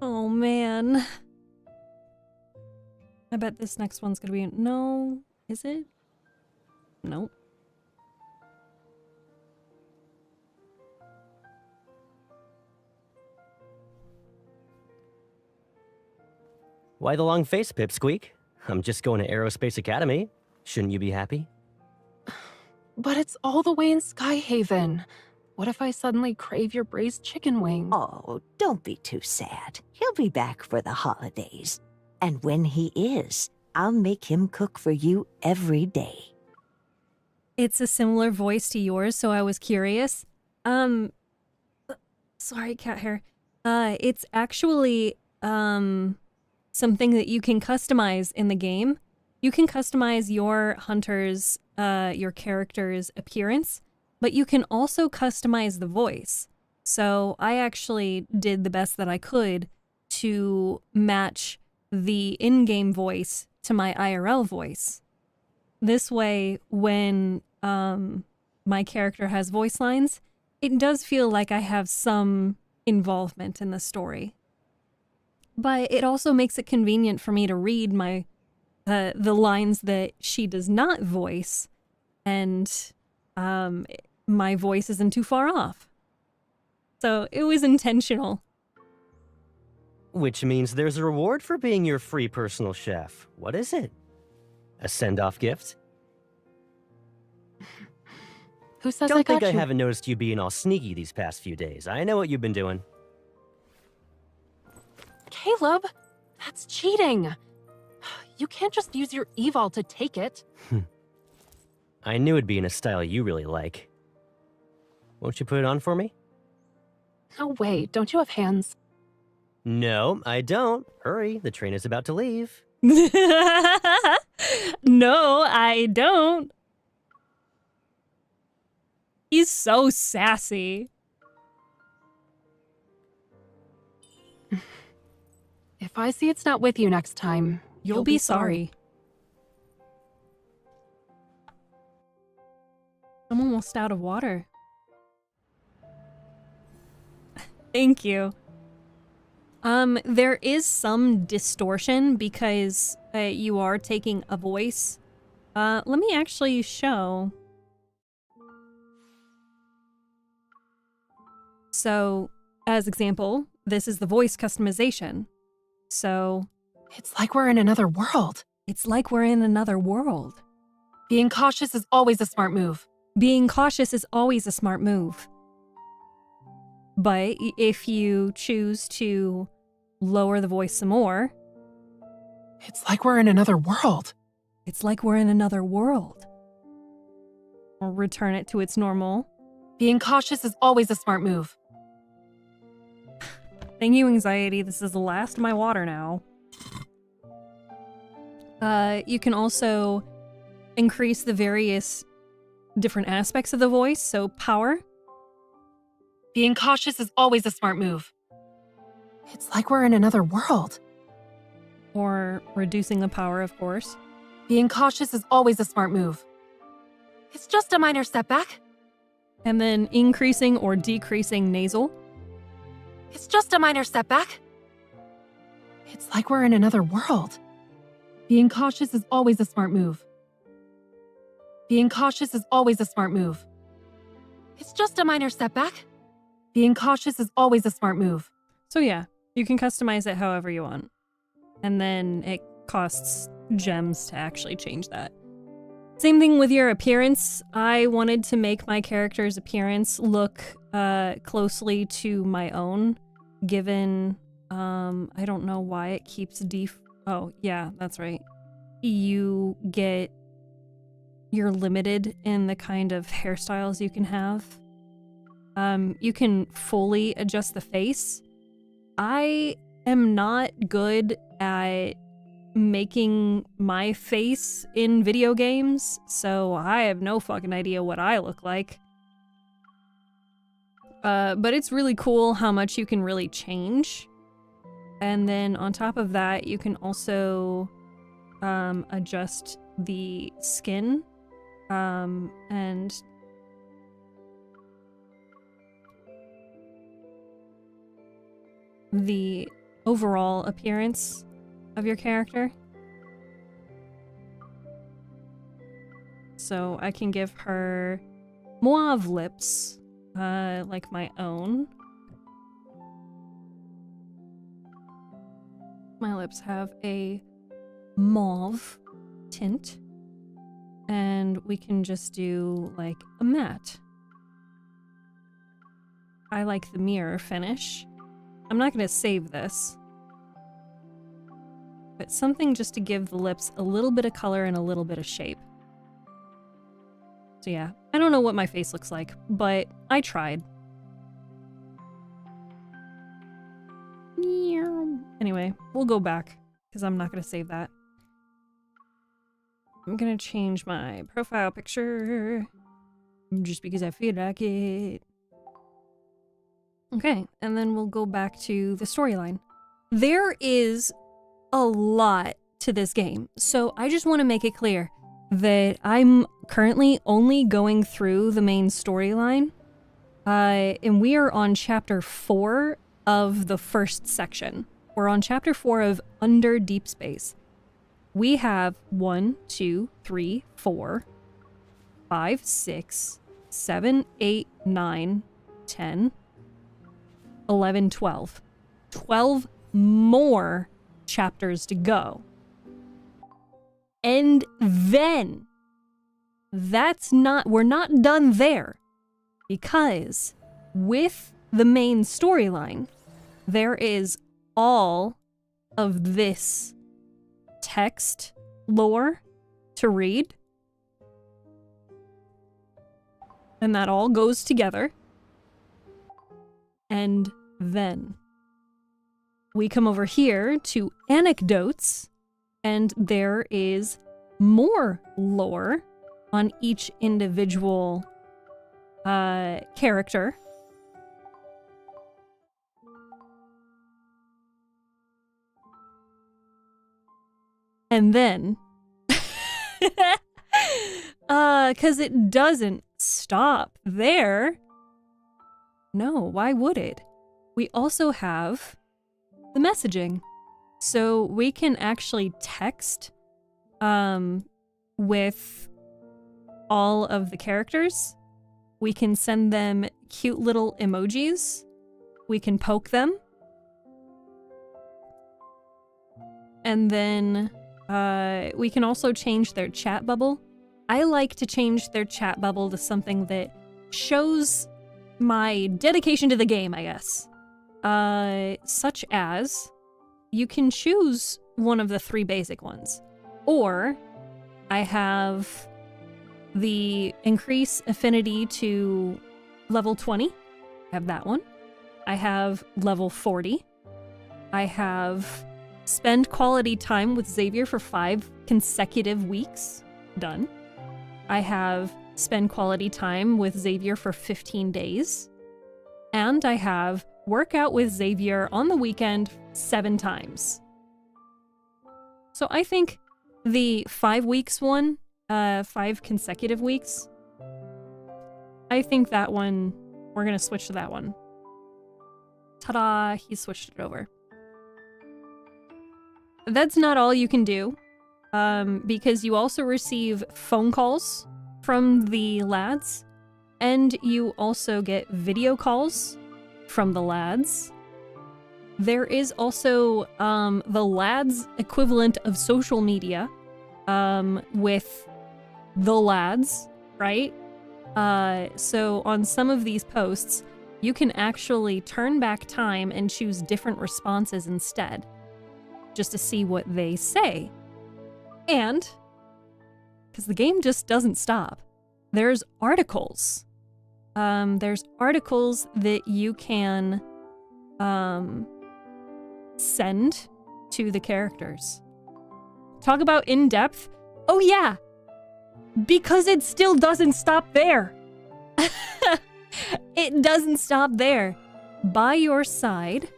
Oh man. I bet this next one's gonna be no, is it? Nope. Why the long face, Pipsqueak? I'm just going to Aerospace Academy. Shouldn't you be happy? But it's all the way in Skyhaven. What if I suddenly crave your braised chicken wings? Oh, don't be too sad. He'll be back for the holidays. And when he is, I'll make him cook for you every day. It's a similar voice to yours, so I was curious. Sorry, cat hair. It's actually, something that you can customize in the game. You can customize your hunter's, your character's appearance, but you can also customize the voice. So I actually did the best that I could to match the in-game voice to my IRL voice. This way, when my character has voice lines, it does feel like I have some involvement in the story. But it also makes it convenient for me to read my the lines that she does not voice, and my voice isn't too far off. So it was intentional. Which means there's a reward for being your free personal chef. What is it? A send-off gift? Who says Don't I got think I you? haven't noticed you being all sneaky these past few days. I know what you've been doing. Caleb, that's cheating. You can't just use your eval to take it. I knew it'd be in a style you really like. Won't you put it on for me? No way, don't you have hands? No, I don't. Hurry, the train is about to leave. No, I don't. He's so sassy. If I see it's not with you next time, You'll be sorry. I'm almost out of water. Thank you. There is some distortion because you are taking a voice. Let me actually show. So, as example, this is the voice customization. So It's like we're in another world. it's like we're in another world. Being cautious is always a smart move. Being cautious is always a smart move. But if you choose to lower the voice some more, It's like we're in another world. it's like we're in another world. Or return it to its normal. Being cautious is always a smart move. Thank you, anxiety. This is the last of my water now. You can also increase the various different aspects of the voice. So power. Being cautious is always a smart move. It's like we're in another world. Or reducing the power, of course. Being cautious is always a smart move. It's just a minor setback. And then increasing or decreasing nasal. It's just a minor setback. It's like we're in another world. Being cautious is always a smart move. Being cautious is always a smart move. It's just a minor setback. Being cautious is always a smart move. So yeah, you can customize it however you want. And then it costs gems to actually change that. Same thing with your appearance. I wanted to make my character's appearance look closely to my own, given, I don't know why it keeps oh, yeah, that's right. You're limited in the kind of hairstyles you can have. You can fully adjust the face. I am not good at making my face in video games, so I have no fucking idea what I look like. But it's really cool how much you can really change. And then on top of that, you can also adjust the skin and the overall appearance of your character. So I can give her mauve lips, like my own. My lips have a mauve tint, and we can just do like a matte. I like the mirror finish. I'm not going to save this, but something just to give the lips a little bit of color and a little bit of shape. So yeah, I don't know what my face looks like, but I tried. Anyway, we'll go back, because I'm not going to save that. I'm going to change my profile picture, just because I feel like it. Okay, and then we'll go back to the storyline. There is a lot to this game, so I just want to make it clear that I'm currently only going through the main storyline, and we are on chapter 4 of the first section. We're on chapter 4 of Under Deep Space. We have 1, 2, 3, 4, 5, 6, 7, 8, 9, 10, 11, 12. 12 more chapters to go. And then, we're not done there. Because with the main storyline, there is all of this text lore to read. And that all goes together. And then we come over here to anecdotes, and there is more lore on each individual character. And then, because it doesn't stop there. No, why would it? We also have the messaging. So we can actually text with all of the characters. We can send them cute little emojis. We can poke them. and then we can also change their chat bubble. I like to change their chat bubble to something that shows my dedication to the game, I guess. Such as, you can choose one of the 3 basic ones. Or, I have the increase affinity to level 20. I have that one. I have level 40. I have spend quality time with Xavier for 5 consecutive weeks. Done. I have spend quality time with Xavier for 15 days. And I have work out with Xavier on the weekend 7 times. So I think the 5 weeks one, 5 consecutive weeks, I think that one, we're gonna switch to that one. Ta-da, he switched it over. That's not all you can do, because you also receive phone calls from the lads, and you also get video calls from the lads. There is also the lads equivalent of social media with the lads, right? So on some of these posts, you can actually turn back time and choose different responses instead, just to see what they say. And, because the game just doesn't stop, there's articles. There's articles that you can send to the characters. Talk about in-depth. Oh yeah, because it still doesn't stop there. It doesn't stop there. By your side,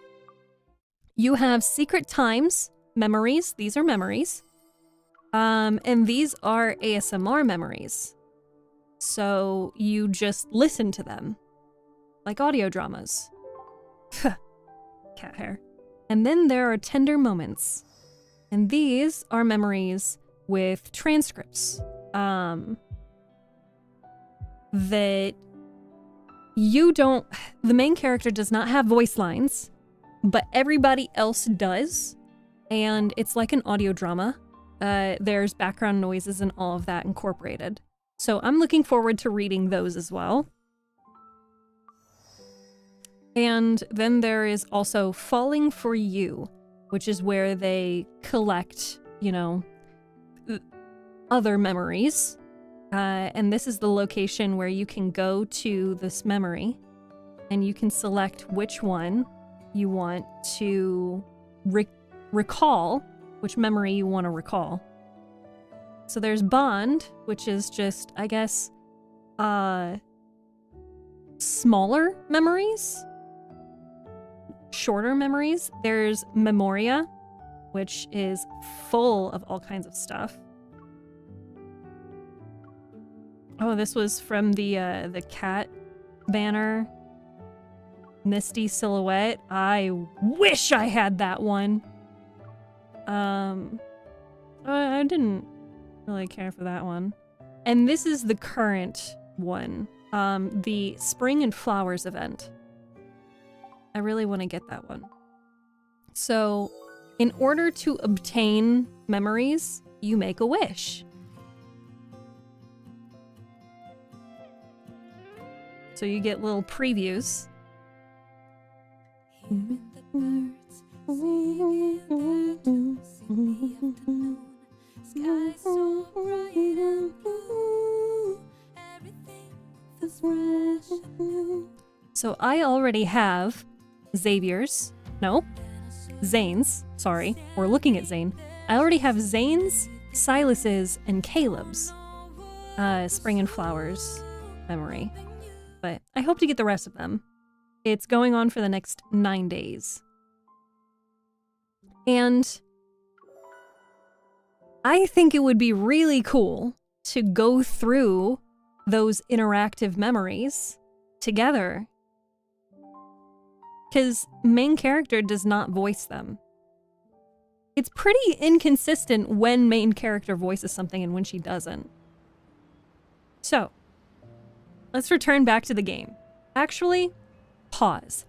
you have secret times, memories. These are memories. And these are ASMR memories. So you just listen to them, like audio dramas. Cat hair. And then there are tender moments. And these are memories with transcripts. That you don't... The main character does not have voice lines, but everybody else does. And it's like an audio drama. There's background noises and all of that incorporated. So I'm looking forward to reading those as well. And then there is also Falling for You, which is where they collect, you know, other memories. And this is the location where you can go to this memory and you can select which one you want to recall, which memory you want to recall. So there's Bond, which is just, I guess, smaller memories, shorter memories. There's Memoria, which is full of all kinds of stuff. Oh, this was from the cat banner. Misty Silhouette. I wish I had that one. I didn't really care for that one. And this is the current one. The Spring and Flowers event. I really want to get that one. So, in order to obtain memories, you make a wish. So you get little previews. So I already have Xavier's. No. Zane's. Sorry. We're looking at Zane. I already have Zane's, Silas's, and Caleb's Spring and Flowers memory. But I hope to get the rest of them. It's going on for the next 9 days. And I think it would be really cool to go through those interactive memories together. Because main character does not voice them. It's pretty inconsistent when main character voices something and when she doesn't. So, let's return back to the game. Actually, pause.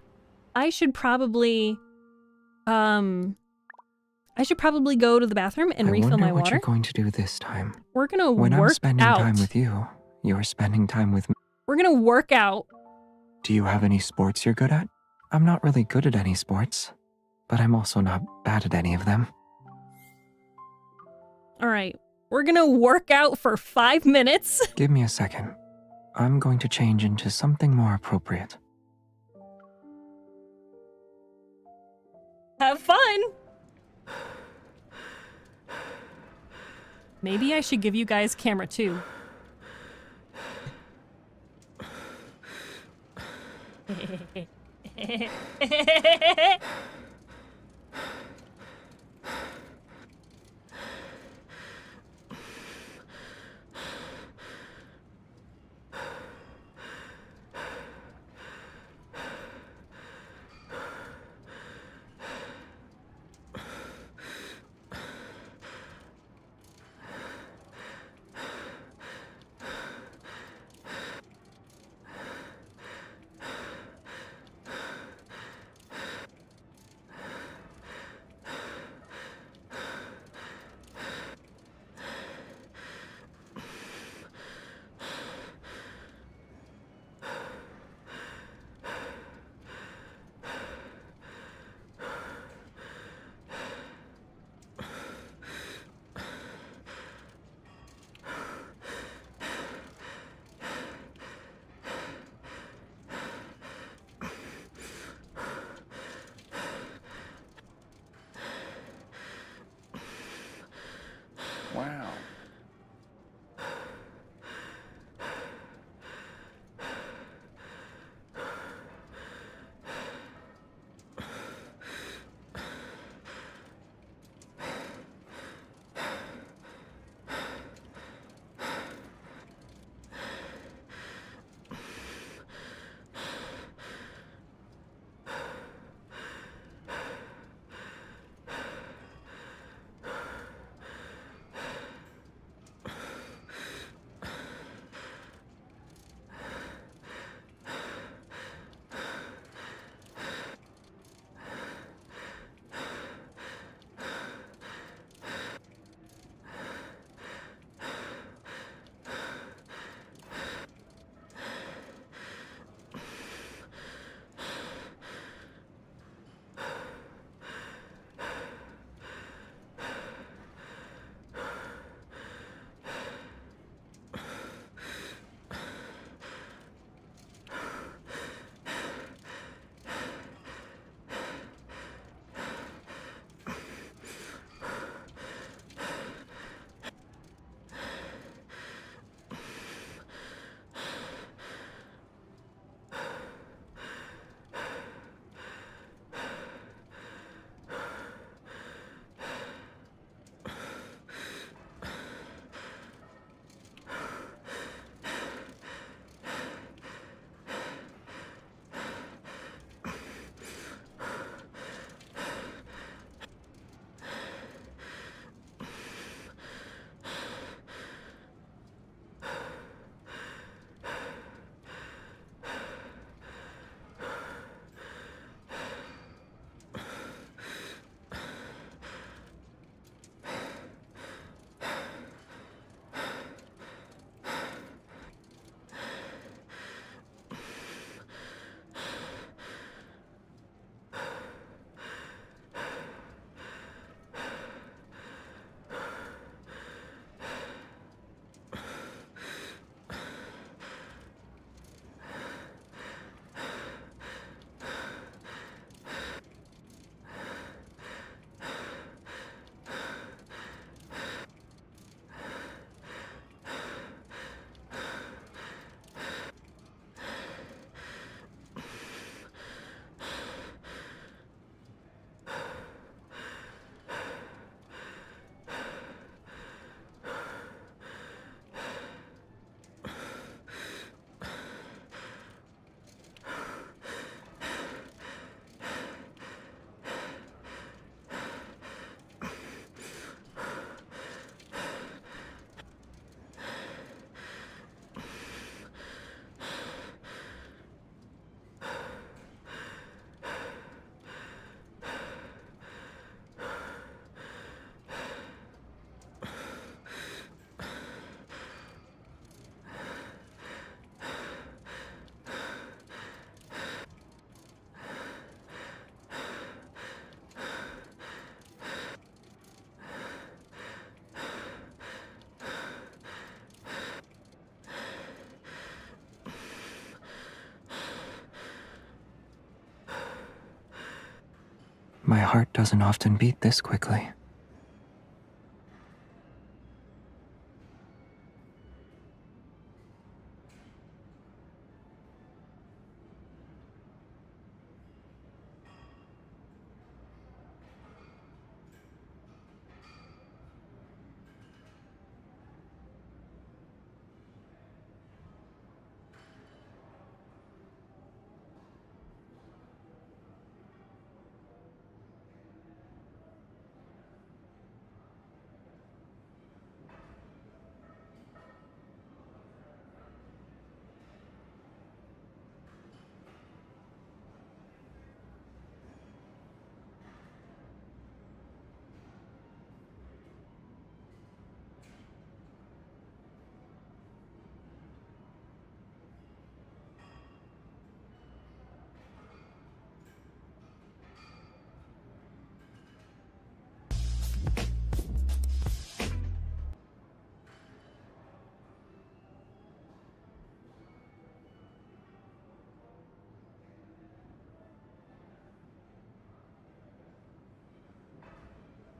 I should probably I should probably go to the bathroom and refill my I wonder what water. you're going to do this time. We're gonna When work I'm spending out. time with you, you're spending time with me. We're gonna work out. Do you have any sports you're good at? I'm not really good at any sports, but I'm also not bad at any of them. All right. We're gonna work out for 5 minutes. Give me a second. I'm going to change into something more appropriate. Have fun. Maybe I should give you guys camera too. My heart doesn't often beat this quickly.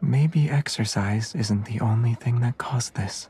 Maybe exercise isn't the only thing that caused this.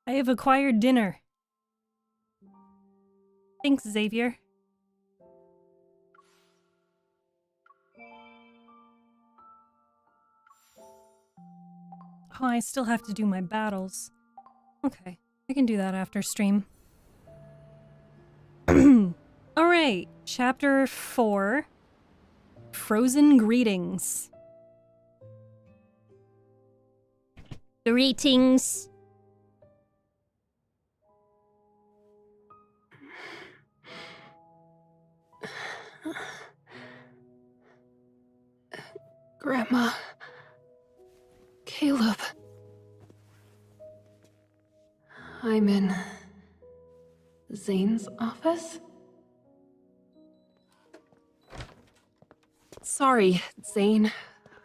I have acquired dinner. Thanks, Xavier. Oh, I still have to do my battles. Okay, I can do that after stream. Alright, chapter 4. Frozen Greetings. Greetings. Grandma. Caleb. I'm in Zane's office? Sorry, Zane.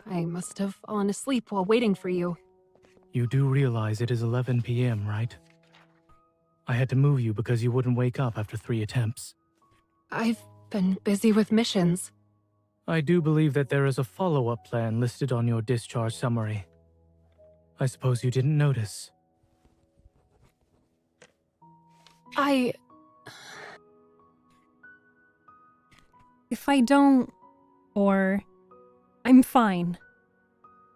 I must have fallen asleep while waiting for you. You do realize it is 11 p.m., right? I had to move you because you wouldn't wake up after 3 attempts. I've been busy with missions. I do believe that there is a follow-up plan listed on your discharge summary. I suppose you didn't notice. If I don't, or I'm fine.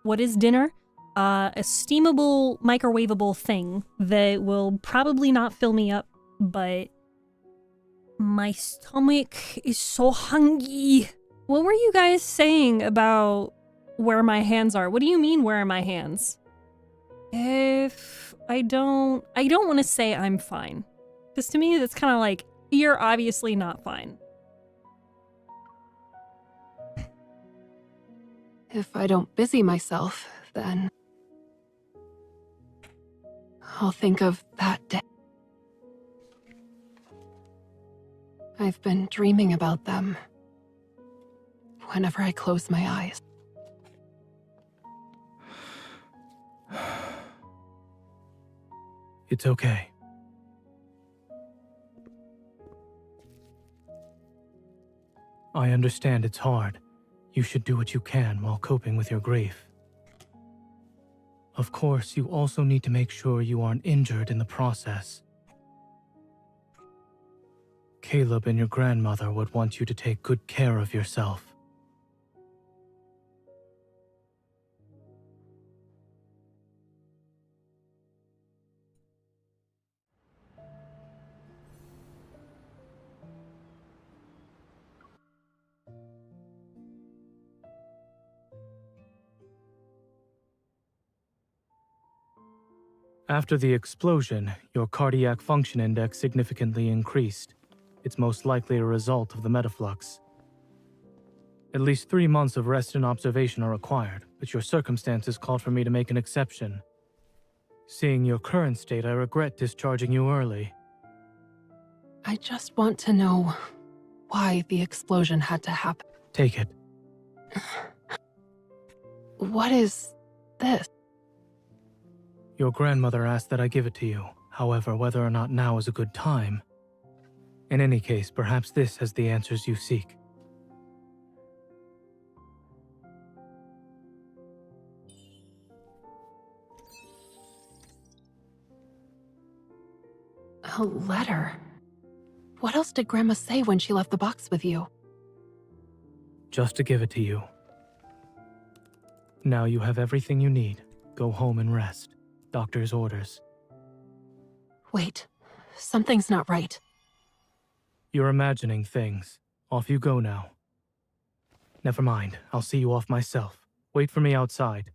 What is dinner? A steamable, microwavable thing that will probably not fill me up, but my stomach is so hungry. What were you guys saying about where my hands are? What do you mean, where are my hands? If I don't want to say I'm fine. Because to me, that's kind of like, you're obviously not fine. If I don't busy myself, then I'll think of that day. I've been dreaming about them whenever I close my eyes. It's okay. I understand it's hard. You should do what you can while coping with your grief. Of course, you also need to make sure you aren't injured in the process. Caleb and your grandmother would want you to take good care of yourself. After the explosion, your cardiac function index significantly increased. It's most likely a result of the metaflux. At least 3 months of rest and observation are required, but your circumstances called for me to make an exception. Seeing your current state, I regret discharging you early. I just want to know why the explosion had to happen. Take it. What is this? Your grandmother asked that I give it to you. However, whether or not now is a good time. In any case, perhaps this has the answers you seek. A letter? What else did Grandma say when she left the box with you? Just to give it to you. Now you have everything you need. Go home and rest. Doctor's orders. Wait, something's not right. You're imagining things. Off you go now. Never mind, I'll see you off myself. Wait for me outside.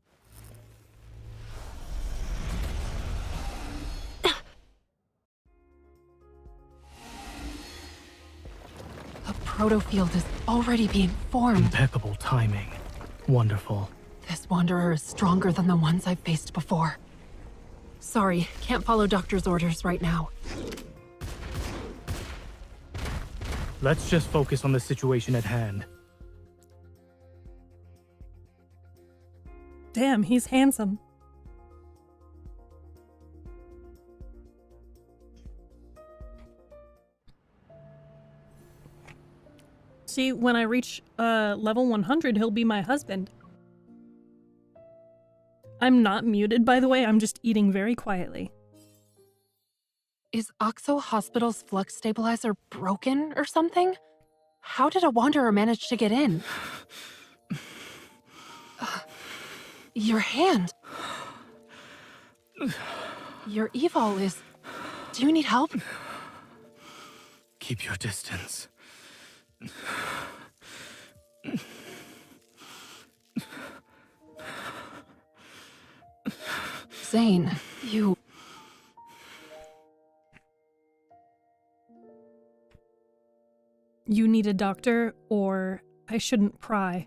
A protofield is already being formed. Impeccable timing. Wonderful. This wanderer is stronger than the ones I've faced before. Sorry, can't follow Doctor's orders right now. Let's just focus on the situation at hand. Damn, he's handsome. See, when I reach level 100, he'll be my husband. I'm not muted, by the way. I'm just eating very quietly. Is Oxo Hospital's flux stabilizer broken or something? How did a wanderer manage to get in? Your hand. Your evol is... Do you need help? Keep your distance. Zane, you... You need a doctor, or I shouldn't pry.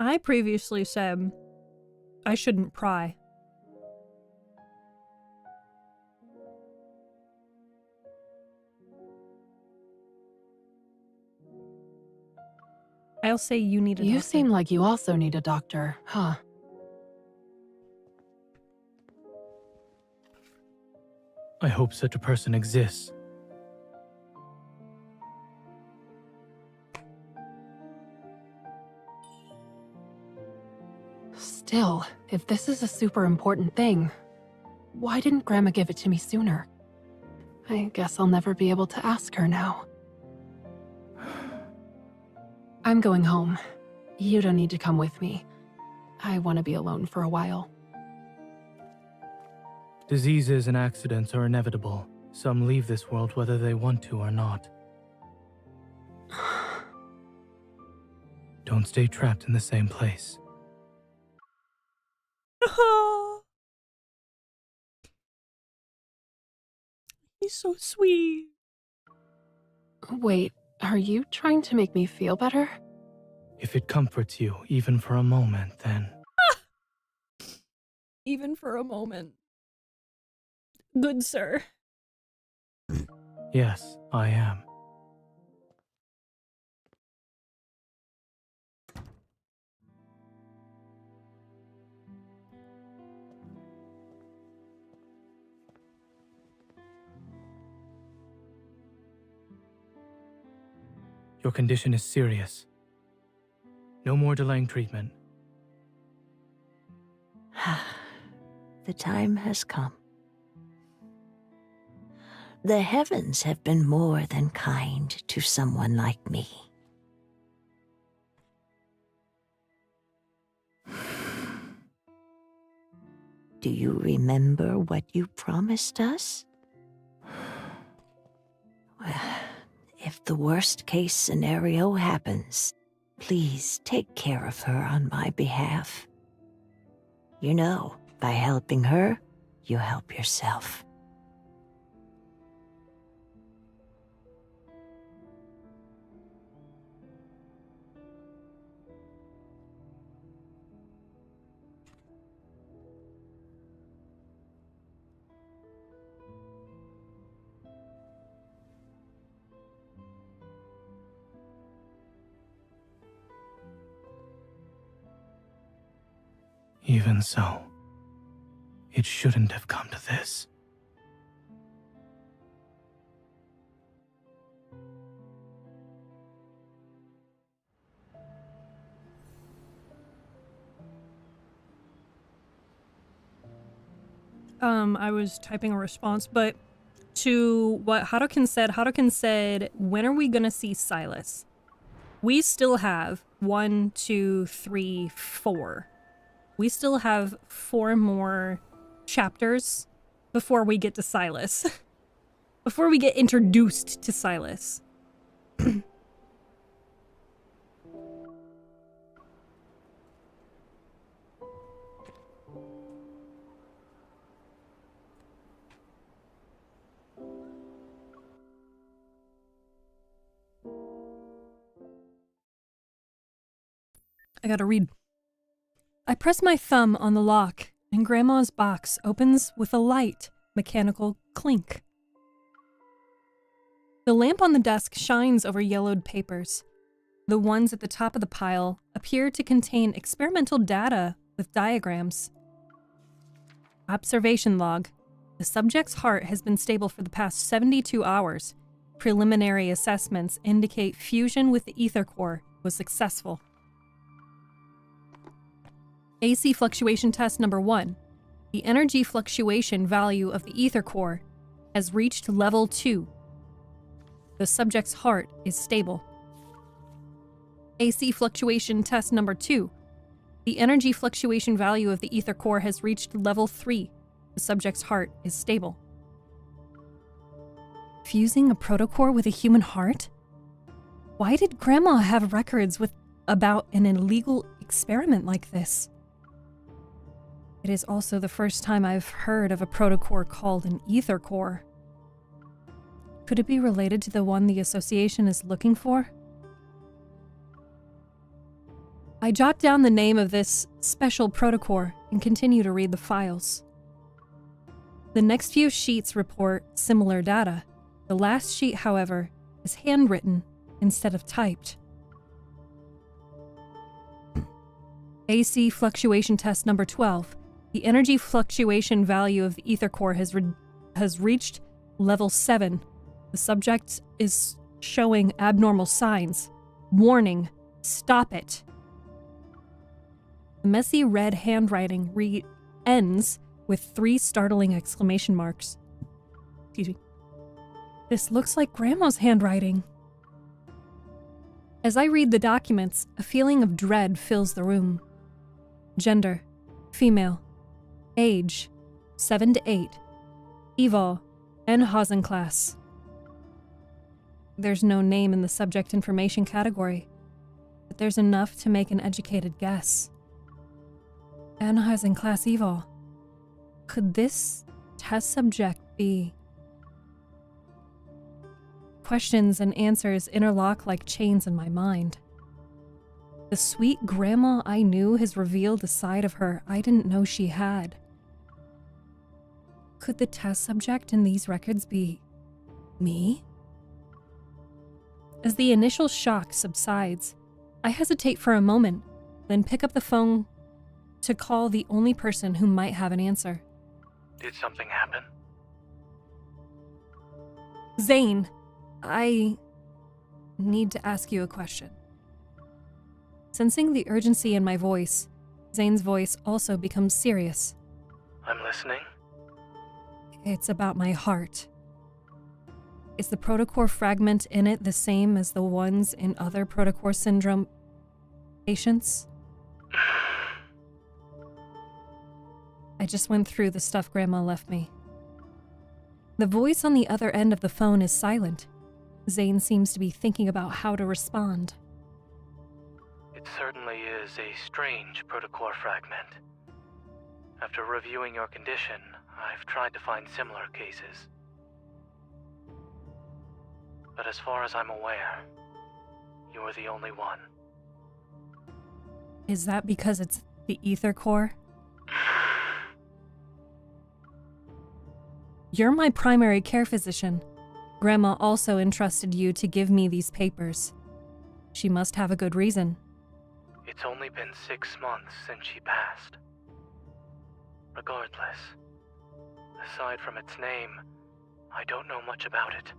I previously said I shouldn't pry. I'll say you need a doctor. You seem like you also need a doctor, huh? I hope such a person exists. Still, if this is a super important thing, why didn't Grandma give it to me sooner? I guess I'll never be able to ask her now. I'm going home. You don't need to come with me. I want to be alone for a while. Diseases and accidents are inevitable. Some leave this world whether they want to or not. Don't stay trapped in the same place. He's so sweet. Wait, are you trying to make me feel better? If it comforts you, even for a moment, then... Even for a moment. Good sir. Yes, I am. Your condition is serious. No more delaying treatment. The time has come. The heavens have been more than kind to someone like me. Do you remember what you promised us? Well, if the worst-case scenario happens, please take care of her on my behalf. You know, by helping her, you help yourself. Even so, it shouldn't have come to this. I was typing a response, but to what Harukin said, when are we gonna see Silas? We still have 1, 2, 3, 4. We still have 4 more chapters before we get to Silas. Before we get introduced to Silas. I gotta read. I press my thumb on the lock, and Grandma's box opens with a light, mechanical clink. The lamp on the desk shines over yellowed papers. The ones at the top of the pile appear to contain experimental data with diagrams. Observation log. The subject's heart has been stable for the past 72 hours. Preliminary assessments indicate fusion with the ether core was successful. AC fluctuation test number 1. The energy fluctuation value of the ether core has reached level 2. The subject's heart is stable. AC fluctuation test number 2. The energy fluctuation value of the ether core has reached level 3. The subject's heart is stable. Fusing a protocore with a human heart? Why did Grandma have records about an illegal experiment like this? It is also the first time I've heard of a protocore called an ether core. Could it be related to the one the Association is looking for? I jot down the name of this special protocore and continue to read the files. The next few sheets report similar data. The last sheet, however, is handwritten instead of typed. AC fluctuation test number 12. The energy fluctuation value of the ether core has reached level 7. The subject is showing abnormal signs. Warning, stop it. The messy red handwriting ends with 3 startling exclamation marks. Excuse me. This looks like Grandma's handwriting. As I read the documents, a feeling of dread fills the room. Gender, female. Age, 7 to 8. Evol, Enhausen class. There's no name in the subject information category, but there's enough to make an educated guess. Enhausen class Evol. Could this test subject be? Questions and answers interlock like chains in my mind. The sweet Grandma I knew has revealed a side of her I didn't know she had. Could the test subject in these records be me? As the initial shock subsides, I hesitate for a moment, then pick up the phone to call the only person who might have an answer. Did something happen? Zane, I need to ask you a question. Sensing the urgency in my voice, Zane's voice also becomes serious. I'm listening. It's about my heart. Is the protocore fragment in it the same as the ones in other protocore syndrome patients? I just went through the stuff Grandma left me. The voice on the other end of the phone is silent. Zane seems to be thinking about how to respond. It certainly is a strange protocore fragment. After reviewing your condition, I've tried to find similar cases. But as far as I'm aware, you're the only one. Is that because it's the ether core? You're my primary care physician. Grandma also entrusted you to give me these papers. She must have a good reason. It's only been 6 months since she passed. Regardless, aside from its name, I don't know much about it.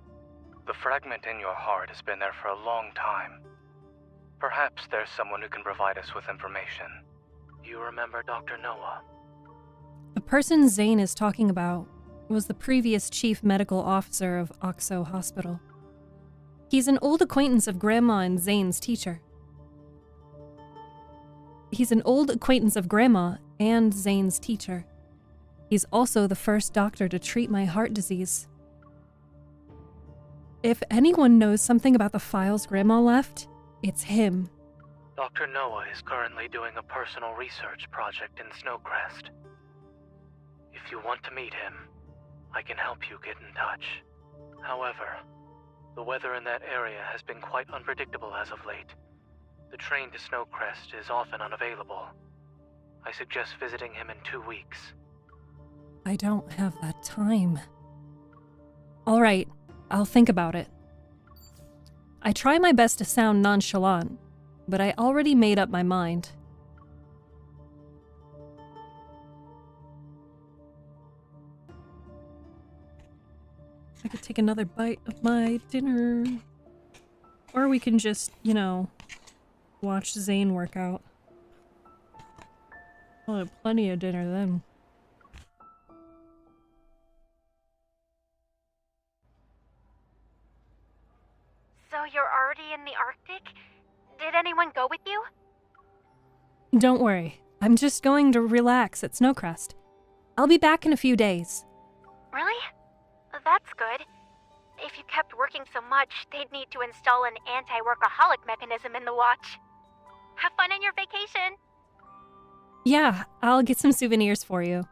The fragment in your heart has been there for a long time. Perhaps there's someone who can provide us with information. Do you remember Dr. Noah? The person Zane is talking about was the previous chief medical officer of Oxo Hospital. He's an old acquaintance of Grandma and Zane's teacher. He's also the first doctor to treat my heart disease. If anyone knows something about the files Grandma left, it's him. Dr. Noah is currently doing a personal research project in Snowcrest. If you want to meet him, I can help you get in touch. However, the weather in that area has been quite unpredictable as of late. The train to Snowcrest is often unavailable. I suggest visiting him in 2 weeks. I don't have that time. All right, I'll think about it. I try my best to sound nonchalant, but I already made up my mind. I could take another bite of my dinner. Or we can just, watch Zane work out. I'll have plenty of dinner then. So you're already in the Arctic? Did anyone go with you? Don't worry. I'm just going to relax at Snowcrest. I'll be back in a few days. Really? That's good. If you kept working so much, they'd need to install an anti-workaholic mechanism in the watch. Have fun on your vacation! Yeah, I'll get some souvenirs for you.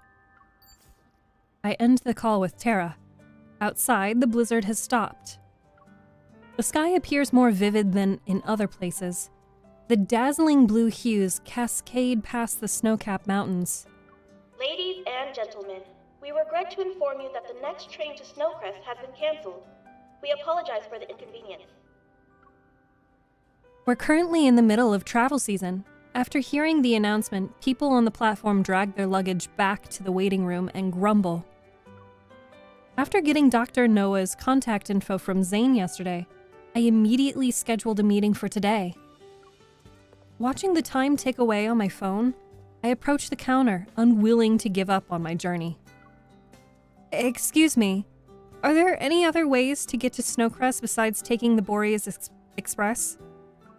I end the call with Tara. Outside, the blizzard has stopped. The sky appears more vivid than in other places. The dazzling blue hues cascade past the snow-capped mountains. Ladies and gentlemen, we regret to inform you that the next train to Snowcrest has been cancelled. We apologize for the inconvenience. We're currently in the middle of travel season. After hearing the announcement, people on the platform drag their luggage back to the waiting room and grumble. After getting Dr. Noah's contact info from Zane yesterday, I immediately scheduled a meeting for today. Watching the time tick away on my phone, I approach the counter, unwilling to give up on my journey. Excuse me, are there any other ways to get to Snowcrest besides taking the Boreas Express?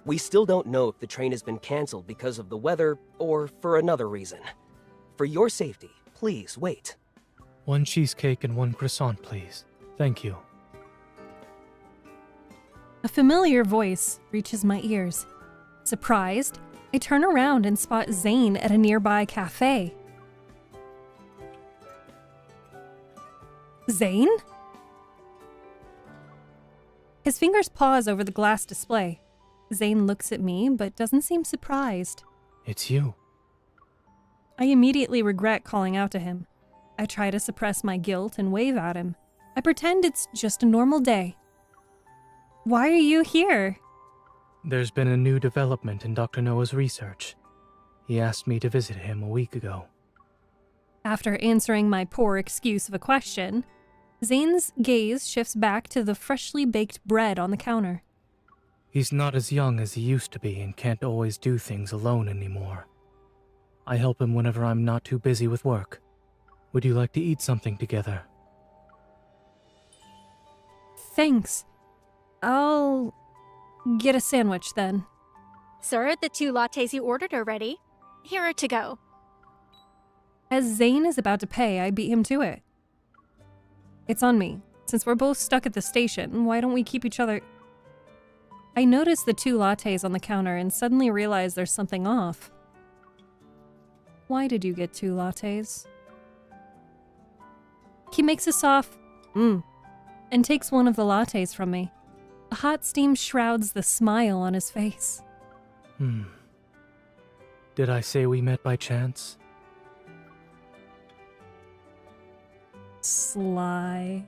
We still don't know if the train has been canceled because of the weather or for another reason. For your safety, please wait. 1 cheesecake and 1 croissant, please. Thank you. A familiar voice reaches my ears. Surprised, I turn around and spot Zane at a nearby cafe. Zane? His fingers pause over the glass display. Zane looks at me, but doesn't seem surprised. It's you. I immediately regret calling out to him. I try to suppress my guilt and wave at him. I pretend it's just a normal day. Why are you here? There's been a new development in Dr. Noah's research. He asked me to visit him a week ago. After answering my poor excuse of a question, Zane's gaze shifts back to the freshly baked bread on the counter. He's not as young as he used to be and can't always do things alone anymore. I help him whenever I'm not too busy with work. Would you like to eat something together? Thanks. I'll get a sandwich then. Sir, the 2 lattes you ordered are ready. Here are to go. As Zane is about to pay, I beat him to it. It's on me. Since we're both stuck at the station, why don't we keep each other... I notice the 2 lattes on the counter and suddenly realize there's something off. Why did you get 2 lattes? He makes a soft and takes one of the lattes from me. A hot steam shrouds the smile on his face. Did I say we met by chance? Sly.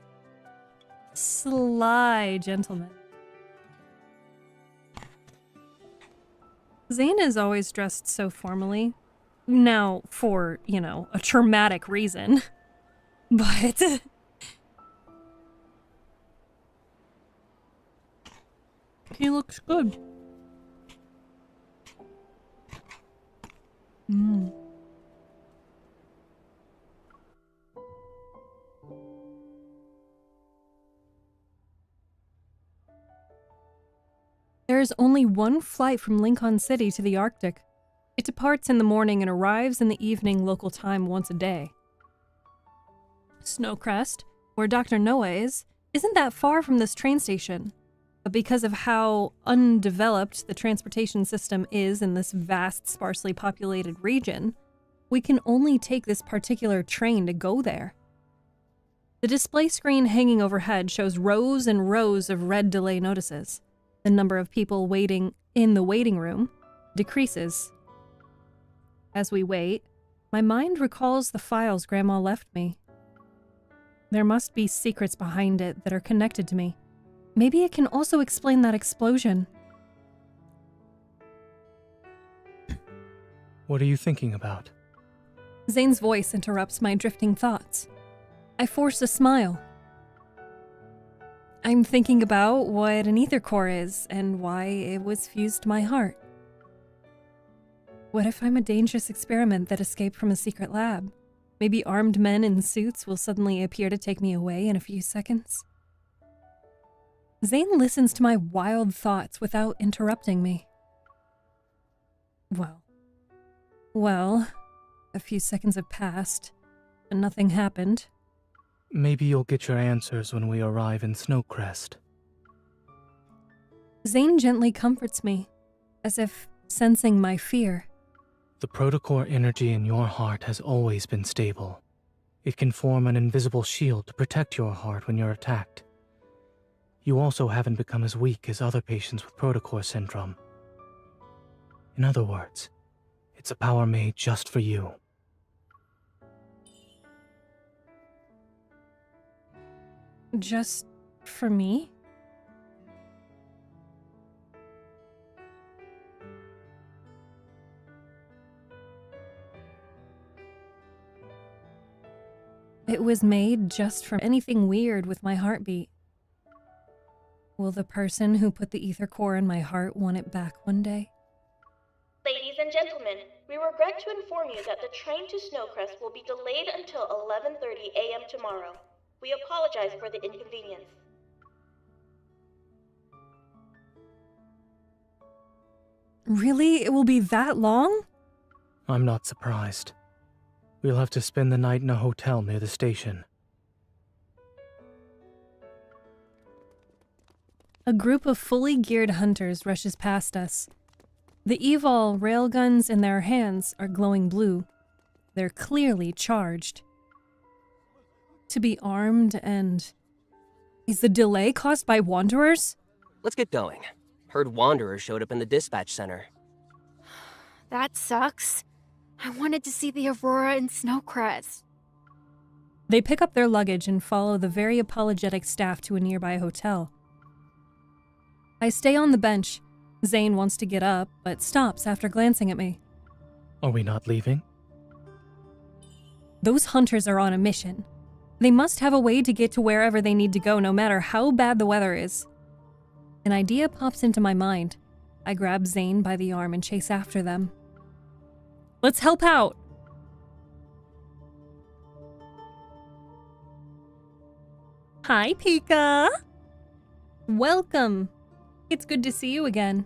Sly gentleman. Zane is always dressed so formally. Now, for, a traumatic reason. But... he looks good. There is only one flight from Lincoln City to the Arctic. It departs in the morning and arrives in the evening local time once a day. Snowcrest, where Dr. Noah is, isn't that far from this train station. But because of how undeveloped the transportation system is in this vast, sparsely populated region, we can only take this particular train to go there. The display screen hanging overhead shows rows and rows of red delay notices. The number of people waiting in the waiting room decreases. As we wait, my mind recalls the files Grandma left me. There must be secrets behind it that are connected to me. Maybe it can also explain that explosion. What are you thinking about? Zane's voice interrupts my drifting thoughts. I force a smile. I'm thinking about what an ether core is and why it was fused to my heart. What if I'm a dangerous experiment that escaped from a secret lab? Maybe armed men in suits will suddenly appear to take me away in a few seconds. Zane listens to my wild thoughts without interrupting me. Well, a few seconds have passed, and nothing happened. Maybe you'll get your answers when we arrive in Snowcrest. Zane gently comforts me, as if sensing my fear. The protocore energy in your heart has always been stable. It can form an invisible shield to protect your heart when you're attacked. You also haven't become as weak as other patients with protocore syndrome. In other words, it's a power made just for you. Just for me? It was made just for anything weird with my heartbeat. Will the person who put the ether core in my heart want it back one day? Ladies and gentlemen, we regret to inform you that the train to Snowcrest will be delayed until 11:30 a.m. tomorrow. We apologize for the inconvenience. Really? It will be that long? I'm not surprised. We'll have to spend the night in a hotel near the station. A group of fully geared hunters rushes past us. The evol railguns in their hands are glowing blue. They're clearly charged. To be armed and... Is the delay caused by Wanderers? Let's get going. Heard Wanderers showed up in the dispatch center. That sucks. I wanted to see the Aurora in Snowcrest. They pick up their luggage and follow the very apologetic staff to a nearby hotel. I stay on the bench. Zane wants to get up, but stops after glancing at me. Are we not leaving? Those hunters are on a mission. They must have a way to get to wherever they need to go, no matter how bad the weather is. An idea pops into my mind. I grab Zane by the arm and chase after them. Let's help out! Hi, Pika! Welcome! It's good to see you again.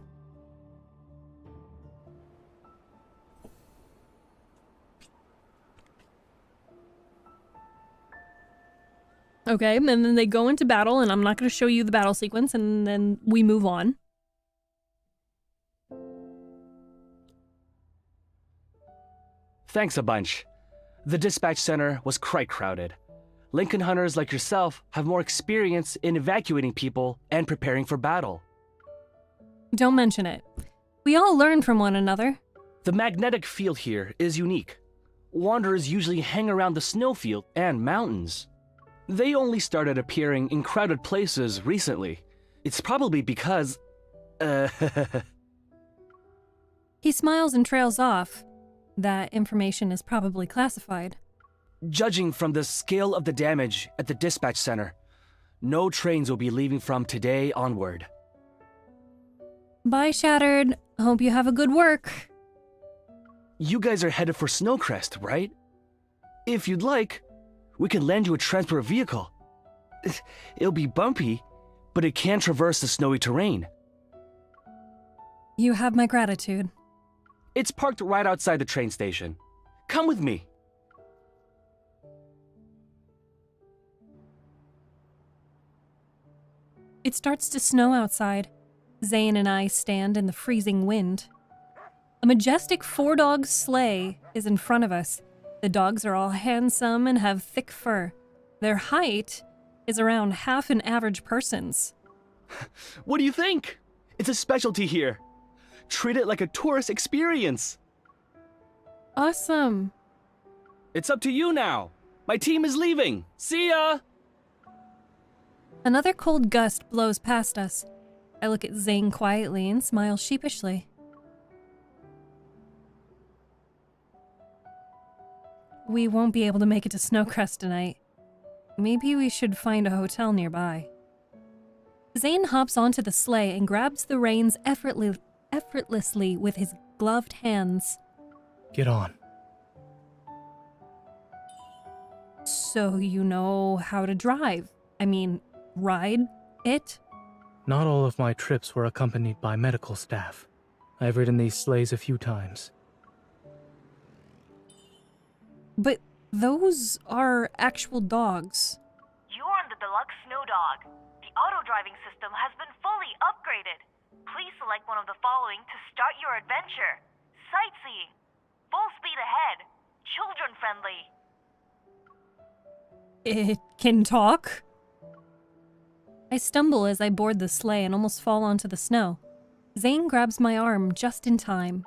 Okay, and then they go into battle, and I'm not going to show you the battle sequence, and then we move on. Thanks a bunch. The dispatch center was quite crowded. Lincoln hunters like yourself have more experience in evacuating people and preparing for battle. Don't mention it. We all learn from one another. The magnetic field here is unique. Wanderers usually hang around the snowfield and mountains. They only started appearing in crowded places recently. It's probably because... He smiles and trails off. That information is probably classified. Judging from the scale of the damage at the dispatch center, no trains will be leaving from today onward. Bye, Shattered. Hope you have a good work. You guys are headed for Snowcrest, right? If you'd like, we can lend you a transport vehicle. It'll be bumpy, but it can traverse the snowy terrain. You have my gratitude. It's parked right outside the train station. Come with me. It starts to snow outside. Zane and I stand in the freezing wind. A majestic 4-dog sleigh is in front of us. The dogs are all handsome and have thick fur. Their height is around half an average person's. What do you think? It's a specialty here. Treat it like a tourist experience. Awesome. It's up to you now. My team is leaving. See ya! Another cold gust blows past us. I look at Zane quietly and smile sheepishly. We won't be able to make it to Snowcrest tonight. Maybe we should find a hotel nearby. Zane hops onto the sleigh and grabs the reins effortlessly with his gloved hands. Get on. So you know how to drive? I mean, ride it? Not all of my trips were accompanied by medical staff. I've ridden these sleighs a few times. But those are actual dogs. You're on the deluxe snow dog. The auto-driving system has been fully upgraded. Please select one of the following to start your adventure. Sightseeing. Full speed ahead. Children-friendly. It can talk? I stumble as I board the sleigh and almost fall onto the snow. Zane grabs my arm just in time.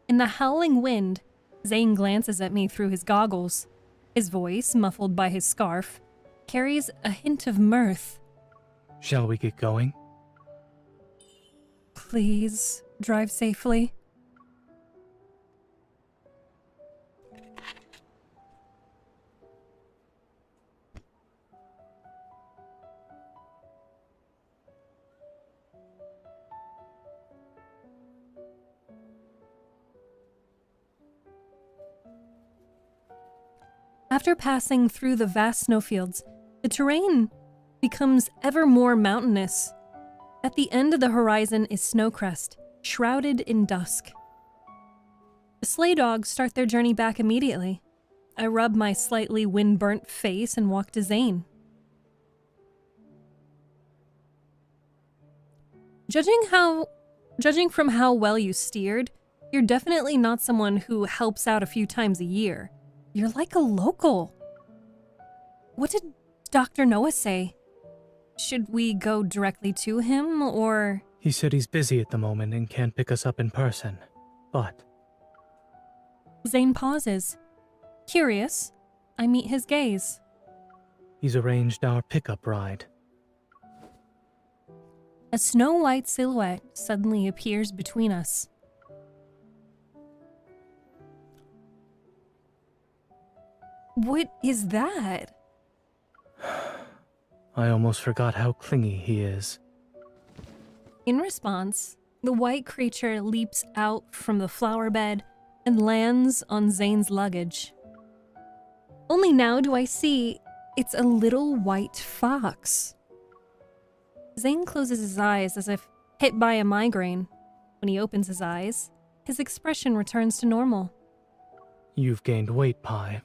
In the howling wind, Zane glances at me through his goggles. His voice, muffled by his scarf, carries a hint of mirth. Shall we get going? Please, drive safely. After passing through the vast snowfields, the terrain becomes ever more mountainous. At the end of the horizon is Snowcrest, shrouded in dusk. The sleigh dogs start their journey back immediately. I rub my slightly wind-burnt face and walk to Zane. Judging from how well you steered, you're definitely not someone who helps out a few times a year. You're like a local. What did Dr. Noah say? Should we go directly to him, or...? He said he's busy at the moment and can't pick us up in person, but... Zane pauses. Curious, I meet his gaze. He's arranged our pickup ride. A snow-white silhouette suddenly appears between us. What is that? I almost forgot how clingy he is. In response, the white creature leaps out from the flower bed and lands on Zane's luggage. Only now do I see it's a little white fox. Zane closes his eyes as if hit by a migraine. When he opens his eyes, his expression returns to normal. You've gained weight, Pi.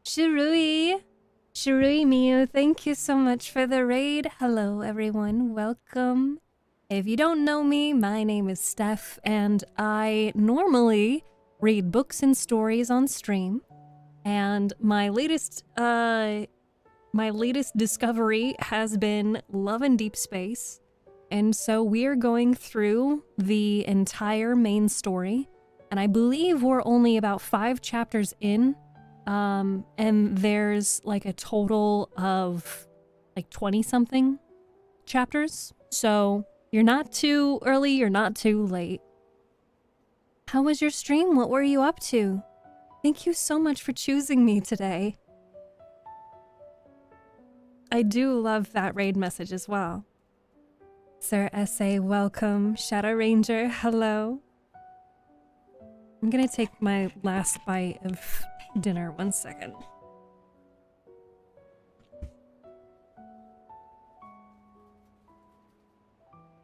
Shirui! Shirui Miyu, thank you so much for the raid. Hello, everyone. Welcome. If you don't know me, my name is Steph, and I normally read books and stories on stream. And my latest discovery has been Love in Deep Space. And so we're going through the entire main story. And I believe we're only about 5 chapters in. And there's like a total of like 20-something chapters. So you're not too early, you're not too late. How was your stream? What were you up to? Thank you so much for choosing me today. I do love that raid message as well. Sir S.A., welcome. Shadow Ranger, hello. I'm gonna take my last bite of dinner, 1 second.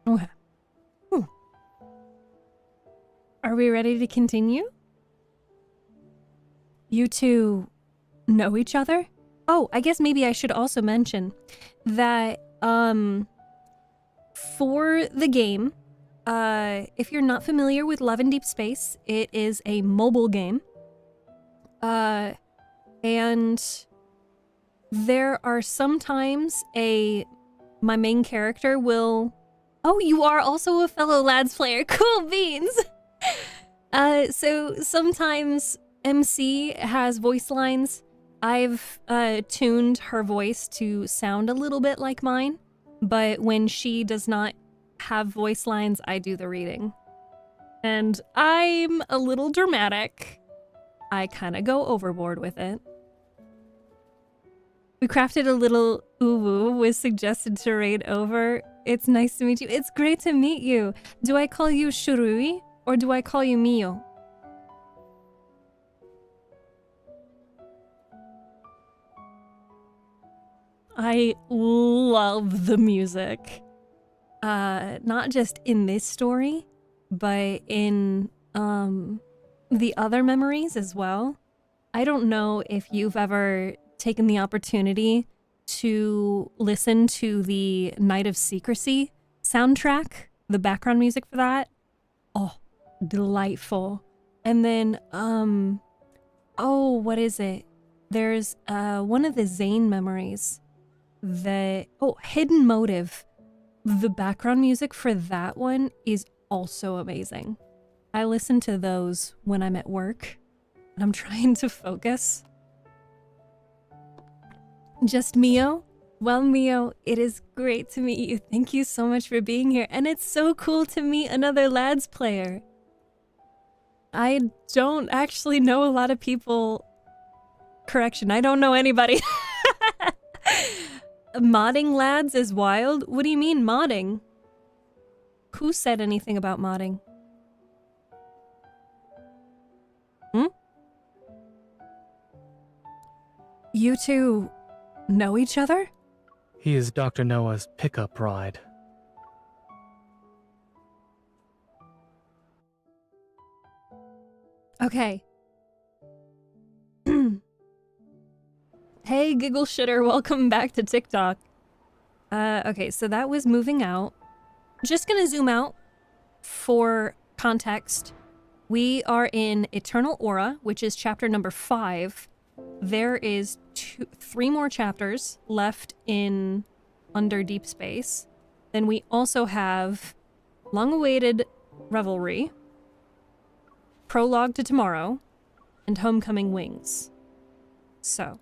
Okay. Are we ready to continue? You two know each other? Oh, I guess maybe I should also mention that, for the game, if you're not familiar with Love in Deep Space, it is a mobile game. And there are sometimes my main character will... Oh, you are also a fellow lads player. Cool beans! So sometimes MC has voice lines. I've tuned her voice to sound a little bit like mine, but when she does not have voice lines, I do the reading. And I'm a little dramatic. I kind of go overboard with it. We crafted a little uwu, was suggested to raid over. It's nice to meet you. It's great to meet you. Do I call you Shurui or do I call you Mio? I love the music. Not just in this story, but in the other memories as well. I don't know if you've ever taken the opportunity to listen to the Night of Secrecy soundtrack, the background music for that. Oh, delightful. And then, oh, what is it? There's one of the Zane memories that, oh, Hidden Motive. The background music for that one is also amazing. I listen to those when I'm at work and I'm trying to focus. Just Mio? Well, Mio, it is great to meet you. Thank you so much for being here. And it's so cool to meet another lads player. I don't actually know a lot of people. Correction, I don't know anybody. Modding lads is wild? What do you mean modding? Who said anything about modding? You two know each other? He is Dr. Noah's pickup ride. Okay. Hey, Giggle Shitter, welcome back to TikTok. Okay, so that was moving out. Just gonna zoom out for context. We are in Eternal Aura, which is chapter number 5. There is 3 more chapters left in Under Deep Space. Then we also have Long-Awaited Revelry, Prologue to Tomorrow, and Homecoming Wings. So,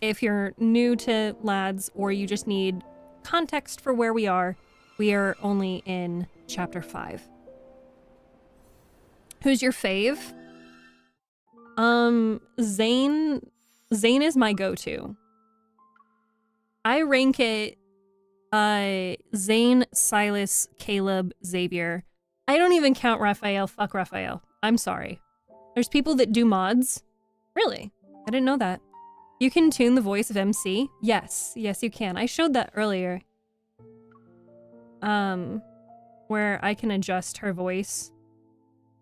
if you're new to lads or you just need context for where we are only in chapter 5. Who's your fave? Zane is my go-to. I rank it Zane, Silas, Caleb, Xavier. I don't even count Raphael. Fuck Raphael. I'm sorry. There's people that do mods. Really? I didn't know that. You can tune the voice of MC? Yes. Yes, you can. I showed that earlier. Where I can adjust her voice.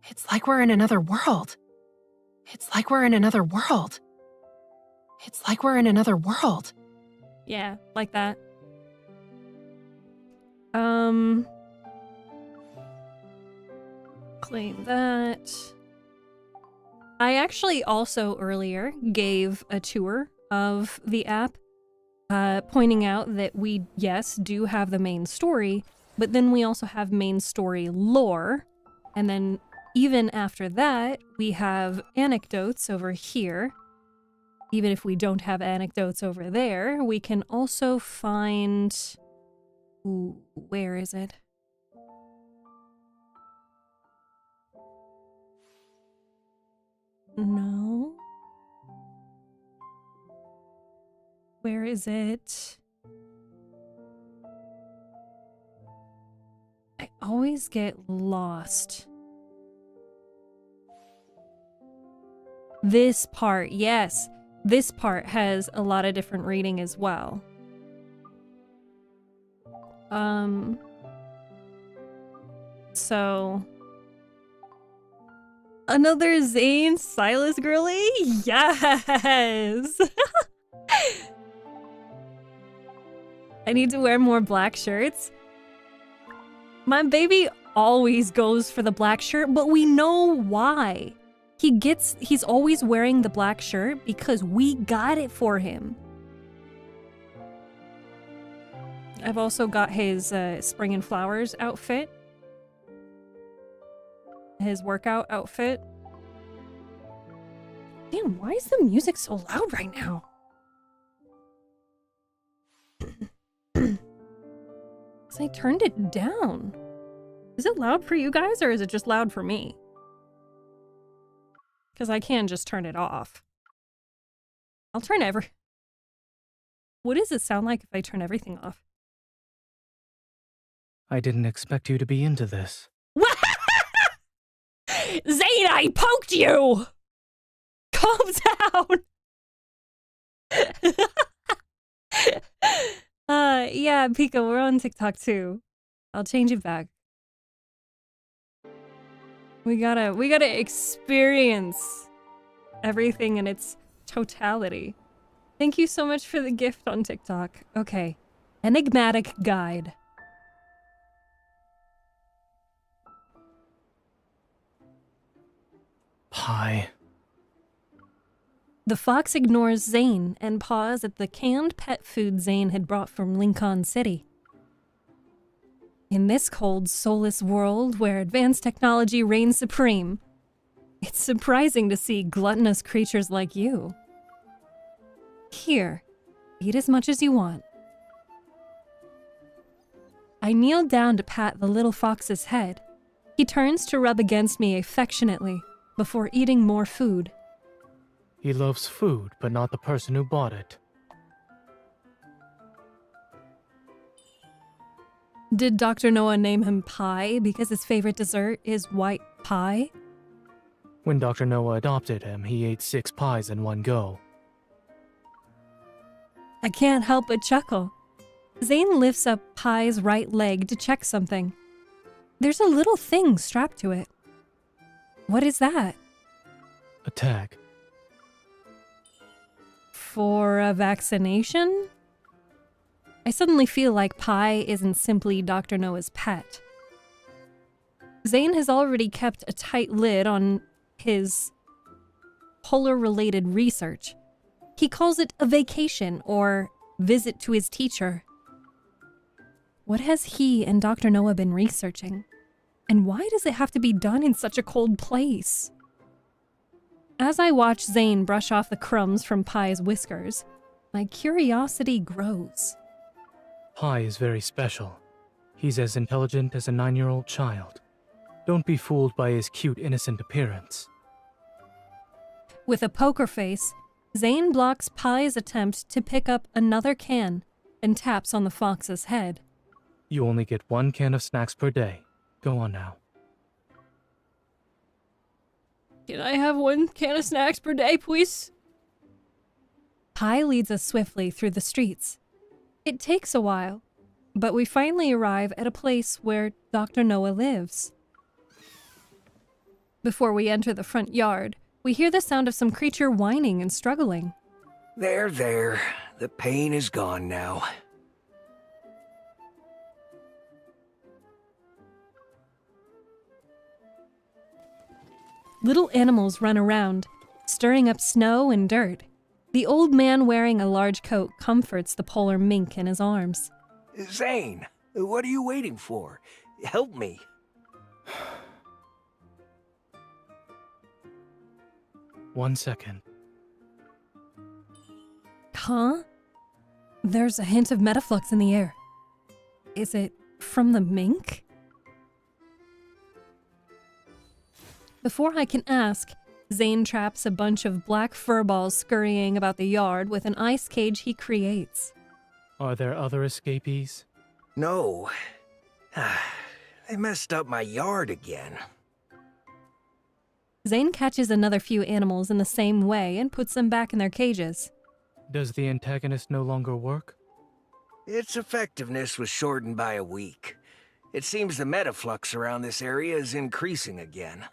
It's like we're in another world. It's like we're in another world. It's like we're in another world. Yeah, like that. Claim that. I actually also earlier gave a tour of the app, pointing out that we, yes, do have the main story, but then we also have main story lore, and then even after that, we have anecdotes over here. Even if we don't have anecdotes over there, we can also find... Ooh, where is it? No. Where is it? I always get lost. This part, yes. This part has a lot of different reading as well. So... Another Zane Silas girly? Yes! I need to wear more black shirts. My baby always goes for the black shirt, but we know why. He's always wearing the black shirt because we got it for him. I've also got his Spring and Flowers outfit. His workout outfit. Damn, why is the music so loud right now? Because I turned it down. Is it loud for you guys or is it just loud for me? Because I can just turn it off. I'll turn What does it sound like if I turn everything off? I didn't expect you to be into this. Zane, I poked you! Calm down! Yeah, Pika, we're on TikTok too. I'll change it back. We gotta experience everything in its totality. Thank you so much for the gift on TikTok. Okay. Enigmatic guide. Pie. The fox ignores Zane and paws at the canned pet food Zane had brought from Lincoln City. In this cold, soulless world where advanced technology reigns supreme, it's surprising to see gluttonous creatures like you. Here, eat as much as you want. I kneel down to pat the little fox's head. He turns to rub against me affectionately before eating more food. He loves food, but not the person who bought it. Did Dr. Noah name him Pie because his favorite dessert is white pie? When Dr. Noah adopted him, he ate 6 pies in one go. I can't help but chuckle. Zane lifts up Pie's right leg to check something. There's a little thing strapped to it. What is that? A tag. For a vaccination? I suddenly feel like Pie isn't simply Dr. Noah's pet. Zane has already kept a tight lid on his polar-related research. He calls it a vacation or visit to his teacher. What has he and Dr. Noah been researching? And why does it have to be done in such a cold place? As I watch Zane brush off the crumbs from Pie's whiskers, my curiosity grows. Pie is very special. He's as intelligent as a 9-year-old child. Don't be fooled by his cute, innocent appearance. With a poker face, Zane blocks Pie's attempt to pick up another can and taps on the fox's head. You only get 1 can of snacks per day. Go on now. Can I have 1 can of snacks per day, please? Pie leads us swiftly through the streets. It takes a while, but we finally arrive at a place where Dr. Noah lives. Before we enter the front yard, we hear the sound of some creature whining and struggling. There, there. the pain is gone now. Little animals run around, stirring up snow and dirt. The old man wearing a large coat comforts the polar mink in his arms. Zane, what are you waiting for? Help me. One second. Huh? There's a hint of metaflux in the air. Is it from the mink? Before I can ask, Zane traps a bunch of black furballs scurrying about the yard with an ice cage he creates. Are there other escapees? No. They messed up my yard again. Zane catches another few animals in the same way and puts them back in their cages. Does the antagonist no longer work? Its effectiveness was shortened by a week. It seems the metaflux around this area is increasing again.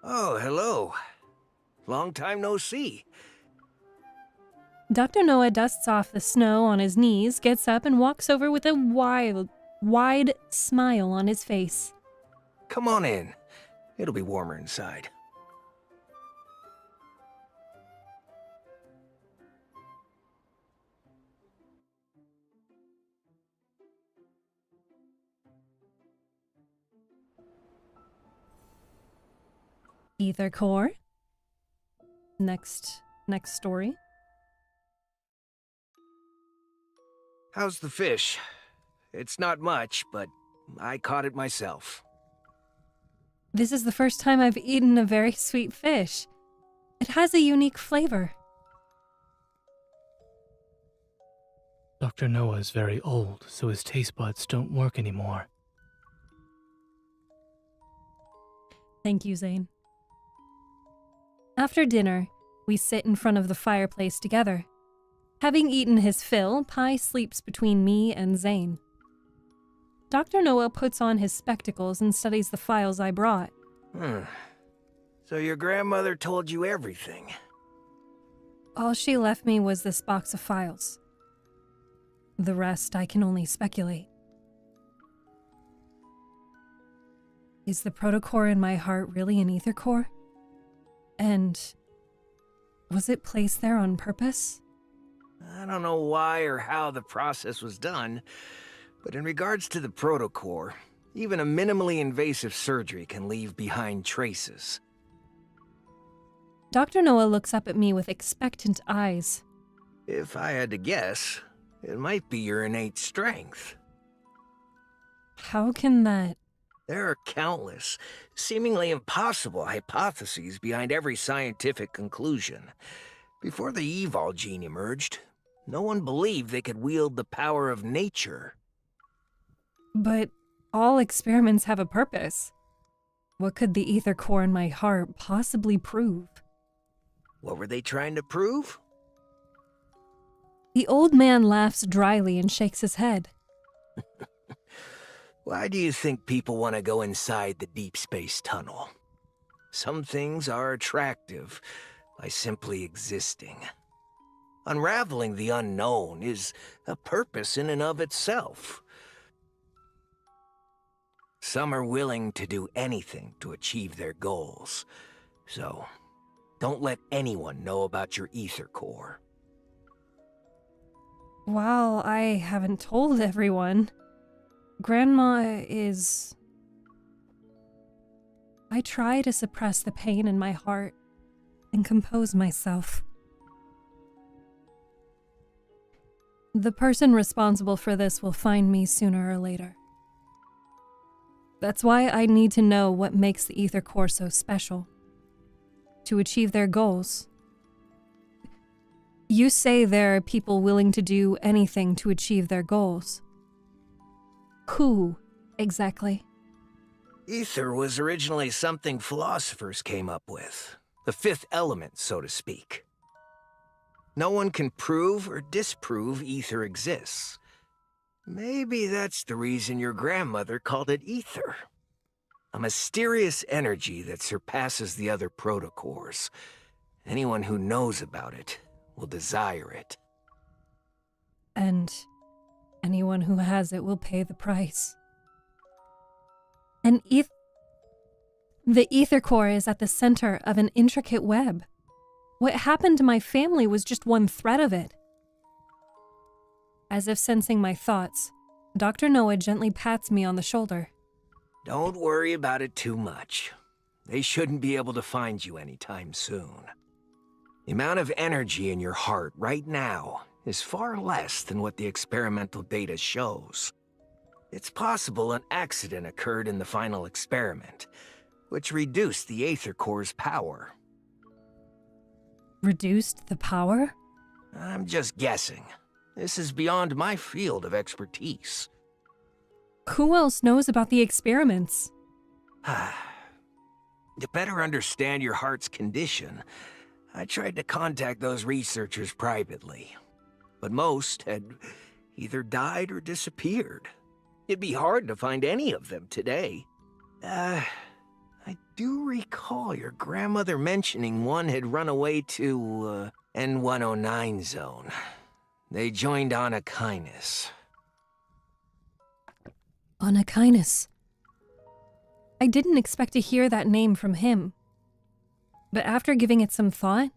Oh, hello. Long time no see. Dr. Noah dusts off the snow on his knees, gets up, and walks over with a wide smile on his face. Come on in. It'll be warmer inside. Ether core. Next story. How's the fish? It's not much, but I caught it myself. This is the first time I've eaten a very sweet fish. It has a unique flavor. Dr. Noah is very old, so his taste buds don't work anymore. Thank you, Zane. After dinner, we sit in front of the fireplace together. Having eaten his fill, Pi sleeps between me and Zane. Dr. Noah puts on his spectacles and studies the files I brought. So your grandmother told you everything? All she left me was this box of files. The rest I can only speculate. Is the protocore in my heart really an ether core? And was it placed there on purpose? I don't know why or how the process was done, but in regards to the protocore, even a minimally invasive surgery can leave behind traces. Dr. Noah looks up at me with expectant eyes. If I had to guess, it might be your innate strength. How can that... There are countless, seemingly impossible hypotheses behind every scientific conclusion. Before the evol gene emerged, no one believed they could wield the power of nature. But all experiments have a purpose. What could the ether core in my heart possibly prove? What were they trying to prove? The old man laughs dryly and shakes his head. Why do you think people want to go inside the deep space tunnel? Some things are attractive by simply existing. Unraveling the unknown is a purpose in and of itself. Some are willing to do anything to achieve their goals. So, don't let anyone know about your ether core. Well, I haven't told everyone. Grandma is... I try to suppress the pain in my heart and compose myself. The person responsible for this will find me sooner or later. That's why I need to know what makes the ether core so special. To achieve their goals. You say there are people willing to do anything to achieve their goals. Who, exactly? Ether was originally something philosophers came up with. The fifth element, so to speak. No one can prove or disprove ether exists. Maybe that's the reason your grandmother called it ether. A mysterious energy that surpasses the other protocores. Anyone who knows about it will desire it. and anyone who has it will pay the price. The ether core is at the center of an intricate web. What happened to my family was just one thread of it. As if sensing my thoughts, Dr. Noah gently pats me on the shoulder. Don't worry about it too much. They shouldn't be able to find you anytime soon. The amount of energy in your heart right now is far less than what the experimental data shows. It's possible an accident occurred in the final experiment, which reduced the Aether Core's power. Reduced the power? I'm just guessing. This is beyond my field of expertise. Who else knows about the experiments? To better understand your heart's condition, I tried to contact those researchers privately. But most had either died or disappeared. It'd be hard to find any of them today. I do recall your grandmother mentioning one had run away to, N109 zone. They joined Anakinus. Anakinus. I didn't expect to hear that name from him. But after giving it some thought,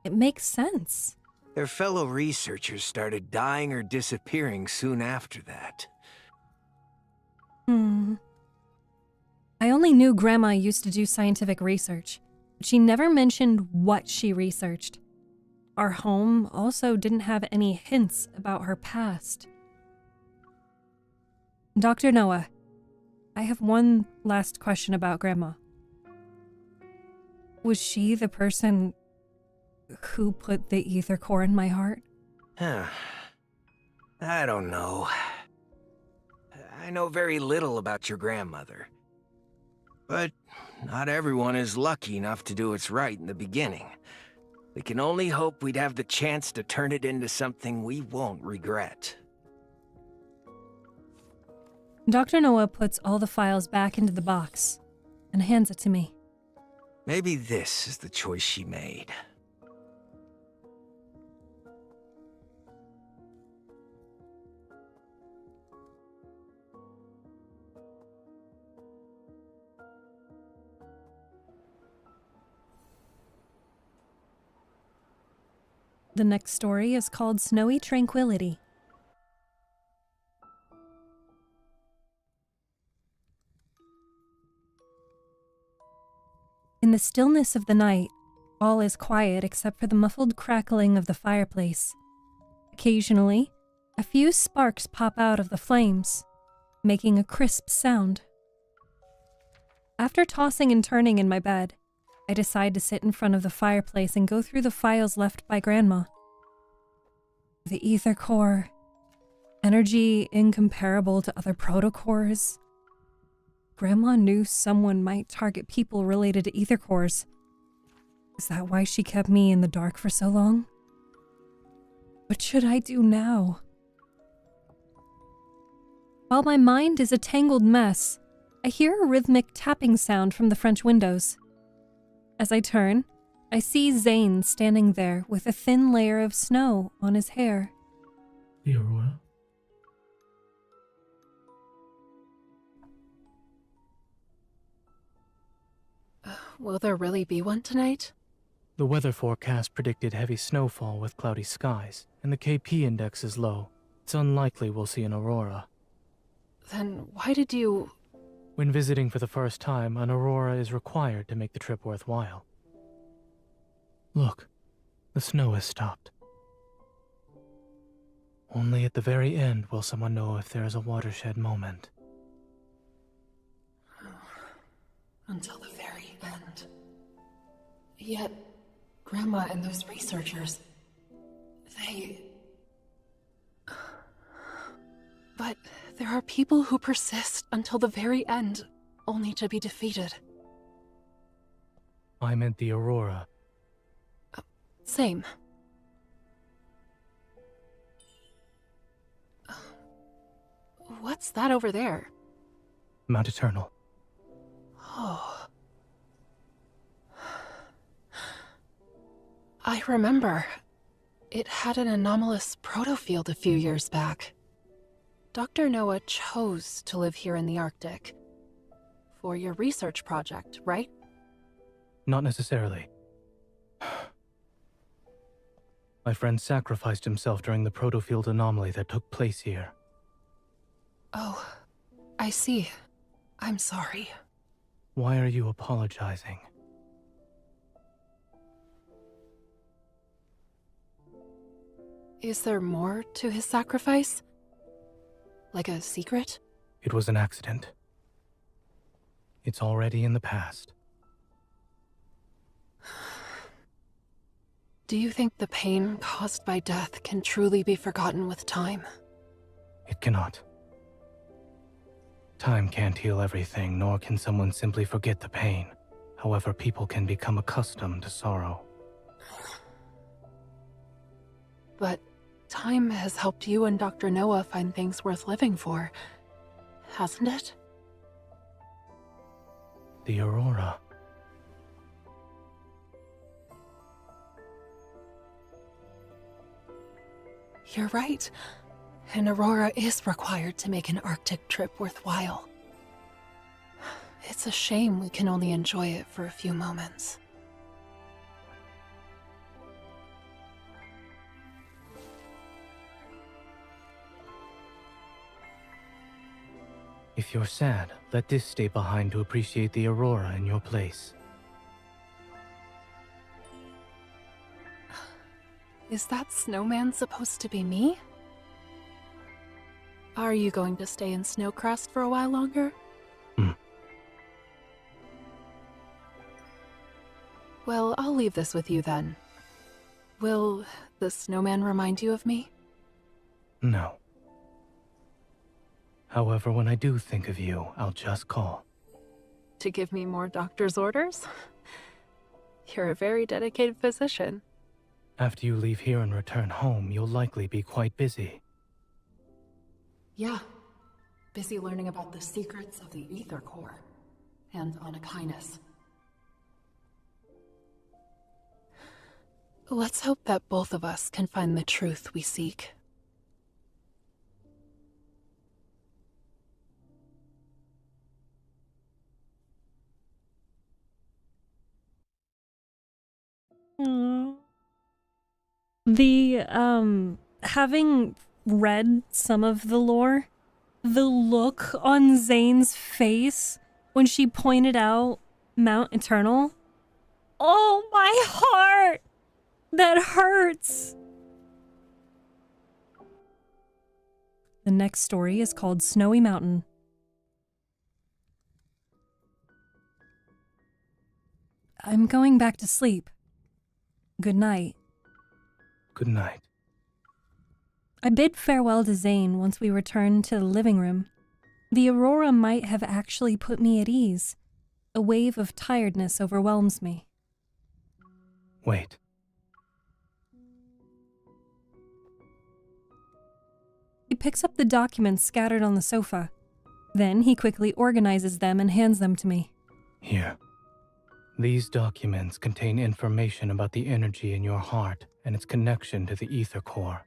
it makes sense. Their fellow researchers started dying or disappearing soon after that. I only knew Grandma used to do scientific research. She never mentioned what she researched. Our home also didn't have any hints about her past. Dr. Noah, I have one last question about Grandma. Was she the person who put the ether core in my heart? I don't know. I know very little about your grandmother. But not everyone is lucky enough to do what's right in the beginning. We can only hope we'd have the chance to turn it into something we won't regret. Dr. Noah puts all the files back into the box and hands it to me. Maybe this is the choice she made. The next story is called Snowy Tranquility. In the stillness of the night, all is quiet except for the muffled crackling of the fireplace. Occasionally, a few sparks pop out of the flames, making a crisp sound. After tossing and turning in my bed, I decide to sit in front of the fireplace and go through the files left by Grandma. The ether core, energy incomparable to other protocores. Grandma knew someone might target people related to ether cores. Is that why she kept me in the dark for so long? What should I do now? While my mind is a tangled mess, I hear a rhythmic tapping sound from the French windows. As I turn, I see Zane standing there with a thin layer of snow on his hair. The Aurora? Will there really be one tonight? The weather forecast predicted heavy snowfall with cloudy skies, and the KP index is low. It's unlikely we'll see an aurora. Then why did you... When visiting for the first time, an aurora is required to make the trip worthwhile. Look, the snow has stopped. Only at the very end will someone know if there is a watershed moment. Until the very end. Yet, Grandma and those researchers, they... But there are people who persist until the very end, only to be defeated. I meant the aurora. Same. What's that over there? Mount Eternal. Oh. I remember. It had an anomalous protofield a few years back. Dr. Noah chose to live here in the Arctic. For your research project, right? Not necessarily. My friend sacrificed himself during the protofield anomaly that took place here. Oh, I see. I'm sorry. Why are you apologizing? Is there more to his sacrifice? Like a secret? It was an accident. It's already in the past. Do you think the pain caused by death can truly be forgotten with time? It cannot. Time can't heal everything, nor can someone simply forget the pain. However, people can become accustomed to sorrow. But time has helped you and Dr. Noah find things worth living for, hasn't it? The Aurora. You're right. An Aurora is required to make an Arctic trip worthwhile. It's a shame we can only enjoy it for a few moments. If you're sad, let this stay behind to appreciate the Aurora in your place. Is that snowman supposed to be me? Are you going to stay in Snowcrest for a while longer? Well, I'll leave this with you then. Will the snowman remind you of me? No. However, when I do think of you, I'll just call. To give me more doctor's orders? You're a very dedicated physician. After you leave here and return home, you'll likely be quite busy. Yeah. Busy learning about the secrets of the Ether Core and Anakinus. Let's hope that both of us can find the truth we seek. The, having read some of the lore, the look on Zane's face when she pointed out Mount Eternal. Oh, my heart! That hurts! The next story is called Snowy Mountain. I'm going back to sleep. Good night. Good night. I bid farewell to Zane once we return to the living room. The Aurora might have actually put me at ease. A wave of tiredness overwhelms me. Wait. He picks up the documents scattered on the sofa. Then he quickly organizes them and hands them to me. Here. These documents contain information about the energy in your heart and its connection to the Ether Core.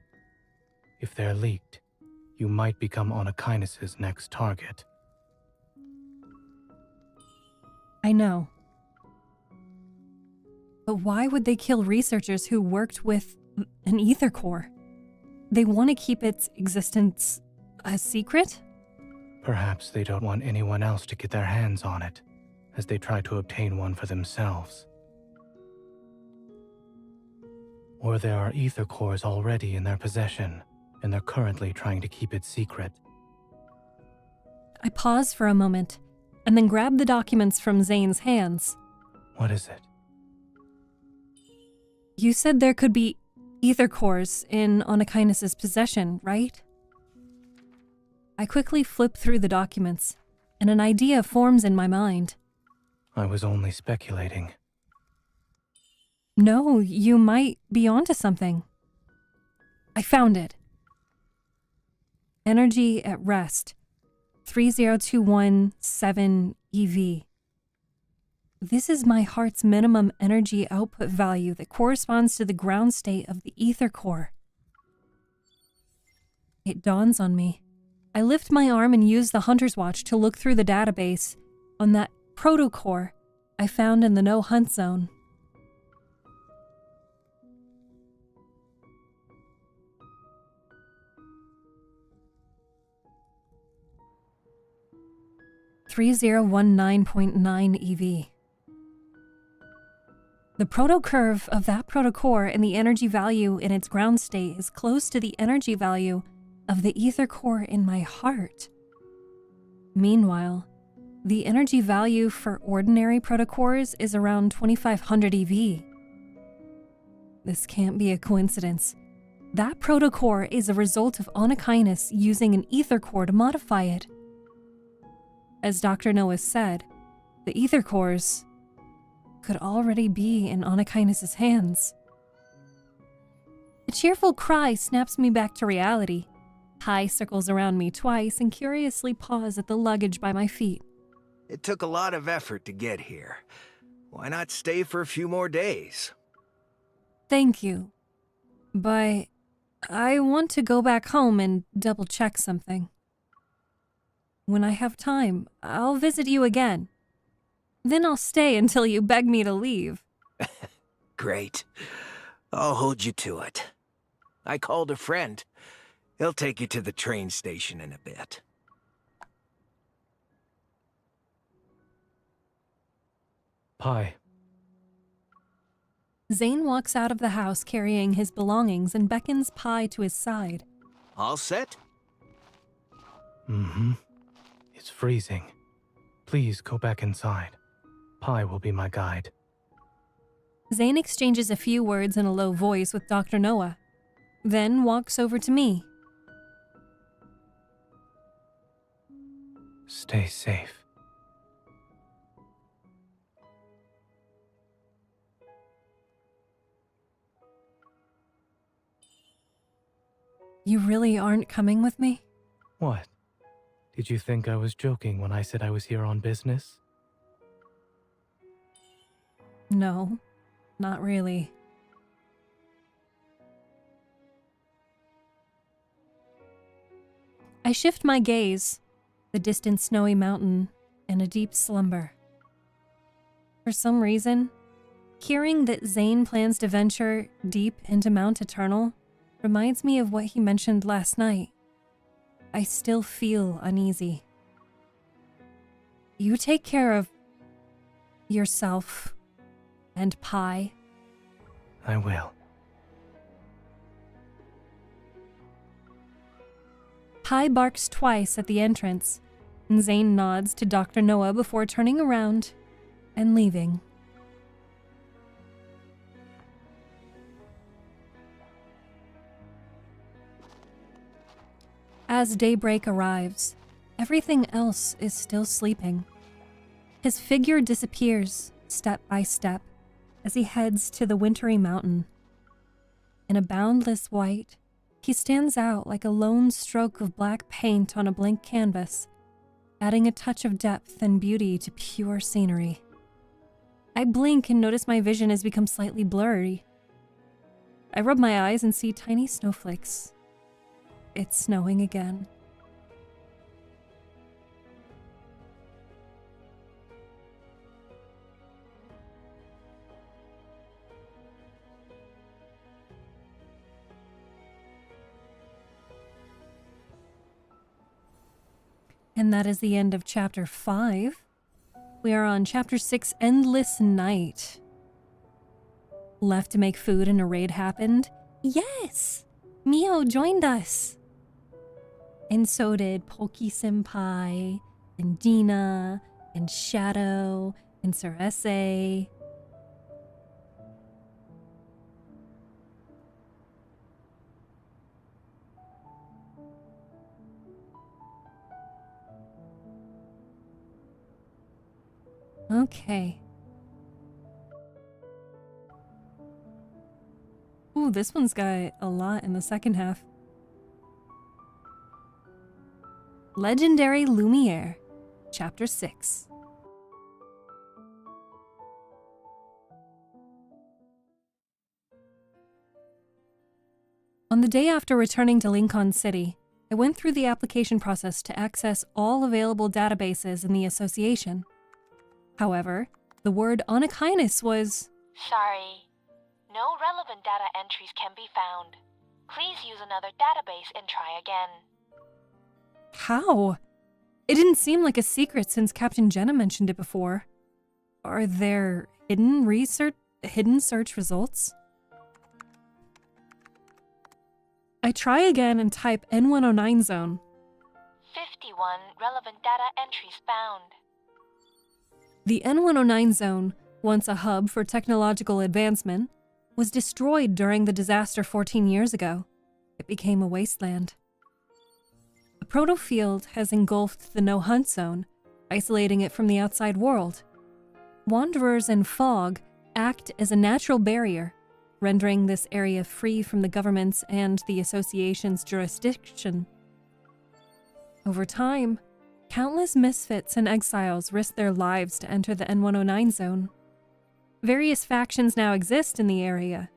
If they're leaked, you might become Anakinus' next target. I know. But why would they kill researchers who worked with an Ether Core? They want to keep its existence a secret? Perhaps they don't want anyone else to get their hands on it, as they try to obtain one for themselves. Or there are Ether Cores already in their possession, and they're currently trying to keep it secret. I pause for a moment, and then grab the documents from Zane's hands. What is it? You said there could be Ether Cores in Anakinus' possession, right? I quickly flip through the documents, and an idea forms in my mind. I was only speculating. No, you might be onto something. I found it. Energy at rest. 30217 EV. This is my heart's minimum energy output value that corresponds to the ground state of the ether core. It dawns on me. I lift my arm and use the Hunter's Watch to look through the database on that protocore I found in the no-hunt zone. (3019.9 EV). The protocurve of that protocore and the energy value in its ground state is close to the energy value of the ether core in my heart. Meanwhile, the energy value for ordinary protocores is around 2500 EV. This can't be a coincidence. That protocore is a result of Onychines using an ether core to modify it. As Dr. Noah said, the ether cores could already be in Onychines' hands. A cheerful cry snaps me back to reality. Pi circles around me twice and curiously paws at the luggage by my feet. It took a lot of effort to get here. Why not stay for a few more days? Thank you, but I want to go back home and double-check something. When I have time, I'll visit you again. Then I'll stay until you beg me to leave. Great. I'll hold you to it. I called a friend. He'll take you to the train station in a bit. Pi. Zane walks out of the house carrying his belongings and beckons Pi to his side. All set? Mm-hmm. It's freezing. Please go back inside. Pi will be my guide. Zane exchanges a few words in a low voice with Dr. Noah, then walks over to me. Stay safe. You really aren't coming with me? What? Did you think I was joking when I said I was here on business? No, not really. I shift my gaze, the distant snowy mountain, and a deep slumber. For some reason, hearing that Zane plans to venture deep into Mount Eternal reminds me of what he mentioned last night. I still feel uneasy. You take care of yourself and Pi. I will. Pi barks twice at the entrance, and Zane nods to Dr. Noah before turning around and leaving. As daybreak arrives, everything else is still sleeping. His figure disappears step by step as he heads to the wintry mountain. In a boundless white, he stands out like a lone stroke of black paint on a blank canvas, adding a touch of depth and beauty to pure scenery. I blink and notice my vision has become slightly blurry. I rub my eyes and see tiny snowflakes. It's snowing again. And that is the end of Chapter 5. We are on Chapter 6, Endless Night. Left to make food and a raid happened? Yes! Mio joined us! And so did Polky-senpai, and Dina, and Shadow, and Cerese. Okay. Ooh, this one's got a lot in the second half. Legendary Lumiere, Chapter 6. On the day after returning to Lincoln City, I went through the application process to access all available databases in the association. However, the word Onychines was... Sorry. No relevant data entries can be found. Please use another database and try again. How? It didn't seem like a secret since Captain Jenna mentioned it before. Are there hidden search results? I try again and type N109 zone. 51 relevant data entries found. The N109 zone, once a hub for technological advancement, was destroyed during the disaster 14 years ago. It became a wasteland. The proto-field has engulfed the no-hunt zone, isolating it from the outside world. Wanderers and fog act as a natural barrier, rendering this area free from the government's and the association's jurisdiction. Over time, countless misfits and exiles risked their lives to enter the N109 zone. Various factions now exist in the area,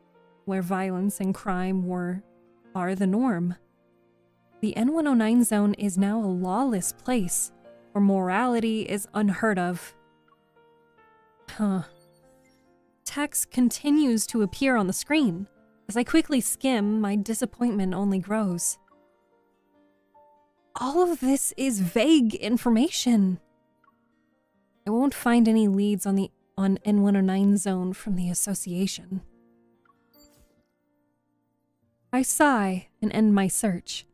where violence and crime are the norm. The N109 zone is now a lawless place, where morality is unheard of. Text continues to appear on the screen. As I quickly skim, my disappointment only grows. All of this is vague information. I won't find any leads on N109 zone from the association. I sigh and end my search.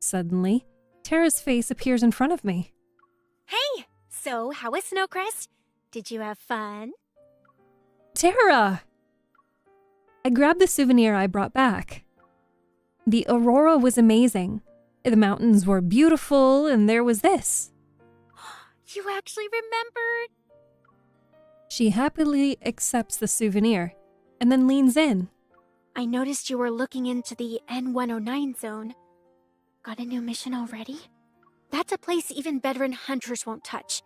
Suddenly, Tara's face appears in front of me. Hey! So, how was Snowcrest? Did you have fun? Tara! I grabbed the souvenir I brought back. The aurora was amazing. The mountains were beautiful, and there was this. You actually remembered? She happily accepts the souvenir, and then leans in. I noticed you were looking into the N109 zone. Got a new mission already? That's a place even veteran hunters won't touch.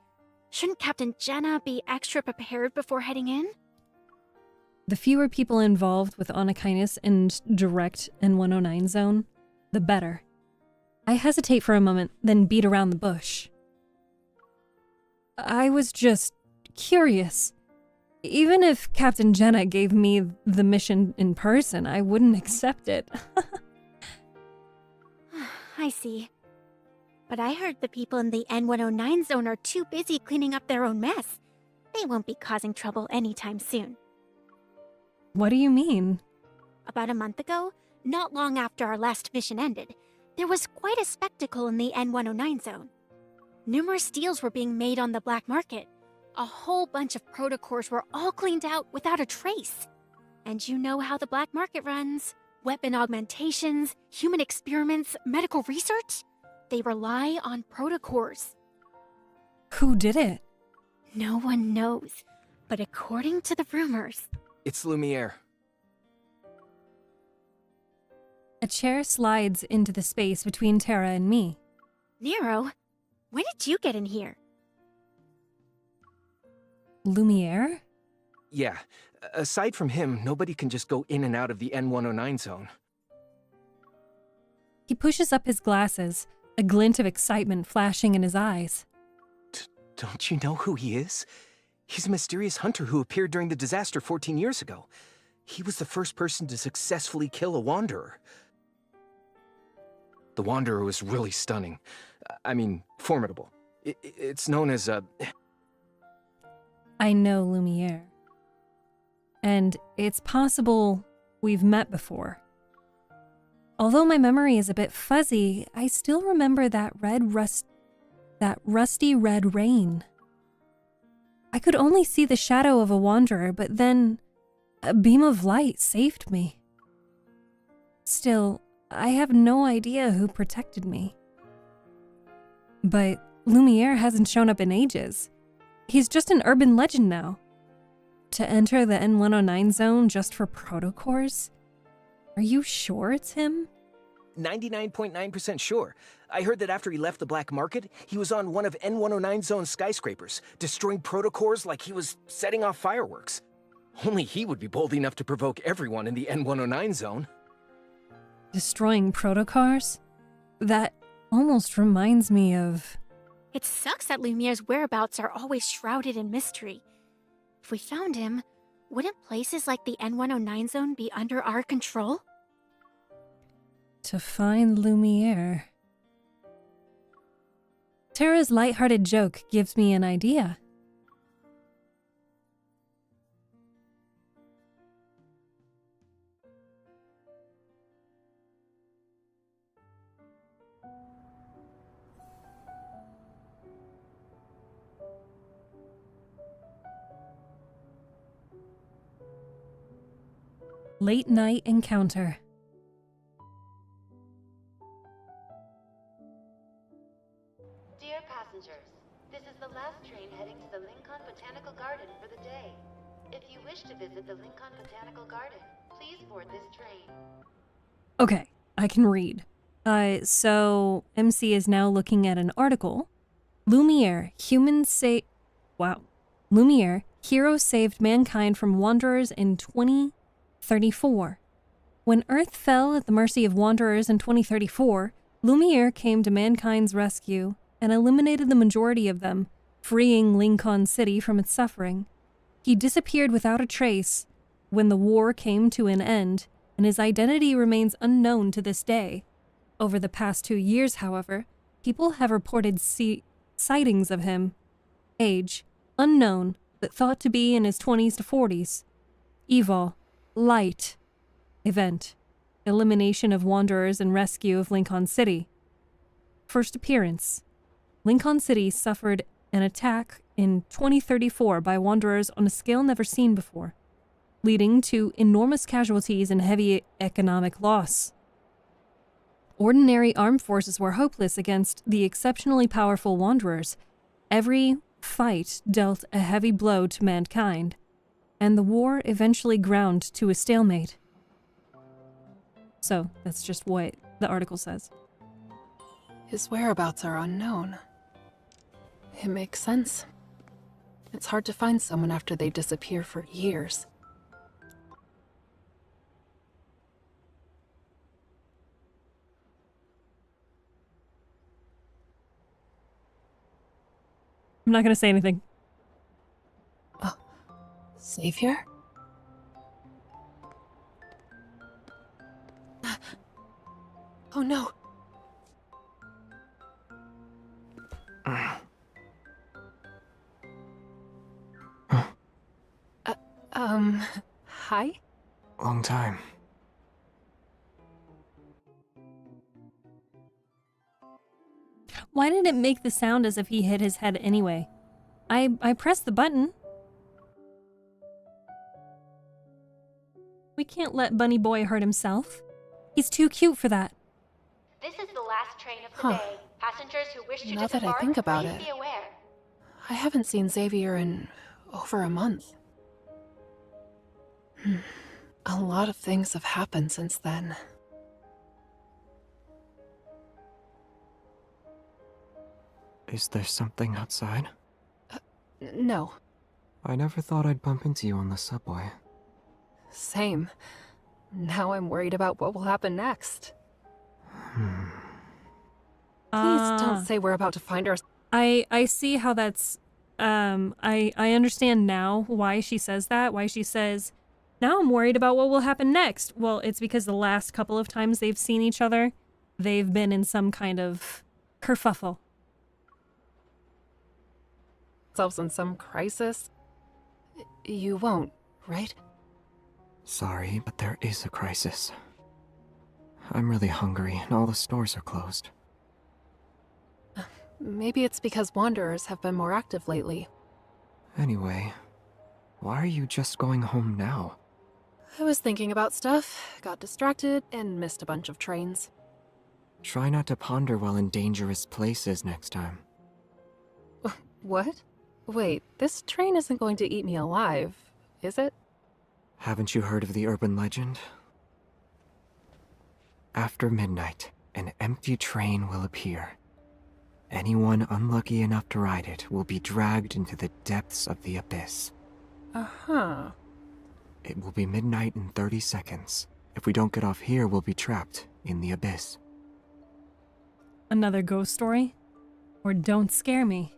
Shouldn't Captain Jenna be extra prepared before heading in? The fewer people involved with Onychines and direct N109 zone, the better. I hesitate for a moment, then beat around the bush. I was just curious. Even if Captain Jenna gave me the mission in person, I wouldn't accept it. I see. But I heard the people in the N109 zone are too busy cleaning up their own mess. They won't be causing trouble anytime soon. What do you mean? About a month ago, not long after our last mission ended, there was quite a spectacle in the N109 zone. Numerous deals were being made on the black market. A whole bunch of protocors were all cleaned out without a trace. And you know how the black market runs. Weapon augmentations, human experiments, medical research? They rely on protocors. Who did it? No one knows. But according to the rumors... It's Lumiere. A chair slides into the space between Tara and me. Nero, when did you get in here? Lumiere? Yeah. Aside from him, nobody can just go in and out of the N109 zone. He pushes up his glasses, a glint of excitement flashing in his eyes. Don't you know who he is? He's a mysterious hunter who appeared during the disaster 14 years ago. He was the first person to successfully kill a Wanderer. The Wanderer was really stunning. I mean, formidable. It's known as a... I know Lumiere. And it's possible we've met before. Although my memory is a bit fuzzy, I still remember that rusty red rain. I could only see the shadow of a wanderer, but then a beam of light saved me. Still, I have no idea who protected me. But Lumiere hasn't shown up in ages. He's just an urban legend now. To enter the N109 zone just for protocors? Are you sure it's him? 99.9% sure. I heard that after he left the black market, he was on one of N109 zone's skyscrapers, destroying protocors like he was setting off fireworks. Only he would be bold enough to provoke everyone in the N109 zone. destroying protocars? That almost reminds me of... It sucks that Lumiere's whereabouts are always shrouded in mystery. If we found him, wouldn't places like the N109 zone be under our control? To find Lumiere. Tara's lighthearted joke gives me an idea. Late night encounter. Dear passengers, this is the last train heading to the Lincoln Botanical Garden for the day. If you wish to visit the Lincoln Botanical Garden, please board this train. Okay, I can read. So MC is now looking at an article. Lumiere, Lumiere, hero saved mankind from wanderers in 2034. When Earth fell at the mercy of wanderers in 2034, Lumiere came to mankind's rescue and eliminated the majority of them, freeing Lincoln City from its suffering. He disappeared without a trace when the war came to an end, and his identity remains unknown to this day. Over the past 2 years, however, people have reported sightings of him. Age, unknown, but thought to be in his 20s to 40s. Evil, light. Event, elimination of wanderers and rescue of Lincoln City. First appearance, Lincoln City suffered an attack in 2034 by wanderers on a scale never seen before, leading to enormous casualties and heavy economic loss. Ordinary armed forces were hopeless against the exceptionally powerful wanderers. Every fight dealt a heavy blow to mankind, and the war eventually ground to a stalemate. So, that's just what the article says. His whereabouts are unknown. It makes sense. It's hard to find someone after they disappear for years. I'm not gonna say anything. Savior? Oh no. Hi? Long time. Why did it make the sound as if he hit his head anyway? I pressed the button. We can't let Bunny Boy hurt himself. He's too cute for that. This is the last train of the day. Passengers who wish to Now that I disembark, think about please it, be aware. I haven't seen Xavier in over a month. A lot of things have happened since then. Is there something outside? No. I never thought I'd bump into you on the subway. Same. Now I'm worried about what will happen next. Please don't say we're about to find our... I see how that's... I understand now why she says that, why she says, now I'm worried about what will happen next. Well, it's because the last couple of times they've seen each other, they've been in some kind of kerfuffle. Ourselves in some crisis? You won't, right? Sorry, but there is a crisis. I'm really hungry and all the stores are closed. Maybe it's because Wanderers have been more active lately. Anyway, why are you just going home now? I was thinking about stuff, got distracted, and missed a bunch of trains. Try not to ponder while in dangerous places next time. What? Wait, this train isn't going to eat me alive, is it? Haven't you heard of the urban legend? After midnight, an empty train will appear. Anyone unlucky enough to ride it will be dragged into the depths of the abyss. Uh-huh. It will be midnight in 30 seconds. If we don't get off here, we'll be trapped, in the abyss. Another ghost story? Or don't scare me?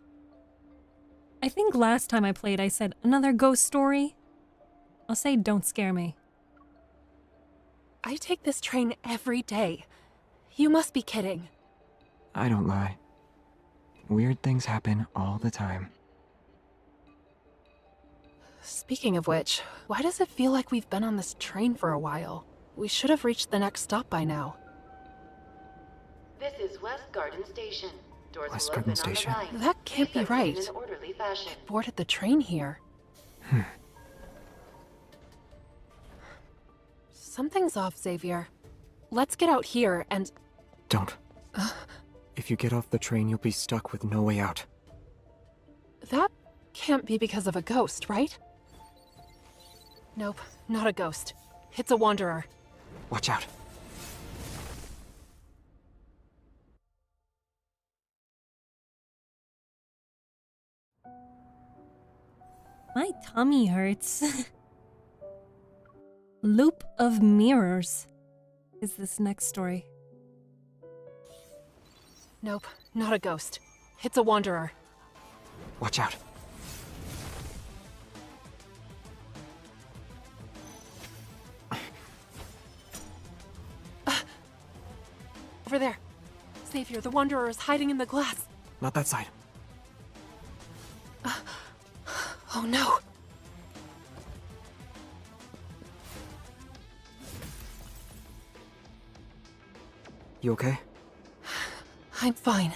I think last time I played I said another ghost story. I'll say don't scare me. I take this train every day. You must be kidding. I don't lie. Weird things happen all the time. Speaking of which, why does it feel like we've been on this train for a while? We should have reached the next stop by now. This is West Garden Station. Doors West will Garden open Station? on the right. That can't be Please exit right. in an orderly fashion. They boarded the train here. Something's off, Xavier. Let's get out here and... Don't. If you get off the train, you'll be stuck with no way out. That can't be because of a ghost, right? Nope, not a ghost. It's a wanderer. Watch out. My tummy hurts. Loop of Mirrors is this next story. Nope, not a ghost. It's a wanderer. Watch out. Over there. Xavier, the wanderer is hiding in the glass. Not that side. Oh no. You okay? I'm fine.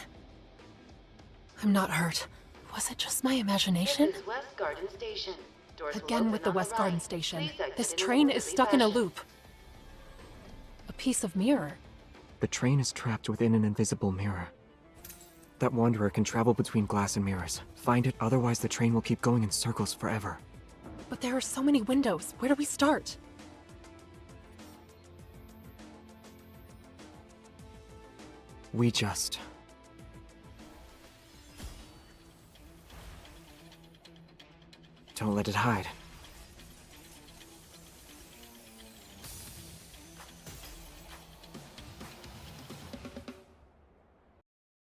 I'm not hurt. Was it just my imagination? This is West Garden Station. Doors will Again with open the on West the Garden right. Station. Please exit This in an train is orderly stuck in a fashion. loop. A piece of mirror. The train is trapped within an invisible mirror. That wanderer can travel between glass and mirrors. Find it, otherwise the train will keep going in circles forever. But there are so many windows. Where do we start? We just... don't let it hide.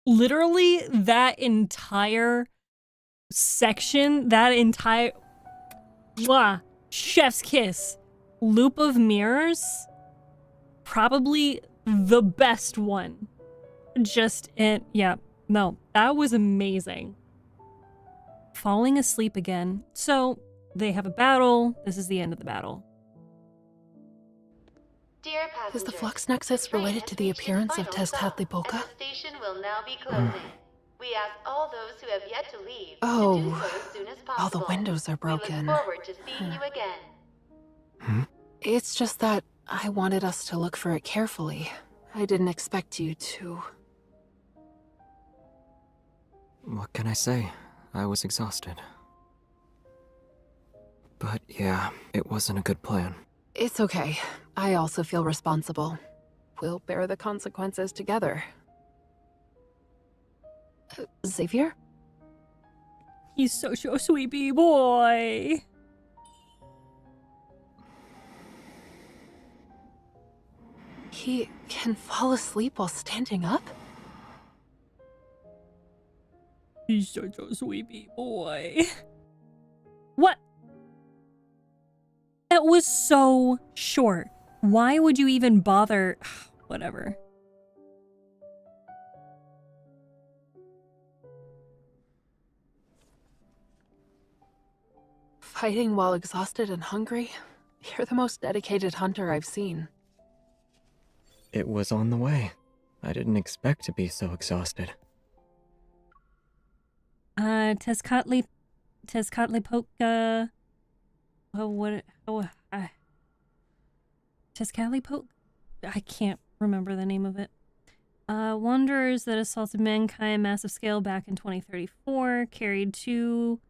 Literally, that entire section, that entire... Mwah! Chef's kiss. Loop of Mirrors? Probably the best one. Yeah, no, that was amazing. Falling asleep again. So, they have a battle. This is the end of the battle. Dear Is passengers, the Flux Nexus related to the appearance of Tezcatlipoca? and the station will now be closing. We ask all those who have yet to leave to do Oh, so as soon as all possible. the windows are broken. We look forward to seeing you again. It's just that I wanted us to look for it carefully. I didn't expect you to... What can I say? I was exhausted. But yeah, it wasn't a good plan. It's okay. I also feel responsible. We'll bear the consequences together. Xavier? He's such a sweetie boy. He can fall asleep while standing up? He's such a sweetie boy. What? That was so short. Why would you even bother? Whatever. Fighting while exhausted and hungry? You're the most dedicated hunter I've seen. It was on the way. I didn't expect to be so exhausted. Tezcatlipoca. Tezcatlipoca? I can't remember the name of it. Wanderers that assaulted mankind massive scale back in 2034 carried two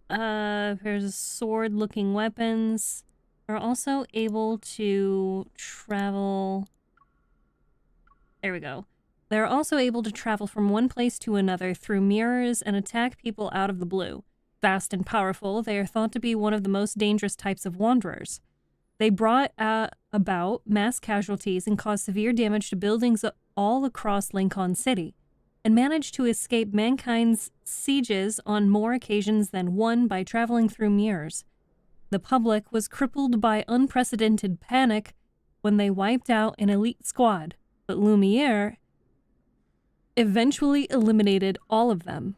pairs of sword-looking weapons. Are also able to travel. There we go. They're also able to travel from one place to another through mirrors and attack people out of the blue. Fast and powerful, they are thought to be one of the most dangerous types of wanderers. They brought a about mass casualties and caused severe damage to buildings all across Lincoln City, and managed to escape mankind's sieges on more occasions than one by traveling through mirrors. The public was crippled by unprecedented panic when they wiped out an elite squad, but Lumiere eventually eliminated all of them.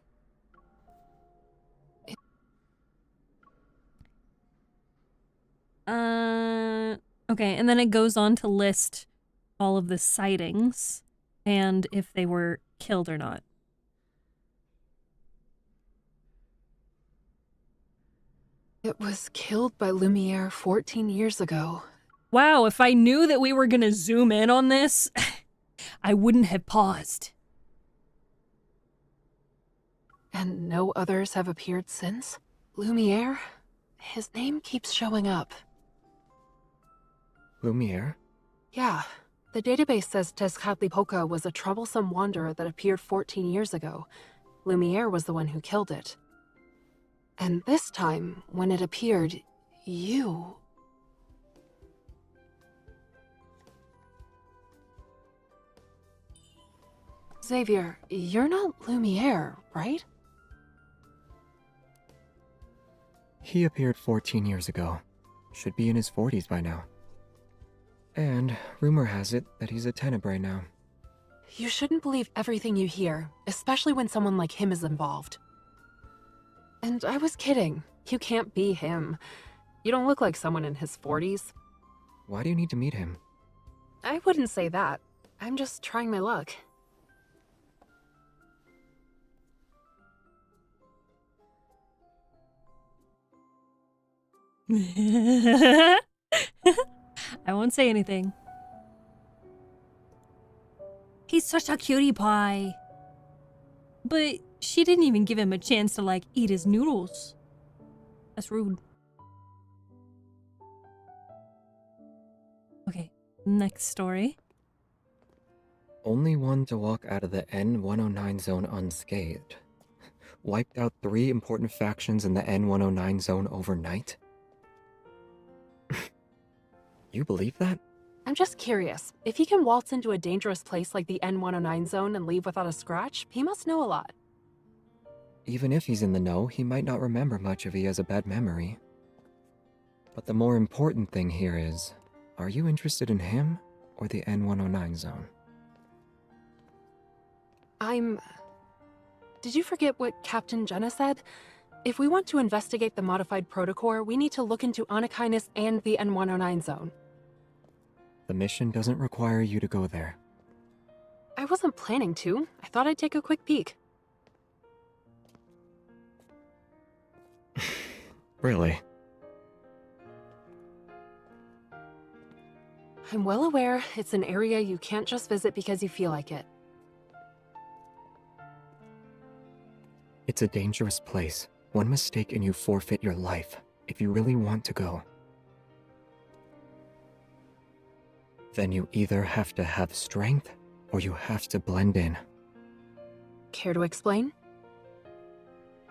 Okay, and then it goes on to list all of the sightings and if they were killed or not. It was killed by Lumiere 14 years ago. Wow, if I knew that we were gonna zoom in on this, I wouldn't have paused. And no others have appeared since? Lumiere? His name keeps showing up. Lumiere? Yeah. The database says Tezcatlipoca was a troublesome wanderer that appeared 14 years ago. Lumiere was the one who killed it. And this time, when it appeared, you... Xavier, you're not Lumiere, right? He appeared 14 years ago. Should be in his 40s by now. And rumor has it that he's a Tenebrae now. You shouldn't believe everything you hear, especially when someone like him is involved. And I was kidding. You can't be him. You don't look like someone in his 40s. Why do you need to meet him? I wouldn't say that. I'm just trying my luck. I won't say anything. He's such a cutie pie. But she didn't even give him a chance to, like, eat his noodles. That's rude. Okay, next story. Only one to walk out of the N109 zone unscathed. Wiped out 3 important factions in the N109 zone overnight? You believe that? I'm just curious. If he can waltz into a dangerous place like the N109 zone and leave without a scratch, he must know a lot. Even if he's in the know, he might not remember much if he has a bad memory. But the more important thing here is, are you interested in him or the N109 zone? Did you forget what Captain Jenna said? If we want to investigate the modified protocore, we need to look into Anakinus and the N109 zone. The mission doesn't require you to go there. I wasn't planning to. I thought I'd take a quick peek. Really? I'm well aware it's an area you can't just visit because you feel like it. It's a dangerous place. One mistake and you forfeit your life, if you really want to go. Then you either have to have strength, or you have to blend in. Care to explain?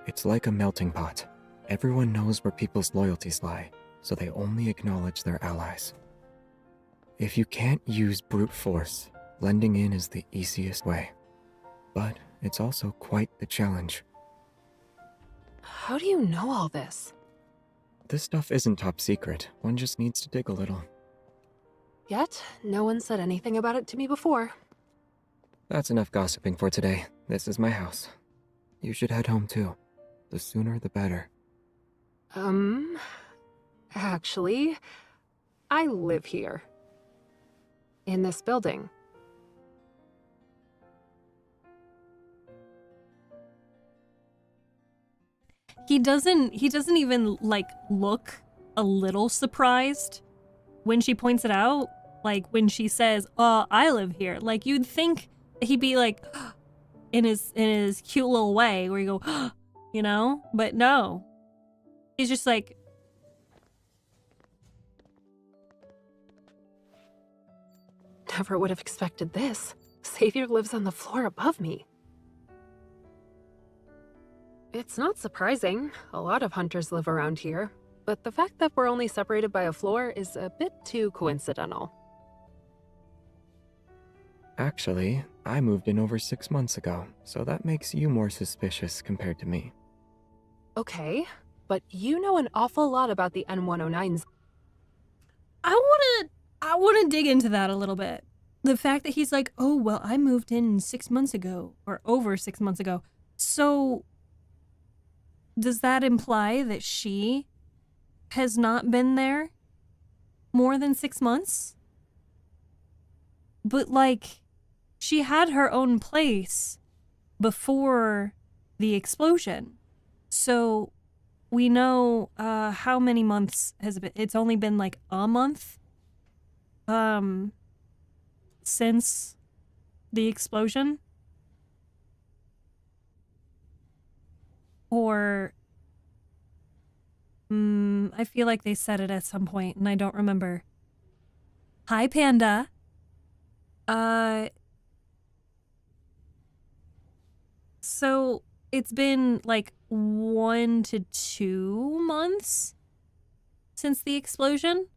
It's like a melting pot. Everyone knows where people's loyalties lie, so they only acknowledge their allies. If you can't use brute force, blending in is the easiest way. But it's also quite the challenge. How do you know all this? This stuff isn't top secret. One just needs to dig a little. Yet, no one said anything about it to me before. That's enough gossiping for today. This is my house. You should head home too. The sooner the better. Actually, I live here. In this building. He doesn't even, like, look a little surprised when she points it out. Like, when she says, "Oh, I live here." Like, you'd think he'd be like, in his cute little way, where you go, you know? But no. He's just like, never would have expected this. Xavier lives on the floor above me. It's not surprising. A lot of hunters live around here. but the fact that we're only separated by a floor is a bit too coincidental. Actually, I moved in over 6 months ago, so that makes you more suspicious compared to me. Okay, but you know an awful lot about the N109s. I wanna dig into that a little bit. The fact that he's like, oh, well, I moved in 6 months ago, or over 6 months ago. So, does that imply that she has not been there more than 6 months? But, like, she had her own place before the explosion. So, we know how many months has it been? It's only been, like, a month? Since the explosion? Or I feel like they said it at some point and I don't remember. Hi, Panda. So it's been like 1 to 2 months since the explosion?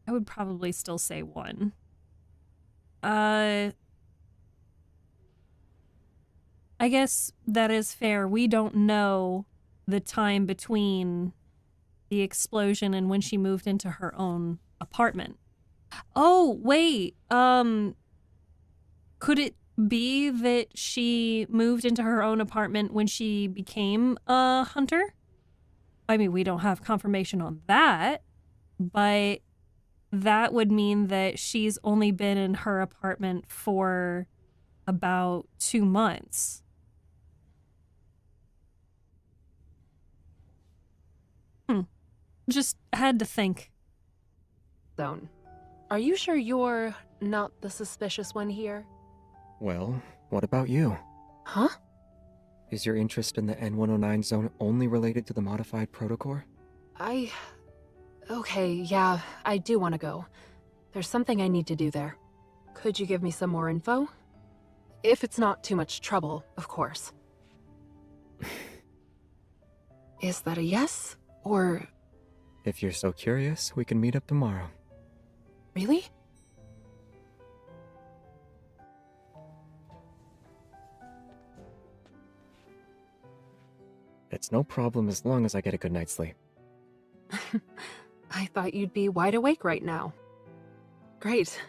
I would probably still say 1. I guess that is fair. We don't know the time between the explosion and when she moved into her own apartment. Oh, wait. Could it be that she moved into her own apartment when she became a hunter? I mean, we don't have confirmation on that, but that would mean that she's only been in her apartment for about 2 months. Just had to think. Zone. Are you sure you're not the suspicious one here? Well, what about you? Huh? Is your interest in the N109 zone only related to the modified protocore? Okay, yeah, I do want to go. There's something I need to do there. Could you give me some more info? If it's not too much trouble, of course. Is that a yes? Or... If you're so curious, we can meet up tomorrow. Really? It's no problem as long as I get a good night's sleep. I thought you'd be wide awake right now. Great.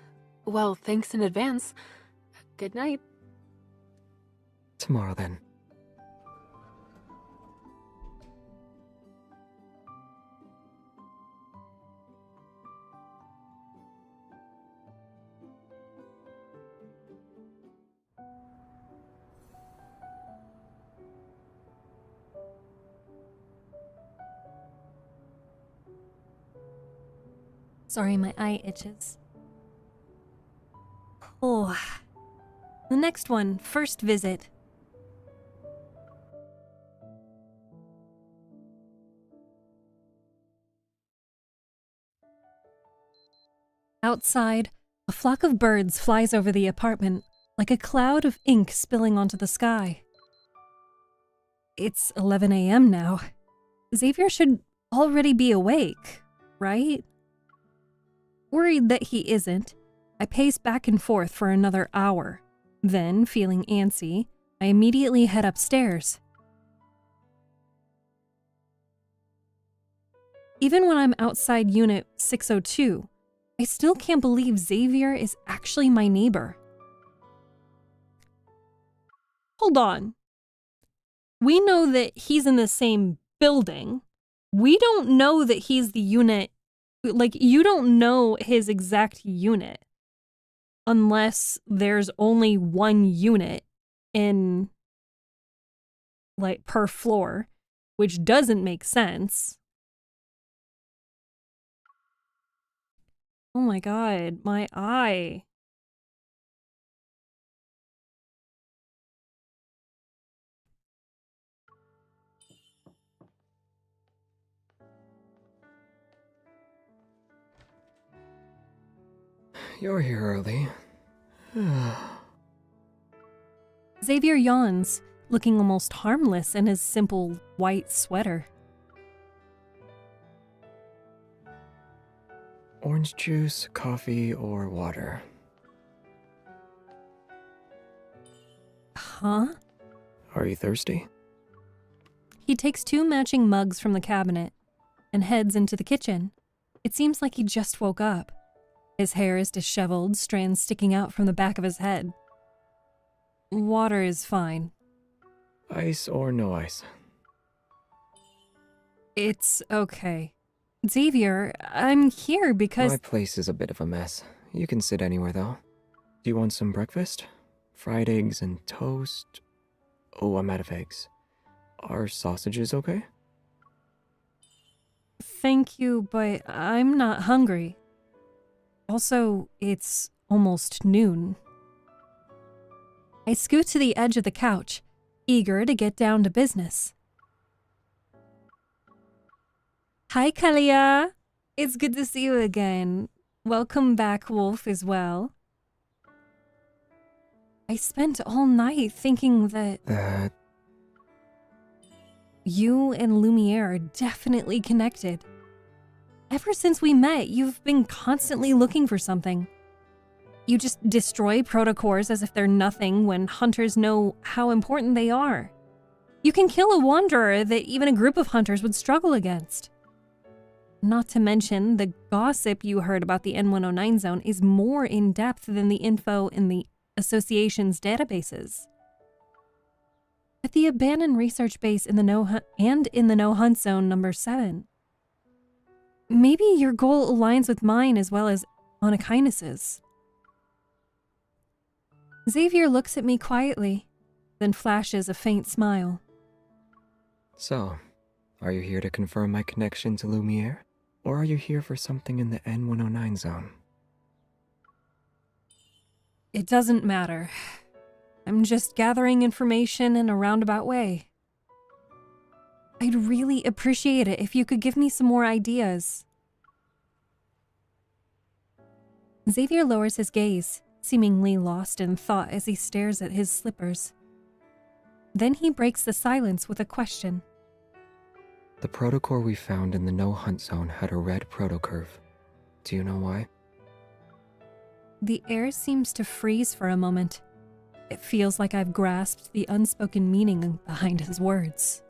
Well, thanks in advance. Good night. Tomorrow, then. Sorry, my eye itches. Oh. The next one, first visit. Outside, a flock of birds flies over the apartment, like a cloud of ink spilling onto the sky. It's 11 a.m. now. Xavier should already be awake, right? Worried that he isn't, I pace back and forth for another hour. Then, feeling antsy, I immediately head upstairs. Even when I'm outside Unit 602, I still can't believe Xavier is actually my neighbor. Hold on. We know that he's in the same building. We don't know that he's the unit. Like, you don't know his exact unit unless there's only one unit in, like, per floor, which doesn't make sense. Oh my god, my eye. You're here early. Xavier yawns, looking almost harmless in his simple white sweater. Orange juice, coffee, or water? Huh? Are you thirsty? He takes 2 matching mugs from the cabinet and heads into the kitchen. It seems like he just woke up. His hair is disheveled, strands sticking out from the back of his head. Water is fine. Ice or no ice? It's okay. Xavier, I'm here because... My place is a bit of a mess. You can sit anywhere, though. Do you want some breakfast? Fried eggs and toast? Oh, I'm out of eggs. Are sausages okay? Thank you, but I'm not hungry. Also, it's almost noon. I scoot to the edge of the couch, eager to get down to business. Hi, Kalia. It's good to see you again. Welcome back, Wolf, as well. I spent all night thinking that you and Lumiere are definitely connected. Ever since we met, you've been constantly looking for something. You just destroy protocores as if they're nothing when hunters know how important they are. You can kill a wanderer that even a group of hunters would struggle against. Not to mention, the gossip you heard about the N109 zone is more in-depth than the info in the Association's databases. At the abandoned research base in the No Hunt Zone number 7. Maybe your goal aligns with mine as well as Anakindus's. Xavier looks at me quietly, then flashes a faint smile. So, are you here to confirm my connection to Lumiere? Or are you here for something in the N109 zone? It doesn't matter. I'm just gathering information in a roundabout way. I'd really appreciate it if you could give me some more ideas. Xavier lowers his gaze, seemingly lost in thought as he stares at his slippers. Then he breaks the silence with a question. The protocore we found in the no-hunt zone had a red protocurve. Do you know why? The air seems to freeze for a moment. It feels like I've grasped the unspoken meaning behind his words.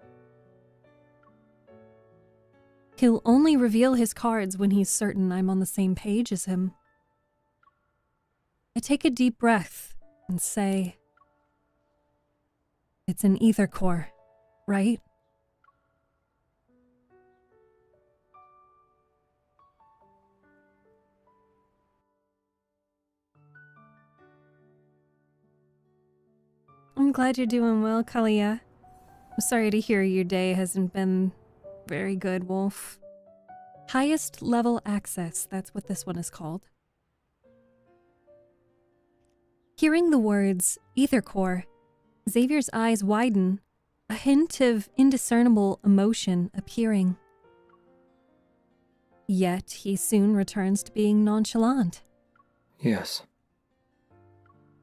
He'll only reveal his cards when he's certain I'm on the same page as him. I take a deep breath and say, it's an ether core, right? I'm glad you're doing well, Kalia. I'm sorry to hear your day hasn't been very good, Wolf. Highest level access, that's what this one is called. Hearing the words ether core, Xavier's eyes widen, a hint of indiscernible emotion appearing. Yet he soon returns to being nonchalant. Yes.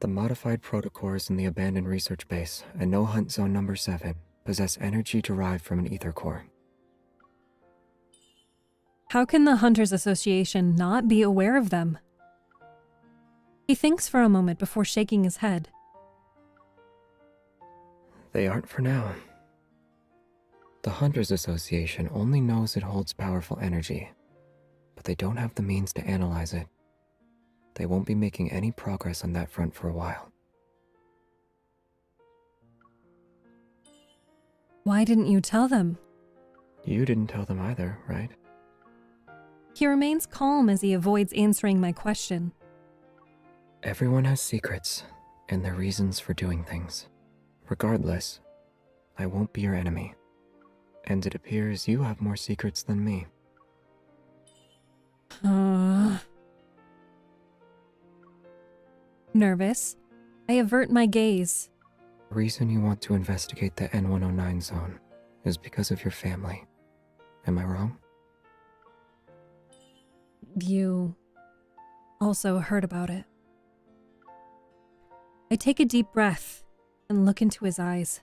The modified protocores in the abandoned research base and No Hunt Zone number 7 possess energy derived from an ether core. How can the Hunters Association not be aware of them? He thinks for a moment before shaking his head. They aren't for now. The Hunters Association only knows it holds powerful energy, but they don't have the means to analyze it. They won't be making any progress on that front for a while. Why didn't you tell them? You didn't tell them either, right? He remains calm as he avoids answering my question. Everyone has secrets and their reasons for doing things. Regardless, I won't be your enemy. And it appears you have more secrets than me. Nervous, I avert my gaze. The reason you want to investigate the N109 zone is because of your family. Am I wrong? You also heard about it. I take a deep breath and look into his eyes.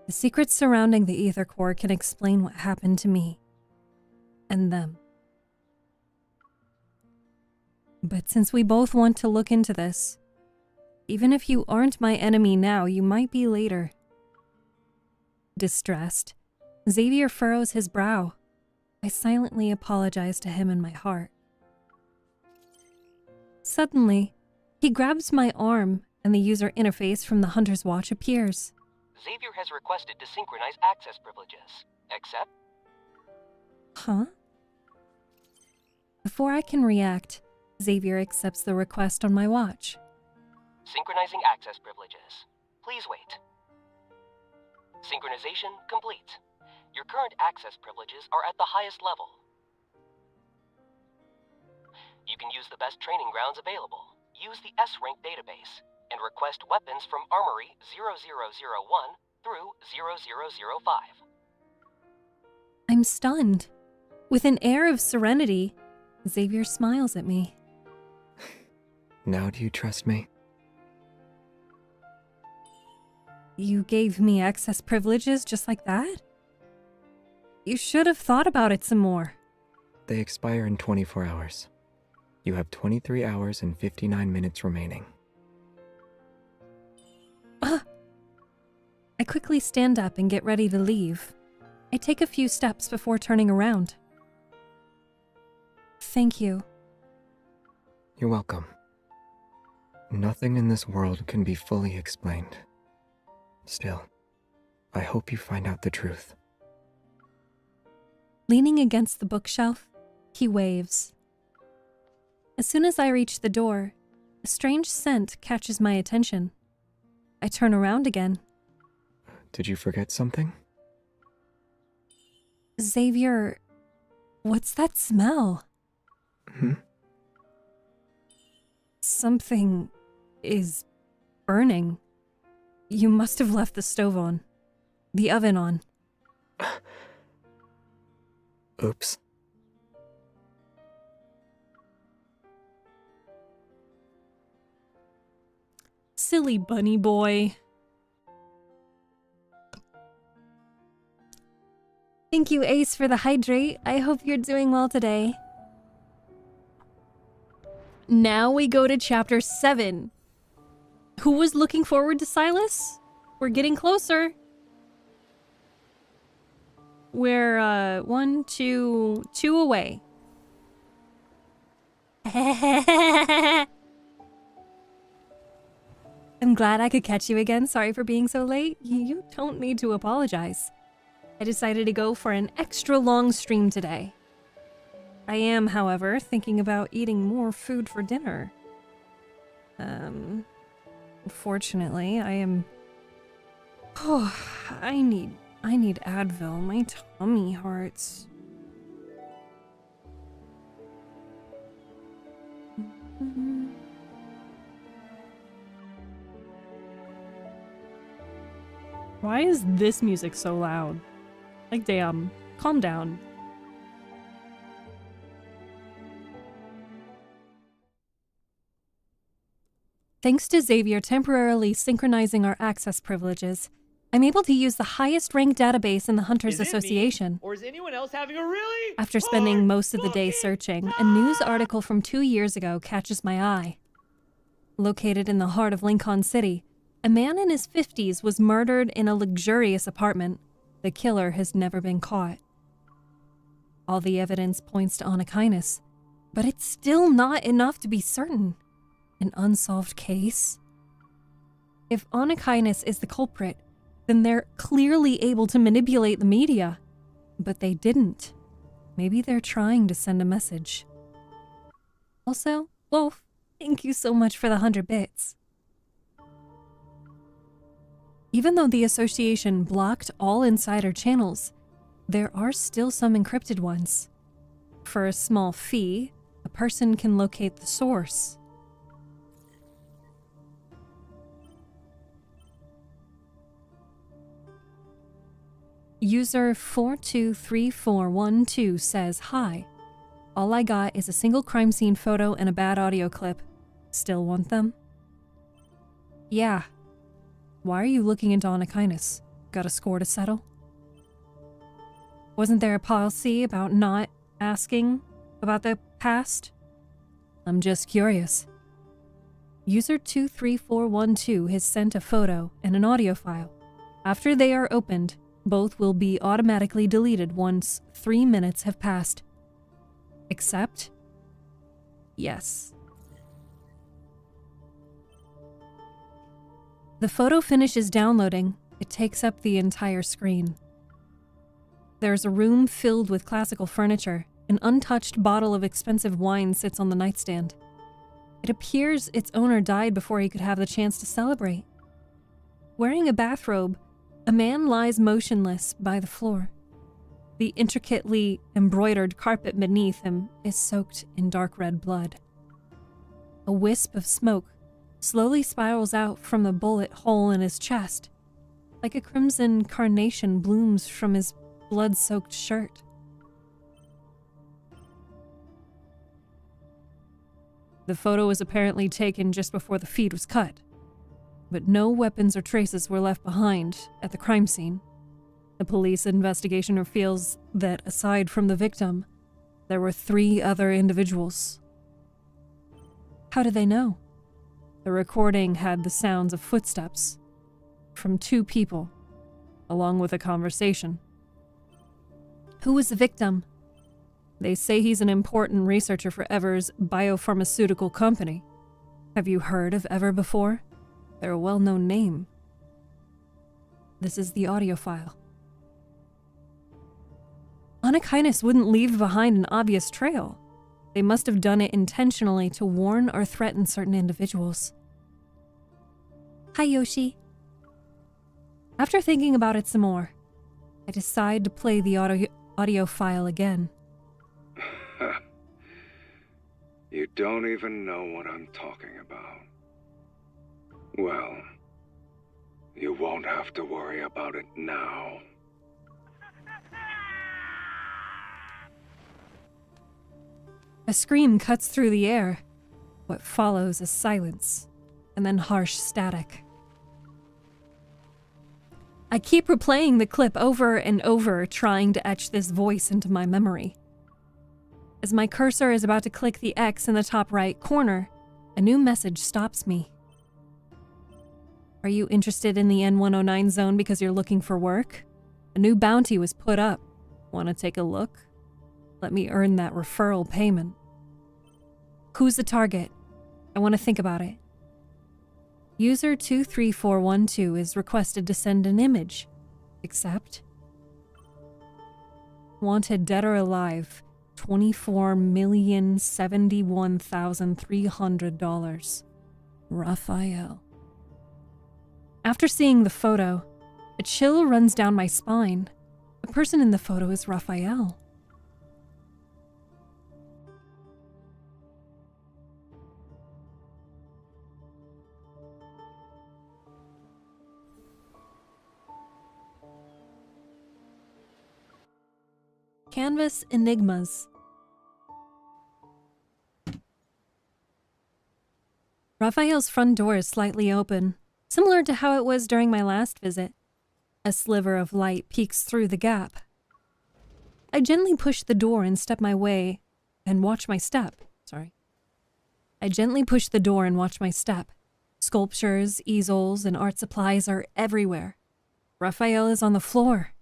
The secrets surrounding the Ether Core can explain what happened to me and them. But since we both want to look into this, even if you aren't my enemy now, you might be later. Distressed, Xavier furrows his brow. I silently apologize to him in my heart. Suddenly, he grabs my arm and the user interface from the Hunter's Watch appears. Xavier has requested to synchronize access privileges. Accept? Huh? Before I can react, Xavier accepts the request on my watch. Synchronizing access privileges. Please wait. Synchronization complete. Your current access privileges are at the highest level. You can use the best training grounds available. Use the S-Rank database and request weapons from Armory 0001 through 0005. I'm stunned. With an air of serenity, Xavier smiles at me. Now do you trust me? You gave me access privileges just like that? You should have thought about it some more. They expire in 24 hours. You have 23 hours and 59 minutes remaining. I quickly stand up and get ready to leave. I take a few steps before turning around. Thank you. You're welcome. Nothing in this world can be fully explained. Still, I hope you find out the truth. Leaning against the bookshelf, he waves. As soon as I reach the door, a strange scent catches my attention. I turn around again. Did you forget something? Xavier, what's that smell? Something is burning. You must have left the stove on. The oven on. Oops. Silly bunny boy. Thank you, Ace, for the hydrate. I hope you're doing well today. Now we go to chapter 7. Who was looking forward to Silas? We're getting closer. We're, 2 away. I'm glad I could catch you again. Sorry for being so late. You don't need to apologize. I decided to go for an extra long stream today. I am, however, thinking about eating more food for dinner. Unfortunately, I am... Oh, I need Advil. My tummy hurts. Why is this music so loud? Like, damn, calm down. Thanks to Xavier temporarily synchronizing our access privileges, I'm able to use the highest ranked database in the Hunters Association. Or is anyone else having a really After spending most of the day searching, a news article from 2 years ago catches my eye. Located in the heart of Lincoln City, a man in his 50s was murdered in a luxurious apartment. The killer has never been caught. All the evidence points to Anakinus, but it's still not enough to be certain. An unsolved case? If Anakinus is the culprit, then they're clearly able to manipulate the media. But they didn't. Maybe they're trying to send a message. Also, Wolf, thank you so much for the 100 bits. Even though the association blocked all insider channels, there are still some encrypted ones. For a small fee, a person can locate the source. User 423412 says, "Hi. All I got is a single crime scene photo and a bad audio clip. Still want them?" Yeah. Why are you looking into Anakinus? Got a score to settle? Wasn't there a policy about not asking about the past? I'm just curious. User 23412 has sent a photo and an audio file. After they are opened, both will be automatically deleted once 3 minutes have passed. Accept? Yes. The photo finishes downloading. It takes up the entire screen. There's a room filled with classical furniture. An untouched bottle of expensive wine sits on the nightstand. It appears its owner died before he could have the chance to celebrate. Wearing a bathrobe, a man lies motionless by the floor. The intricately embroidered carpet beneath him is soaked in dark red blood. A wisp of smoke slowly spirals out from the bullet hole in his chest, like a crimson carnation blooms from his blood-soaked shirt. The photo was apparently taken just before the feed was cut, but no weapons or traces were left behind at the crime scene. The police investigation reveals that aside from the victim, there were 3 other individuals. How did they know? The recording had the sounds of footsteps from 2 people, along with a conversation. Who was the victim? They say he's an important researcher for Ever's biopharmaceutical company. Have you heard of Ever before? They're a well-known name. This is the audio file. Anakinus wouldn't leave behind an obvious trail. They must have done it intentionally to warn or threaten certain individuals. Hi, Yoshi. After thinking about it some more, I decide to play the audio file again. You don't even know what I'm talking about. Well, you won't have to worry about it now. A scream cuts through the air. What follows is silence, and then harsh static. I keep replaying the clip over and over, trying to etch this voice into my memory. As my cursor is about to click the X in the top right corner, a new message stops me. Are you interested in the N109 zone because you're looking for work? A new bounty was put up. Want to take a look? Let me earn that referral payment. Who's the target? I want to think about it. User 23412 is requested to send an image. Accept. Wanted dead or alive. $24,071,300. Raphael. After seeing the photo, a chill runs down my spine. The person in the photo is Raphael. Canvas Enigmas. Raphael's front door is slightly open, similar to how it was during my last visit. A sliver of light peeks through the gap. I gently push the door and watch my step. I gently push the door and watch my step. Sculptures, easels, and art supplies are everywhere. Raphael is on the floor.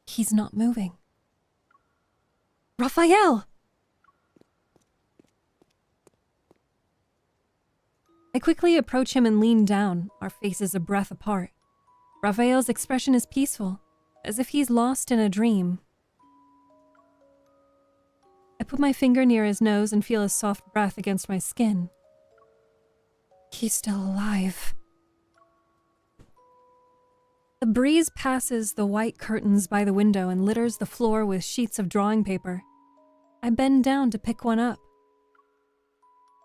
He's not moving. Raphael! I quickly approach him and lean down, our faces a breath apart. Raphael's expression is peaceful, as if he's lost in a dream. I put my finger near his nose and feel his soft breath against my skin. He's still alive. The breeze passes the white curtains by the window and litters the floor with sheets of drawing paper. I bend down to pick one up.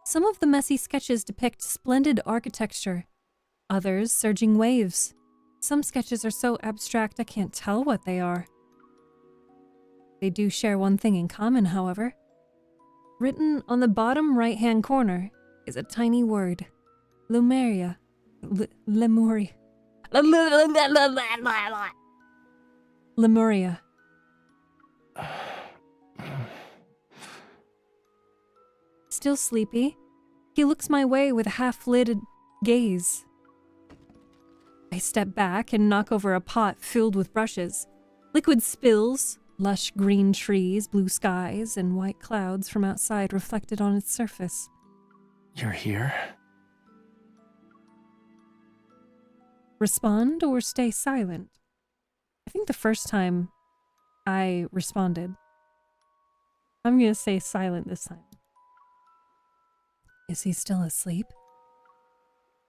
Some of the messy sketches depict splendid architecture, others surging waves. Some sketches are so abstract I can't tell what they are. They do share one thing in common, however. Written on the bottom right-hand corner is a tiny word, Lemuria. Lemuria. Still sleepy, he looks my way with a half-lidded gaze. I step back and knock over a pot filled with brushes. Liquid spills, lush green trees, blue skies, and white clouds from outside reflected on its surface. You're here? Respond or stay silent? I think the first time I responded. I'm gonna say silent this time. Is he still asleep?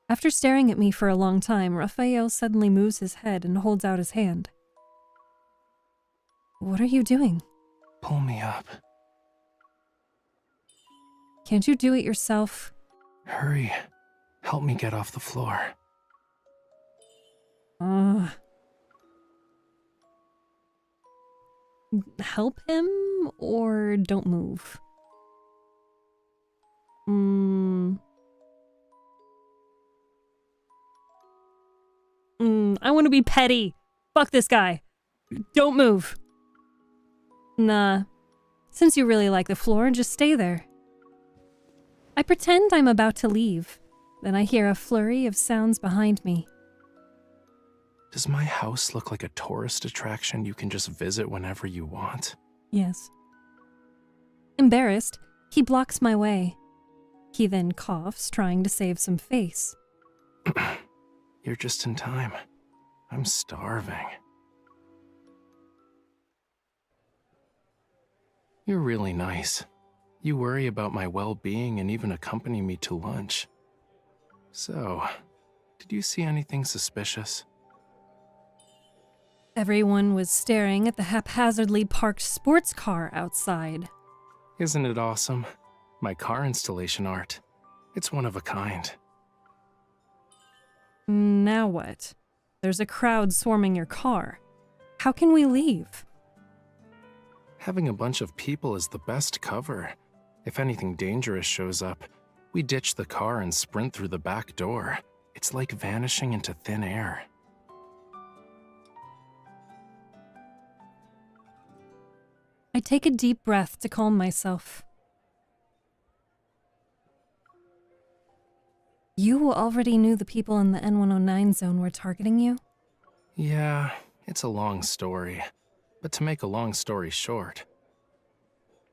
After staring at me for a long time, Raphael suddenly moves his head and holds out his hand. What are you doing? Pull me up. Can't you do it yourself? Hurry. Help me get off the floor. Help him or don't move? I want to be petty. Fuck this guy. Don't move. Nah. Since you really like the floor, just stay there. I pretend I'm about to leave. Then I hear a flurry of sounds behind me. Does my house look like a tourist attraction you can just visit whenever you want? Yes. Embarrassed, he blocks my way. He then coughs, trying to save some face. You're just in time. I'm starving. You're really nice. You worry about my well-being and even accompany me to lunch. So, did you see anything suspicious? Everyone was staring at the haphazardly parked sports car outside. Isn't it awesome? My car installation art. It's one of a kind. Now what? There's a crowd swarming your car. How can we leave? Having a bunch of people is the best cover. If anything dangerous shows up, we ditch the car and sprint through the back door. It's like vanishing into thin air. I take a deep breath to calm myself. You already knew the people in the N109 zone were targeting you? Yeah, it's a long story. But to make a long story short,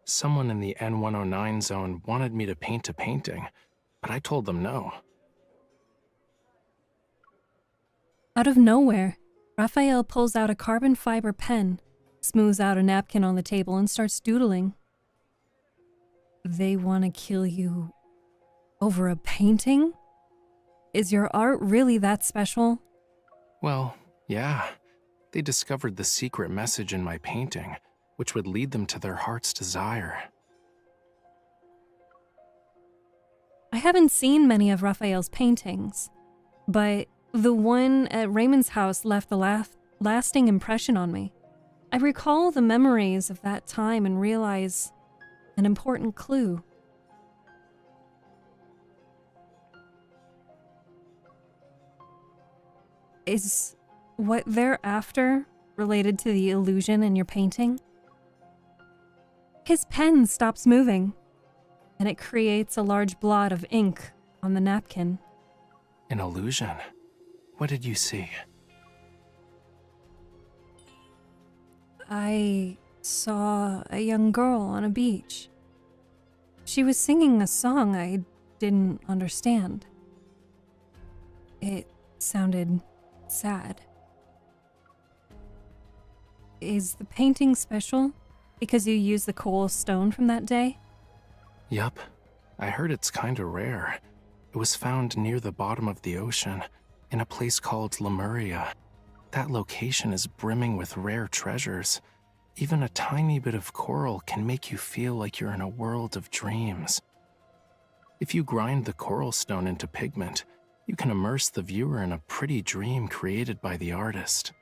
someone in the N109 zone wanted me to paint a painting, but I told them no. Out of nowhere, Raphael pulls out a carbon fiber pen, smooths out a napkin on the table, and starts doodling. They want to kill you over a painting? Is your art really that special? Well, yeah. They discovered the secret message in my painting, which would lead them to their heart's desire. I haven't seen many of Raphael's paintings, but the one at Raymond's house left the lasting impression on me. I recall the memories of that time and realize an important clue. Is what they're after related to the illusion in your painting? His pen stops moving, and it creates a large blot of ink on the napkin. An illusion? What did you see? I saw a young girl on a beach. She was singing a song I didn't understand. It sounded sad. Is the painting special because you used the coal stone from that day? Yup. I heard it's kinda rare. It was found near the bottom of the ocean, in a place called Lemuria. That location is brimming with rare treasures. Even a tiny bit of coral can make you feel like you're in a world of dreams. If you grind the coral stone into pigment, you can immerse the viewer in a pretty dream created by the artist.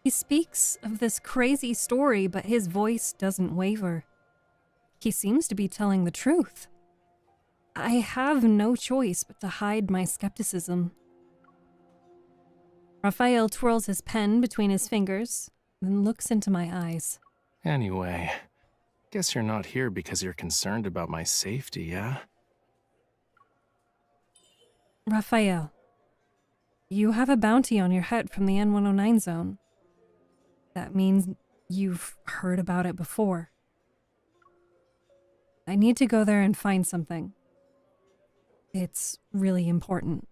He speaks of this crazy story, but his voice doesn't waver. He seems to be telling the truth. I have no choice but to hide my skepticism. Raphael twirls his pen between his fingers, then looks into my eyes. Anyway, guess you're not here because you're concerned about my safety, yeah? Raphael, you have a bounty on your head from the N109 zone. That means you've heard about it before. I need to go there and find something. It's really important.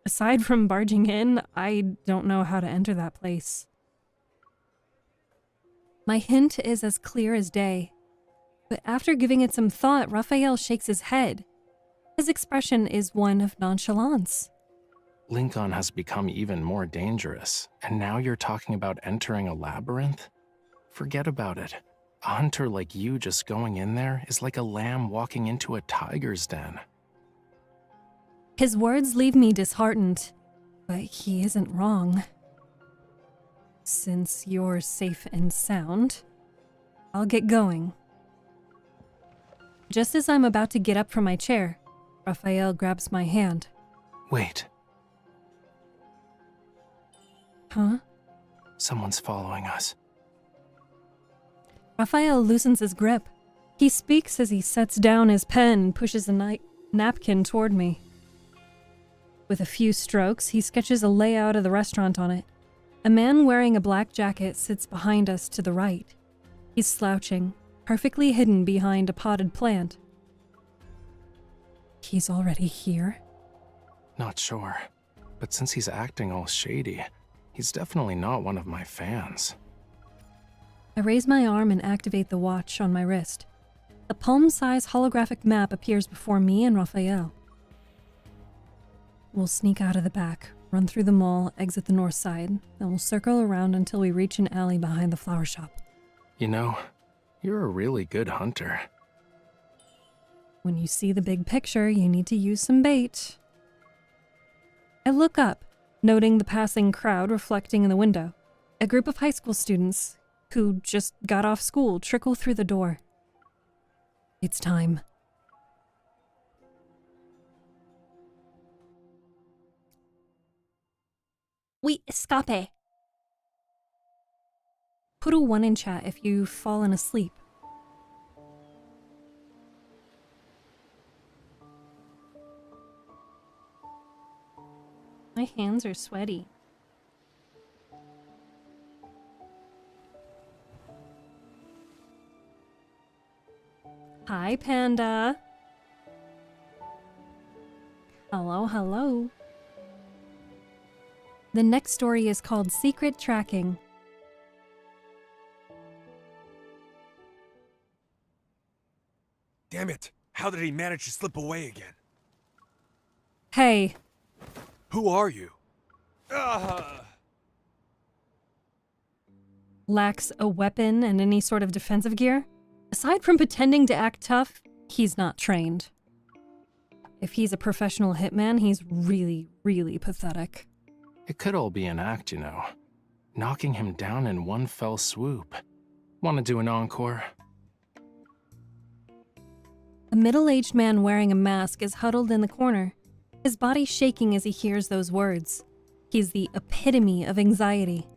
Aside from barging in, I don't know how to enter that place. My hint is as clear as day, but after giving it some thought, Raphael shakes his head. His expression is one of nonchalance. Lincoln has become even more dangerous, and now you're talking about entering a labyrinth? Forget about it. A hunter like you just going in there is like a lamb walking into a tiger's den. His words leave me disheartened, but he isn't wrong. Since you're safe and sound, I'll get going. Just as I'm about to get up from my chair, Raphael grabs my hand. Wait. Huh? Someone's following us. Raphael loosens his grip. He speaks as he sets down his pen and pushes a napkin toward me. With a few strokes, he sketches a layout of the restaurant on it. A man wearing a black jacket sits behind us to the right. He's slouching, perfectly hidden behind a potted plant. He's already here? Not sure, but since he's acting all shady, he's definitely not one of my fans. I raise my arm and activate the watch on my wrist. A palm-sized holographic map appears before me and Raphael. We'll sneak out of the back, run through the mall, exit the north side, then we'll circle around until we reach an alley behind the flower shop. You know, you're a really good hunter. When you see the big picture, you need to use some bait. I look up, noting the passing crowd reflecting in the window. A group of high school students who just got off school trickle through the door. It's time. We escape. Put a 1 in chat if you've fallen asleep. My hands are sweaty. Hi, Panda. Hello, hello. The next story is called Secret Tracking. Damn it! How did he manage to slip away again? Hey. Who are you? Lacks a weapon and any sort of defensive gear? Aside from pretending to act tough, he's not trained. If he's a professional hitman, he's really, really pathetic. It could all be an act, you know. Knocking him down in one fell swoop. Want to do an encore? A middle-aged man wearing a mask is huddled in the corner, his body shaking as he hears those words. He's the epitome of anxiety.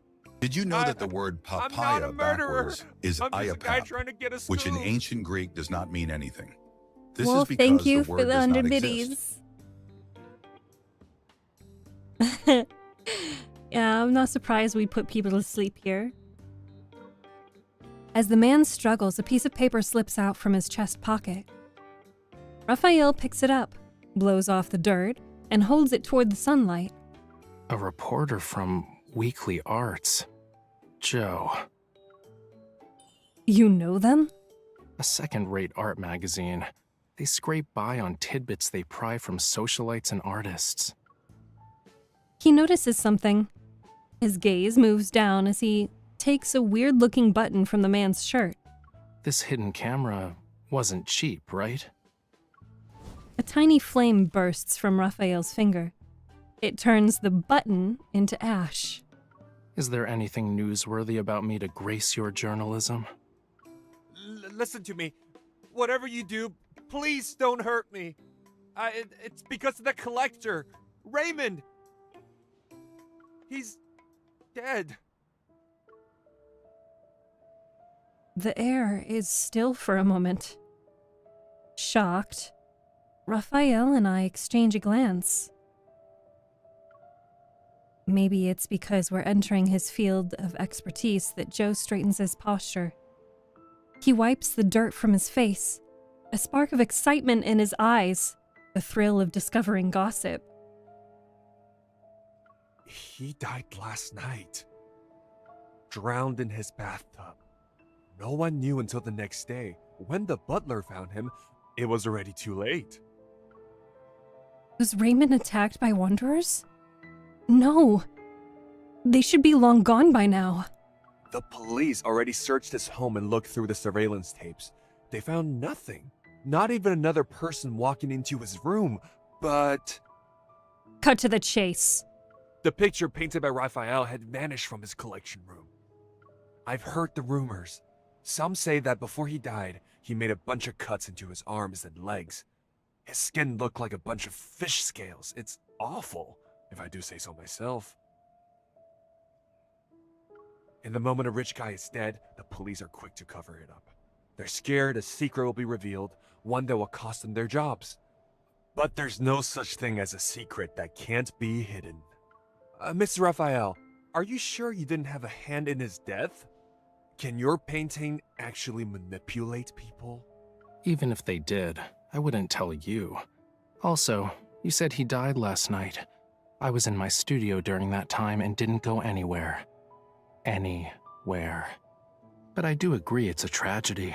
Did you know that the word papaya backwards is iapap, which in ancient Greek does not mean anything? This well, is because thank you the word for the does 100 not biddies. Yeah, I'm not surprised we put people to sleep here. As the man struggles, a piece of paper slips out from his chest pocket. Raphael picks it up, blows off the dirt, and holds it toward the sunlight. A reporter from Weekly Arts. Joe. You know them? A second-rate art magazine. They scrape by on tidbits they pry from socialites and artists. He notices something. His gaze moves down as he takes a weird-looking button from the man's shirt. This hidden camera wasn't cheap, right? A tiny flame bursts from Raphael's finger. It turns the button into ash. Is there anything newsworthy about me to grace your journalism? Listen to me. Whatever you do, please don't hurt me. It's because of the collector, Raymond. He's dead. The air is still for a moment. Shocked, Raphael and I exchange a glance. Maybe it's because we're entering his field of expertise that Joe straightens his posture. He wipes the dirt from his face, a spark of excitement in his eyes, the thrill of discovering gossip. He died last night. Drowned in his bathtub. No one knew until the next day. When the butler found him, it was already too late. Was Raymond attacked by wanderers? No. They should be long gone by now. The police already searched his home and looked through the surveillance tapes. They found nothing. Not even another person walking into his room, but... Cut to the chase. The picture painted by Raphael had vanished from his collection room. I've heard the rumors. Some say that before he died, he made a bunch of cuts into his arms and legs. His skin looked like a bunch of fish scales. It's awful, if I do say so myself. In the moment a rich guy is dead, the police are quick to cover it up. They're scared a secret will be revealed, one that will cost them their jobs. But there's no such thing as a secret that can't be hidden. Mr. Raphael, are you sure you didn't have a hand in his death? Can your painting actually manipulate people? Even if they did, I wouldn't tell you. Also, you said he died last night. I was in my studio during that time and didn't go anywhere. Anywhere. But I do agree it's a tragedy.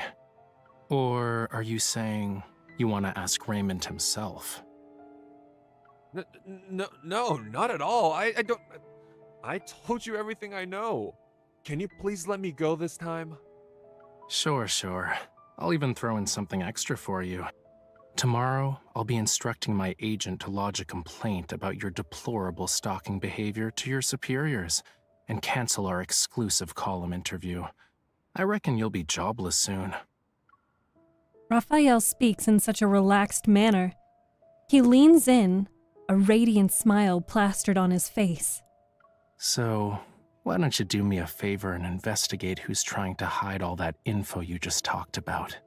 Or are you saying you want to ask Raymond himself? No, not at all. I don't... I told you everything I know. Can you please let me go this time? Sure. I'll even throw in something extra for you. Tomorrow, I'll be instructing my agent to lodge a complaint about your deplorable stalking behavior to your superiors and cancel our exclusive column interview. I reckon you'll be jobless soon. Raphael speaks in such a relaxed manner. He leans in, a radiant smile plastered on his face. So, why don't you do me a favor and investigate who's trying to hide all that info you just talked about?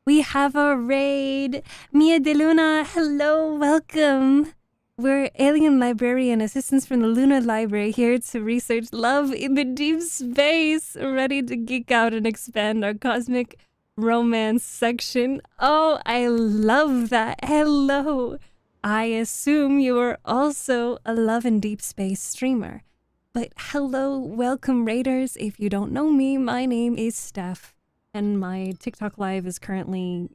We have a raid! Mia de Luna, hello, welcome! We're alien librarian assistants from the Luna Library here to research love in the deep space, ready to geek out and expand our cosmic romance section. Oh, I love that. Hello! I assume you are also a Love in Deep Space streamer. But hello, welcome raiders. If you don't know me, my name is Steph, and my TikTok live is currently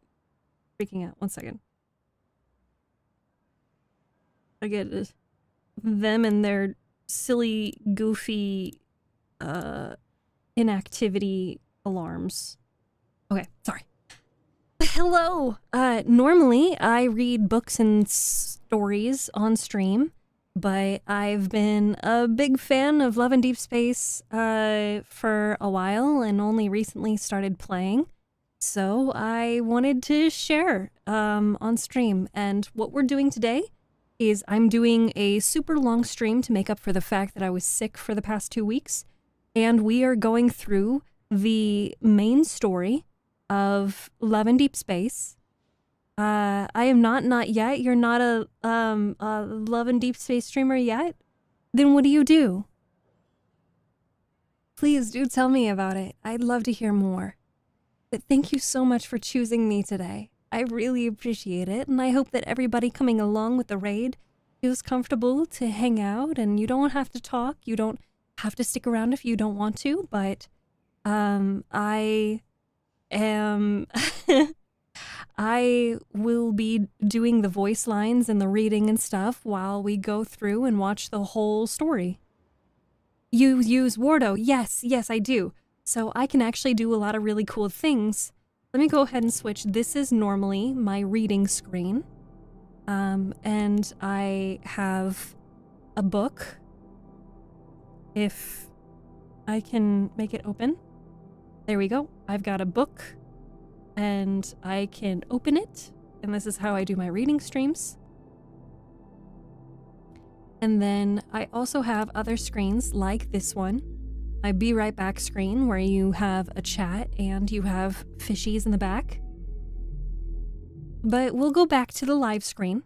freaking out. 1 second. I get them and their silly, goofy, inactivity alarms. Okay, sorry. Hello! Normally, I read books and stories on stream, but I've been a big fan of Love in Deep Space for a while and only recently started playing. So I wanted to share on stream. And what we're doing today is I'm doing a super long stream to make up for the fact that I was sick for the past 2 weeks. And we are going through the main story of Love in Deep Space. I am not yet. You're not a Love in Deep Space streamer yet? Then what do you do? Please do tell me about it. I'd love to hear more. But thank you so much for choosing me today. I really appreciate it, and I hope that everybody coming along with the raid feels comfortable to hang out, and you don't have to talk. You don't have to stick around if you don't want to, but I am... I will be doing the voice lines and the reading and stuff while we go through and watch the whole story. You use Wardo. Yes, I do. So I can actually do a lot of really cool things. Let me go ahead and switch. This is normally my reading screen. And I have a book. If I can make it open. There we go. I've got a book. And I can open it, and this is how I do my reading streams. And then I also have other screens like this one. My Be Right Back screen where you have a chat and you have fishies in the back. But we'll go back to the live screen.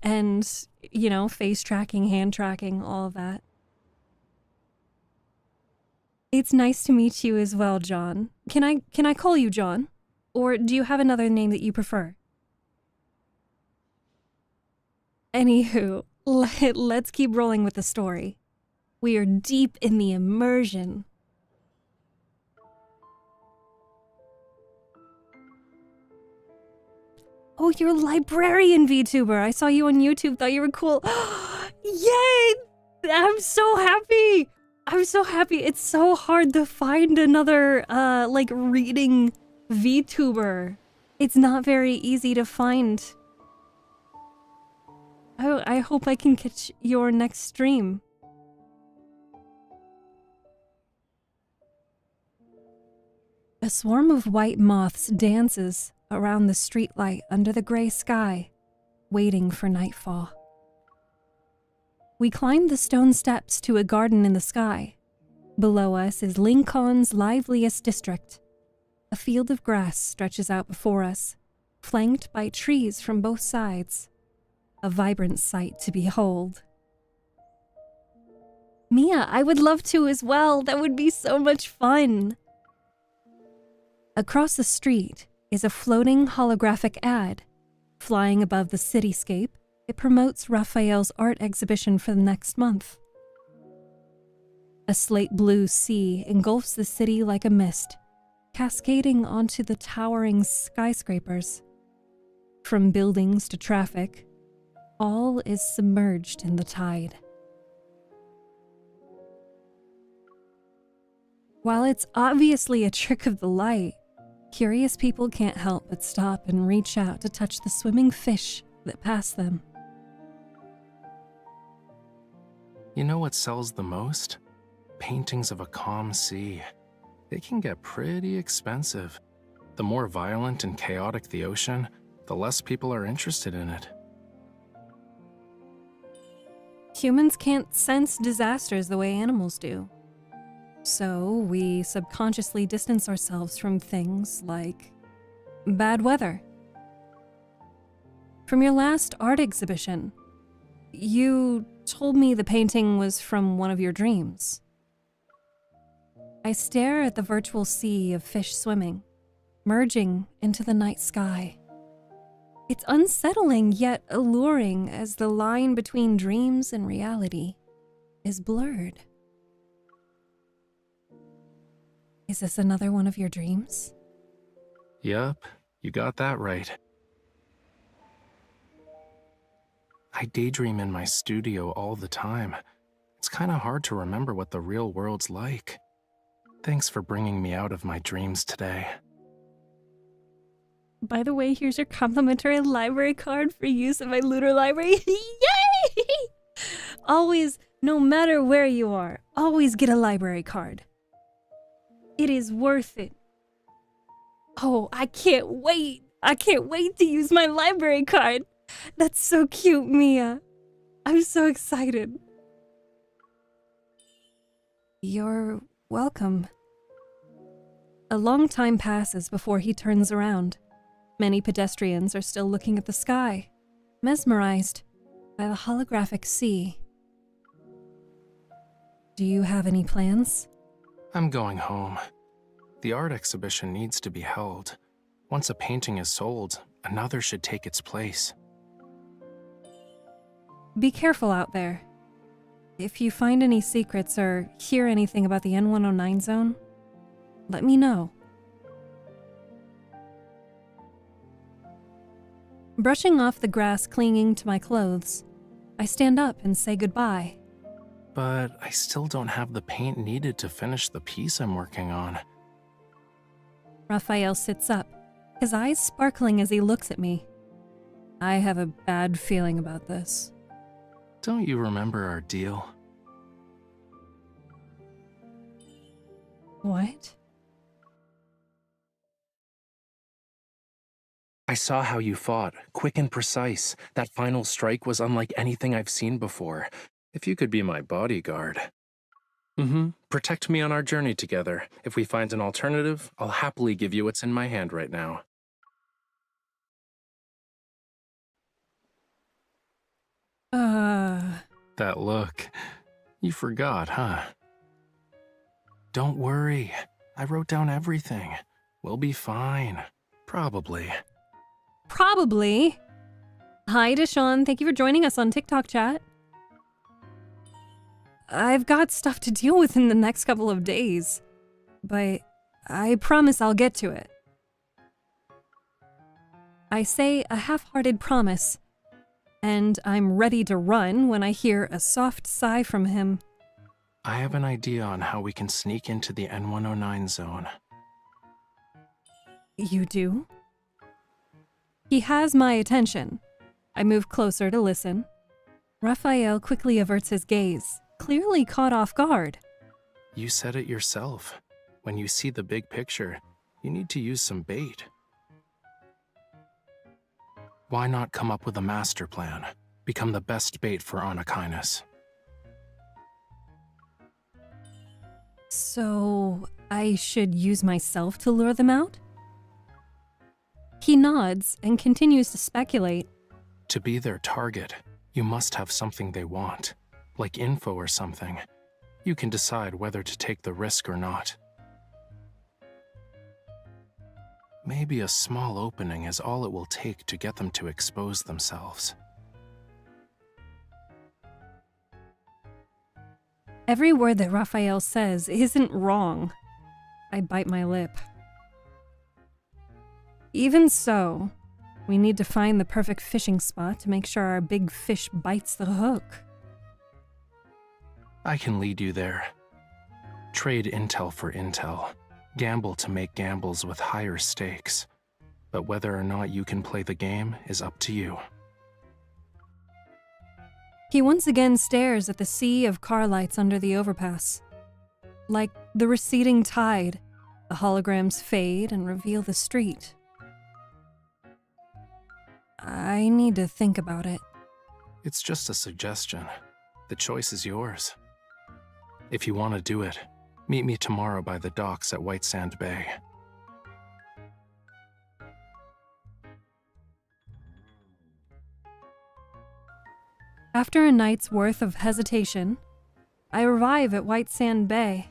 And, you know, face tracking, hand tracking, all of that. It's nice to meet you as well, John. Can I call you John? Or do you have another name that you prefer? Anywho, let's keep rolling with the story. We are deep in the immersion. Oh, you're a librarian VTuber. I saw you on YouTube, thought you were cool. Yay! I'm so happy. I'm so happy. It's so hard to find another, like, reading VTuber. It's not very easy to find. I hope I can catch your next stream. A swarm of white moths dances around the streetlight under the gray sky, waiting for nightfall. We climb the stone steps to a garden in the sky. Below us is Lincoln's liveliest district. A field of grass stretches out before us, flanked by trees from both sides. A vibrant sight to behold. Mia, I would love to as well. That would be so much fun. Across the street is a floating holographic ad. Flying above the cityscape, it promotes Raphael's art exhibition for the next month. A slate blue sea engulfs the city like a mist, cascading onto the towering skyscrapers. From buildings to traffic, all is submerged in the tide. While it's obviously a trick of the light, curious people can't help but stop and reach out to touch the swimming fish that pass them. You know what sells the most? Paintings of a calm sea. They can get pretty expensive. The more violent and chaotic the ocean, the less people are interested in it. Humans can't sense disasters the way animals do. So we subconsciously distance ourselves from things like bad weather. From your last art exhibition, you told me the painting was from one of your dreams. I stare at the virtual sea of fish swimming, merging into the night sky. It's unsettling yet alluring as the line between dreams and reality is blurred. Is this another one of your dreams? Yup, you got that right. I daydream in my studio all the time. It's kinda hard to remember what the real world's like. Thanks for bringing me out of my dreams today. By the way, here's your complimentary library card for use in my Looter library. Yay! Always, no matter where you are, always get a library card. It is worth it. Oh, I can't wait. I can't wait to use my library card. That's so cute, Mia. I'm so excited. You're welcome. A long time passes before he turns around. Many pedestrians are still looking at the sky, mesmerized by the holographic sea. Do you have any plans? I'm going home. The art exhibition needs to be held. Once a painting is sold, another should take its place. Be careful out there. If you find any secrets or hear anything about the N109 zone, let me know. Brushing off the grass clinging to my clothes, I stand up and say goodbye. But I still don't have the paint needed to finish the piece I'm working on. Raphael sits up, his eyes sparkling as he looks at me. I have a bad feeling about this. Don't you remember our deal? What? I saw how you fought, quick and precise. That final strike was unlike anything I've seen before. If you could be my bodyguard. Protect me on our journey together. If we find an alternative, I'll happily give you what's in my hand right now. That look. You forgot, huh? Don't worry. I wrote down everything. We'll be fine. Probably. Probably. Hi, Deshaun. Thank you for joining us on TikTok chat. I've got stuff to deal with in the next couple of days, but I promise I'll get to it. I say a half-hearted promise, and I'm ready to run when I hear a soft sigh from him. I have an idea on how we can sneak into the N109 zone. You do? He has my attention. I move closer to listen. Raphael quickly averts his gaze, clearly caught off guard. You said it yourself. When you see the big picture, you need to use some bait. Why not come up with a master plan? Become the best bait for Anakinus. So, I should use myself to lure them out? He nods and continues to speculate. To be their target, you must have something they want, like info or something. You can decide whether to take the risk or not. Maybe a small opening is all it will take to get them to expose themselves. Every word that Raphael says isn't wrong. I bite my lip. Even so, we need to find the perfect fishing spot to make sure our big fish bites the hook. I can lead you there. Trade intel for intel. Gamble to make gambles with higher stakes. But whether or not you can play the game is up to you. He once again stares at the sea of car lights under the overpass. Like the receding tide, the holograms fade and reveal the street. I need to think about it. It's just a suggestion. The choice is yours. If you want to do it, meet me tomorrow by the docks at White Sand Bay. After a night's worth of hesitation, I arrive at White Sand Bay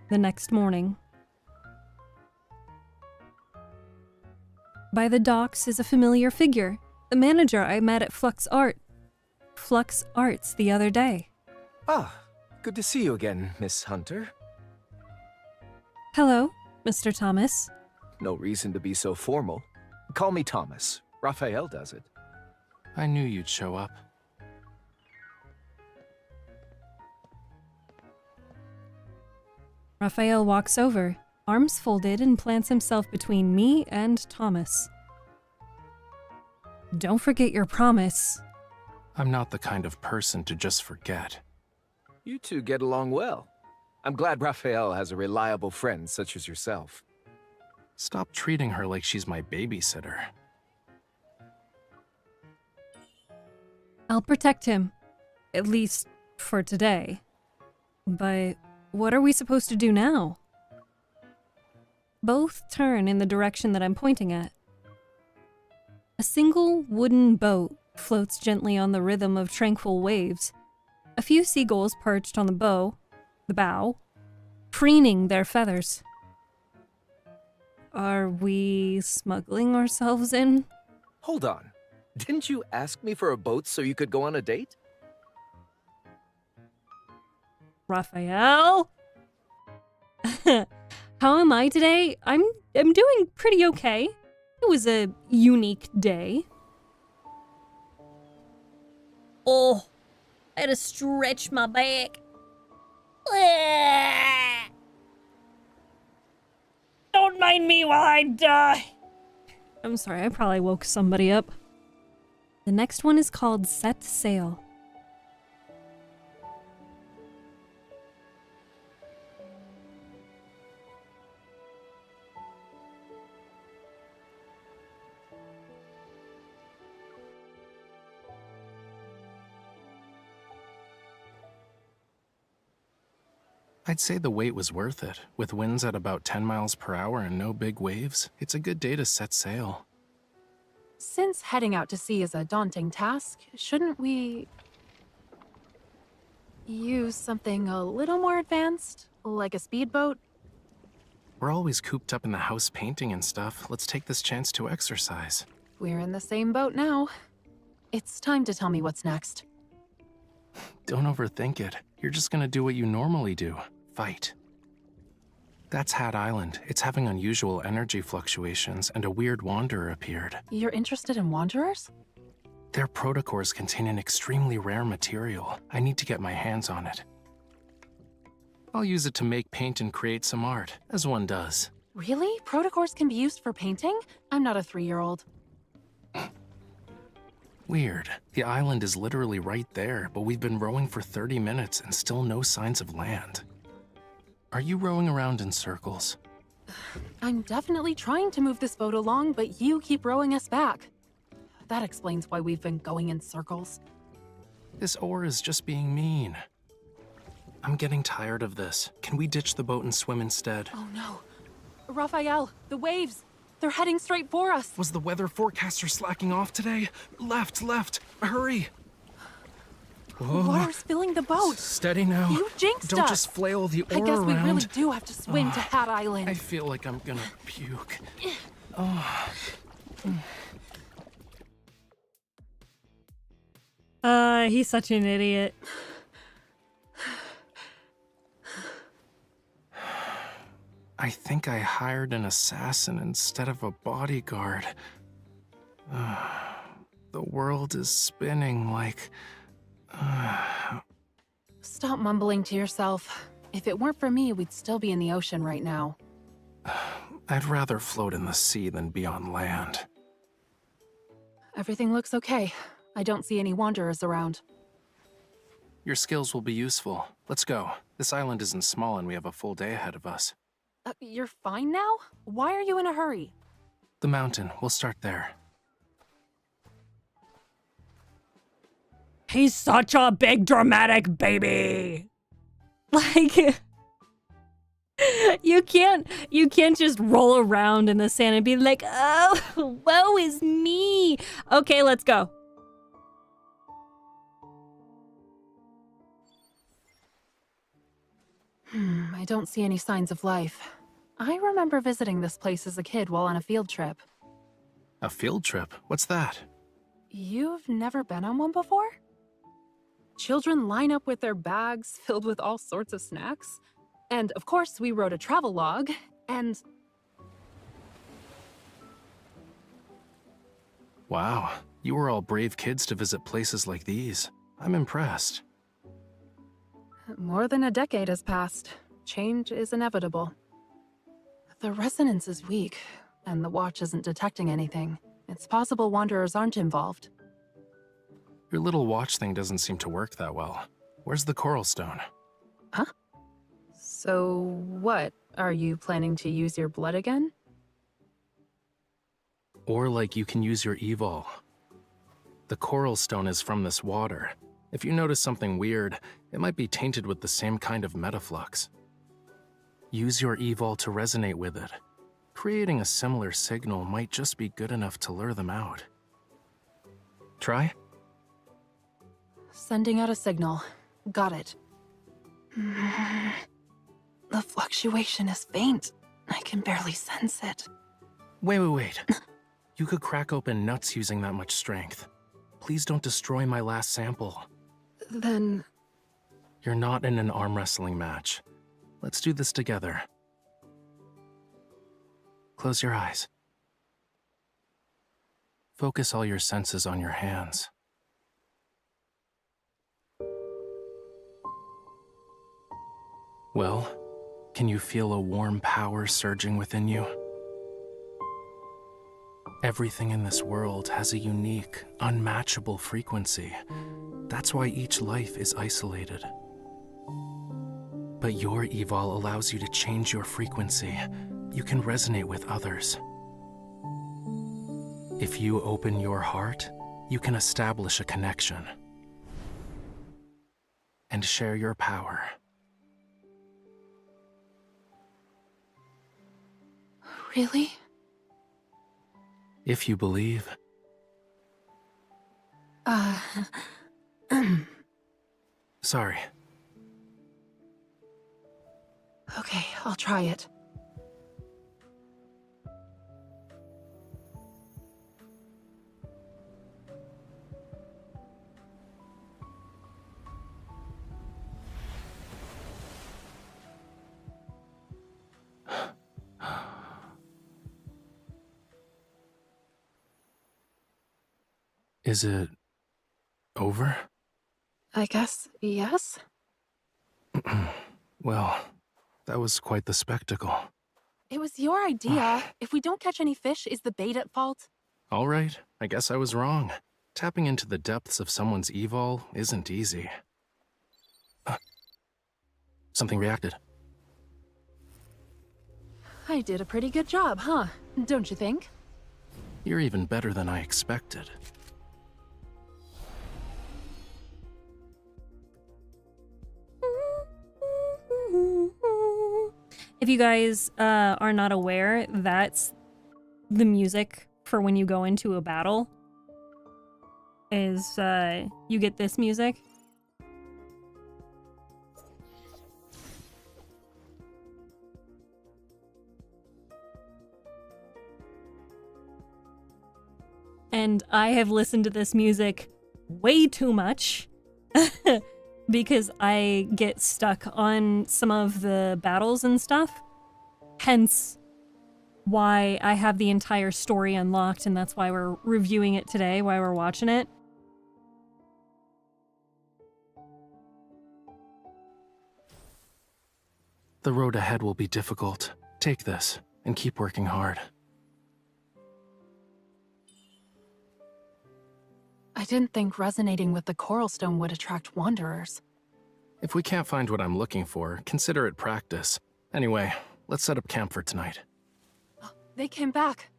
the next morning. By the docks is a familiar figure, the manager I met at Flux Arts the other day. Ah, good to see you again, Miss Hunter. Hello, Mr. Thomas. No reason to be so formal. Call me Thomas. Raphael does it. I knew you'd show up. Raphael walks over, arms folded, and plants himself between me and Thomas. Don't forget your promise. I'm not the kind of person to just forget. You two get along well. I'm glad Raphael has a reliable friend such as yourself. Stop treating her like she's my babysitter. I'll protect him. At least for today. But what are we supposed to do now? Both turn in the direction that I'm pointing at. A single wooden boat floats gently on the rhythm of tranquil waves. A few seagulls perched on the bow, preening their feathers. Are we smuggling ourselves in? Hold on. Didn't you ask me for a boat so you could go on a date? Raphael? How am I today? I'm doing pretty okay. It was a unique day. Oh, I had to stretch my back. Don't mind me while I die. I'm sorry, I probably woke somebody up. The next one is called Set Sail. I'd say the wait was worth it. With winds at about 10 miles per hour and no big waves, it's a good day to set sail. Since heading out to sea is a daunting task, shouldn't we use something a little more advanced, like a speedboat? We're always cooped up in the house painting and stuff. Let's take this chance to exercise. We're in the same boat now. It's time to tell me what's next. Don't overthink it. You're just gonna do what you normally do. Fight. That's Hat Island. It's having unusual energy fluctuations, and a weird wanderer appeared. You're interested in wanderers? Their protocores contain an extremely rare material. I need to get my hands on it. I'll use it to make paint and create some art, as one does. Really? Protocores can be used for painting? I'm not a 3-year-old. Weird. The island is literally right there, but we've been rowing for 30 minutes and still no signs of land. Are you rowing around in circles? I'm definitely trying to move this boat along, but you keep rowing us back. That explains why we've been going in circles. This oar is just being mean. I'm getting tired of this. Can we ditch the boat and swim instead? Oh no. Raphael, the waves! They're heading straight for us! Was the weather forecaster slacking off today? Left, hurry! Whoa. Water's filling the boat! Steady now. You jinxed us! Don't just flail the oar I guess we around. really do have to swim to Hat Island. I feel like I'm gonna puke. He's such an idiot. I think I hired an assassin instead of a bodyguard. The world is spinning like... Stop mumbling to yourself. If it weren't for me, we'd still be in the ocean right now. I'd rather float in the sea than be on land. Everything looks okay. I don't see any wanderers around. Your skills will be useful. Let's go. This island isn't small and we have a full day ahead of us. You're fine now? Why are you in a hurry? The mountain. We'll start there. He's such a big dramatic baby. Like you can't just roll around in the sand and be like, "Oh, woe is me." Okay, let's go. I don't see any signs of life. I remember visiting this place as a kid while on a field trip. A field trip? What's that? You've never been on one before? Children line up with their bags filled with all sorts of snacks. And of course, we wrote a travel log, and... Wow, you were all brave kids to visit places like these. I'm impressed. More than a decade has passed. Change is inevitable. The resonance is weak, and the watch isn't detecting anything. It's possible wanderers aren't involved. Your little watch thing doesn't seem to work that well. Where's the coral stone? Huh? So what? Are you planning to use your blood again? Or like you can use your evol. The coral stone is from this water. If you notice something weird, it might be tainted with the same kind of metaflux. Use your evol to resonate with it. Creating a similar signal might just be good enough to lure them out. Try? Sending out a signal. Got it. The fluctuation is faint. I can barely sense it. Wait. You could crack open nuts using that much strength. Please don't destroy my last sample. Then... You're not in an arm wrestling match. Let's do this together. Close your eyes. Focus all your senses on your hands. Well, can you feel a warm power surging within you? Everything in this world has a unique, unmatchable frequency. That's why each life is isolated. But your evol allows you to change your frequency. You can resonate with others. If you open your heart, you can establish a connection and share your power. Really? If you believe. Sorry. Okay, I'll try it. Is it over? I guess yes? Well, that was quite the spectacle. It was your idea. If we don't catch any fish, is the bait at fault? All right, I guess I was wrong. Tapping into the depths of someone's evil isn't easy. Something reacted. I did a pretty good job, huh? Don't you think? You're even better than I expected. If you guys are not aware, that's the music for when you go into a battle. Is you get this music. And I have listened to this music way too much because I get stuck on some of the battles and stuff. Hence why I have the entire story unlocked, and that's why we're reviewing it today, why we're watching it. The road ahead will be difficult. Take this and keep working hard. I didn't think resonating with the coral stone would attract wanderers. If we can't find what I'm looking for, consider it practice. Anyway, let's set up camp for tonight. They came back.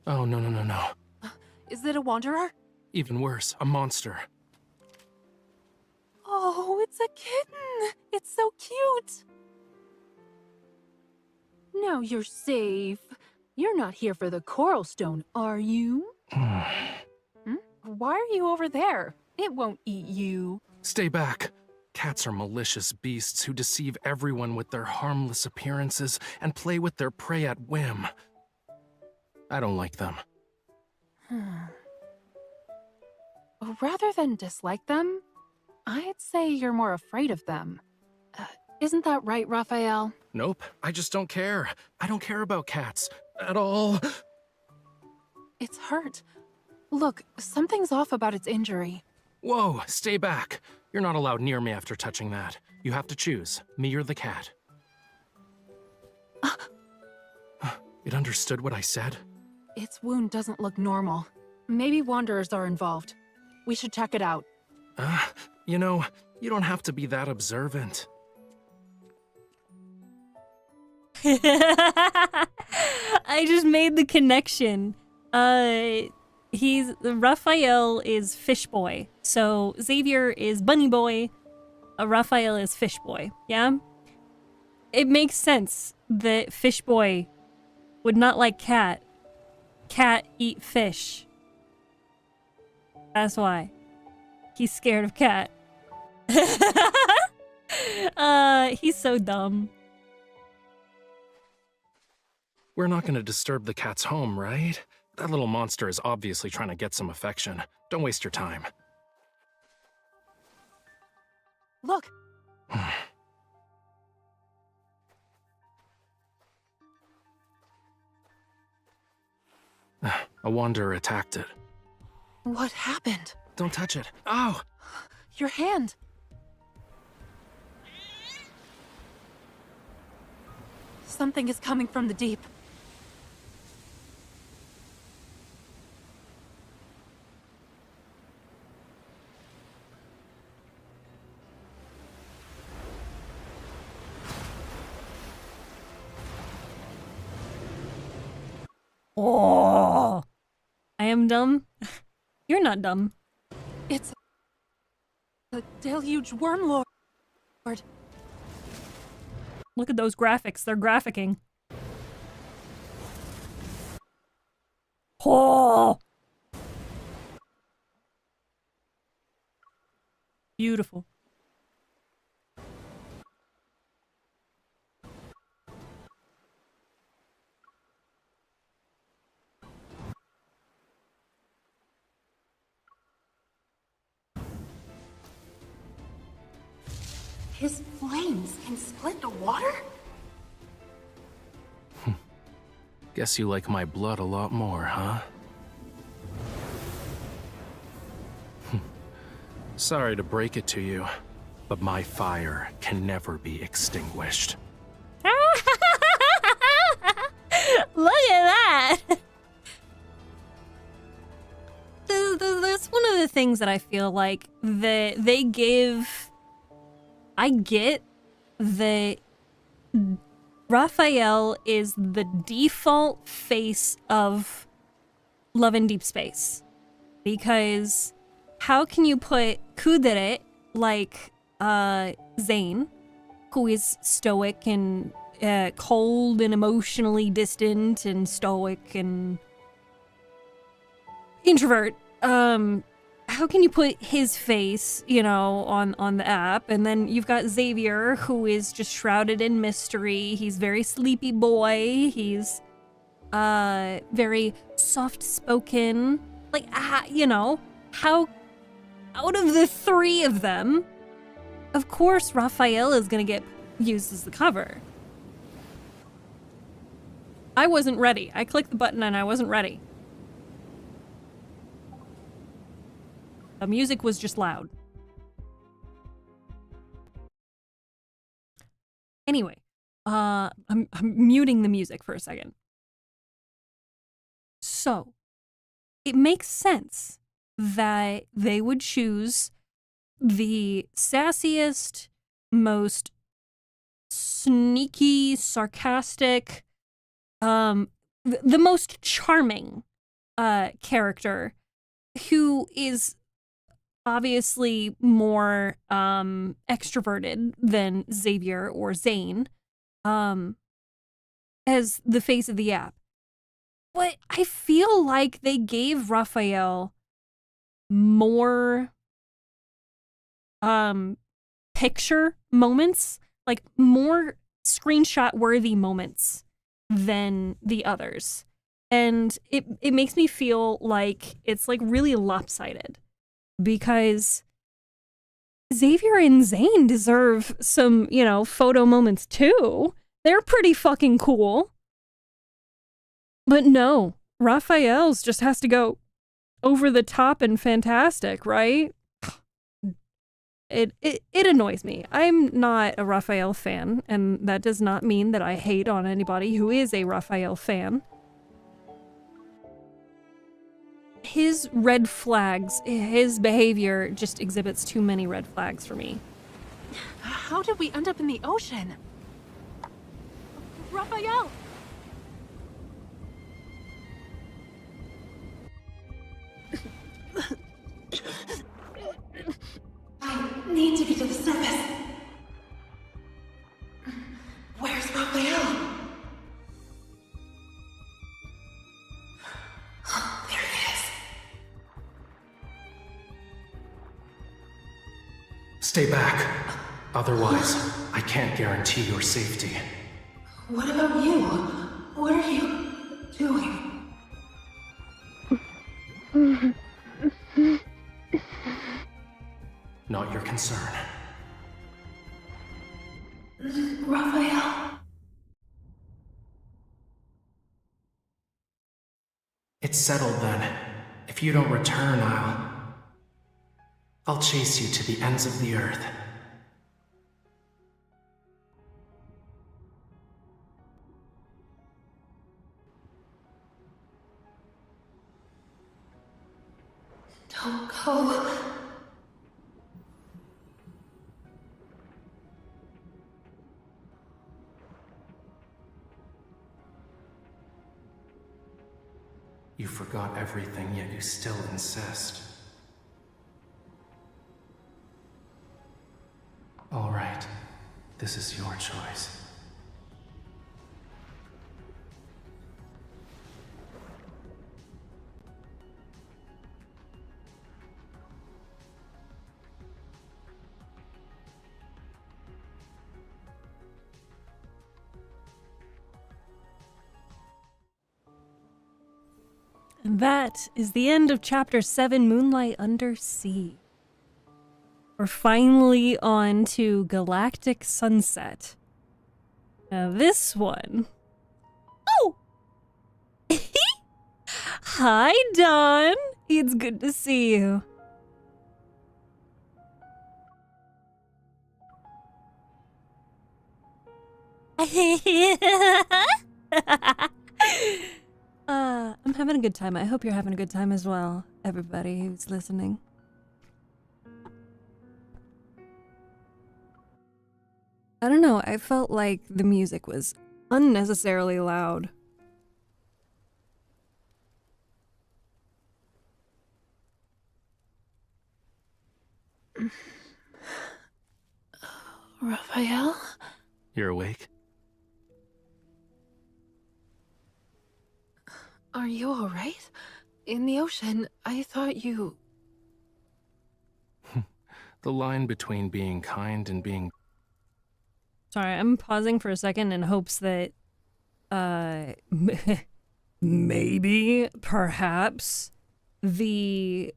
Oh, no. Is it a wanderer? Even worse, a monster. Oh, it's a kitten! It's so cute! Now you're safe. You're not here for the coral stone, are you? Why are you over there? It won't eat you. Stay back. Cats are malicious beasts who deceive everyone with their harmless appearances and play with their prey at whim. I don't like them. Rather than dislike them, I'd say you're more afraid of them. Isn't that right, Raphael? Nope, I just don't care. I don't care about cats. At all. It's hurt. Look, something's off about its injury. Whoa, stay back. You're not allowed near me after touching that. You have to choose, me or the cat. It understood what I said? Its wound doesn't look normal. Maybe wanderers are involved. We should check it out. You know, you don't have to be that observant. I just made the connection. Raphael is Fish Boy. So Xavier is Bunny Boy. Raphael is Fish Boy. Yeah? It makes sense that Fish Boy would not like cat. Cat eat fish. That's why. He's scared of cat. He's so dumb. We're not gonna disturb the cat's home, right? That little monster is obviously trying to get some affection. Don't waste your time. Look! A wanderer attacked it. What happened? Don't touch it. Ow! Your hand! Something is coming from the deep. Oh, I am dumb. You're not dumb. It's a deluge wormlord. Look at those graphics. They're graphicking. Oh! Beautiful. His flames can split the water? Guess you like my blood a lot more, huh? Sorry to break it to you, but my fire can never be extinguished. Look at that! That's one of the things that I feel like that they give. I get that Raphael is the default face of Love in Deep Space. Because how can you put Kudere like Zane, who is stoic and cold and emotionally distant and stoic and introvert, how can you put his face, you know, on the app? And then you've got Xavier, who is just shrouded in mystery. He's very sleepy boy. He's very soft-spoken. Like, you know, how out of the three of them, of course Raphael is gonna get used as the cover. I wasn't ready. I clicked the button and I wasn't ready. The music was just loud. Anyway, I'm muting the music for a second. So, it makes sense that they would choose the sassiest, most sneaky, sarcastic, the most charming character who is obviously more extroverted than Xavier or Zane as the face of the app. But I feel like they gave Raphael more picture moments, like more screenshot worthy moments than the others. And it makes me feel like it's like really lopsided, because Xavier and Zane deserve some, you know, photo moments too. They're pretty fucking cool. But no, Raphael's just has to go over the top and fantastic, right? It annoys me. I'm not a Raphael fan, and that does not mean that I hate on anybody who is a Raphael fan. His red flags, his behavior just exhibits too many red flags for me. How did we end up in the ocean? Raphael! I need to get to the surface. Where's Raphael? There he is. Stay back. Otherwise, I can't guarantee your safety. What about you? What are you doing? Not your concern. Raphael? It's settled then. If you don't return, I'll chase you to the ends of the earth. Don't go. You forgot everything, yet you still insist. All right, this is your choice. And that is the end of Chapter 7, Moonlight Undersea. We're finally on to Galactic Sunset. Now this one... Oh! Hi, Dawn! It's good to see you. I'm having a good time. I hope you're having a good time as well, everybody who's listening. I don't know, I felt like the music was unnecessarily loud. Raphael? You're awake? Are you alright? In the ocean, I thought you... The line between being kind and being... Sorry, I'm pausing for a second in hopes that, maybe, perhaps, the,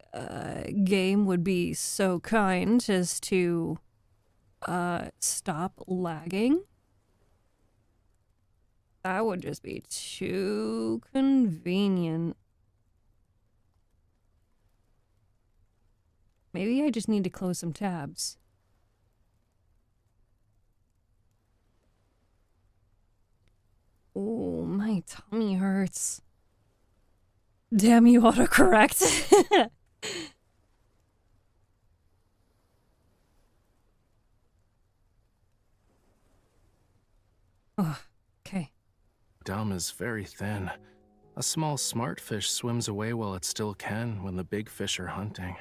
game would be so kind as to, stop lagging. That would just be too convenient. Maybe I just need to close some tabs. Oh, my tummy hurts. Damn you, autocorrect. Oh, okay. Dumb is very thin. A small smart fish swims away while it still can when the big fish are hunting.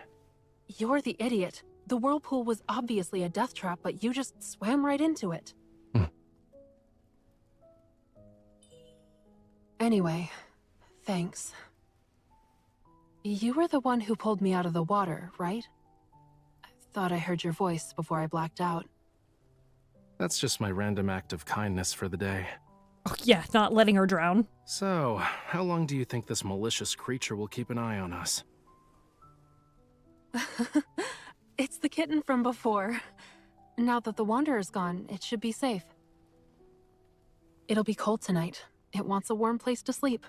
You're the idiot. The whirlpool was obviously a death trap, but you just swam right into it. Anyway, thanks. You were the one who pulled me out of the water, right? I thought I heard your voice before I blacked out. That's just my random act of kindness for the day. Oh yeah, not letting her drown. So, how long do you think this malicious creature will keep an eye on us? It's the kitten from before. Now that the Wanderer's gone, it should be safe. It'll be cold tonight. It wants a warm place to sleep.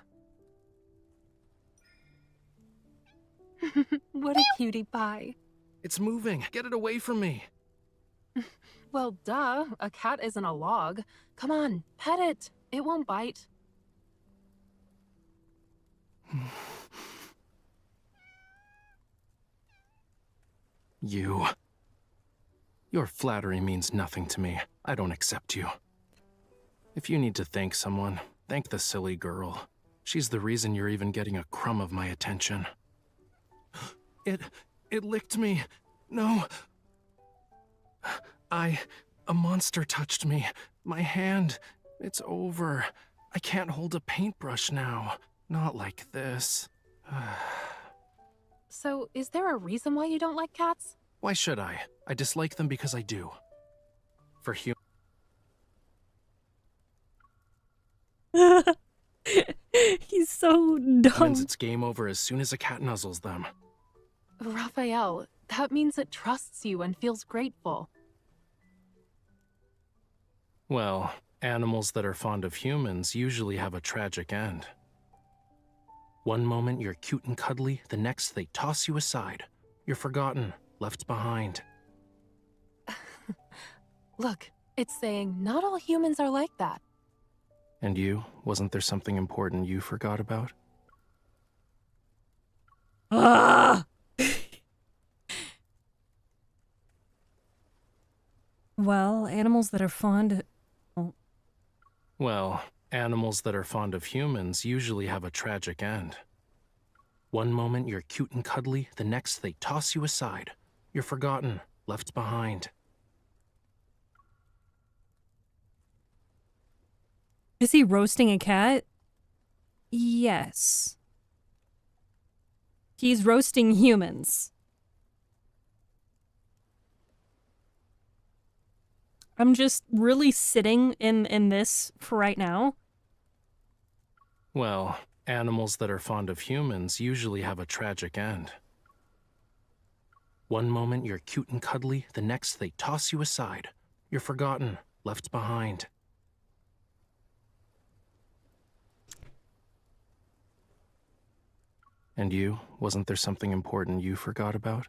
What a cutie pie. It's moving. Get it away from me. Well, duh. A cat isn't a log. Come on, pet it. It won't bite. You. Your flattery means nothing to me. I don't accept you. If you need to thank someone, thank the silly girl. She's the reason you're even getting a crumb of my attention. It licked me. No. A monster touched me. My hand. It's over. I can't hold a paintbrush now. Not like this. So, is there a reason why you don't like cats? Why should I? I dislike them because I do. For humans. He's so dumb. It's game over as soon as a cat nuzzles them. Raphael, that means it trusts you and feels grateful. Well, animals that are fond of humans usually have a tragic end. One moment you're cute and cuddly, the next they toss you aside. You're forgotten, left behind. Look, it's saying not all humans are like that. And you? Wasn't there something important you forgot about? Ah! Well, animals that are fond... Oh. Well, animals that are fond of humans usually have a tragic end. One moment you're cute and cuddly, the next they toss you aside. You're forgotten, left behind. Is he roasting a cat? Yes. He's roasting humans. I'm just really sitting in this for right now. Well, animals that are fond of humans usually have a tragic end. One moment you're cute and cuddly, the next they toss you aside. You're forgotten, left behind. And you? Wasn't there something important you forgot about?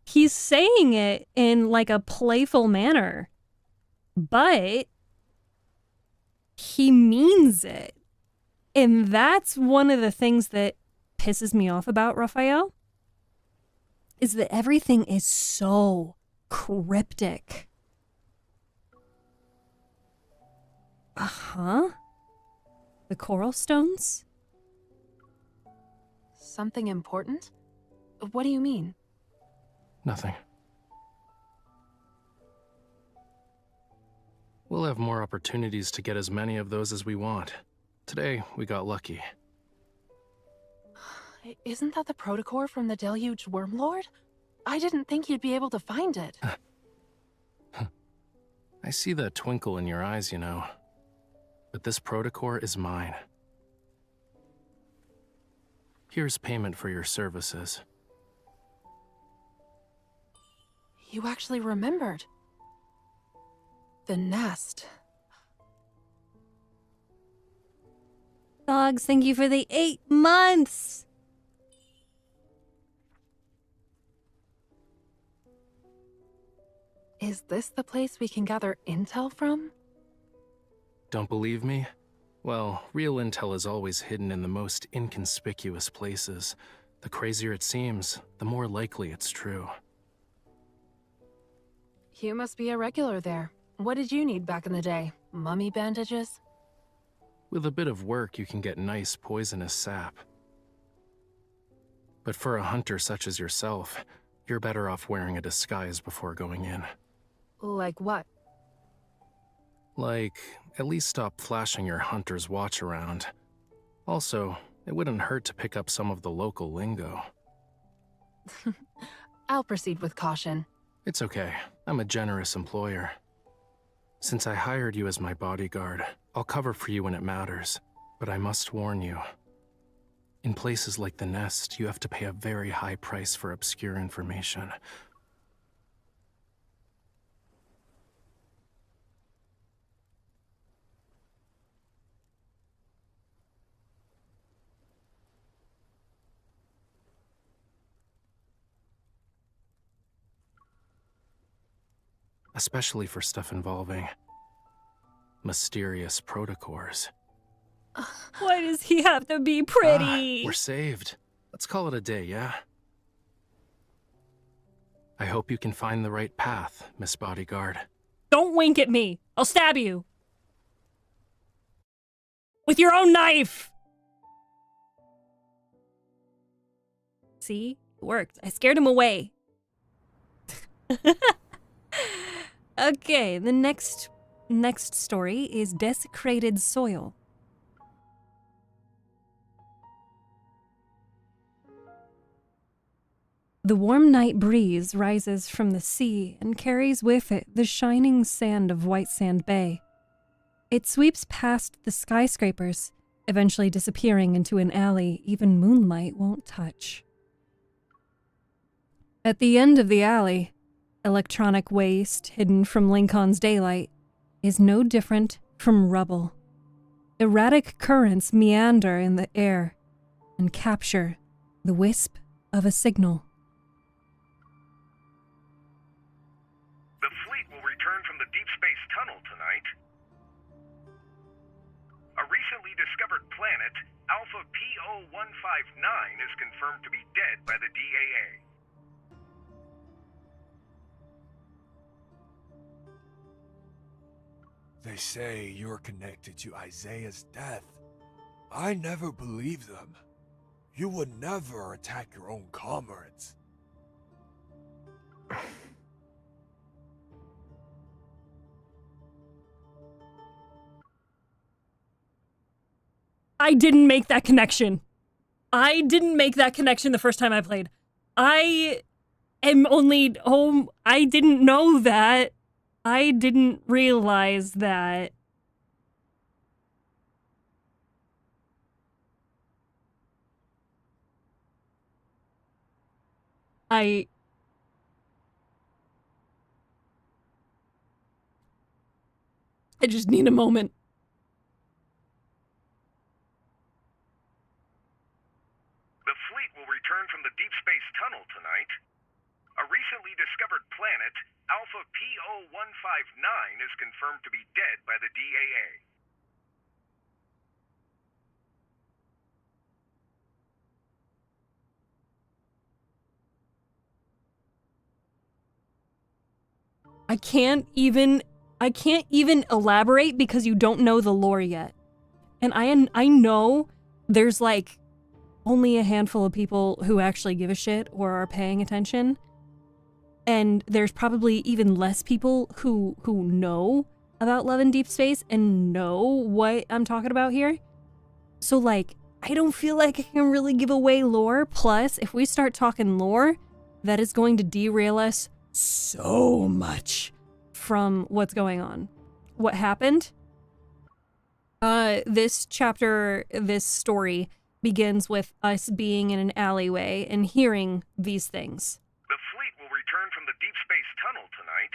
He's saying it in like a playful manner, but he means it. And that's one of the things that pisses me off about Raphael, is that everything is so cryptic. Uh-huh. The coral stones? Something important? What do you mean? Nothing. We'll have more opportunities to get as many of those as we want. Today, we got lucky. Isn't that the protocore from the Deluge Wormlord? I didn't think you'd be able to find it. I see that twinkle in your eyes, you know. But this protocore is mine. Here's payment for your services. You actually remembered. The nest. Dogs, thank you for the 8 months. Is this the place we can gather intel from? Don't believe me? Well, real intel is always hidden in the most inconspicuous places. The crazier it seems, the more likely it's true. You must be a regular there. What did you need back in the day? Mummy bandages? With a bit of work, you can get nice poisonous sap. But for a hunter such as yourself, you're better off wearing a disguise before going in. Like what? Like, at least stop flashing your hunter's watch around. Also, it wouldn't hurt to pick up some of the local lingo. I'll proceed with caution. It's okay. I'm a generous employer. Since I hired you as my bodyguard, I'll cover for you when it matters. But I must warn you. In places like the Nest, you have to pay a very high price for obscure information. Especially for stuff involving mysterious protocores. Why does he have to be pretty? We're saved. Let's call it a day, yeah? I hope you can find the right path, Miss Bodyguard. Don't wink at me. I'll stab you. With your own knife. See? It worked. I scared him away. Okay, the next story is Desecrated Soil. The warm night breeze rises from the sea and carries with it the shining sand of White Sand Bay. It sweeps past the skyscrapers, eventually disappearing into an alley even moonlight won't touch. At the end of the alley, electronic waste hidden from Lincoln's daylight is no different from rubble. Erratic currents meander in the air and capture the wisp of a signal. The fleet will return from the deep space tunnel tonight. A recently discovered planet, Alpha PO159, is confirmed to be dead by the DAA. They say you're connected to Isaiah's death. I never believed them. You would never attack your own comrades. I didn't make that connection. I didn't make that connection the first time I played. I am only home. I didn't know that. I didn't realize that. I just need a moment. The fleet will return from the deep space tunnel tonight. A recently discovered planet, Alpha PO159, is confirmed to be dead by the DAA. I can't even elaborate because you don't know the lore yet. And I know there's like only a handful of people who actually give a shit or are paying attention. And there's probably even less people who know about Love and Deep Space and know what I'm talking about here. So like, I don't feel like I can really give away lore. Plus, if we start talking lore, that is going to derail us so much from what's going on. What happened? This chapter, this story begins with us being in an alleyway and hearing these things. The fleet will return from the deep space tunnel tonight.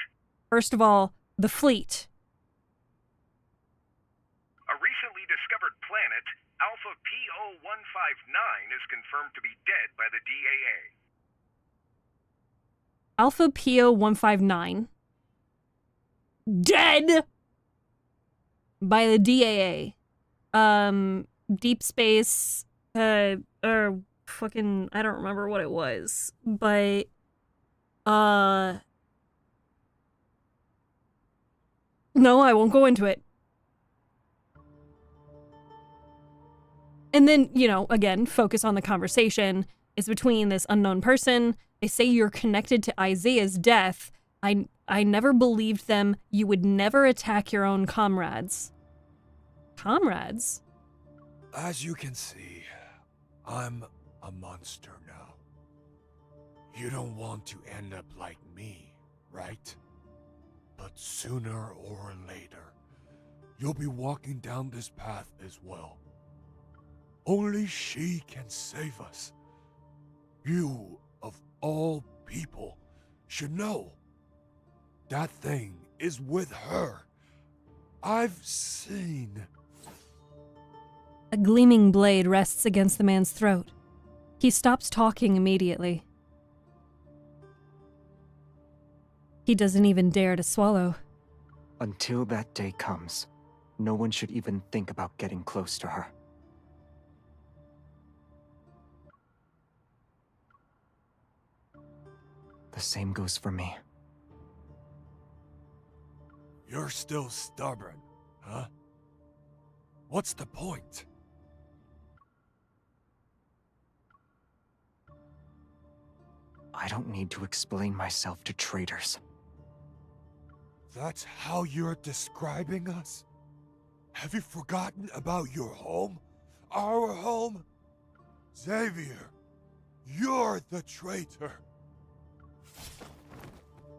First of all, the fleet. A recently discovered planet, Alpha PO159, is confirmed to be dead by the DAA. Alpha PO159 dead by the DAA. Deep space, or fucking, I don't remember what it was, but, no, I won't go into it. And then, you know, again, focus on the conversation. It's between this unknown person. They say you're connected to Isaiah's death. I never believed them. You would never attack your own comrades. Comrades? As you can see, I'm a monster now. You don't want to end up like me, right? But sooner or later, you'll be walking down this path as well. Only she can save us. You, of all people, should know. That thing is with her. I've seen. A gleaming blade rests against the man's throat. He stops talking immediately. He doesn't even dare to swallow. Until that day comes, no one should even think about getting close to her. The same goes for me. You're still stubborn, huh? What's the point? I don't need to explain myself to traitors. That's how you're describing us? Have you forgotten about your home? Our home? Xavier, you're the traitor.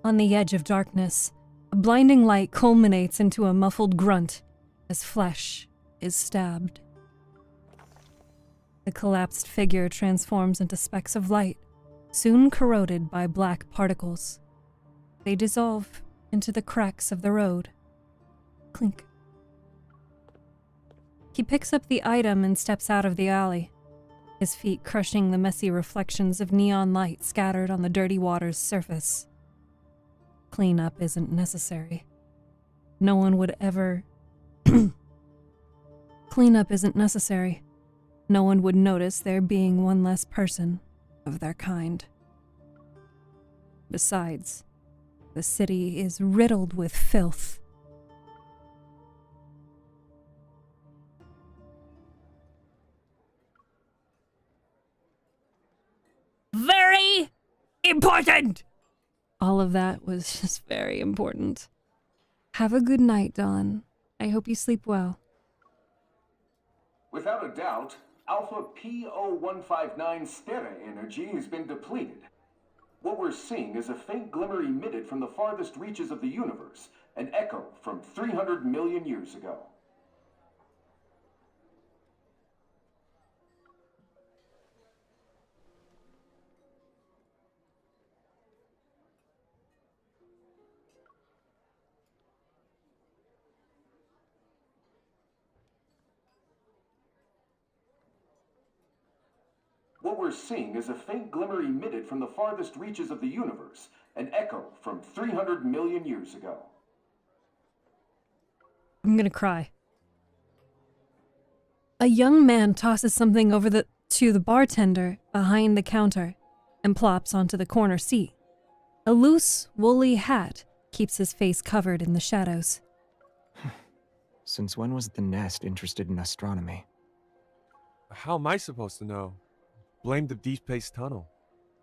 On the edge of darkness, a blinding light culminates into a muffled grunt as flesh is stabbed. The collapsed figure transforms into specks of light, soon corroded by black particles. They dissolve into the cracks of the road. Clink. He picks up the item and steps out of the alley, his feet crushing the messy reflections of neon light scattered on the dirty water's surface. Cleanup isn't necessary. No one would ever... Cleanup isn't necessary. No one would notice there being one less person of their kind. Besides, the city is riddled with filth. Very important! All of that was just very important. Have a good night, Dawn. I hope you sleep well. Without a doubt, Alpha PO159 stereo energy has been depleted. What we're seeing is a faint glimmer emitted from the farthest reaches of the universe, an echo from 300 million years ago. What we're seeing is a faint glimmer emitted from the farthest reaches of the universe, an echo from 300 million years ago. I'm gonna cry. A young man tosses something over to the bartender behind the counter and plops onto the corner seat. A loose, woolly hat keeps his face covered in the shadows. Since when was the nest interested in astronomy? How am I supposed to know? Blame the deep space tunnel.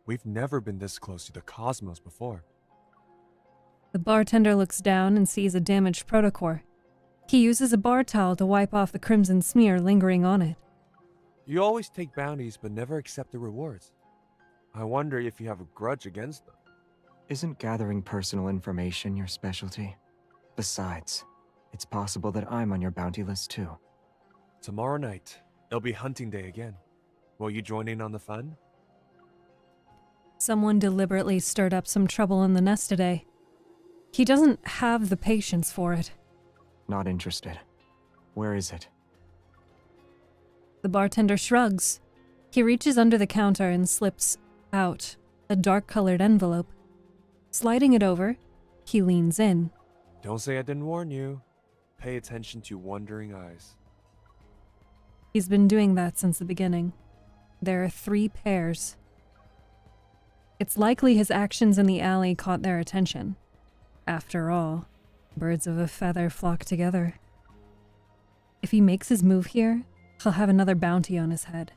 We've never been this close to the cosmos before. The bartender looks down and sees a damaged protocore. He uses a bar towel to wipe off the crimson smear lingering on it. You always take bounties but never accept the rewards. I wonder if you have a grudge against them. Isn't gathering personal information your specialty? Besides, it's possible that I'm on your bounty list too. Tomorrow night, it'll be hunting day again. Will you join in on the fun? Someone deliberately stirred up some trouble in the nest today. He doesn't have the patience for it. Not interested. Where is it? The bartender shrugs. He reaches under the counter and slips out a dark-colored envelope. Sliding it over, he leans in. Don't say I didn't warn you. Pay attention to wandering eyes. He's been doing that since the beginning. There are 3 pairs. It's likely his actions in the alley caught their attention. After all, birds of a feather flock together. If he makes his move here, he'll have another bounty on his head.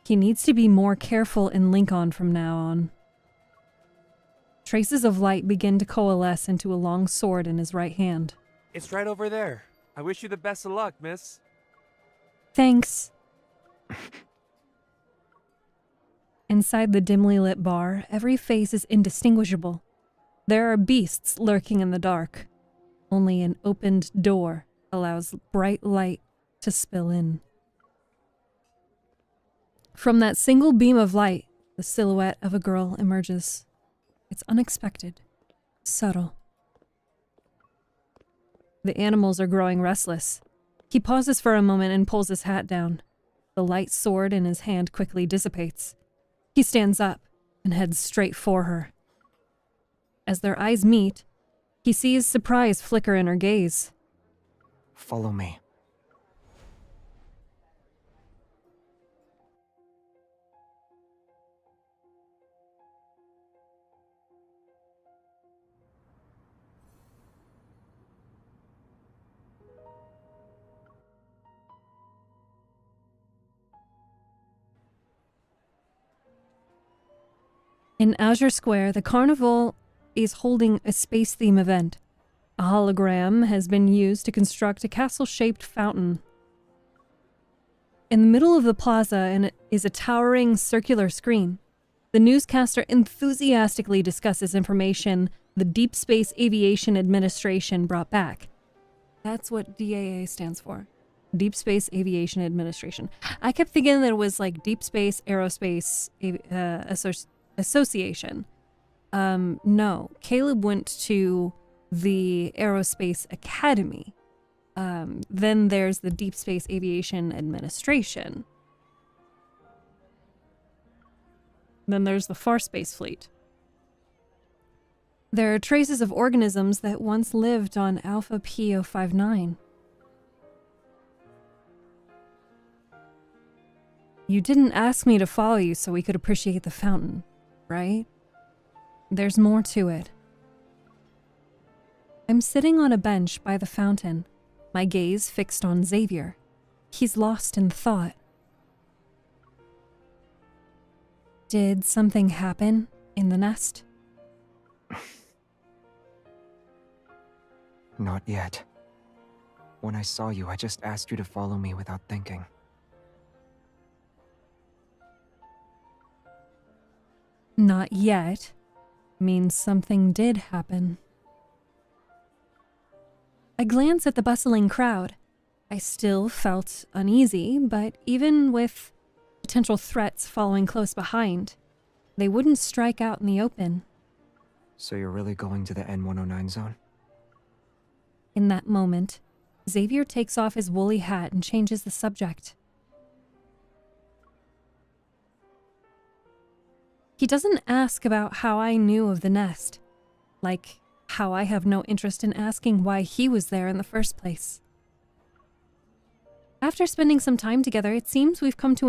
He needs to be more careful in Lincoln from now on. Traces of light begin to coalesce into a long sword in his right hand. It's right over there. I wish you the best of luck, miss. Thanks. Inside the dimly lit bar, every face is indistinguishable. There are beasts lurking in the dark. Only an opened door allows bright light to spill in. From that single beam of light, the silhouette of a girl emerges. It's unexpected, subtle. The animals are growing restless. He pauses for a moment and pulls his hat down. The light sword in his hand quickly dissipates. He stands up and heads straight for her. As their eyes meet, he sees surprise flicker in her gaze. Follow me. In Azure Square, the carnival is holding a space theme event. A hologram has been used to construct a castle-shaped fountain. In the middle of the plaza is a towering circular screen. The newscaster enthusiastically discusses information the Deep Space Aviation Administration brought back. That's what DAA stands for. Deep Space Aviation Administration. I kept thinking that it was like Deep Space Aerospace Association. No. Caleb went to the Aerospace Academy. Then there's the Deep Space Aviation Administration. Then there's the Far Space Fleet. There are traces of organisms that once lived on Alpha P059. You didn't ask me to follow you so we could appreciate the fountain, right? There's more to it. I'm sitting on a bench by the fountain, my gaze fixed on Xavier. He's lost in thought. Did something happen in the nest? Not yet. When I saw you, I just asked you to follow me without thinking. Not yet means something did happen. I glance at the bustling crowd. I still felt uneasy, but even with potential threats following close behind, they wouldn't strike out in the open. So you're really going to the N109 zone? In that moment, Xavier takes off his woolly hat and changes the subject. He doesn't ask about how I knew of the nest, like how I have no interest in asking why he was there in the first place. After spending some time together, it seems we've come to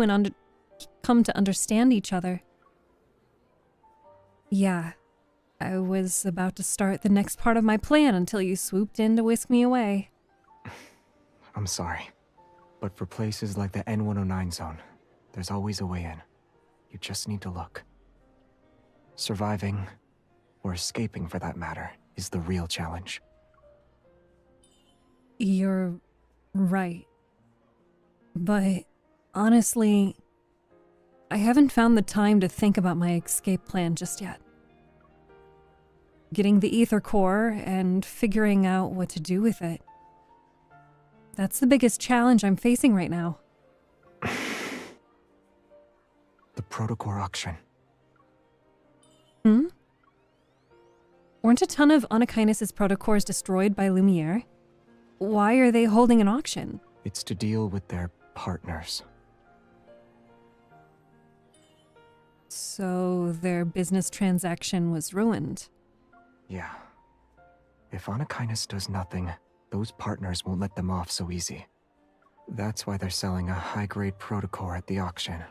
understand each other. Yeah, I was about to start the next part of my plan until you swooped in to whisk me away. I'm sorry, but for places like the N109 zone, there's always a way in. You just need to look. Surviving, or escaping for that matter, is the real challenge. You're right. But honestly, I haven't found the time to think about my escape plan just yet. Getting the ether core and figuring out what to do with it. That's the biggest challenge I'm facing right now. The protocore auction. Weren't a ton of Anakinus' protocores destroyed by Lumiere? Why are they holding an auction? It's to deal with their partners. So their business transaction was ruined. Yeah. If Anakinus does nothing, those partners won't let them off so easy. That's why they're selling a high-grade protocore at the auction.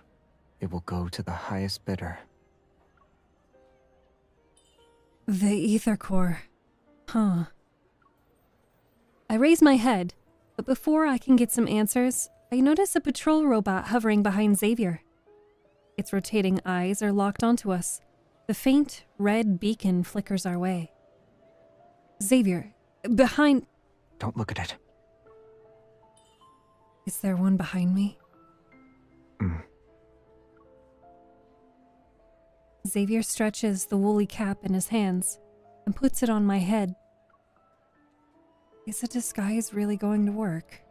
It will go to the highest bidder. The ether core. Huh. I raise my head, but before I can get some answers, I notice a patrol robot hovering behind Xavier. Its rotating eyes are locked onto us. The faint, red beacon flickers our way. Xavier, behind... Don't look at it. Is there one behind me? Xavier stretches the woolly cap in his hands and puts it on my head. Is a disguise really going to work?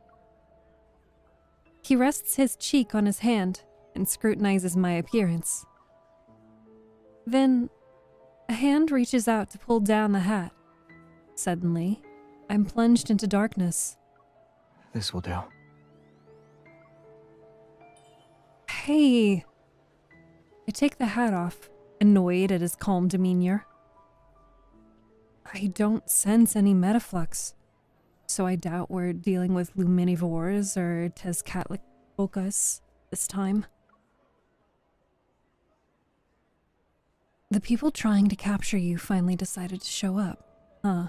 He rests his cheek on his hand and scrutinizes my appearance. Then, a hand reaches out to pull down the hat. Suddenly, I'm plunged into darkness. This will do. Hey! I take the hat off, annoyed at his calm demeanor. I don't sense any metaflux, so I doubt we're dealing with Luminivores or Tezcatlipoca this time. The people trying to capture you finally decided to show up, huh?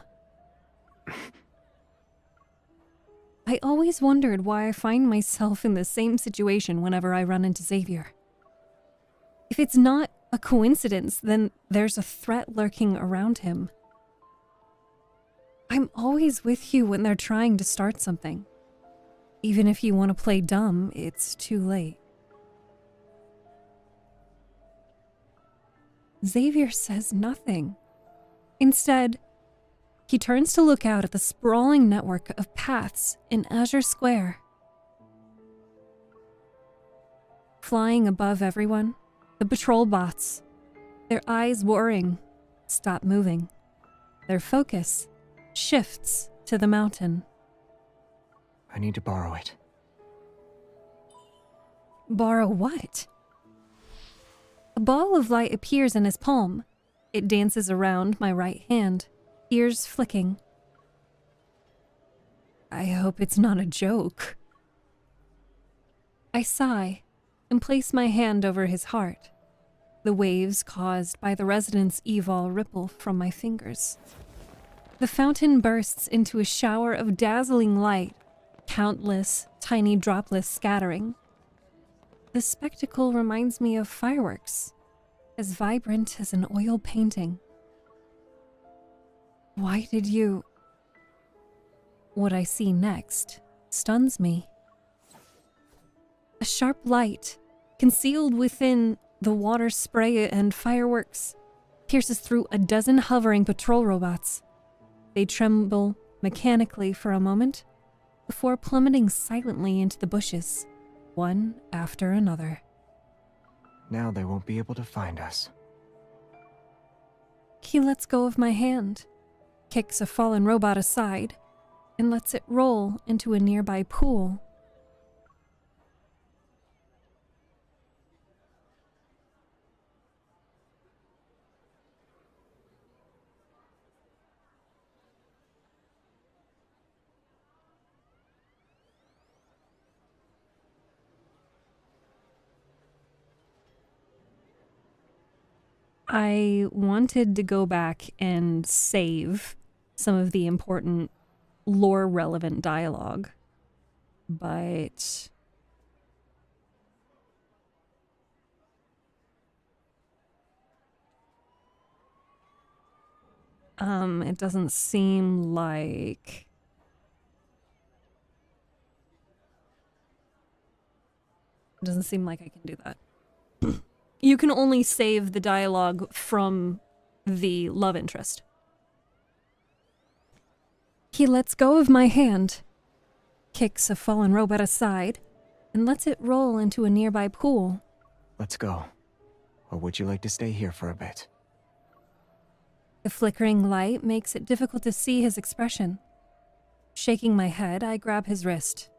I always wondered why I find myself in the same situation whenever I run into Xavier. If it's not a coincidence, then there's a threat lurking around him. I'm always with you when they're trying to start something. Even if you want to play dumb, it's too late. Xavier says nothing. Instead, he turns to look out at the sprawling network of paths in Azure Square. Flying above everyone, the patrol bots, their eyes whirring, stop moving. Their focus shifts to the mountain. I need to borrow it. Borrow what? A ball of light appears in his palm. It dances around my right hand, ears flicking. I hope it's not a joke. I sigh and place my hand over his heart. The waves caused by the resonance evol ripple from my fingers. The fountain bursts into a shower of dazzling light, countless tiny droplets scattering. The spectacle reminds me of fireworks, as vibrant as an oil painting. Why did you... What I see next stuns me. A sharp light, concealed within the water spray and fireworks, pierces through a dozen hovering patrol robots. They tremble mechanically for a moment, before plummeting silently into the bushes, one after another. Now they won't be able to find us. He lets go of my hand, kicks a fallen robot aside, and lets it roll into a nearby pool. I wanted to go back and save some of the important lore-relevant dialogue, but it doesn't seem like I can do that. You can only save the dialogue from the love interest. He lets go of my hand, kicks a fallen robot aside, and lets it roll into a nearby pool. Let's go. Or would you like to stay here for a bit? The flickering light makes it difficult to see his expression. Shaking my head, I grab his wrist.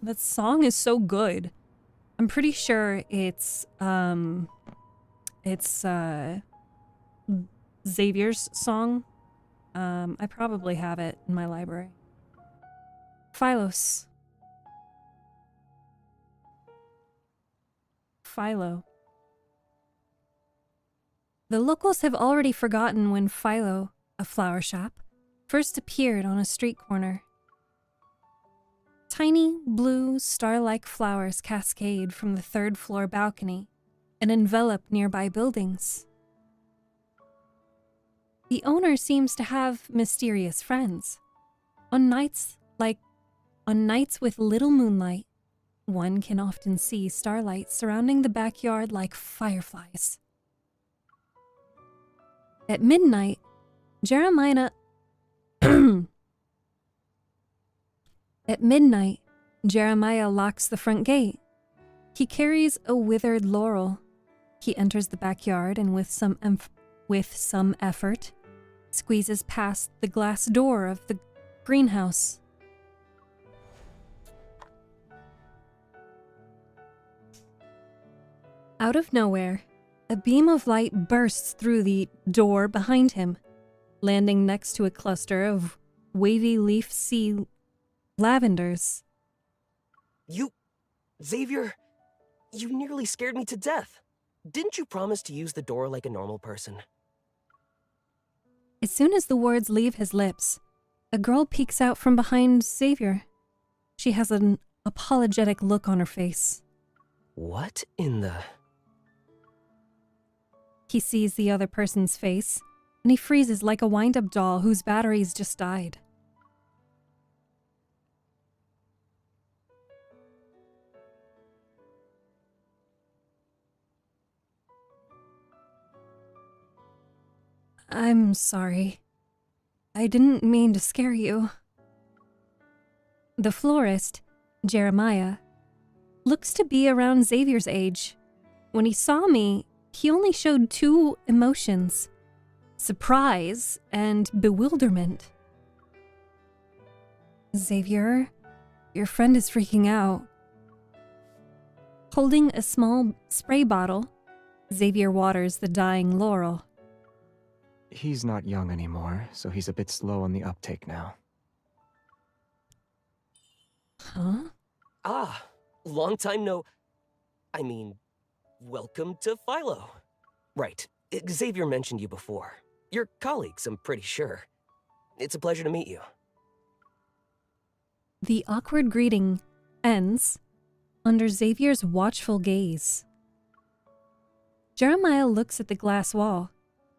That song is so good. I'm pretty sure it's Xavier's song. I probably have it in my library. Phylos. Philo. The locals have already forgotten when Philo, a flower shop, first appeared on a street corner. Tiny, blue, star-like flowers cascade from the third-floor balcony and envelop nearby buildings. The owner seems to have mysterious friends. On nights with little moonlight, one can often see starlight surrounding the backyard like fireflies. At midnight, Jeremiah locks the front gate. He carries a withered laurel. He enters the backyard and with some effort, squeezes past the glass door of the greenhouse. Out of nowhere, a beam of light bursts through the door behind him, landing next to a cluster of wavy leaf sea lavenders. Xavier, you nearly scared me to death. Didn't you promise to use the door like a normal person? As soon as the words leave his lips, a girl peeks out from behind Xavier. She has an apologetic look on her face. What in the... He sees the other person's face, and he freezes like a wind-up doll whose batteries just died. I'm sorry. I didn't mean to scare you. The florist, Jeremiah, looks to be around Xavier's age. When he saw me, he only showed two emotions: surprise and bewilderment. Xavier, your friend is freaking out. Holding a small spray bottle, Xavier waters the dying laurel. He's not young anymore, so he's a bit slow on the uptake now. Huh? Ah, long time no... I mean, welcome to Philo. Right, Xavier mentioned you before. Your colleagues, I'm pretty sure. It's a pleasure to meet you. The awkward greeting ends under Xavier's watchful gaze. Jeremiah looks at the glass wall.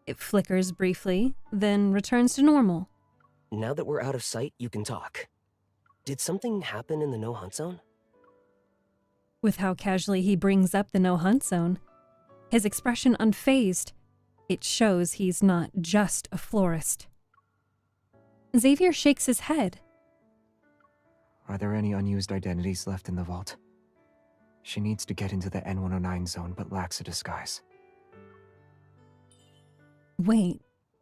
It flickers briefly, then returns to normal. Now that we're out of sight, you can talk. Did something happen in the no-hunt zone? With how casually he brings up the no-hunt zone, his expression unfazed, it shows he's not just a florist. Xavier shakes his head. Are there any unused identities left in the vault? She needs to get into the N109 zone but lacks a disguise. Wait,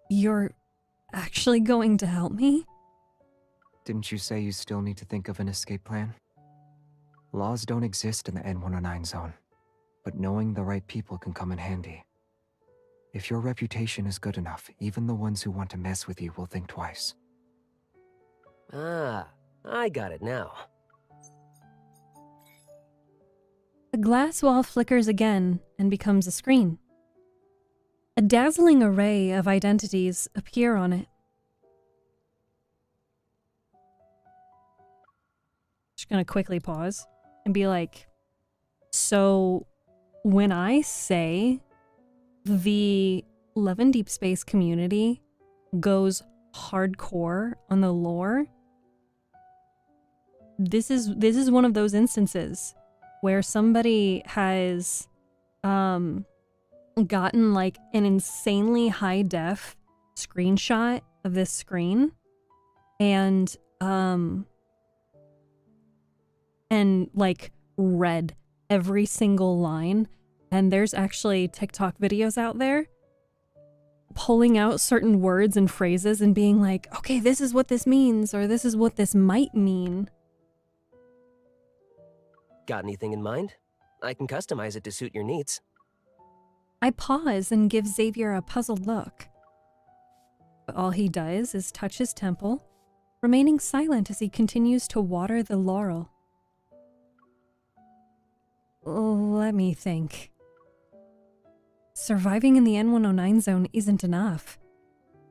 you're actually going to help me? Didn't you say you still need to think of an escape plan? Laws don't exist in the N109 zone, but knowing the right people can come in handy. If your reputation is good enough, even the ones who want to mess with you will think twice. Ah, I got it now. The glass wall flickers again and becomes a screen. A dazzling array of identities appear on it. Just gonna quickly pause and be like, so when I say the Love and Deep Space community goes hardcore on the lore, this is one of those instances where somebody has gotten like an insanely high def screenshot of this screen and like read every single line, and there's actually TikTok videos out there pulling out certain words and phrases and being like, okay, this is what this means, or this is what this might mean. Got anything in mind? I can customize it to suit your needs. I pause and give Xavier a puzzled look. But all he does is touch his temple, remaining silent as he continues to water the laurel. Let me think. Surviving in the N109 zone isn't enough.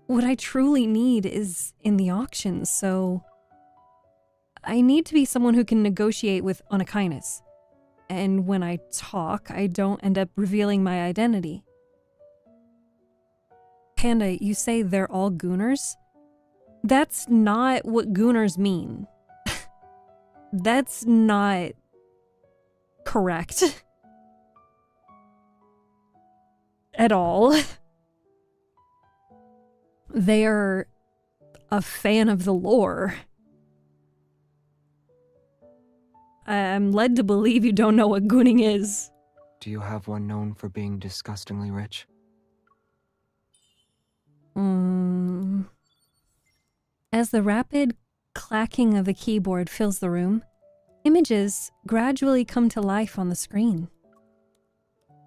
What I truly need is in the auctions, so I need to be someone who can negotiate with Onakainis. And when I talk, I don't end up revealing my identity. Panda, you say they're all gooners? That's not what gooners mean. That's not correct. At all. They are a fan of the lore. I'm led to believe you don't know what gooning is. Do you have one known for being disgustingly rich? As the rapid clacking of the keyboard fills the room, images gradually come to life on the screen.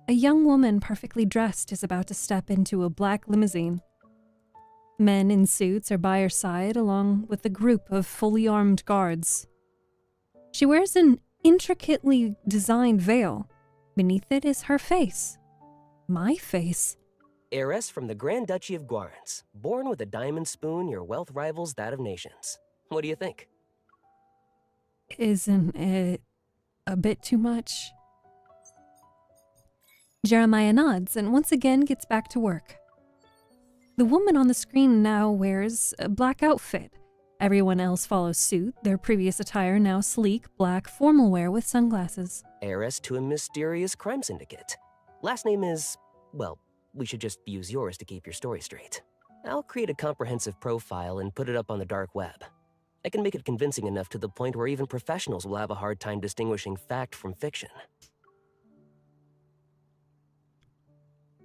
A young woman perfectly dressed is about to step into a black limousine. Men in suits are by her side along with a group of fully armed guards. She wears an intricately designed veil. Beneath it is her face. My face. Heiress from the Grand Duchy of Guarans, born with a diamond spoon, your wealth rivals that of nations. What do you think? Isn't it a bit too much? Jeremiah nods and once again gets back to work. The woman on the screen now wears a black outfit. Everyone else follows suit, their previous attire now sleek, black formal wear with sunglasses. Heiress to a mysterious crime syndicate. Last name is, well, we should just use yours to keep your story straight. I'll create a comprehensive profile and put it up on the dark web. I can make it convincing enough to the point where even professionals will have a hard time distinguishing fact from fiction.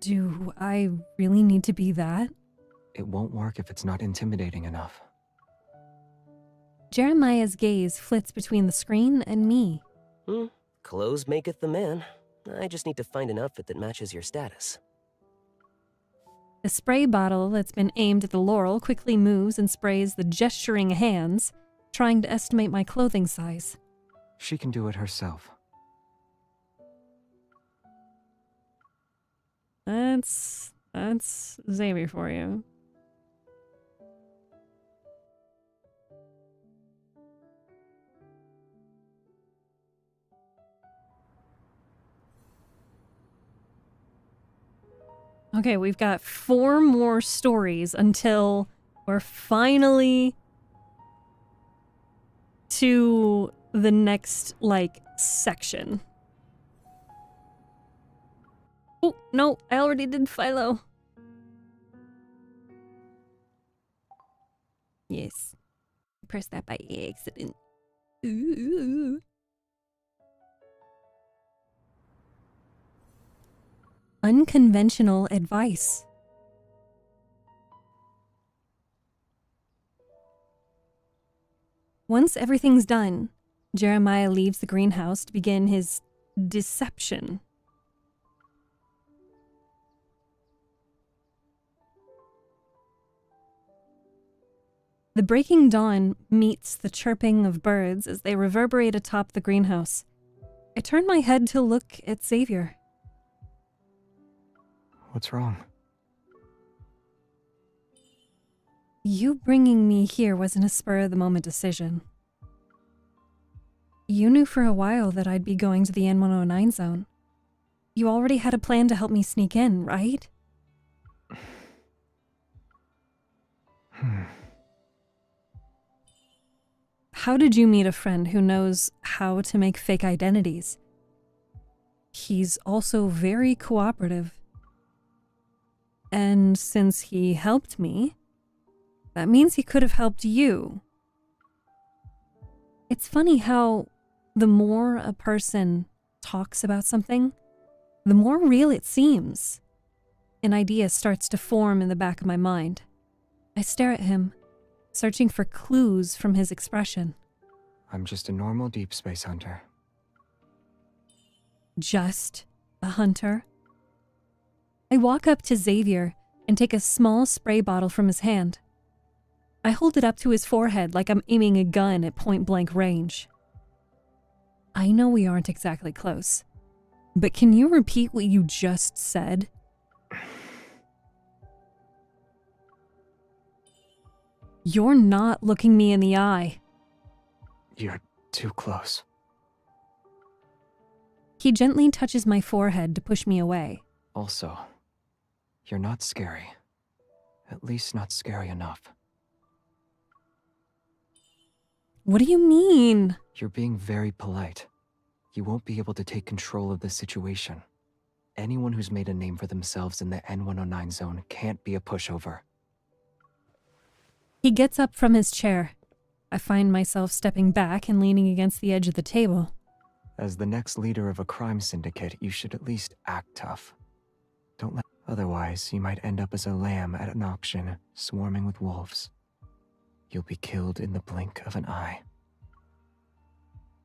Do I really need to be that? It won't work if it's not intimidating enough. Jeremiah's gaze flits between the screen and me. Clothes maketh the man. I just need to find an outfit that matches your status. The spray bottle that's been aimed at the laurel quickly moves and sprays the gesturing hands, trying to estimate my clothing size. She can do it herself. That's Xavier for you. Okay, we've got 4 more stories until we're finally to the next, section. Oh, no, I already did Philo. Yes. Pressed that by accident. Ooh. Unconventional advice. Once everything's done, Jeremiah leaves the greenhouse to begin his deception. The breaking dawn meets the chirping of birds as they reverberate atop the greenhouse. I turn my head to look at Xavier. What's wrong? You bringing me here wasn't a spur-of-the-moment decision. You knew for a while that I'd be going to the N109 zone. You already had a plan to help me sneak in, right? How did you meet a friend who knows how to make fake identities? He's also very cooperative. And since he helped me, that means he could have helped you. It's funny how the more a person talks about something, the more real it seems. An idea starts to form in the back of my mind. I stare at him, searching for clues from his expression. I'm just a normal deep space hunter. Just a hunter? I walk up to Xavier and take a small spray bottle from his hand. I hold it up to his forehead like I'm aiming a gun at point-blank range. I know we aren't exactly close, but can you repeat what you just said? You're not looking me in the eye. You're too close. He gently touches my forehead to push me away. Also, you're not scary. At least not scary enough. What do you mean? You're being very polite. You won't be able to take control of the situation. Anyone who's made a name for themselves in the N109 zone can't be a pushover. He gets up from his chair. I find myself stepping back and leaning against the edge of the table. As the next leader of a crime syndicate, you should at least act tough. Don't let... Otherwise, you might end up as a lamb at an auction, swarming with wolves. You'll be killed in the blink of an eye.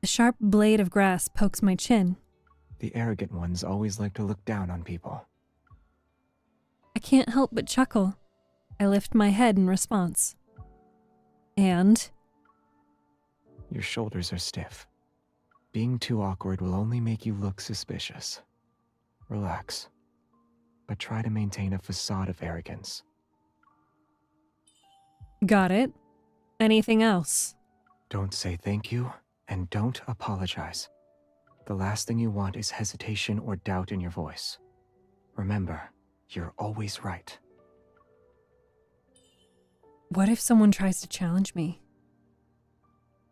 A sharp blade of grass pokes my chin. The arrogant ones always like to look down on people. I can't help but chuckle. I lift my head in response. And? Your shoulders are stiff. Being too awkward will only make you look suspicious. Relax. But try to maintain a facade of arrogance. Got it. Anything else? Don't say thank you, and don't apologize. The last thing you want is hesitation or doubt in your voice. Remember, you're always right. What if someone tries to challenge me?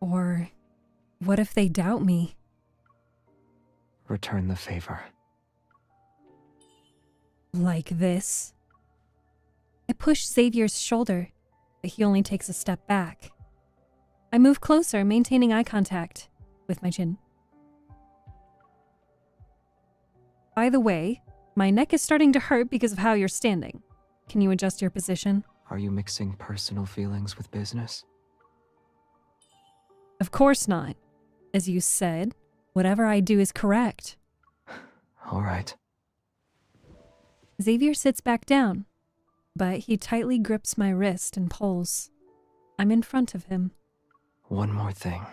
Or what if they doubt me? Return the favor. Like this? I push Xavier's shoulder, but he only takes a step back. I move closer, maintaining eye contact with my chin. By the way, my neck is starting to hurt because of how you're standing. Can you adjust your position? Are you mixing personal feelings with business? Of course not. As you said, whatever I do is correct. All right. Xavier sits back down, but he tightly grips my wrist and pulls. I'm in front of him. One more thing.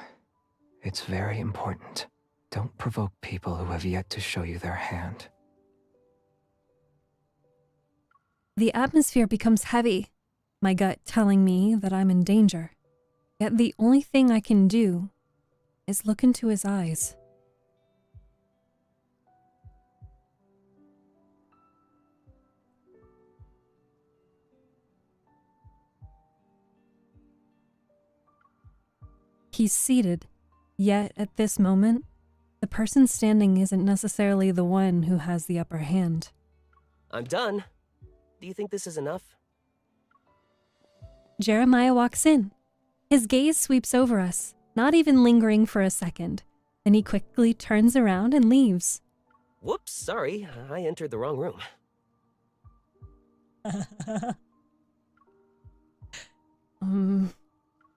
It's very important. Don't provoke people who have yet to show you their hand. The atmosphere becomes heavy, my gut telling me that I'm in danger. Yet the only thing I can do is look into his eyes. He's seated, yet at this moment, the person standing isn't necessarily the one who has the upper hand. I'm done. Do you think this is enough? Jeremiah walks in. His gaze sweeps over us, not even lingering for a second. Then he quickly turns around and leaves. Whoops, sorry. I entered the wrong room.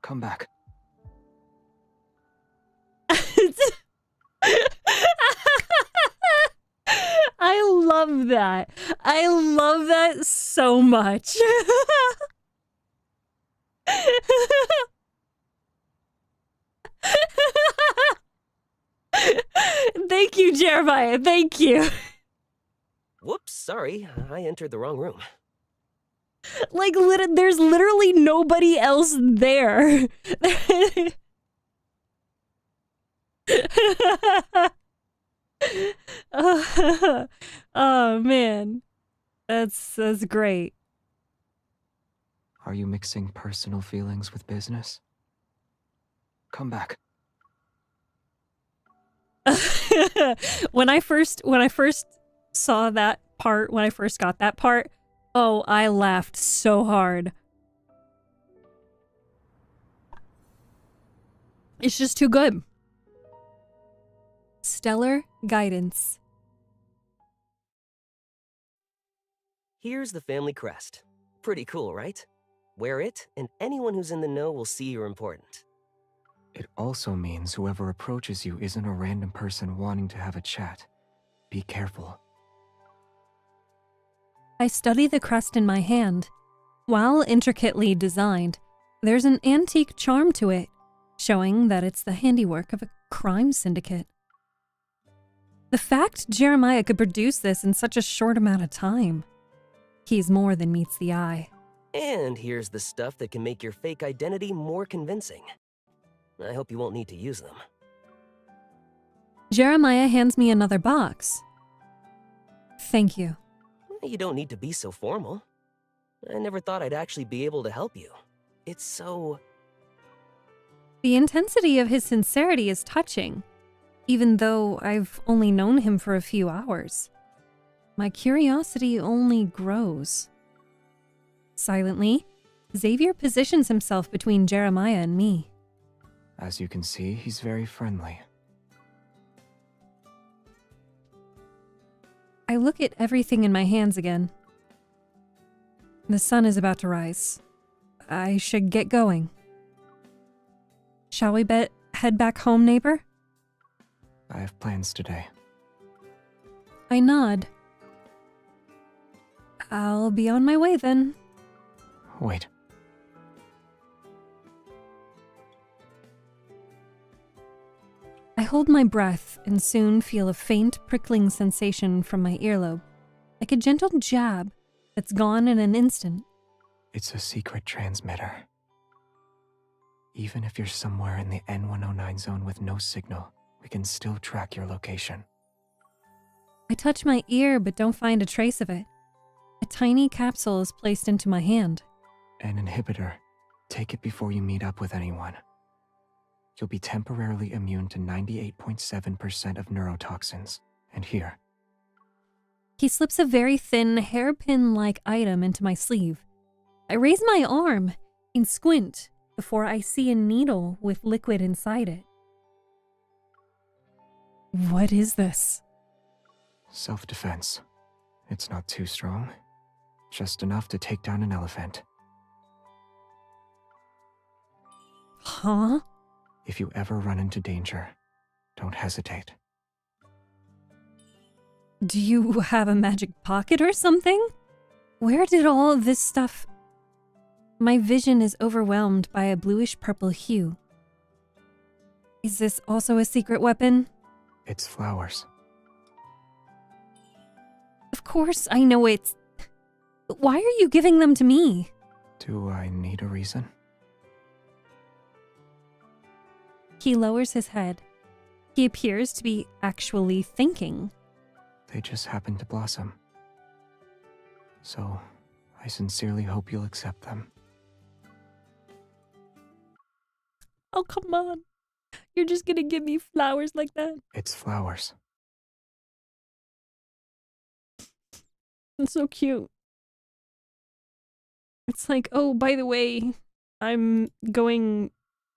Come back. I love that. I love that so much. Thank you, Jeremiah. Thank you. Whoops, sorry. I entered the wrong room. Like, there's literally nobody else there. Oh man, that's great. Are you mixing personal feelings with business? Come back. When I first saw that part, when I first got that part, oh, I laughed so hard. It's just too good. Stellar guidance. Here's the family crest. Pretty cool, right? Wear it, and anyone who's in the know will see you're important. It also means whoever approaches you isn't a random person wanting to have a chat. Be careful. I study the crest in my hand. While intricately designed, there's an antique charm to it, showing that it's the handiwork of a crime syndicate. The fact Jeremiah could produce this in such a short amount of time. He's more than meets the eye. And here's the stuff that can make your fake identity more convincing. I hope you won't need to use them. Jeremiah hands me another box. Thank you. You don't need to be so formal. I never thought I'd actually be able to help you. It's so... The intensity of his sincerity is touching, even though I've only known him for a few hours. My curiosity only grows. Silently, Xavier positions himself between Jeremiah and me. As you can see, he's very friendly. I look at everything in my hands again. The sun is about to rise. I should get going. Shall we head back home, neighbor? I have plans today. I nod. I'll be on my way then. Wait. I hold my breath and soon feel a faint prickling sensation from my earlobe, like a gentle jab that's gone in an instant. It's a secret transmitter. Even if you're somewhere in the N109 zone with no signal, we can still track your location. I touch my ear but don't find a trace of it. A tiny capsule is placed into my hand. An inhibitor. Take it before you meet up with anyone. You'll be temporarily immune to 98.7% of neurotoxins. And here. He slips a very thin, hairpin-like item into my sleeve. I raise my arm and squint before I see a needle with liquid inside it. What is this? Self-defense. It's not too strong. Just enough to take down an elephant. Huh? If you ever run into danger, don't hesitate. Do you have a magic pocket or something? Where did all of this stuff... My vision is overwhelmed by a bluish-purple hue. Is this also a secret weapon? It's flowers. Of course I know it's... But why are you giving them to me? Do I need a reason? He lowers his head. He appears to be actually thinking. They just happen to blossom. So, I sincerely hope you'll accept them. Oh, come on. You're just gonna give me flowers like that? It's flowers. It's so cute. It's like, oh, by the way, I'm going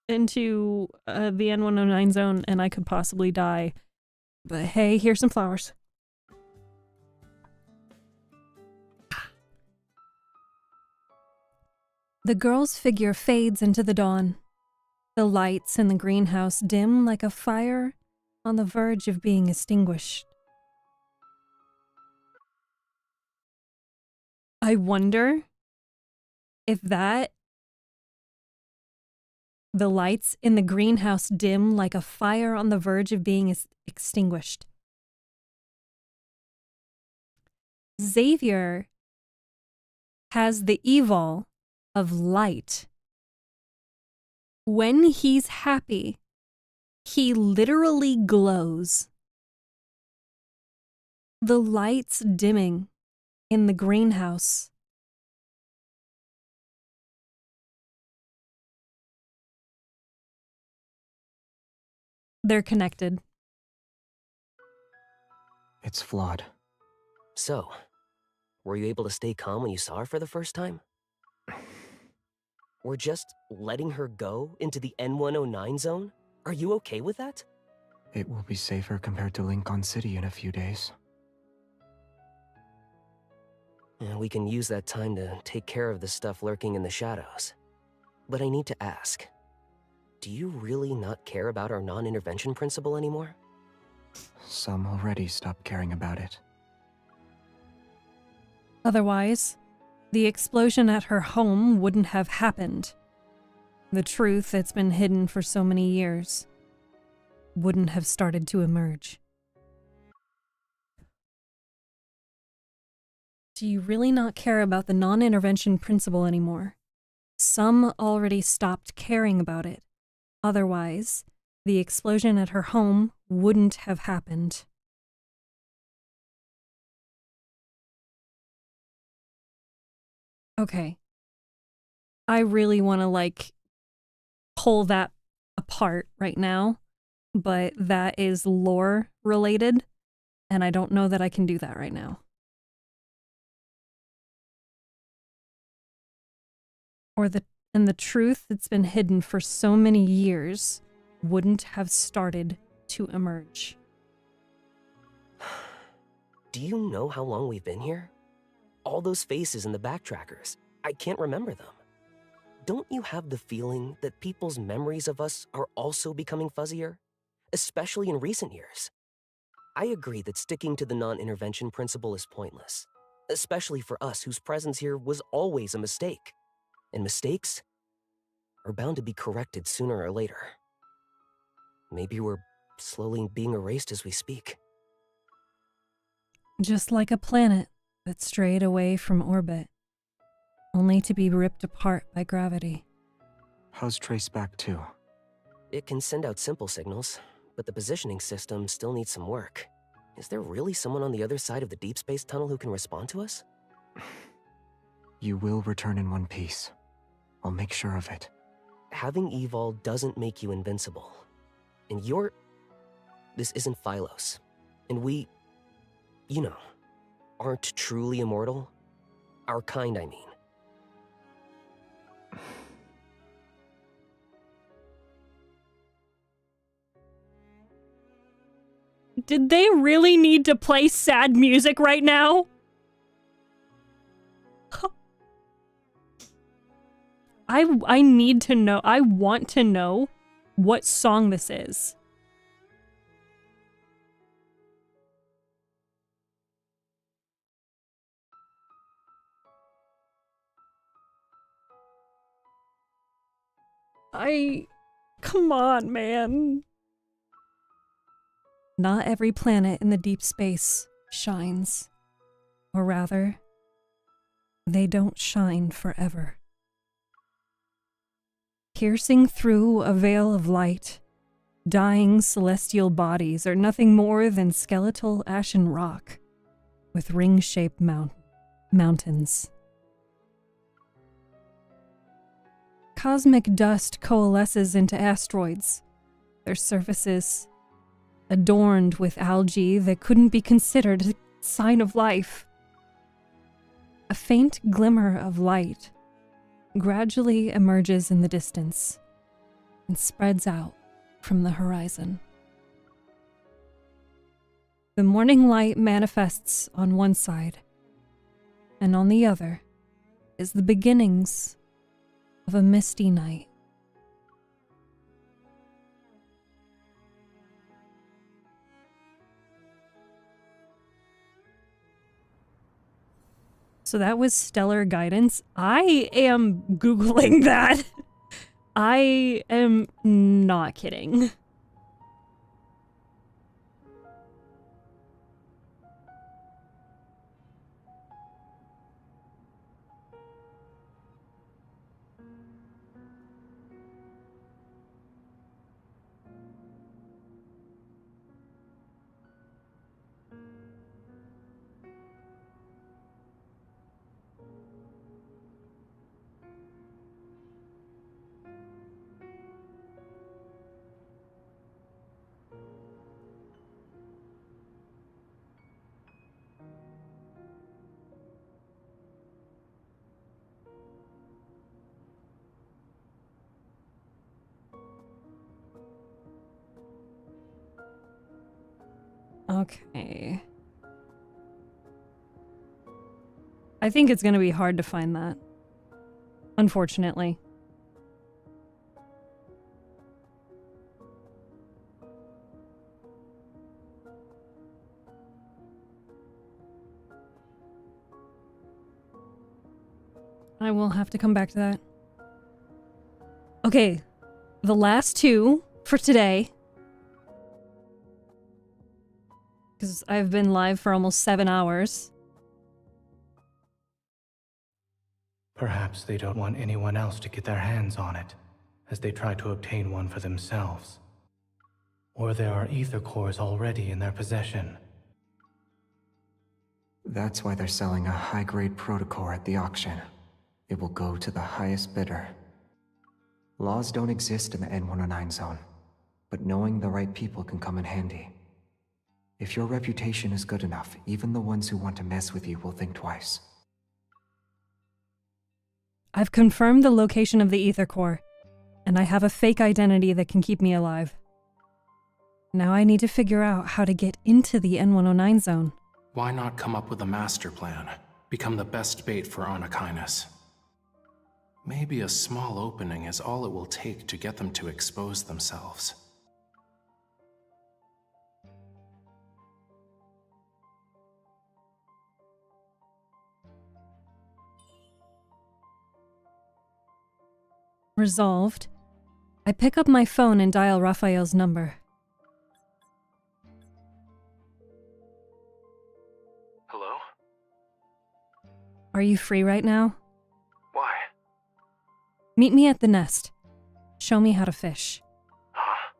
into the N109 zone and I could possibly die. But hey, here's some flowers. The girl's figure fades into the dawn. The lights in the greenhouse dim like a fire on the verge of being extinguished. I wonder if that The lights in the greenhouse dim like a fire on the verge of being extinguished. Xavier has the evil of light. When he's happy, he literally glows. The lights dimming in the greenhouse. They're connected. It's flawed. So, were you able to stay calm when you saw her for the first time? We're just letting her go into the N109 zone? Are you okay with that? It will be safer compared to Lincoln City in a few days. And we can use that time to take care of the stuff lurking in the shadows. But I need to ask, do you really not care about our non-intervention principle anymore? Some already stopped caring about it. Otherwise, the explosion at her home wouldn't have happened. The truth that's been hidden for so many years wouldn't have started to emerge. Do you really not care about the non-intervention principle anymore? Some already stopped caring about it. Otherwise, the explosion at her home wouldn't have happened. Okay. I really want to, pull that apart right now, but that is lore related, and I don't know that I can do that right now. And the truth that's been hidden for so many years wouldn't have started to emerge. Do you know how long we've been here? All those faces in the backtrackers, I can't remember them. Don't you have the feeling that people's memories of us are also becoming fuzzier? Especially in recent years. I agree that sticking to the non-intervention principle is pointless. Especially for us whose presence here was always a mistake. And mistakes are bound to be corrected sooner or later. Maybe we're slowly being erased as we speak. Just like a planet that strayed away from orbit, only to be ripped apart by gravity. How's Trace back too? It can send out simple signals, but the positioning system still needs some work. Is there really someone on the other side of the deep space tunnel who can respond to us? You will return in one piece. I'll make sure of it. Having Evol doesn't make you invincible. And this isn't Phylos. And we, aren't truly immortal. Our kind, I mean. Did they really need to play sad music right now? I need to know. I want to know what song this is. Come on, man. Not every planet in the deep space shines. Or rather, they don't shine forever. Piercing through a veil of light, dying celestial bodies are nothing more than skeletal ashen rock with ring-shaped mountains. Cosmic dust coalesces into asteroids, their surfaces adorned with algae that couldn't be considered a sign of life. A faint glimmer of light gradually emerges in the distance and spreads out from the horizon. The morning light manifests on one side, and on the other is the beginnings of a misty night. So that was stellar guidance. I am Googling that. I am not kidding. Okay. I think it's gonna be hard to find that. Unfortunately. I will have to come back to that. Okay. The last two for today. Because I've been live for almost 7 hours. Perhaps they don't want anyone else to get their hands on it, as they try to obtain one for themselves. Or there are ether cores already in their possession. That's why they're selling a high-grade protocore at the auction. It will go to the highest bidder. Laws don't exist in the N109 zone, but knowing the right people can come in handy. If your reputation is good enough, even the ones who want to mess with you will think twice. I've confirmed the location of the ether core, and I have a fake identity that can keep me alive. Now I need to figure out how to get into the N109 zone. Why not come up with a master plan? Become the best bait for Arnakinus. Maybe a small opening is all it will take to get them to expose themselves. Resolved. I pick up my phone and dial Raphael's number. Hello? Are you free right now? Why? Meet me at the nest. Show me how to fish. Huh?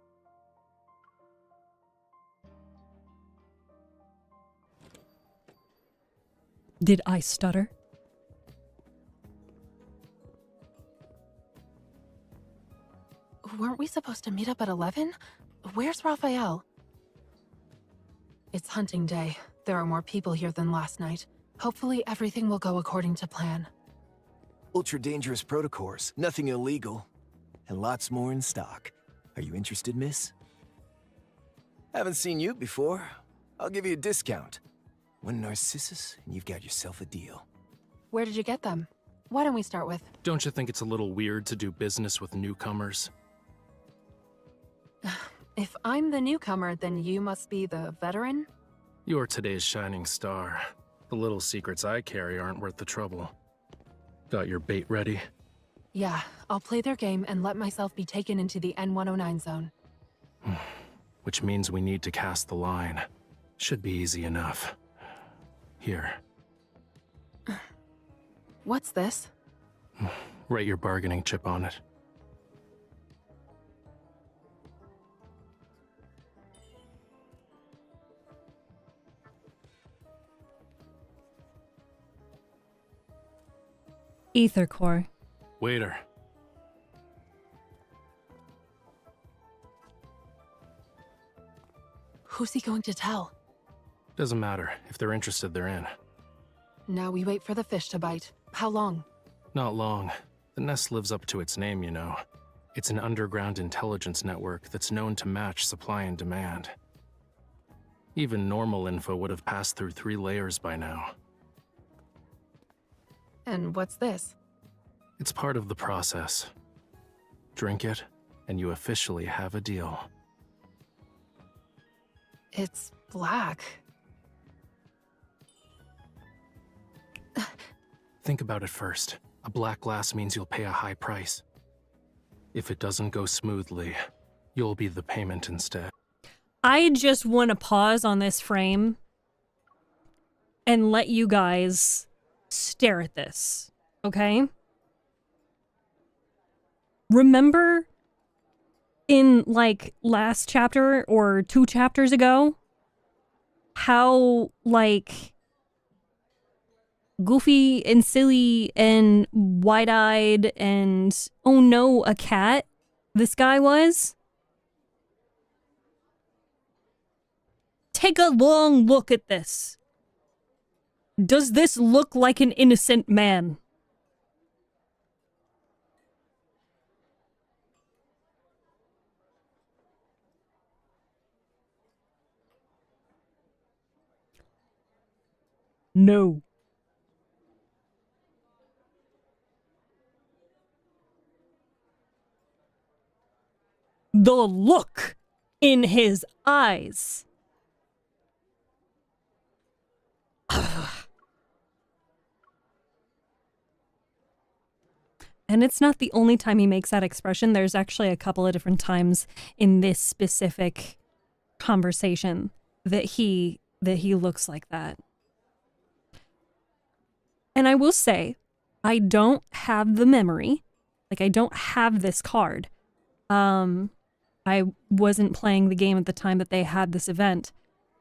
Did I stutter? Weren't we supposed to meet up at 11? Where's Raphael? It's hunting day. There are more people here than last night. Hopefully everything will go according to plan. Ultra-dangerous protocors, nothing illegal. And lots more in stock. Are you interested, miss? Haven't seen you before. I'll give you a discount. One Narcissus, and you've got yourself a deal. Where did you get them? Why don't we start with... Don't you think it's a little weird to do business with newcomers? If I'm the newcomer, then you must be the veteran? You're today's shining star. The little secrets I carry aren't worth the trouble. Got your bait ready? Yeah, I'll play their game and let myself be taken into the N109 zone. Which means we need to cast the line. Should be easy enough. Here. What's this? Write your bargaining chip on it. Ether core. Waiter. Who's he going to tell? Doesn't matter. If they're interested, they're in. Now we wait for the fish to bite. How long? Not long. The nest lives up to its name, you know. It's an underground intelligence network that's known to match supply and demand. Even normal info would have passed through 3 layers by now. And what's this? It's part of the process. Drink it, and you officially have a deal. It's black. Think about it first. A black glass means you'll pay a high price. If it doesn't go smoothly, you'll be the payment instead. I just want to pause on this frame and let you guys stare at this, okay? Remember in, like, last chapter or 2 chapters ago, how, like, goofy and silly and wide-eyed and, oh no, a cat this guy was? Take a long look at this. Does this look like an innocent man? No. The look in his eyes. And it's not the only time he makes that expression. There's actually a couple of different times in this specific conversation that he looks like that. And I will say, I don't have the memory. Like, I don't have this card. I wasn't playing the game at the time that they had this event.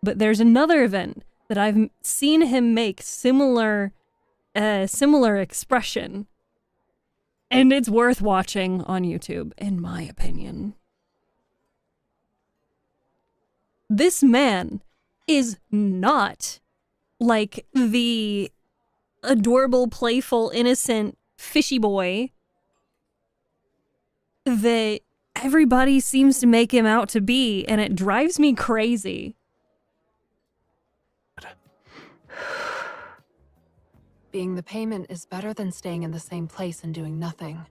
But there's another event that I've seen him make similar expression. And it's worth watching on YouTube, in my opinion. This man is not like the adorable, playful, innocent, fishy boy that everybody seems to make him out to be, and it drives me crazy. Being the payment is better than staying in the same place and doing nothing.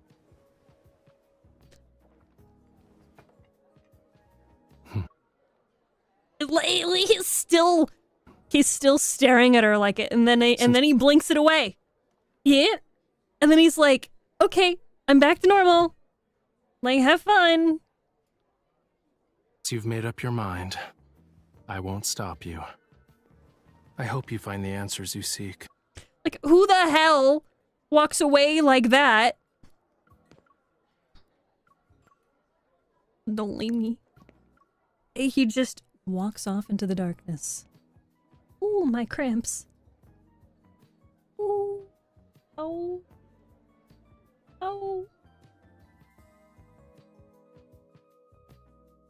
He's still staring at her like it, and then he blinks it away. Yeah, and then he's like, "Okay, I'm back to normal. Like, have fun." You've made up your mind. I won't stop you. I hope you find the answers you seek. Like, who the hell walks away like that? Don't leave me. He just walks off into the darkness. Ooh, my cramps. Ooh. Oh. Oh.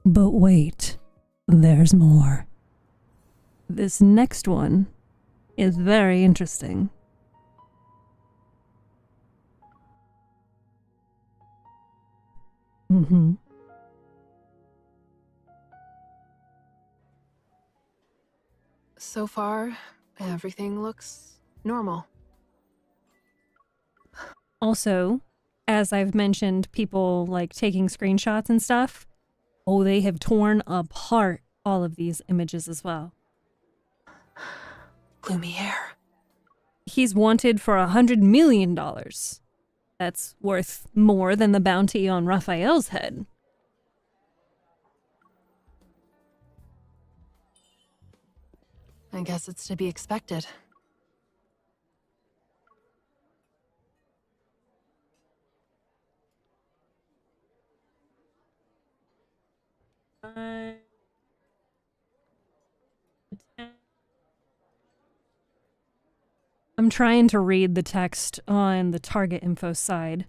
But wait, there's more. This next one is very interesting. Mm-hmm. So far, everything looks normal. Also, as I've mentioned, people like taking screenshots and stuff. Oh, they have torn apart all of these images as well. Gloomy air. He's wanted for $100 million. That's worth more than the bounty on Raphael's head. I guess it's to be expected. I'm trying to read the text on the target info side.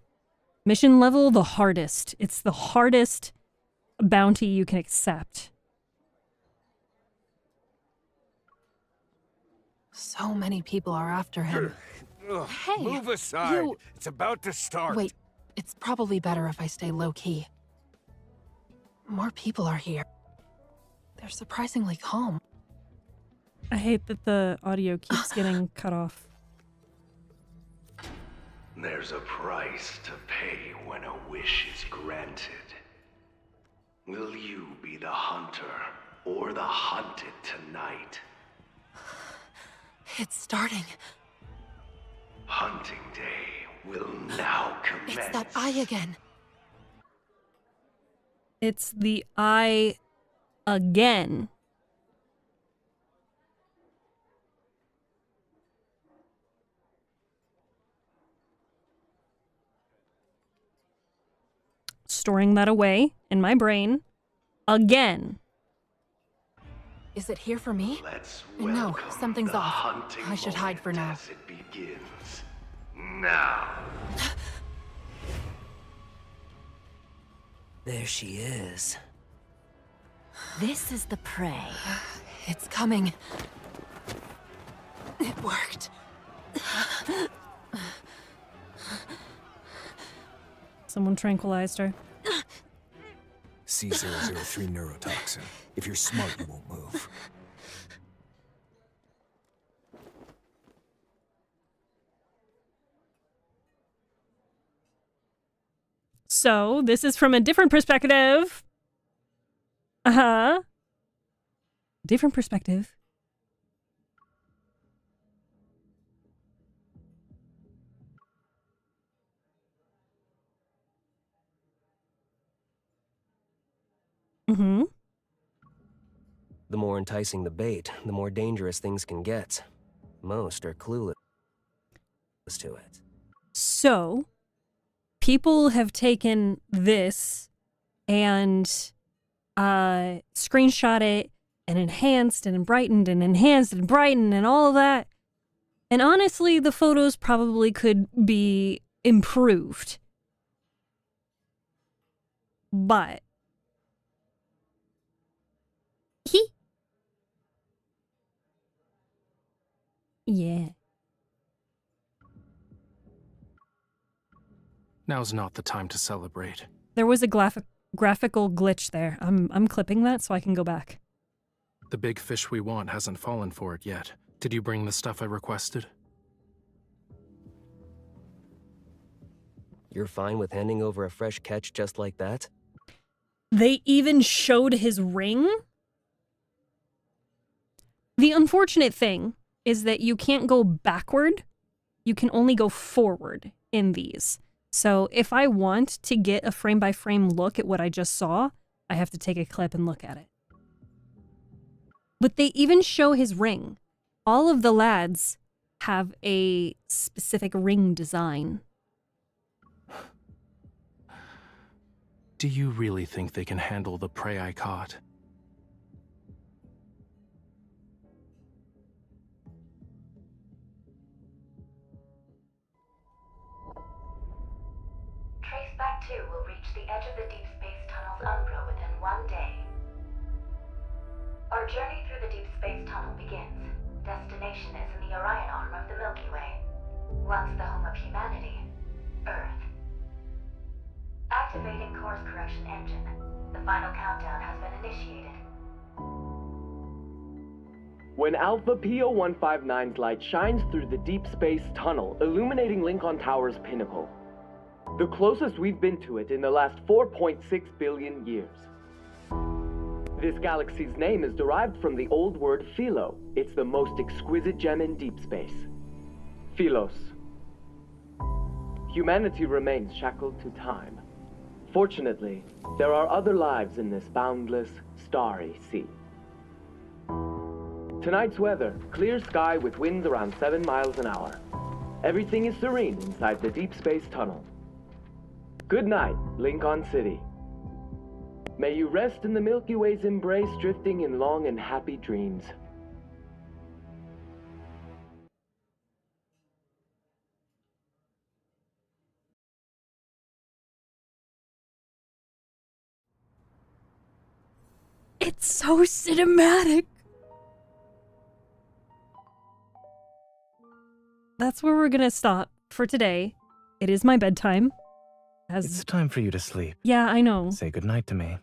Mission level, the hardest. It's the hardest bounty you can accept. So many people are after him. Ugh, Hey, move aside. you- It's about to start. Wait, it's probably better if I stay low-key. More people are here. They're surprisingly calm. I hate that the audio keeps getting cut off. There's a price to pay when a wish is granted. Will you be the hunter or the hunted tonight? It's starting. Hunting day will now commence. It's that eye again. It's the eye again. Storing that away in my brain again. Is it here for me? Let's No, welcome something's the off. hunting I should hide for now. as it begins. Now. There she is. This is the prey. It's coming. It worked. Someone tranquilized her. C003 neurotoxin. If you're smart, you won't move. So, this is from a different perspective. Uh-huh. Different perspective. Mm-hmm. The more enticing the bait, the more dangerous things can get. Most are clueless to it. So, people have taken this and screenshot it and enhanced and brightened and enhanced and brightened and all of that. And honestly, the photos probably could be improved. But yeah. Now's not the time to celebrate. There was a graphical glitch there. I'm clipping that so I can go back. The big fish we want hasn't fallen for it yet. Did you bring the stuff I requested? You're fine with handing over a fresh catch just like that? They even showed his ring? The unfortunate thing is that you can't go backward. You can only go forward in these. So if I want to get a frame-by-frame look at what I just saw, I have to take a clip and look at it. But they even show his ring. All of the lads have a specific ring design. Do you really think they can handle the prey I caught? Traceback 2 will reach the edge of the Deep Space Tunnel's umbra within 1 day. Our journey through the Deep Space Tunnel begins. Destination is in the Orion arm of the Milky Way. Once the home of humanity, Earth. Activating course correction engine. The final countdown has been initiated. When Alpha PO159's light shines through the Deep Space Tunnel, illuminating Lincoln Tower's pinnacle. The closest we've been to it in the last 4.6 billion years. This galaxy's name is derived from the old word philo. It's the most exquisite gem in deep space. Philos. Humanity remains shackled to time. Fortunately, there are other lives in this boundless, starry sea. Tonight's weather, clear sky with winds around 7 miles an hour. Everything is serene inside the Deep Space Tunnel. Good night, Lincoln City. May you rest in the Milky Way's embrace, drifting in long and happy dreams. It's so cinematic. That's where we're gonna stop for today. It is my bedtime. It's time for you to sleep. Yeah, I know. Say goodnight to me.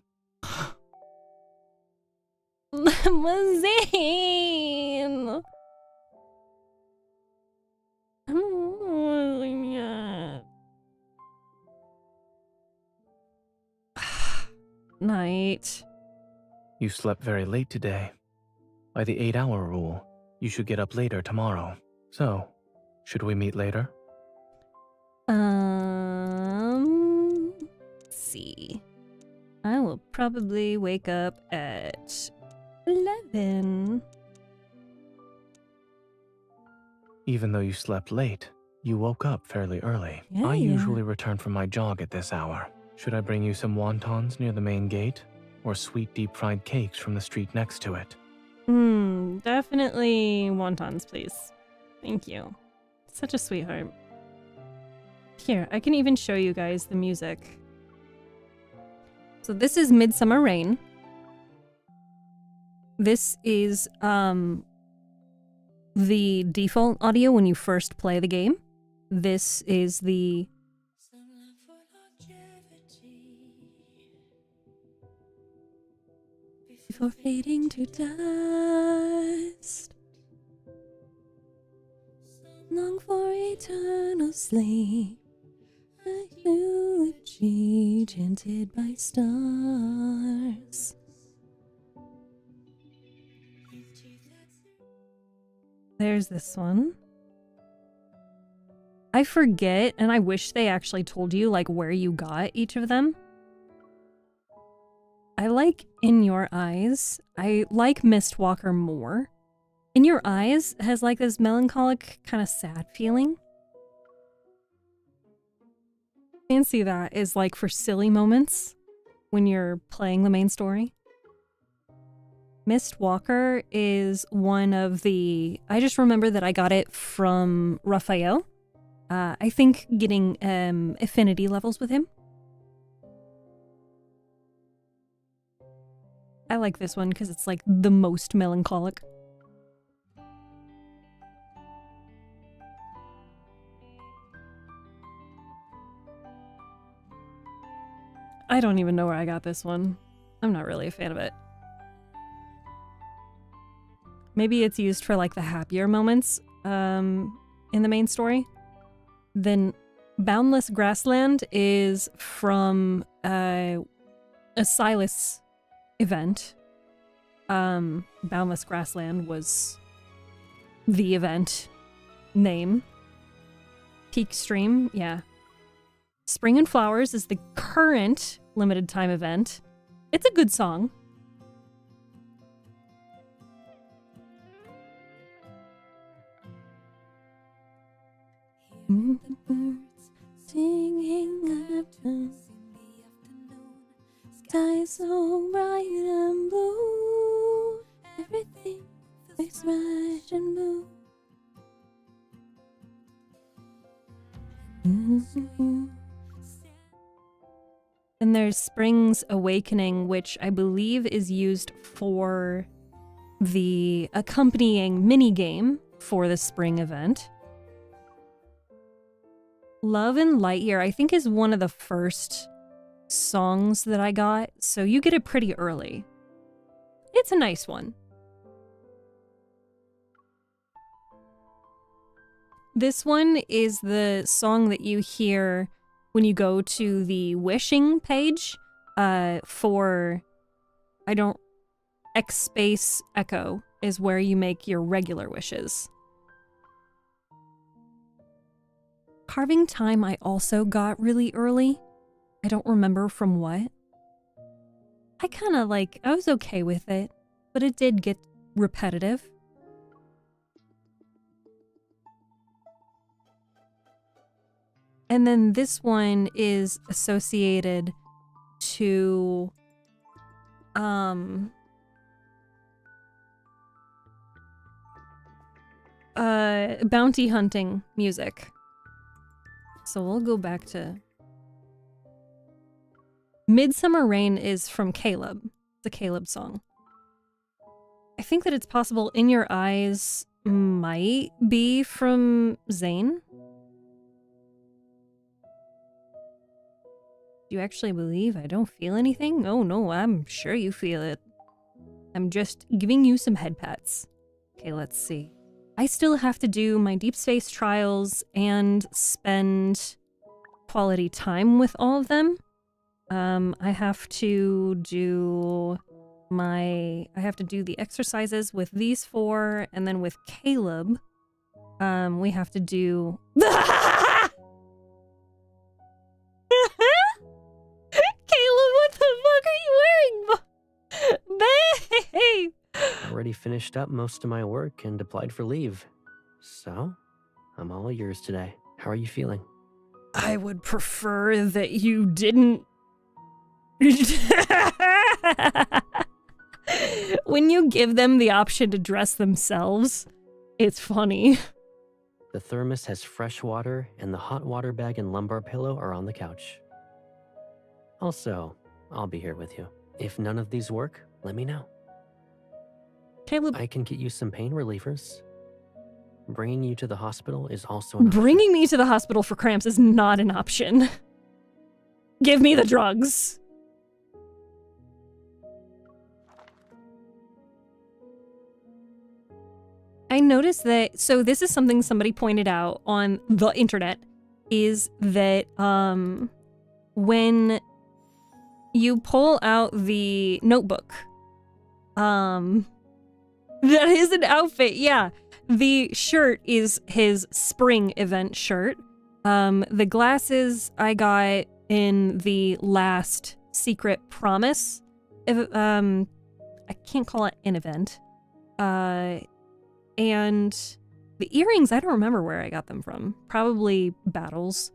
Limousine. Night. You slept very late today. By the 8-hour rule, you should get up later tomorrow. So, should we meet later? Let's see. I will probably wake up at 11. Even though you slept late, you woke up fairly early. Yeah, I yeah. usually return from my jog at this hour. Should I bring you some wontons near the main gate? Or sweet deep-fried cakes from the street next to it? Definitely wontons, please. Thank you. Such a sweetheart. Here, I can even show you guys the music. So this is Midsummer Rain. This is the default audio when you first play the game. This is the before fading to dust, long for eternal sleep, a eulogy chanted by stars. There's this one. I forget, and I wish they actually told you like where you got each of them. I like In Your Eyes. I like Mistwalker more. In Your Eyes has like this melancholic, kind of sad feeling. Fancy that is like for silly moments when you're playing the main story. Mistwalker is one of the... I just remember that I got it from Raphael. I think getting affinity levels with him. I like this one because it's like the most melancholic. I don't even know where I got this one. I'm not really a fan of it. Maybe it's used for like the happier moments in the main story. Then Boundless Grassland is from a Silas event. Boundless Grassland was the event name. Peak Stream, yeah. Spring and Flowers is the current limited time event. It's a good song. The birds singing afternoon, sky so bright and blue, everything is bright and blue. Then there's Spring's Awakening, which I believe is used for the accompanying minigame for the spring event. Love and Lightyear, I think, is one of the first songs that I got, so you get it pretty early. It's a nice one. This one is the song that you hear when you go to the wishing page for, X Space Echo is where you make your regular wishes. Carving Time I also got really early. I don't remember from what. I was okay with it, but it did get repetitive. And then this one is associated to bounty hunting music. So we'll go back to Midsummer Rain is from Caleb. It's a Caleb song. I think that it's possible In Your Eyes might be from Zane. Do you actually believe I don't feel anything? Oh no, I'm sure you feel it. I'm just giving you some head pats. Okay, let's see. I still have to do my deep space trials and spend quality time with all of them. I have to do the exercises with these four, and then with Caleb, we have to do... Caleb, what the fuck are already finished up most of my work and applied for leave. So, I'm all yours today. How are you feeling? I would prefer that you didn't. When you give them the option to dress themselves, it's funny. The thermos has fresh water, and the hot water bag and lumbar pillow are on the couch. Also, I'll be here with you. If none of these work, let me know. Caleb, I can get you some pain relievers. Bringing you to the hospital is also an option. Bringing me to the hospital for cramps is not an option. Give me the drugs. I noticed that, so this is something somebody pointed out on the internet, is that when you pull out the notebook, that is an outfit, yeah. The shirt is his spring event shirt. The glasses I got in the last Secret Promise. I can't call it an event. And the earrings, I don't remember where I got them from. Probably battles.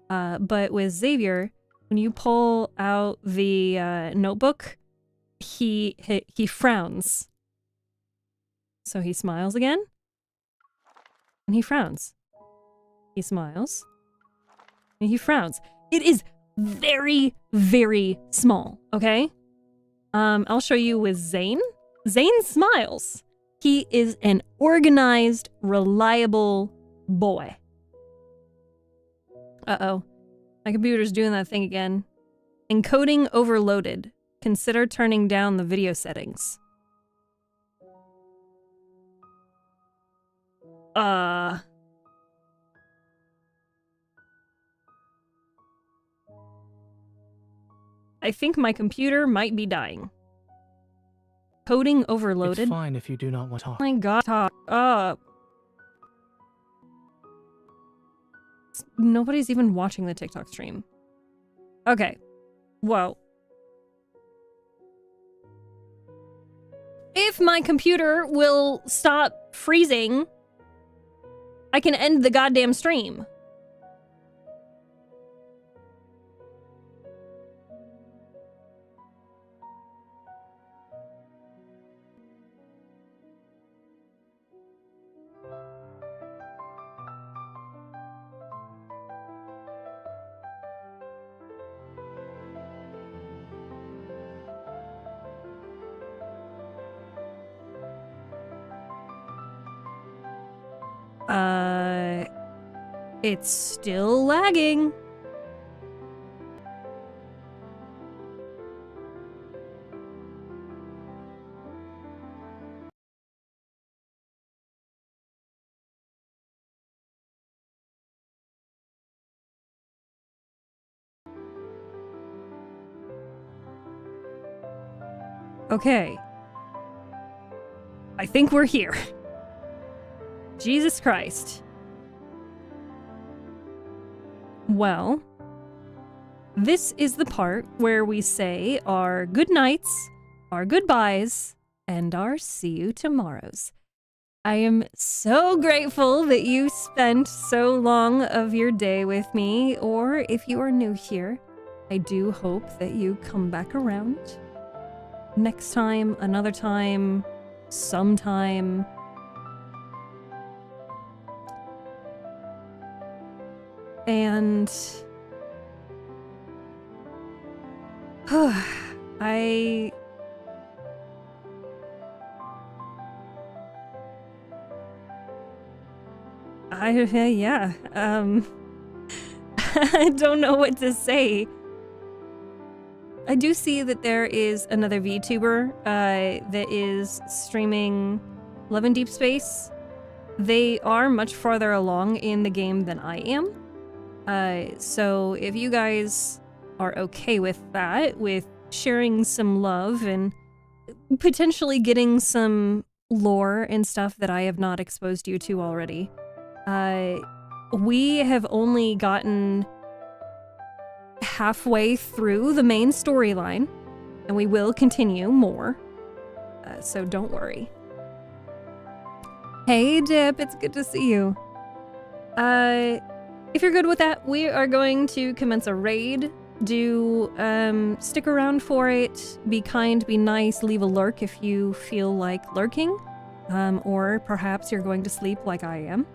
But with Xavier, when you pull out the notebook, he frowns. So he smiles again. And he frowns. He smiles. And he frowns. It is very, very small, okay? I'll show you with Zane. Zane smiles. He is an organized, reliable boy. Uh-oh. My computer's doing that thing again. Encoding overloaded. Consider turning down the video settings. I think my computer might be dying. Coding overloaded? It's fine if you do not want to talk. Oh my god, talk up. Nobody's even watching the TikTok stream. Okay. Well. If my computer will stop freezing, I can end the goddamn stream. It's still lagging. Okay. I think we're here. Jesus Christ. Well, this is the part where we say our good nights, our goodbyes, and our see you tomorrows. I am so grateful that you spent so long of your day with me, or if you are new here, I do hope that you come back around. Next time, another time, sometime. And yeah, I don't know what to say. I do see that there is another VTuber that is streaming Love in Deep Space. They are much farther along in the game than I am. So if you guys are okay with that, with sharing some love and potentially getting some lore and stuff that I have not exposed you to already, we have only gotten halfway through the main storyline, and we will continue more. So don't worry. Hey, Dip, it's good to see you. If you're good with that, we are going to commence a raid. Stick around for it. Be kind, be nice, leave a lurk if you feel like lurking. Or perhaps you're going to sleep like I am.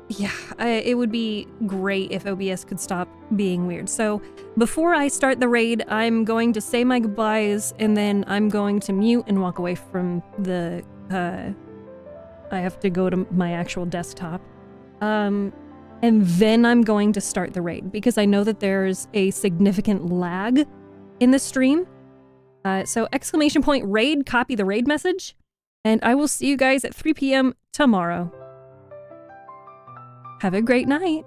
Yeah, it would be great if OBS could stop being weird. So before I start the raid, I'm going to say my goodbyes, and then I'm going to mute and walk away from the, I have to go to my actual desktop. And then I'm going to start the raid, because I know that there's a significant lag in the stream. So !raid, copy the raid message, and I will see you guys at 3 p.m. tomorrow. Have a great night.